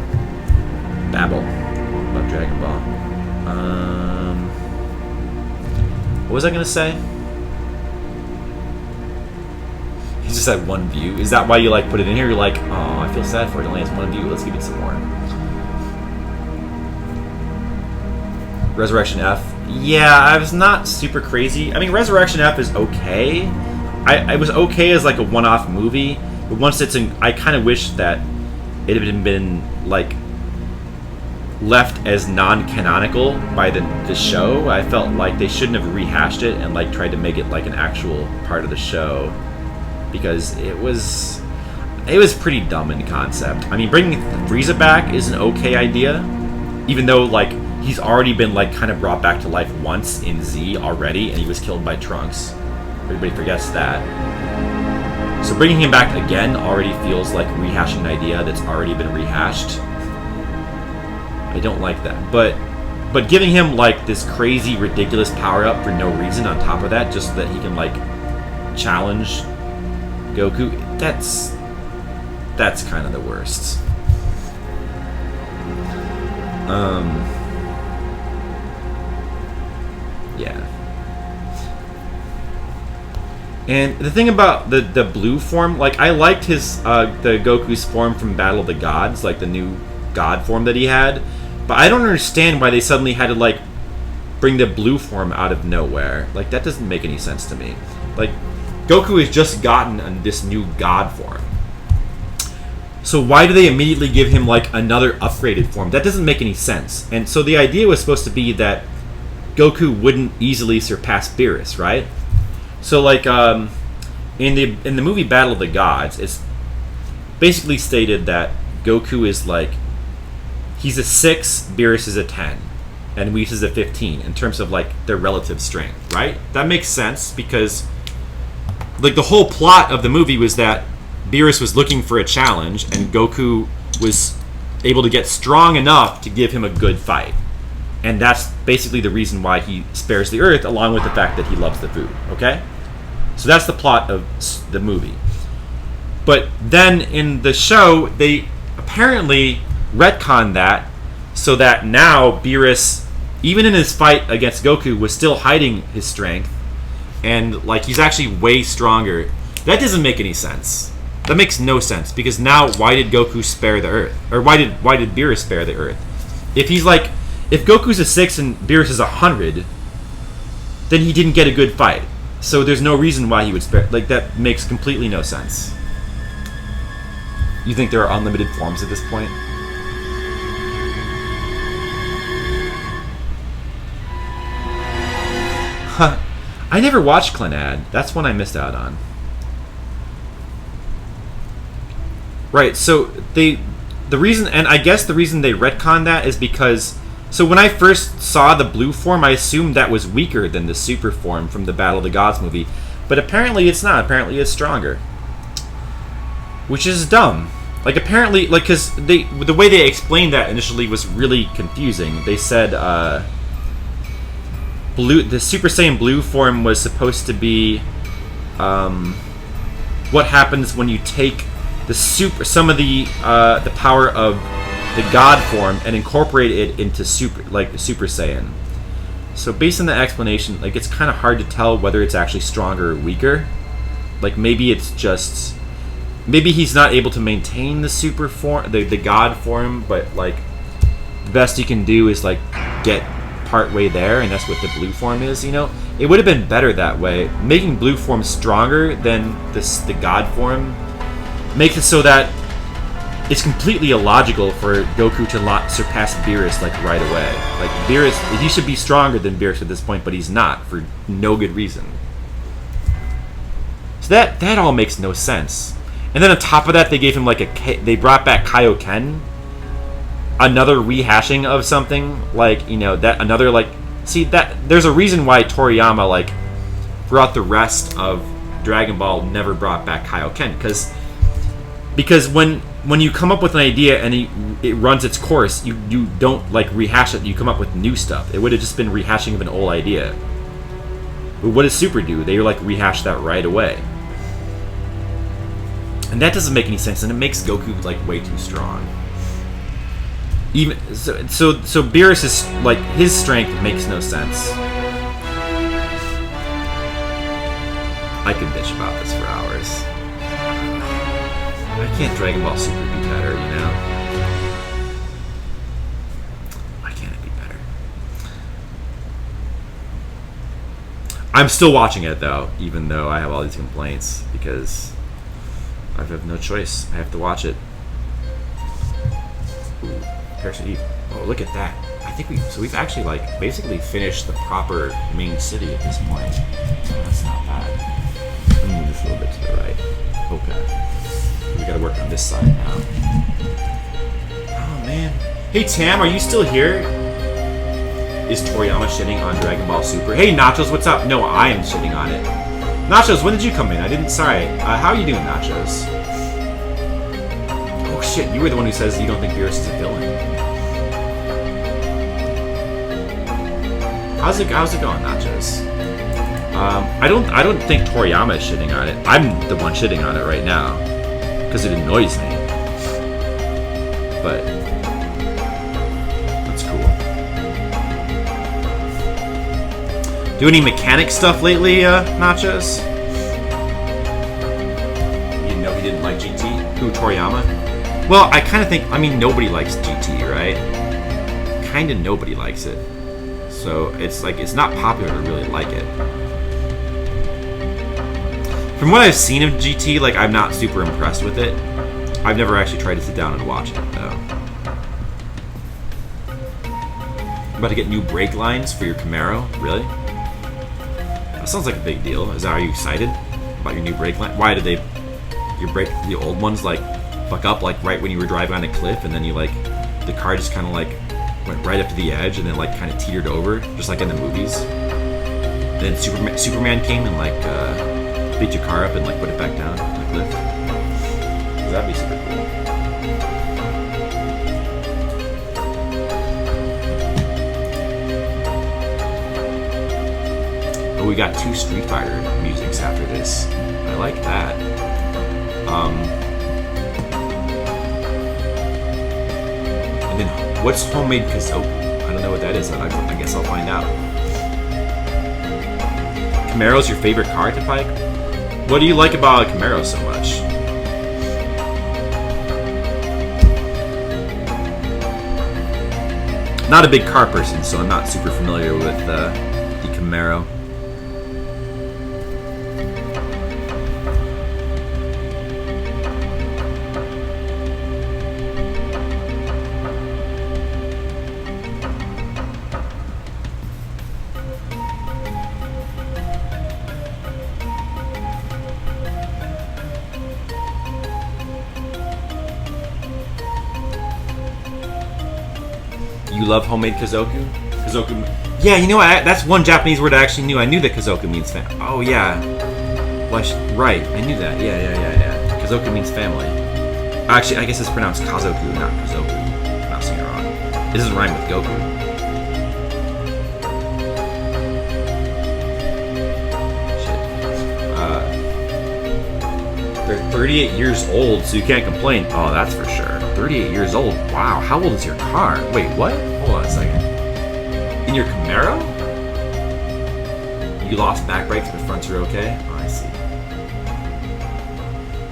babble about Dragon Ball. What was I gonna say? He just had one view. Is that why you like put it in here? You're like, oh, I feel sad for it. It only has one view. Let's give it some more. Resurrection F. Yeah, I was not super crazy. I mean, Resurrection F is okay. I was okay as like a one-off movie, but once it's in, I kind of wish that it had been like left as non-canonical by the show. I felt like they shouldn't have rehashed it and like tried to make it like an actual part of the show, because it was pretty dumb in concept. I mean, bringing Frieza back is an okay idea, even though like he's already been like kind of brought back to life once in Z already, and he was killed by Trunks. Everybody forgets that. So bringing him back again already feels like rehashing an idea that's already been rehashed. I don't like that, but giving him like this crazy, ridiculous power up for no reason on top of that, just so that he can like challenge Goku, that's kind of the worst. Yeah. And the thing about the blue form, like I liked his the Goku's form from Battle of the Gods, like the new God form that he had, but I don't understand why they suddenly had to like bring the blue form out of nowhere. Like that doesn't make any sense to me. Like Goku has just gotten this new God form. So why do they immediately give him like another upgraded form? That doesn't make any sense. And so the idea was supposed to be that Goku wouldn't easily surpass Beerus, right? So like in the movie Battle of the Gods, it's basically stated that Goku is like he's a 6, Beerus is a 10, and Whis is a 15 in terms of like their relative strength, right? That makes sense because like the whole plot of the movie was that Beerus was looking for a challenge, and Goku was able to get strong enough to give him a good fight. And that's basically the reason why he spares the Earth, along with the fact that he loves the food, okay? So that's the plot of the movie. But then in the show, they apparently retconned that so that now Beerus, even in his fight against Goku, was still hiding his strength. And like he's actually way stronger. That doesn't make any sense. That makes no sense, because now why did Goku spare the Earth? Or why did Beerus spare the Earth? If Goku's a 6 and Beerus is 100, then he didn't get a good fight. So there's no reason why he would spare. Like that makes completely no sense. You think there are unlimited forms at this point? Huh. I never watched Clannad. That's one I missed out on. Right, so the reason, and I guess the reason they retconned that is because, so when I first saw the blue form, I assumed that was weaker than the super form from the Battle of the Gods movie, but apparently it's not. Apparently it's stronger, which is dumb. Like apparently, like because the way they explained that initially was really confusing. They said the Super Saiyan blue form was supposed to be what happens when you take some of the power of the God form and incorporate it into Super Saiyan. So based on the explanation, like it's kind of hard to tell whether it's actually stronger or weaker. Like maybe he's not able to maintain the super form, the God form, but like the best he can do is like get part way there, and that's what the blue form is. You know, it would have been better that way. Making blue form stronger than the God form makes it so that it's completely illogical for Goku to surpass Beerus like right away. Like Beerus, he should be stronger than Beerus at this point, but he's not for no good reason. So that all makes no sense. And then on top of that, they gave him they brought back Kaioken, another rehashing of something like, you know, that another like, see that there's a reason why Toriyama like throughout the rest of Dragon Ball never brought back Kaioken, because when you come up with an idea and it runs its course, you don't like rehash it, you come up with new stuff. It would have just been rehashing of an old idea. But what does Super do? They like rehash that right away. And that doesn't make any sense, and it makes Goku like way too strong. Even so Beerus is like, his strength makes no sense. I could bitch about this for hours. Why can't Dragon Ball Super be better, you know? Why can't it be better? I'm still watching it though, even though I have all these complaints, because I have no choice. I have to watch it. Ooh, Parasite Eve. Oh, look at that. I think we've actually like basically finished the proper main city at this point. That's not bad. I'm gonna move this a little bit to the right. Okay. We gotta work on this side now. Oh man. Hey Tam, are you still here? Is Toriyama shitting on Dragon Ball Super? Hey Nachos, what's up? No, I am shitting on it. Nachos, when did you come in? I didn't. Sorry. How are you doing, Nachos? Oh shit, you were the one who says you don't think Beerus is a villain. How's it going, Nachos? I don't think Toriyama is shitting on it. I'm the one shitting on it right now because it annoys me. But that's cool. Do any mechanic stuff lately, Nachos? You know he didn't like GT? Who, Toriyama? Well, I kind of think, I mean, nobody likes GT, right? Kind of nobody likes it. So it's like, it's not popular to really like it. From what I've seen of GT, like, I'm not super impressed with it. I've never actually tried to sit down and watch it, though. About to get new brake lines for your Camaro? Really? That sounds like a big deal. Are you excited about your new brake line? Why did the old ones, like, fuck up, like, right when you were driving on a cliff, and then you, like, the car just kind of, like, went right up to the edge, and then, like, kind of teetered over, just like in the movies? Then Superman came and, like, beat your car up and, like, put it back down on the cliff? That'd be super cool. Oh, we got 2 Street Fighter musics after this. I like that. And then, what's Homemade Kazoku? I don't know what that is. I guess I'll find out. Camaro's your favorite car to bike? What do you like about a Camaro so much? Not a big car person, so I'm not super familiar with the Camaro. You love Homemade Kazoku? Kazoku. Yeah, you know what? That's one Japanese word I actually knew. I knew that Kazoku means family. Oh, yeah. Well, right. I knew that. Yeah. Kazoku means family. Actually, I guess it's pronounced Kazoku, not Kazoku. I'm not saying it wrong. It doesn't rhyme with Goku. Shit. They're 38 years old, so you can't complain. Oh, that's for sure. 38 years old. Wow, how old is your car? Wait, what? Hold on a second. In your Camaro? You lost back brakes, but fronts are okay? Oh, I see.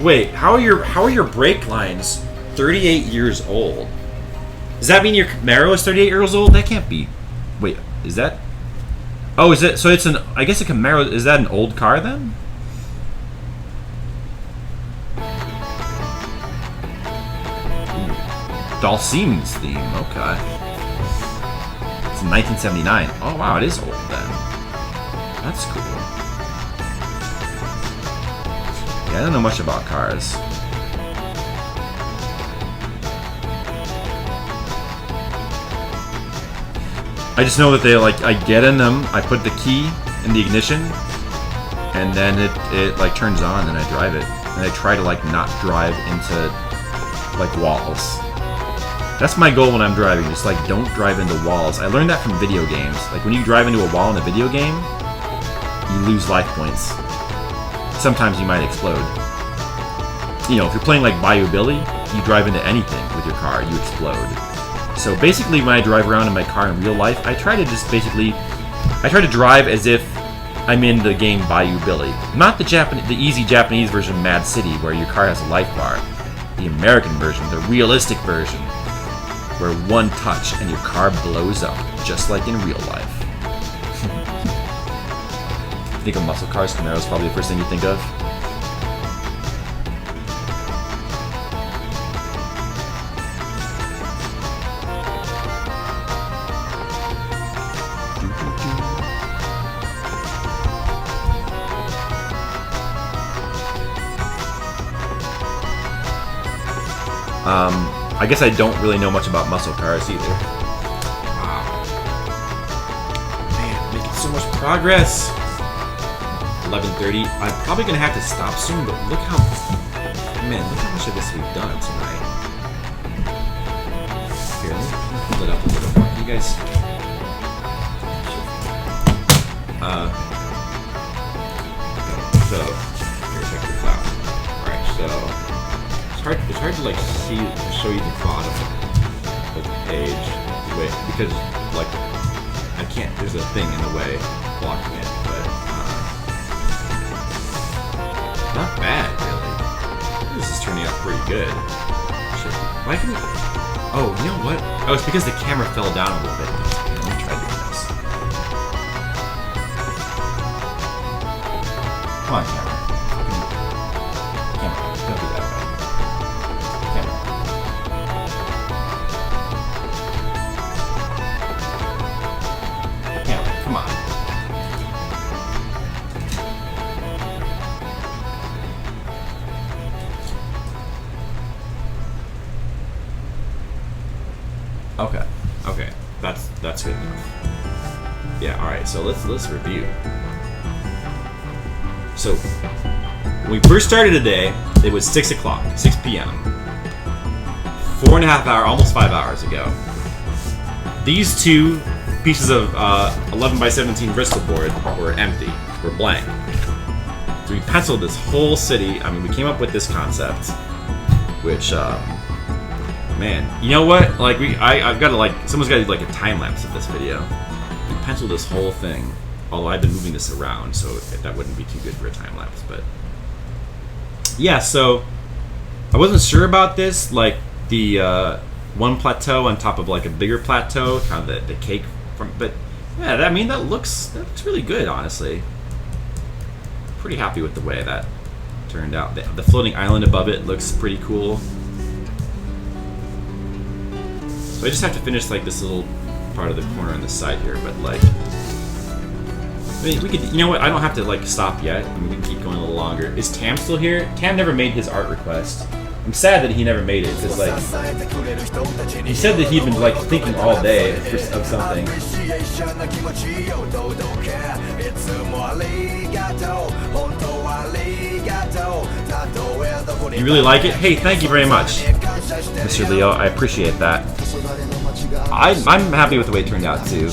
Wait, how are your brake lines 38 years old? Does that mean your Camaro is 38 years old? That can't be. Wait, is that? Oh, is it? So it's I guess a Camaro. Is that an old car then? Dalsim's theme, okay. It's 1979. Oh wow, it is old then. That's cool. Yeah, I don't know much about cars. I just know that they I get in them, I put the key in the ignition, and then it like turns on and I drive it. And I try to not drive into walls. That's my goal when I'm driving, just don't drive into walls. I learned that from video games. Like when you drive into a wall in a video game, you lose life points. Sometimes you might explode. You know, if you're playing like Bayou Billy, you drive into anything with your car, you explode. So basically when I drive around in my car in real life, I try to drive as if I'm in the game Bayou Billy. Not the easy Japanese version Mad City where your car has a life bar. The American version, the realistic version, where one touch and your car blows up, just like in real life. You think of muscle cars, Camaro is probably the first thing you think of. I guess I don't really know much about muscle cars either. Man, making so much progress. 11:30. I'm probably gonna have to stop soon, but look how much of this we've done tonight. Here, let me pull it up a little more. You guys. So here, check this out. Alright, so it's hard to like show you the bottom of the page. Wait, because like I can't, there's a thing in the way blocking it, but not bad really. This is turning out pretty good. Shit. Why can we, oh, you know what? Oh, it's because the camera fell down a little bit. Let me try doing this. Come on, camera. Camera, don't do that way. Camera. Camera, come on. Okay. Okay. That's good enough. Yeah, alright, so let's review. So, when we first started today, it was 6 o'clock, 6 p.m. 4.5 hours, almost 5 hours ago. These two pieces of 11 by 17 Bristol board were empty, were blank. So we penciled this whole city. I mean, we came up with this concept, which, man, you know what? Like, I've got to, like, someone's got to do, like, a time-lapse of this video. We penciled this whole thing. Although I've been moving this around, so that wouldn't be too good for a time lapse. But yeah, so I wasn't sure about this, like the one plateau on top of like a bigger plateau, kind of the cake from. But yeah, I mean that looks really good, honestly. Pretty happy with the way that turned out. The floating island above it looks pretty cool. So I just have to finish like this little part of the corner on the side here, but like. I mean, we could, you know what, I don't have to, like, stop yet. I mean, we can keep going a little longer. Is Tam still here? Tam never made his art request. I'm sad that he never made it, because, like, he said that he'd been, like, thinking all day of something. You really like it? Hey, thank you very much, Mr. Leo. I appreciate that. I'm happy with the way it turned out, too.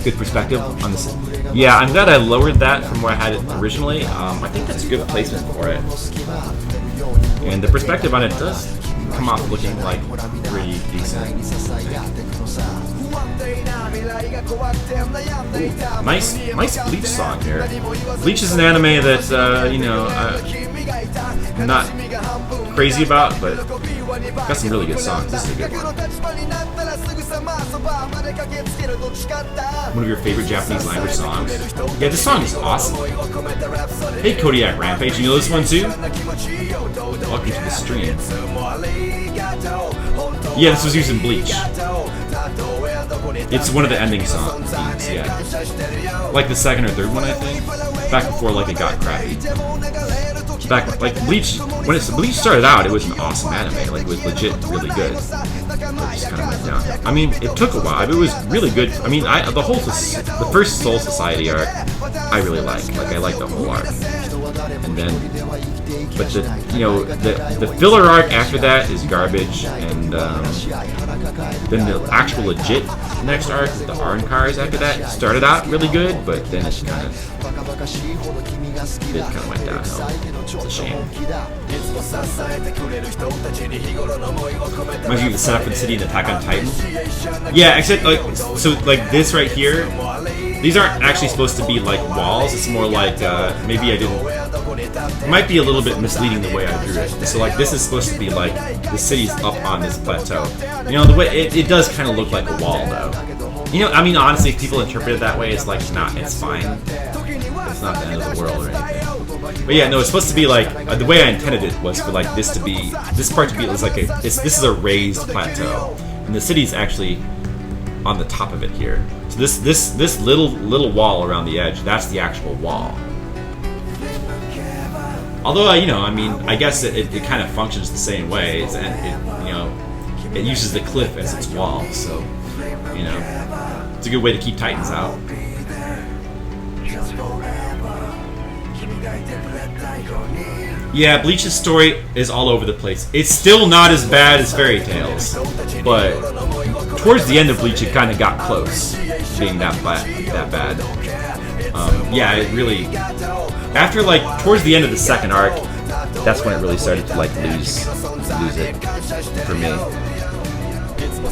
Good perspective on this. Yeah, I'm glad I lowered that from where I had it originally. I think that's a good placement for it. And the perspective on it does come off looking like pretty decent. Ooh, nice Bleach song here. Bleach is an anime that, you know, I'm not crazy about, but got some really good songs. This is a good one. One of your favorite Japanese language songs. Yeah, this song is awesome. Hey, Kodiak Rampage, you know this one too? Welcome to the stream. Yeah, this was used in Bleach. It's one of the ending songs, yeah. Like the second or third one, I think. Back before, like, it got crappy. Back, like, Bleach, when Bleach started out, it was an awesome anime. Like, it was legit really good. But it just kind of went down. I mean, it took a while, but it was really good. I mean, the first Soul Society arc, I really like. Like, I like the whole arc. And then, but the filler arc after that is garbage, and then the actual legit next arc, the Arn Cars after that, started out really good, but then it kind of went downhill. It's a shame. Reminds you of the setup for the city in Attack on Titan. Yeah, except like this right here. These aren't actually supposed to be like walls. It's more like maybe I didn't. It might be a little bit misleading the way I drew it. So like this is supposed to be like the city's up on this plateau. You know, the way it does kind of look like a wall though. You know, I mean, honestly, if people interpret it that way, it's like it's fine. It's not the end of the world or anything. But yeah, no, it's supposed to be like the way I intended it was for like this part to be like this is a raised plateau, and the city's actually on the top of it here. So this little wall around the edge, that's the actual wall. Although you know, I mean, I guess it kind of functions the same way, and you know, it uses the cliff as its wall. So, you know, it's a good way to keep Titans out. Yeah, Bleach's story is all over the place. It's still not as bad as Fairy Tales, but towards the end of Bleach, it kind of got close, being that bad. Yeah, it really. After like towards the end of the second arc, that's when it really started to like lose it for me.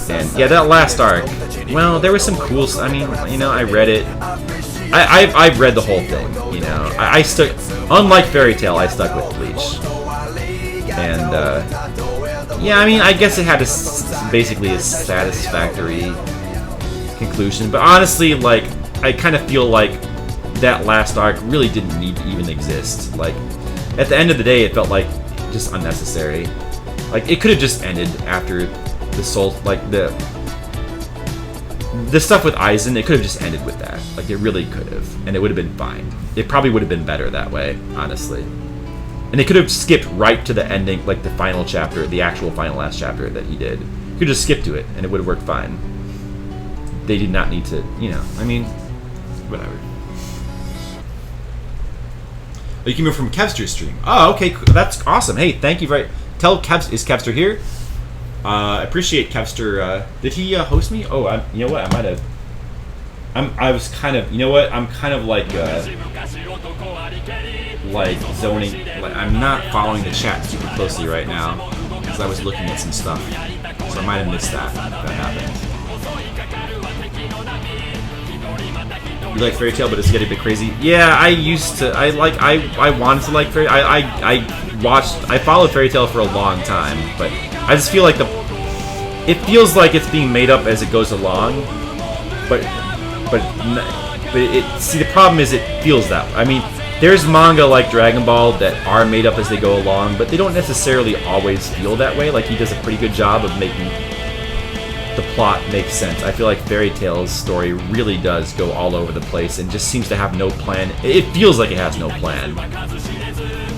And yeah, that last arc. Well, there was some cool. I mean, you know, I read it. I've read the whole thing. You know, I stuck. Unlike Fairy Tail, I stuck with Bleach. And yeah, I mean, I guess it had basically a satisfactory conclusion. But honestly, like, I kind of feel like that last arc really didn't need to even exist. Like, at the end of the day, it felt like just unnecessary. Like, it could have just ended after the soul, like the stuff with Aizen. It could have just ended with that. Like, it really could have, and it would have been fine. It probably would have been better that way, honestly. And they could have skipped right to the ending, like the final chapter, the actual final last chapter that he did. You could just skip to it, and it would have worked fine. They did not need to, you know. I mean, whatever. You came in from Kevster's stream. Oh, okay, that's awesome. Hey, thank you very. Tell Kev, is Kevster here? I appreciate Kevster. Did he host me? Oh, you know what? I might have. I was kind of. You know what? I'm kind of like zoning. Like, I'm not following the chat super closely right now because I was looking at some stuff, so I might have missed that. If that happened. You like Fairy Tail, but it's getting a bit crazy. Yeah, I used to. I wanted to like Fairy. I followed Fairy Tail for a long time, but I just feel like it feels like it's being made up as it goes along. But the problem is it feels that way. I mean, there's manga like Dragon Ball that are made up as they go along, but they don't necessarily always feel that way. Like, he does a pretty good job of making the plot make sense. I feel like Fairy Tail's story really does go all over the place and just seems to have no plan. It feels like it has no plan.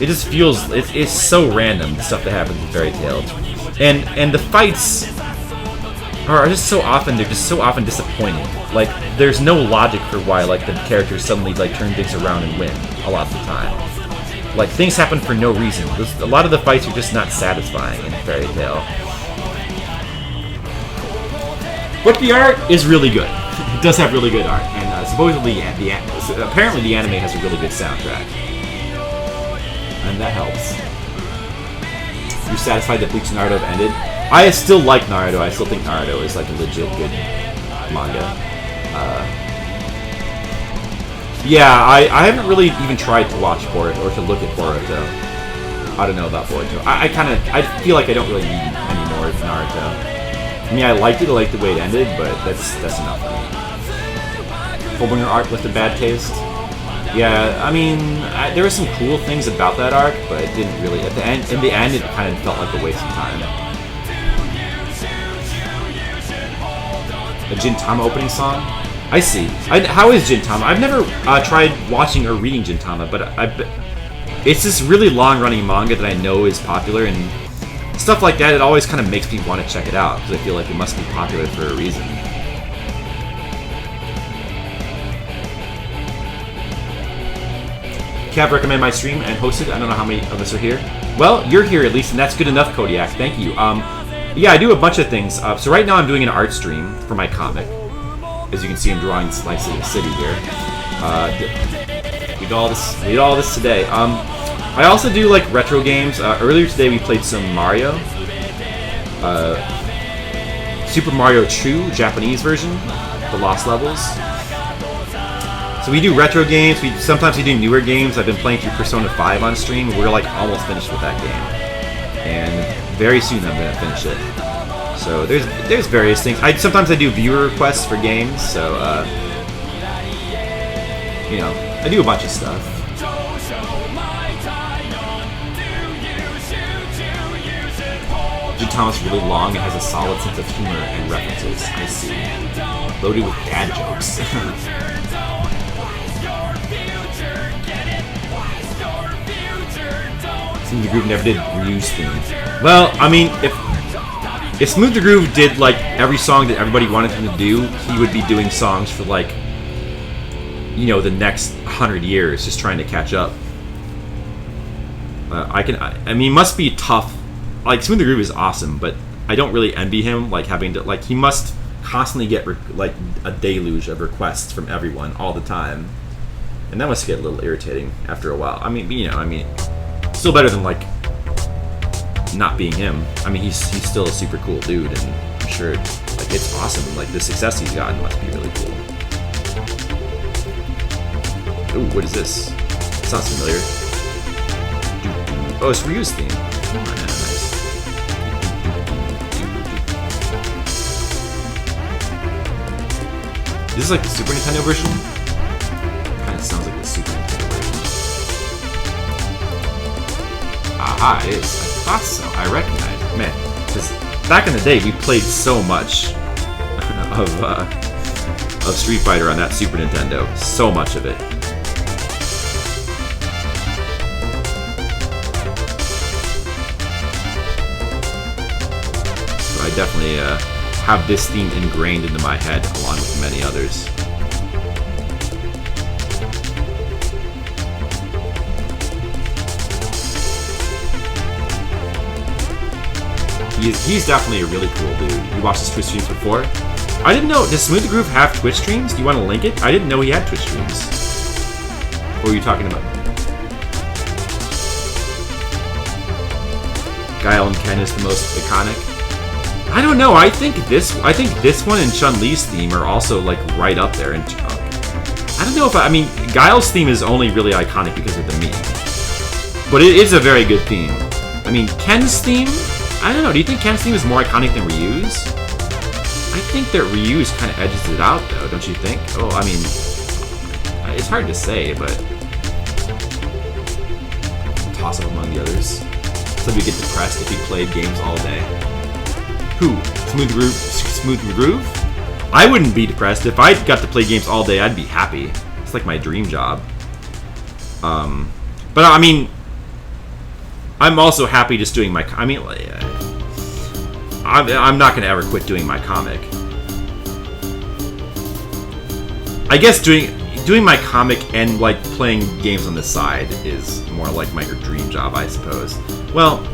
It just feels it's so random, the stuff that happens in Fairy Tail, and the fights are just so often disappointing. Like, there's no logic for why like the characters suddenly like turn things around and win a lot of the time. Like, things happen for no reason. A lot of the fights are just not satisfying in Fairy Tail. But the art is really good. It does have really good art, and supposedly, apparently the anime has a really good soundtrack, and that helps. You're satisfied that Bleach and Naruto have ended? I still like Naruto. I still think Naruto is like a legit good manga. Yeah, I haven't really even tried to watch Boruto or to look at Boruto. I don't know about Boruto. I feel like I don't really need any more of Naruto. I mean, I liked it. I liked the way it ended, but that's enough for me. Fullbringer arc left a bad taste. Yeah, I mean, there were some cool things about that arc, but it didn't really. At the end, in the end, it kind of felt like a waste of time. A Gintama opening song? I see. How is Gintama? I've never tried watching or reading Gintama, but it's this really long-running manga that I know is popular, and stuff like that, it always kind of makes me want to check it out, because I feel like it must be popular for a reason. Cav recommend my stream and host it. I don't know how many of us are here. Well, you're here at least, and that's good enough, Kodiak. Thank you. Yeah, I do a bunch of things. So right now I'm doing an art stream for my comic. As you can see, I'm drawing Slice of the City here. We did all this today. I also do like retro games. Earlier today we played some Mario. Super Mario True, Japanese version, the Lost Levels. So we do retro games. Sometimes we do newer games. I've been playing through Persona 5 on stream. We're like almost finished with that game, and very soon I'm gonna finish it. So there's various things. Sometimes I do viewer requests for games. So you know, I do a bunch of stuff. Gintama's really long and has a solid sense of humor and references. I see. Loaded with dad jokes. Seems the group never did Ryu's theme. Well, I mean, if if Smooth the Groove did like every song that everybody wanted him to do, he would be doing songs for like, you know, the next 100 years, just trying to catch up. I mean, it must be tough. Like, Smooth the Groove is awesome, but I don't really envy him, like, having to, like, he must constantly get, like, a deluge of requests from everyone all the time. And that must get a little irritating after a while. I mean, you know, still better than, like, not being him. I mean, he's still a super cool dude, and I'm sure, like, it's awesome. Like, the success he's gotten must be really cool. Ooh, what is this? It sounds familiar. Oh, it's Ryu's theme. Oh, yeah, nice. This is like the Super Nintendo version? Kind of sounds like the Super Nintendo version. Aha, it is. I thought so. I recognize it. Man, because back in the day, we played so much of Street Fighter on that Super Nintendo. So much of it. I definitely have this theme ingrained into my head, along with many others. He's definitely a really cool dude. You watched his Twitch streams before? I didn't know. Does Smooth the Groove have Twitch streams? Do you want to link it? I didn't know he had Twitch streams. What were you talking about? Guile and Ken is the most iconic. I don't know. I think this one and Chun-Li's theme are also like right up there. And I don't know if I mean Guile's theme is only really iconic because of the meme, but it is a very good theme. I mean Ken's theme. I don't know. Do you think Ken's theme is more iconic than Ryu's? I think that Ryu's kind of edges it out, though. Don't you think? Oh, I mean, it's hard to say, but toss him among the others. So we get depressed if he played games all day. Who? Smooth the Groove? I wouldn't be depressed. If I got to play games all day, I'd be happy. It's like my dream job. But I mean, I'm also happy just doing my... I mean, I'm not going to ever quit doing my comic. I guess doing my comic and like playing games on the side is more like my dream job, I suppose. Well...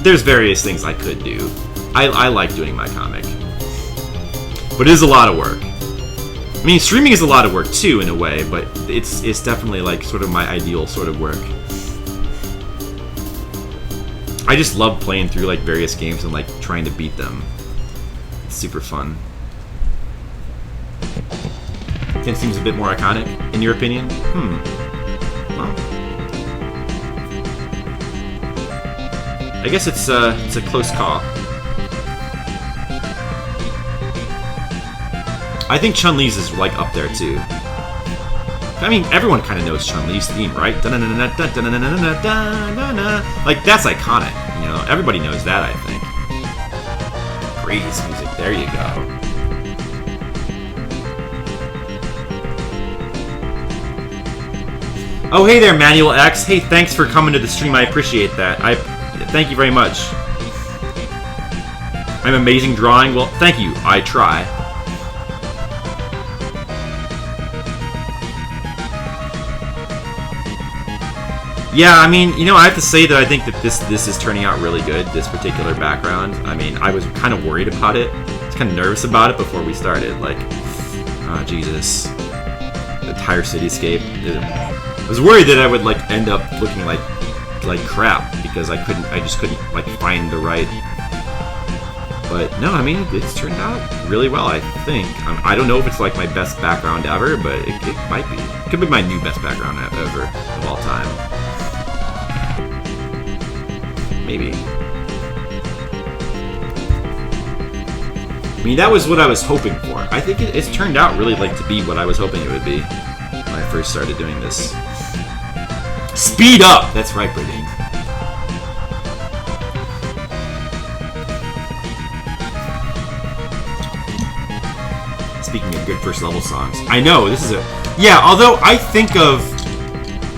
There's various things I could do. I like doing my comic. But it is a lot of work. I mean, streaming is a lot of work too, in a way, but it's definitely like sort of my ideal sort of work. I just love playing through like various games and like trying to beat them. It's super fun. Ken seems a bit more iconic, in your opinion? Well, I guess it's a close call. I think Chun-Li's is like up there too. I mean, everyone kind of knows Chun-Li's theme, right? Like that's iconic. You know, everybody knows that. I think. Grease music. There you go. Oh, hey there, Manuel X. Hey, thanks for coming to the stream. I appreciate that. Thank you very much. I'm amazing drawing. Well, thank you. I try. Yeah, I mean, you know, I have to say that I think that this is turning out really good, this particular background. I mean, I was kind of worried about it. I was kind of nervous about it before we started. Like, oh, Jesus. The entire cityscape. I was worried that I would, like, end up looking like crap because I just couldn't, like, find the right... But, no, I mean, it's turned out really well, I think. I don't know if it's, like, my best background ever, but it might be. It could be my new best background ever of all time. Maybe. I mean, that was what I was hoping for. I think it's turned out really like to be what I was hoping it would be when I first started doing this. Speed up! That's right, Brittany. Speaking of good first level songs. I know, this is a... Yeah, although I think of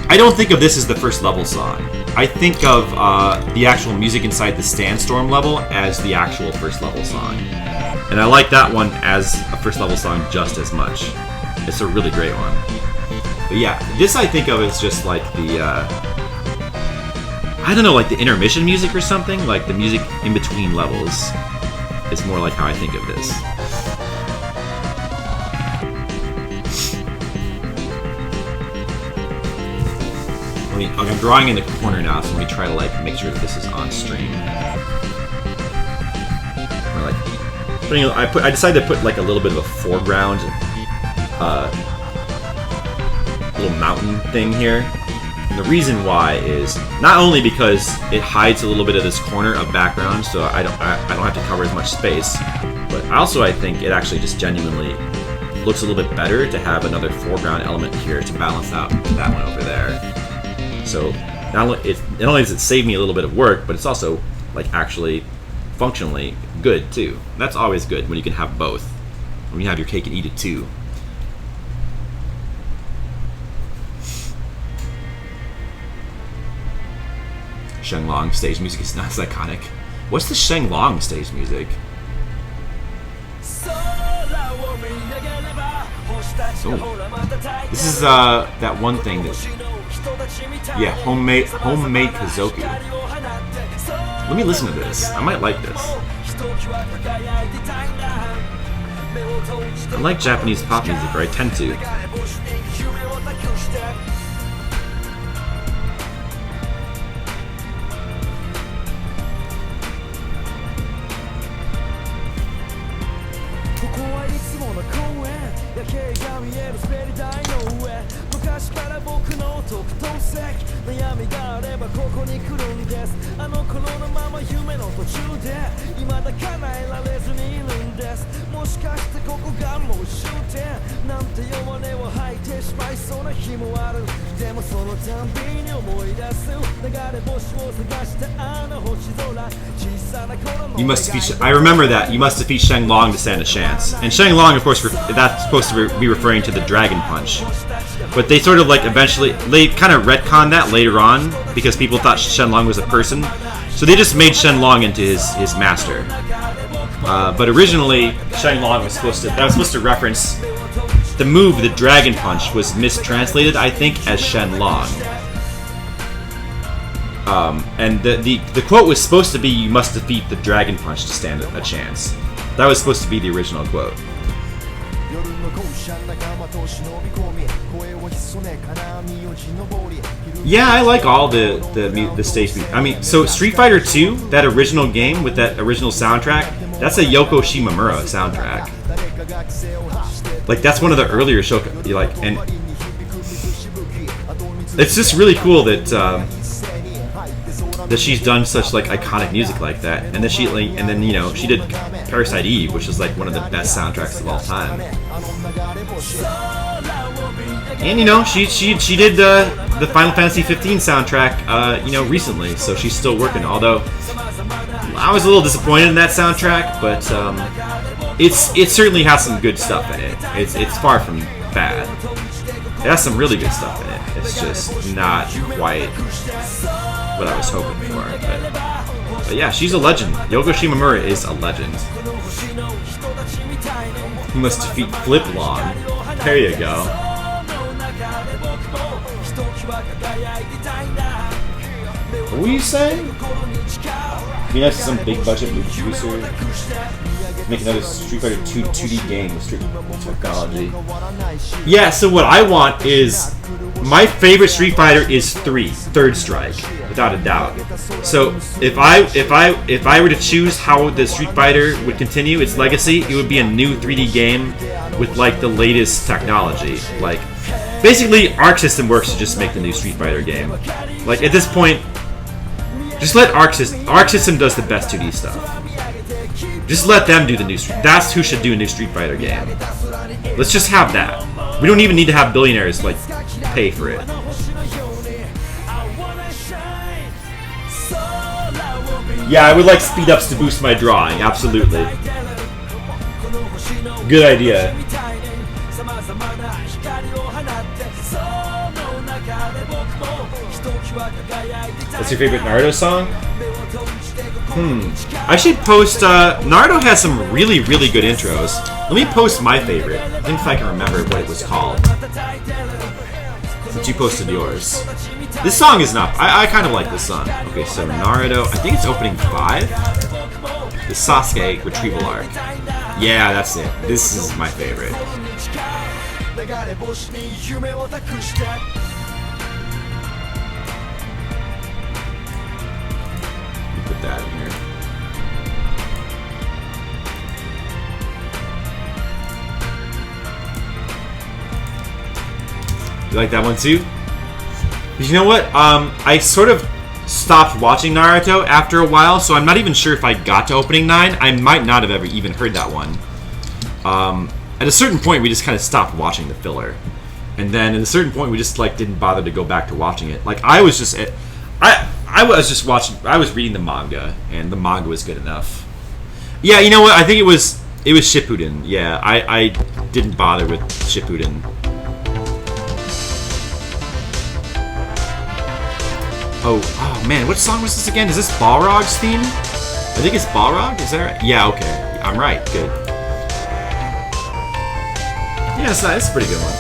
I don't think of this as the first level song. I think of the actual music inside the Sandstorm level as the actual first level song. And I like that one as a first level song just as much. It's a really great one. But yeah, this I think of as just like the, I don't know, like the intermission music or something? Like the music in between levels is more like how I think of this. I'm drawing in the corner now, so let me try to like make sure that this is on stream. Or like, I decided to put like a little bit of a foreground, little mountain thing here. And the reason why is not only because it hides a little bit of this corner of background, so I don't have to cover as much space, but also I think it actually just genuinely looks a little bit better to have another foreground element here to balance out that one over there. So not only does it save me a little bit of work, but it's also like actually functionally good too. That's always good when you can have both. When you have your cake and eat it too. Shenlong stage music is not as iconic. What's the Shenlong stage music? Oh. This is that one thing that, yeah, homemade Kazoku. Let me listen to this. I might like this. I like Japanese pop music, or I tend to. You must defeat. I remember that. You must defeat Shenlong to stand a chance. And Shenlong, of course, that's supposed to be referring to the Dragon Punch. But they sort of like eventually, they kind of retconned that later on because people thought Shenlong was a person. So they just made Shenlong into his master. But originally, Shenlong was supposed to reference the move, the Dragon Punch, was mistranslated, I think, as Shenlong. And the quote was supposed to be, "You must defeat the Dragon Punch to stand a chance." That was supposed to be the original quote. Yeah, I like all the stage music. I mean, so Street Fighter 2, that original game with that original soundtrack, that's a Yoko Shimomura soundtrack. Like, that's one of the earlier and it's just really cool that that she's done such like iconic music like that, and then she did Parasite Eve, which is like one of the best soundtracks of all time. And she did the Final Fantasy 15 soundtrack recently, so she's still working. Although I was a little disappointed in that soundtrack, but it certainly has some good stuff in it. It's far from bad. It has some really good stuff in it. It's just not quite what I was hoping for. But yeah, she's a legend. Yoko Shimomura is a legend. You must defeat Fliplong. There you go. What were you saying? You know, some big budget movie producer make another Street Fighter 2 2D game with Street technology. Yeah, so what I want is, my favorite Street Fighter is Third Strike, without a doubt. So if I were to choose how the Street Fighter would continue its legacy, it would be a new 3D game with like the latest technology. Like, basically, Arc System Works to just make the new Street Fighter game. Like, at this point, just let Arc System does the best 2D stuff. Just let them do the new Street. That's who should do a new Street Fighter game. Let's just have that. We don't even need to have billionaires like pay for it. Yeah, I would like speed ups to boost my drawing. Absolutely. Good idea. What's your favorite Naruto song? I should post. Naruto has some really, really good intros. Let me post my favorite. I think if I can remember what it was called. Since you posted yours. This song is not. I kind of like this song. Okay, so Naruto. I think it's opening 5. The Sasuke retrieval arc. Yeah, that's it. This is my favorite. Put that in here. You like that one too? You know what? I sort of stopped watching Naruto after a while, so I'm not even sure if I got to opening 9. I might not have ever even heard that one. At a certain point, we just kind of stopped watching the filler, and then at a certain point, we just like didn't bother to go back to watching it. Like I was just, I was just watching. I was reading the manga, and the manga was good enough. Yeah, you know what? I think it was Shippuden. Yeah, I didn't bother with Shippuden. Oh man, what song was this again? Is this Balrog's theme? I think it's Balrog. Is that right? Yeah, okay. I'm right. Good. Yeah, it's a pretty good one.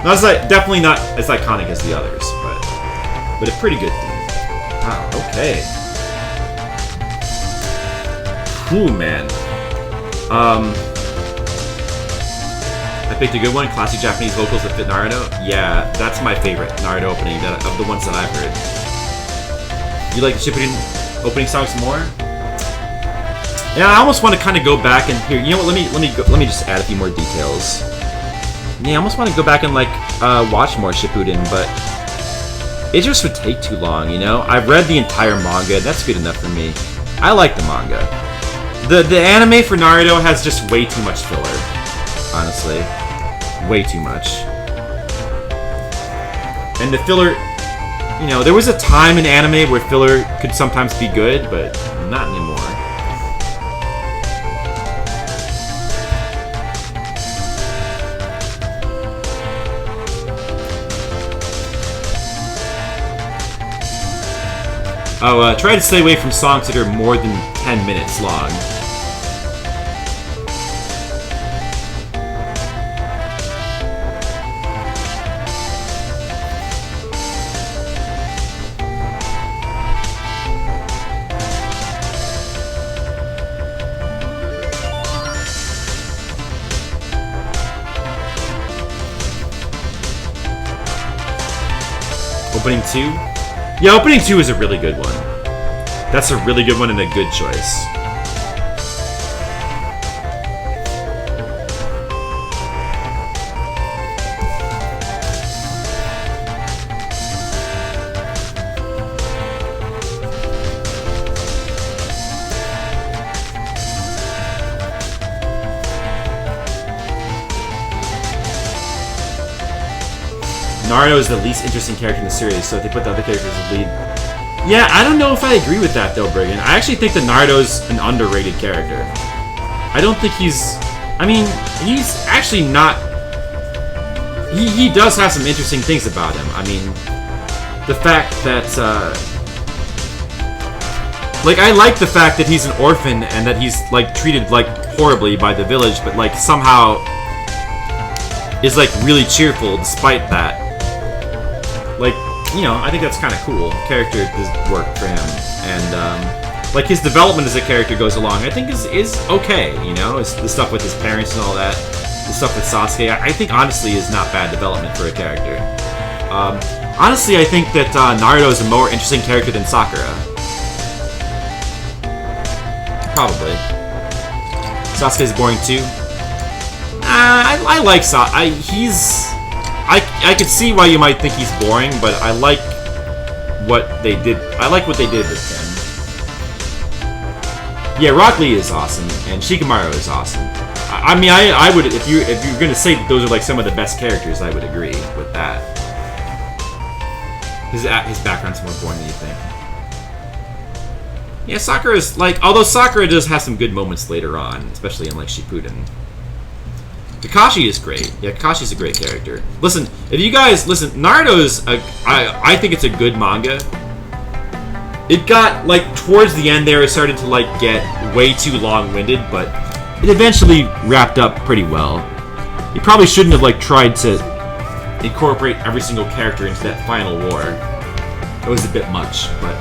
No, it's like, definitely not as iconic as the others, but a pretty good theme. Wow, okay. Ooh, man. I picked a good one. Classic Japanese vocals that fit Naruto. Yeah, that's my favorite Naruto opening of the ones that I've heard. You like the Shippuden opening song some more? Yeah, I almost want to kind of go back and hear. You know what? Let me just add a few more details. Yeah, I almost want to go back and like watch more Shippuden, but it just would take too long. You know, I've read the entire manga. That's good enough for me. I like the manga. The anime for Naruto has just way too much filler. Honestly, way too much. And the filler, you know, there was a time in anime where filler could sometimes be good, but not anymore. Oh, try to stay away from songs that are more than 10 minutes long. Opening 2? Yeah, opening 2 is a really good one. That's a really good one and a good choice. Naruto is the least interesting character in the series, so if they put the other characters as lead. Yeah, I don't know if I agree with that though, Briggan. I actually think that Naruto's an underrated character. I don't think he's... I mean, he's actually not... He does have some interesting things about him. I mean, the fact that... Like, I like the fact that he's an orphan and that he's, like, treated, like, horribly by the village, but, like, somehow is, like, really cheerful despite that. Like, you know, I think that's kind of cool. Character does work for him, and like his development as a character goes along, I think is okay. You know, it's the stuff with his parents and all that, the stuff with Sasuke. I think honestly is not bad development for a character. Honestly, I think that Naruto is a more interesting character than Sakura. Probably. Sasuke's boring too. I like Sasuke. I could see why you might think he's boring, but I like what they did. I like what they did with him. Yeah, Rock Lee is awesome, and Shikamaru is awesome. I mean, I would if you're gonna say that those are like some of the best characters, I would agree with that. His background's more boring than you think. Yeah, Sakura's like, although Sakura does have some good moments later on, especially in like Shippuden. Kakashi is great. Yeah, Kakashi's a great character. Listen, if you guys listen, Naruto's I think it's a good manga. It got like towards the end there, it started to like get way too long-winded, but it eventually wrapped up pretty well. You probably shouldn't have like tried to incorporate every single character into that final war. It was a bit much, but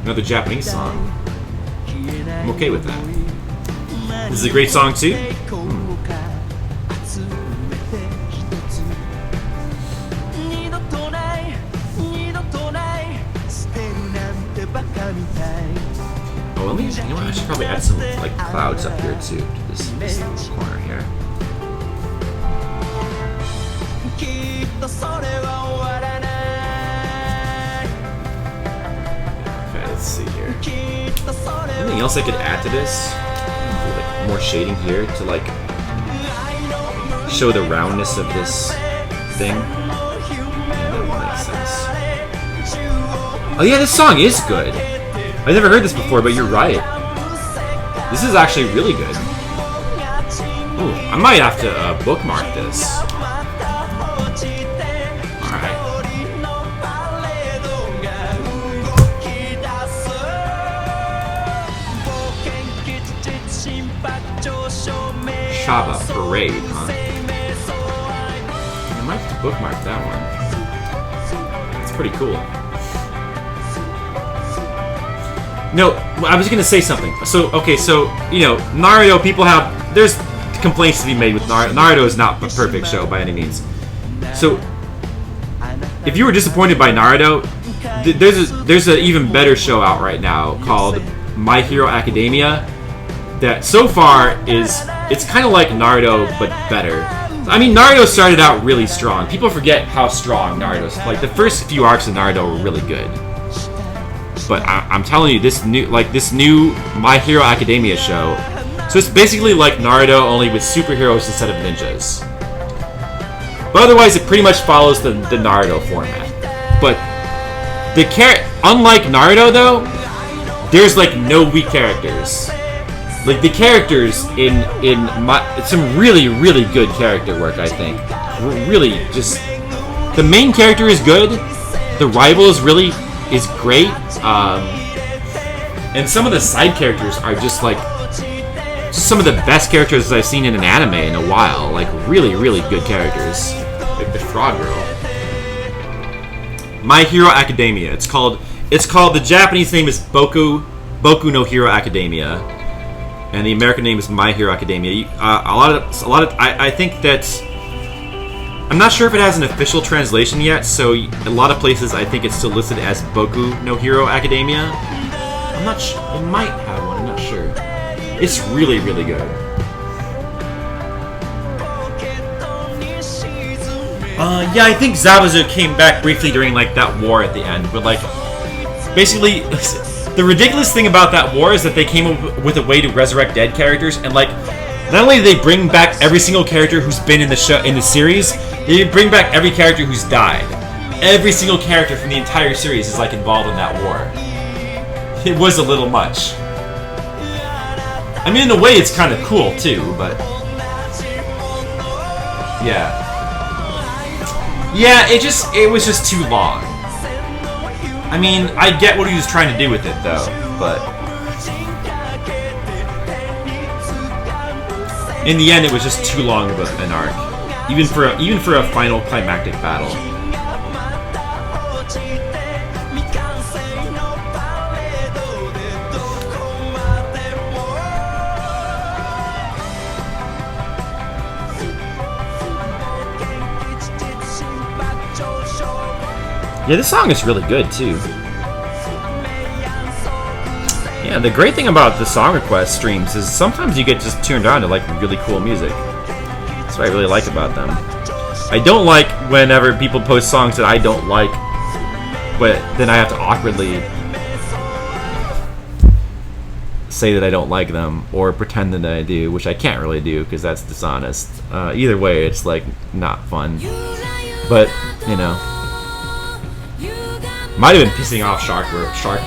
another Japanese song. I'm okay with that. This is a great song too. Oh, let me. You know what? I should probably add some like clouds up here too to this corner here. Okay, let's see here. Anything else I could add to this? Like more shading here to like show the roundness of this thing. Yeah, that would make sense. Oh yeah, this song is good. I've never heard this before, but you're right. This is actually really good. Ooh, I might have to bookmark this. Alright. Shaba Parade, huh? I might have to bookmark that one. It's pretty cool. No, I was gonna say something. So, okay, so, you know, Naruto, people have... There's complaints to be made with Naruto. Naruto is not a perfect show by any means. So, if you were disappointed by Naruto, there's an even better show out right now called My Hero Academia that so far is... It's kind of like Naruto, but better. I mean, Naruto started out really strong. People forget how strong Naruto's... Like, the first few arcs of Naruto were really good. But I'm telling you, this new My Hero Academia show, so it's basically like Naruto, only with superheroes instead of ninjas. But otherwise, it pretty much follows the Naruto format. But unlike Naruto, though, there's like no weak characters. Like the characters in some really good character work, I think. Really, just the main character is good. The rival is great, and some of the side characters are just like some of the best characters I've seen in an anime in a while. Like really good characters, like the Frog Girl. My Hero Academia. It's called. The Japanese name is Boku no Hero Academia, and the American name is My Hero Academia. I think that. I'm not sure if it has an official translation yet, so a lot of places I think it's still listed as Boku no Hero Academia. I'm not sure. It might have one, I'm not sure. It's really good. Yeah, I think Zabuza came back briefly during like that war at the end, but like, basically, the ridiculous thing about that war is that they came up with a way to resurrect dead characters, and like, not only do they bring back every single character who's been in the series, they bring back every character who's died. Every single character from the entire series is like involved in that war. It was a little much. I mean, in a way, it's kind of cool too, but yeah, it was just too long. I mean, I get what he was trying to do with it though, but. In the end, it was just too long of an arc, even for a final climactic battle. Yeah, this song is really good too. Yeah, the great thing about the song request streams is sometimes you get just turned on to like really cool music. That's what I really like about them. I don't like whenever people post songs that I don't like, but then I have to awkwardly say that I don't like them or pretend that I do, which I can't really do because that's dishonest. Either way, it's like not fun. But you know. Might have been pissing off Shark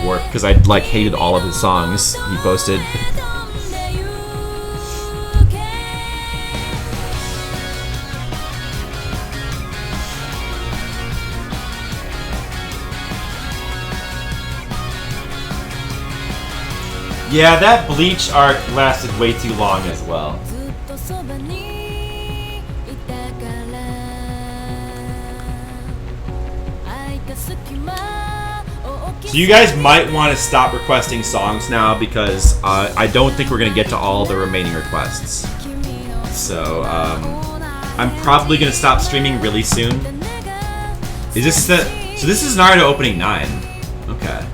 Warp because I like hated all of his songs he posted. Yeah, that Bleach arc lasted way too long as well. ずっとそばにいたから空いた隙間を置き So you guys might want to stop requesting songs now because I don't think we're gonna get to all the remaining requests. So I'm probably gonna stop streaming really soon. Is this the? So this is Naruto opening 9. Okay.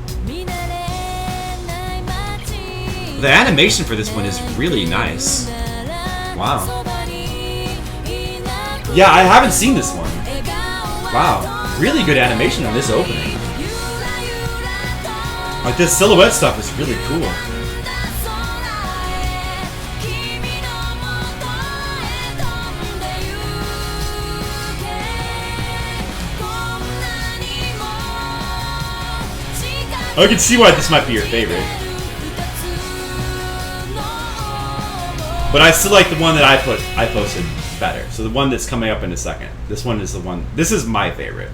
The animation for this one is really nice. Wow. Yeah, I haven't seen this one. Wow, really good animation on this opening. Like this silhouette stuff is really cool. I can see why this might be your favorite. But I still like the one that I posted better. So the one that's coming up in a second. This one is the one. This is my favorite.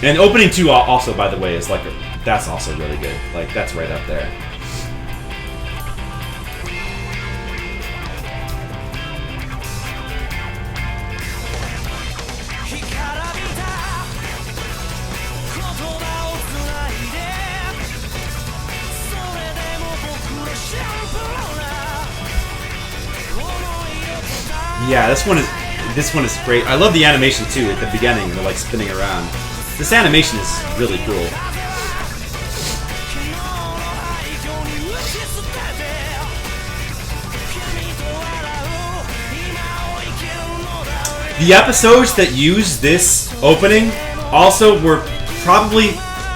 And opening 2 also, by the way, is like that's also really good. Like that's right up there. Yeah, this one is great. I love the animation too at the beginning. They're like spinning around. This animation is really cool. The episodes that use this opening also were probably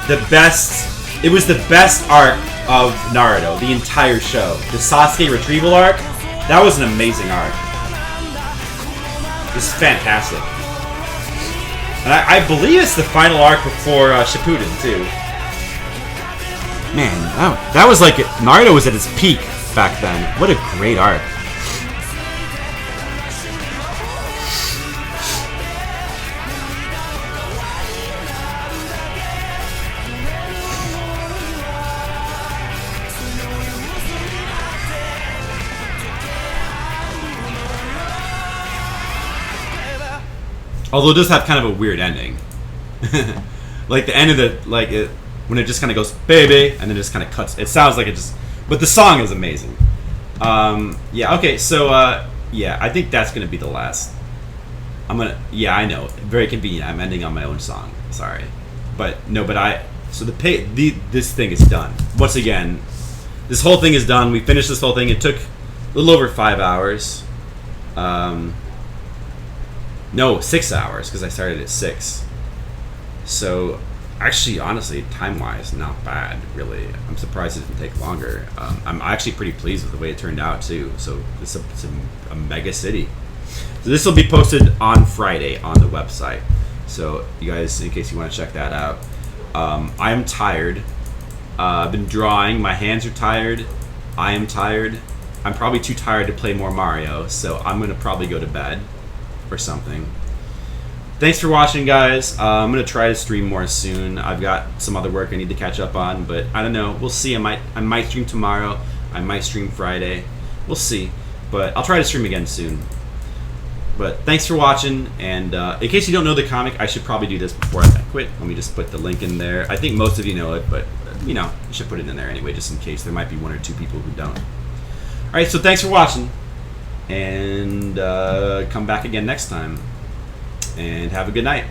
the best. It was the best arc of Naruto, the entire show. The Sasuke retrieval arc, that was an amazing arc. This is fantastic. And I believe it's the final arc before Shippuden, too. Man, that was like... Naruto was at its peak back then. What a great arc. Although it does have kind of a weird ending. Like the end of the, like, when it just kind of goes, baby, and then it just kind of cuts. It sounds like it just, but the song is amazing. Yeah, okay, so, yeah, I think that's going to be the last. Yeah, I know, very convenient. I'm ending on my own song. Sorry. But, no, so this thing is done. Once again, this whole thing is done. We finished this whole thing. It took a little over 5 hours. No, 6 hours, because I started at 6. So, actually, honestly, time-wise, not bad, really. I'm surprised it didn't take longer. I'm actually pretty pleased with the way it turned out, too. So, it's a mega city. So, this will be posted on Friday on the website. So, you guys, in case you want to check that out. I am tired. I've been drawing. My hands are tired. I am tired. I'm probably too tired to play more Mario, so I'm going to probably go to bed. Or something. Thanks for watching, guys. I'm gonna try to stream more soon. I've got some other work I need to catch up on, but I don't know. We'll see. I might stream tomorrow. I might stream Friday. We'll see. But I'll try to stream again soon. But thanks for watching. And in case you don't know the comic, I should probably do this before I quit. Let me just put the link in there. I think most of you know it, but you know, I should put it in there anyway, just in case there might be 1 or 2 people who don't. All right. So thanks for watching. And come back again next time. And have a good night.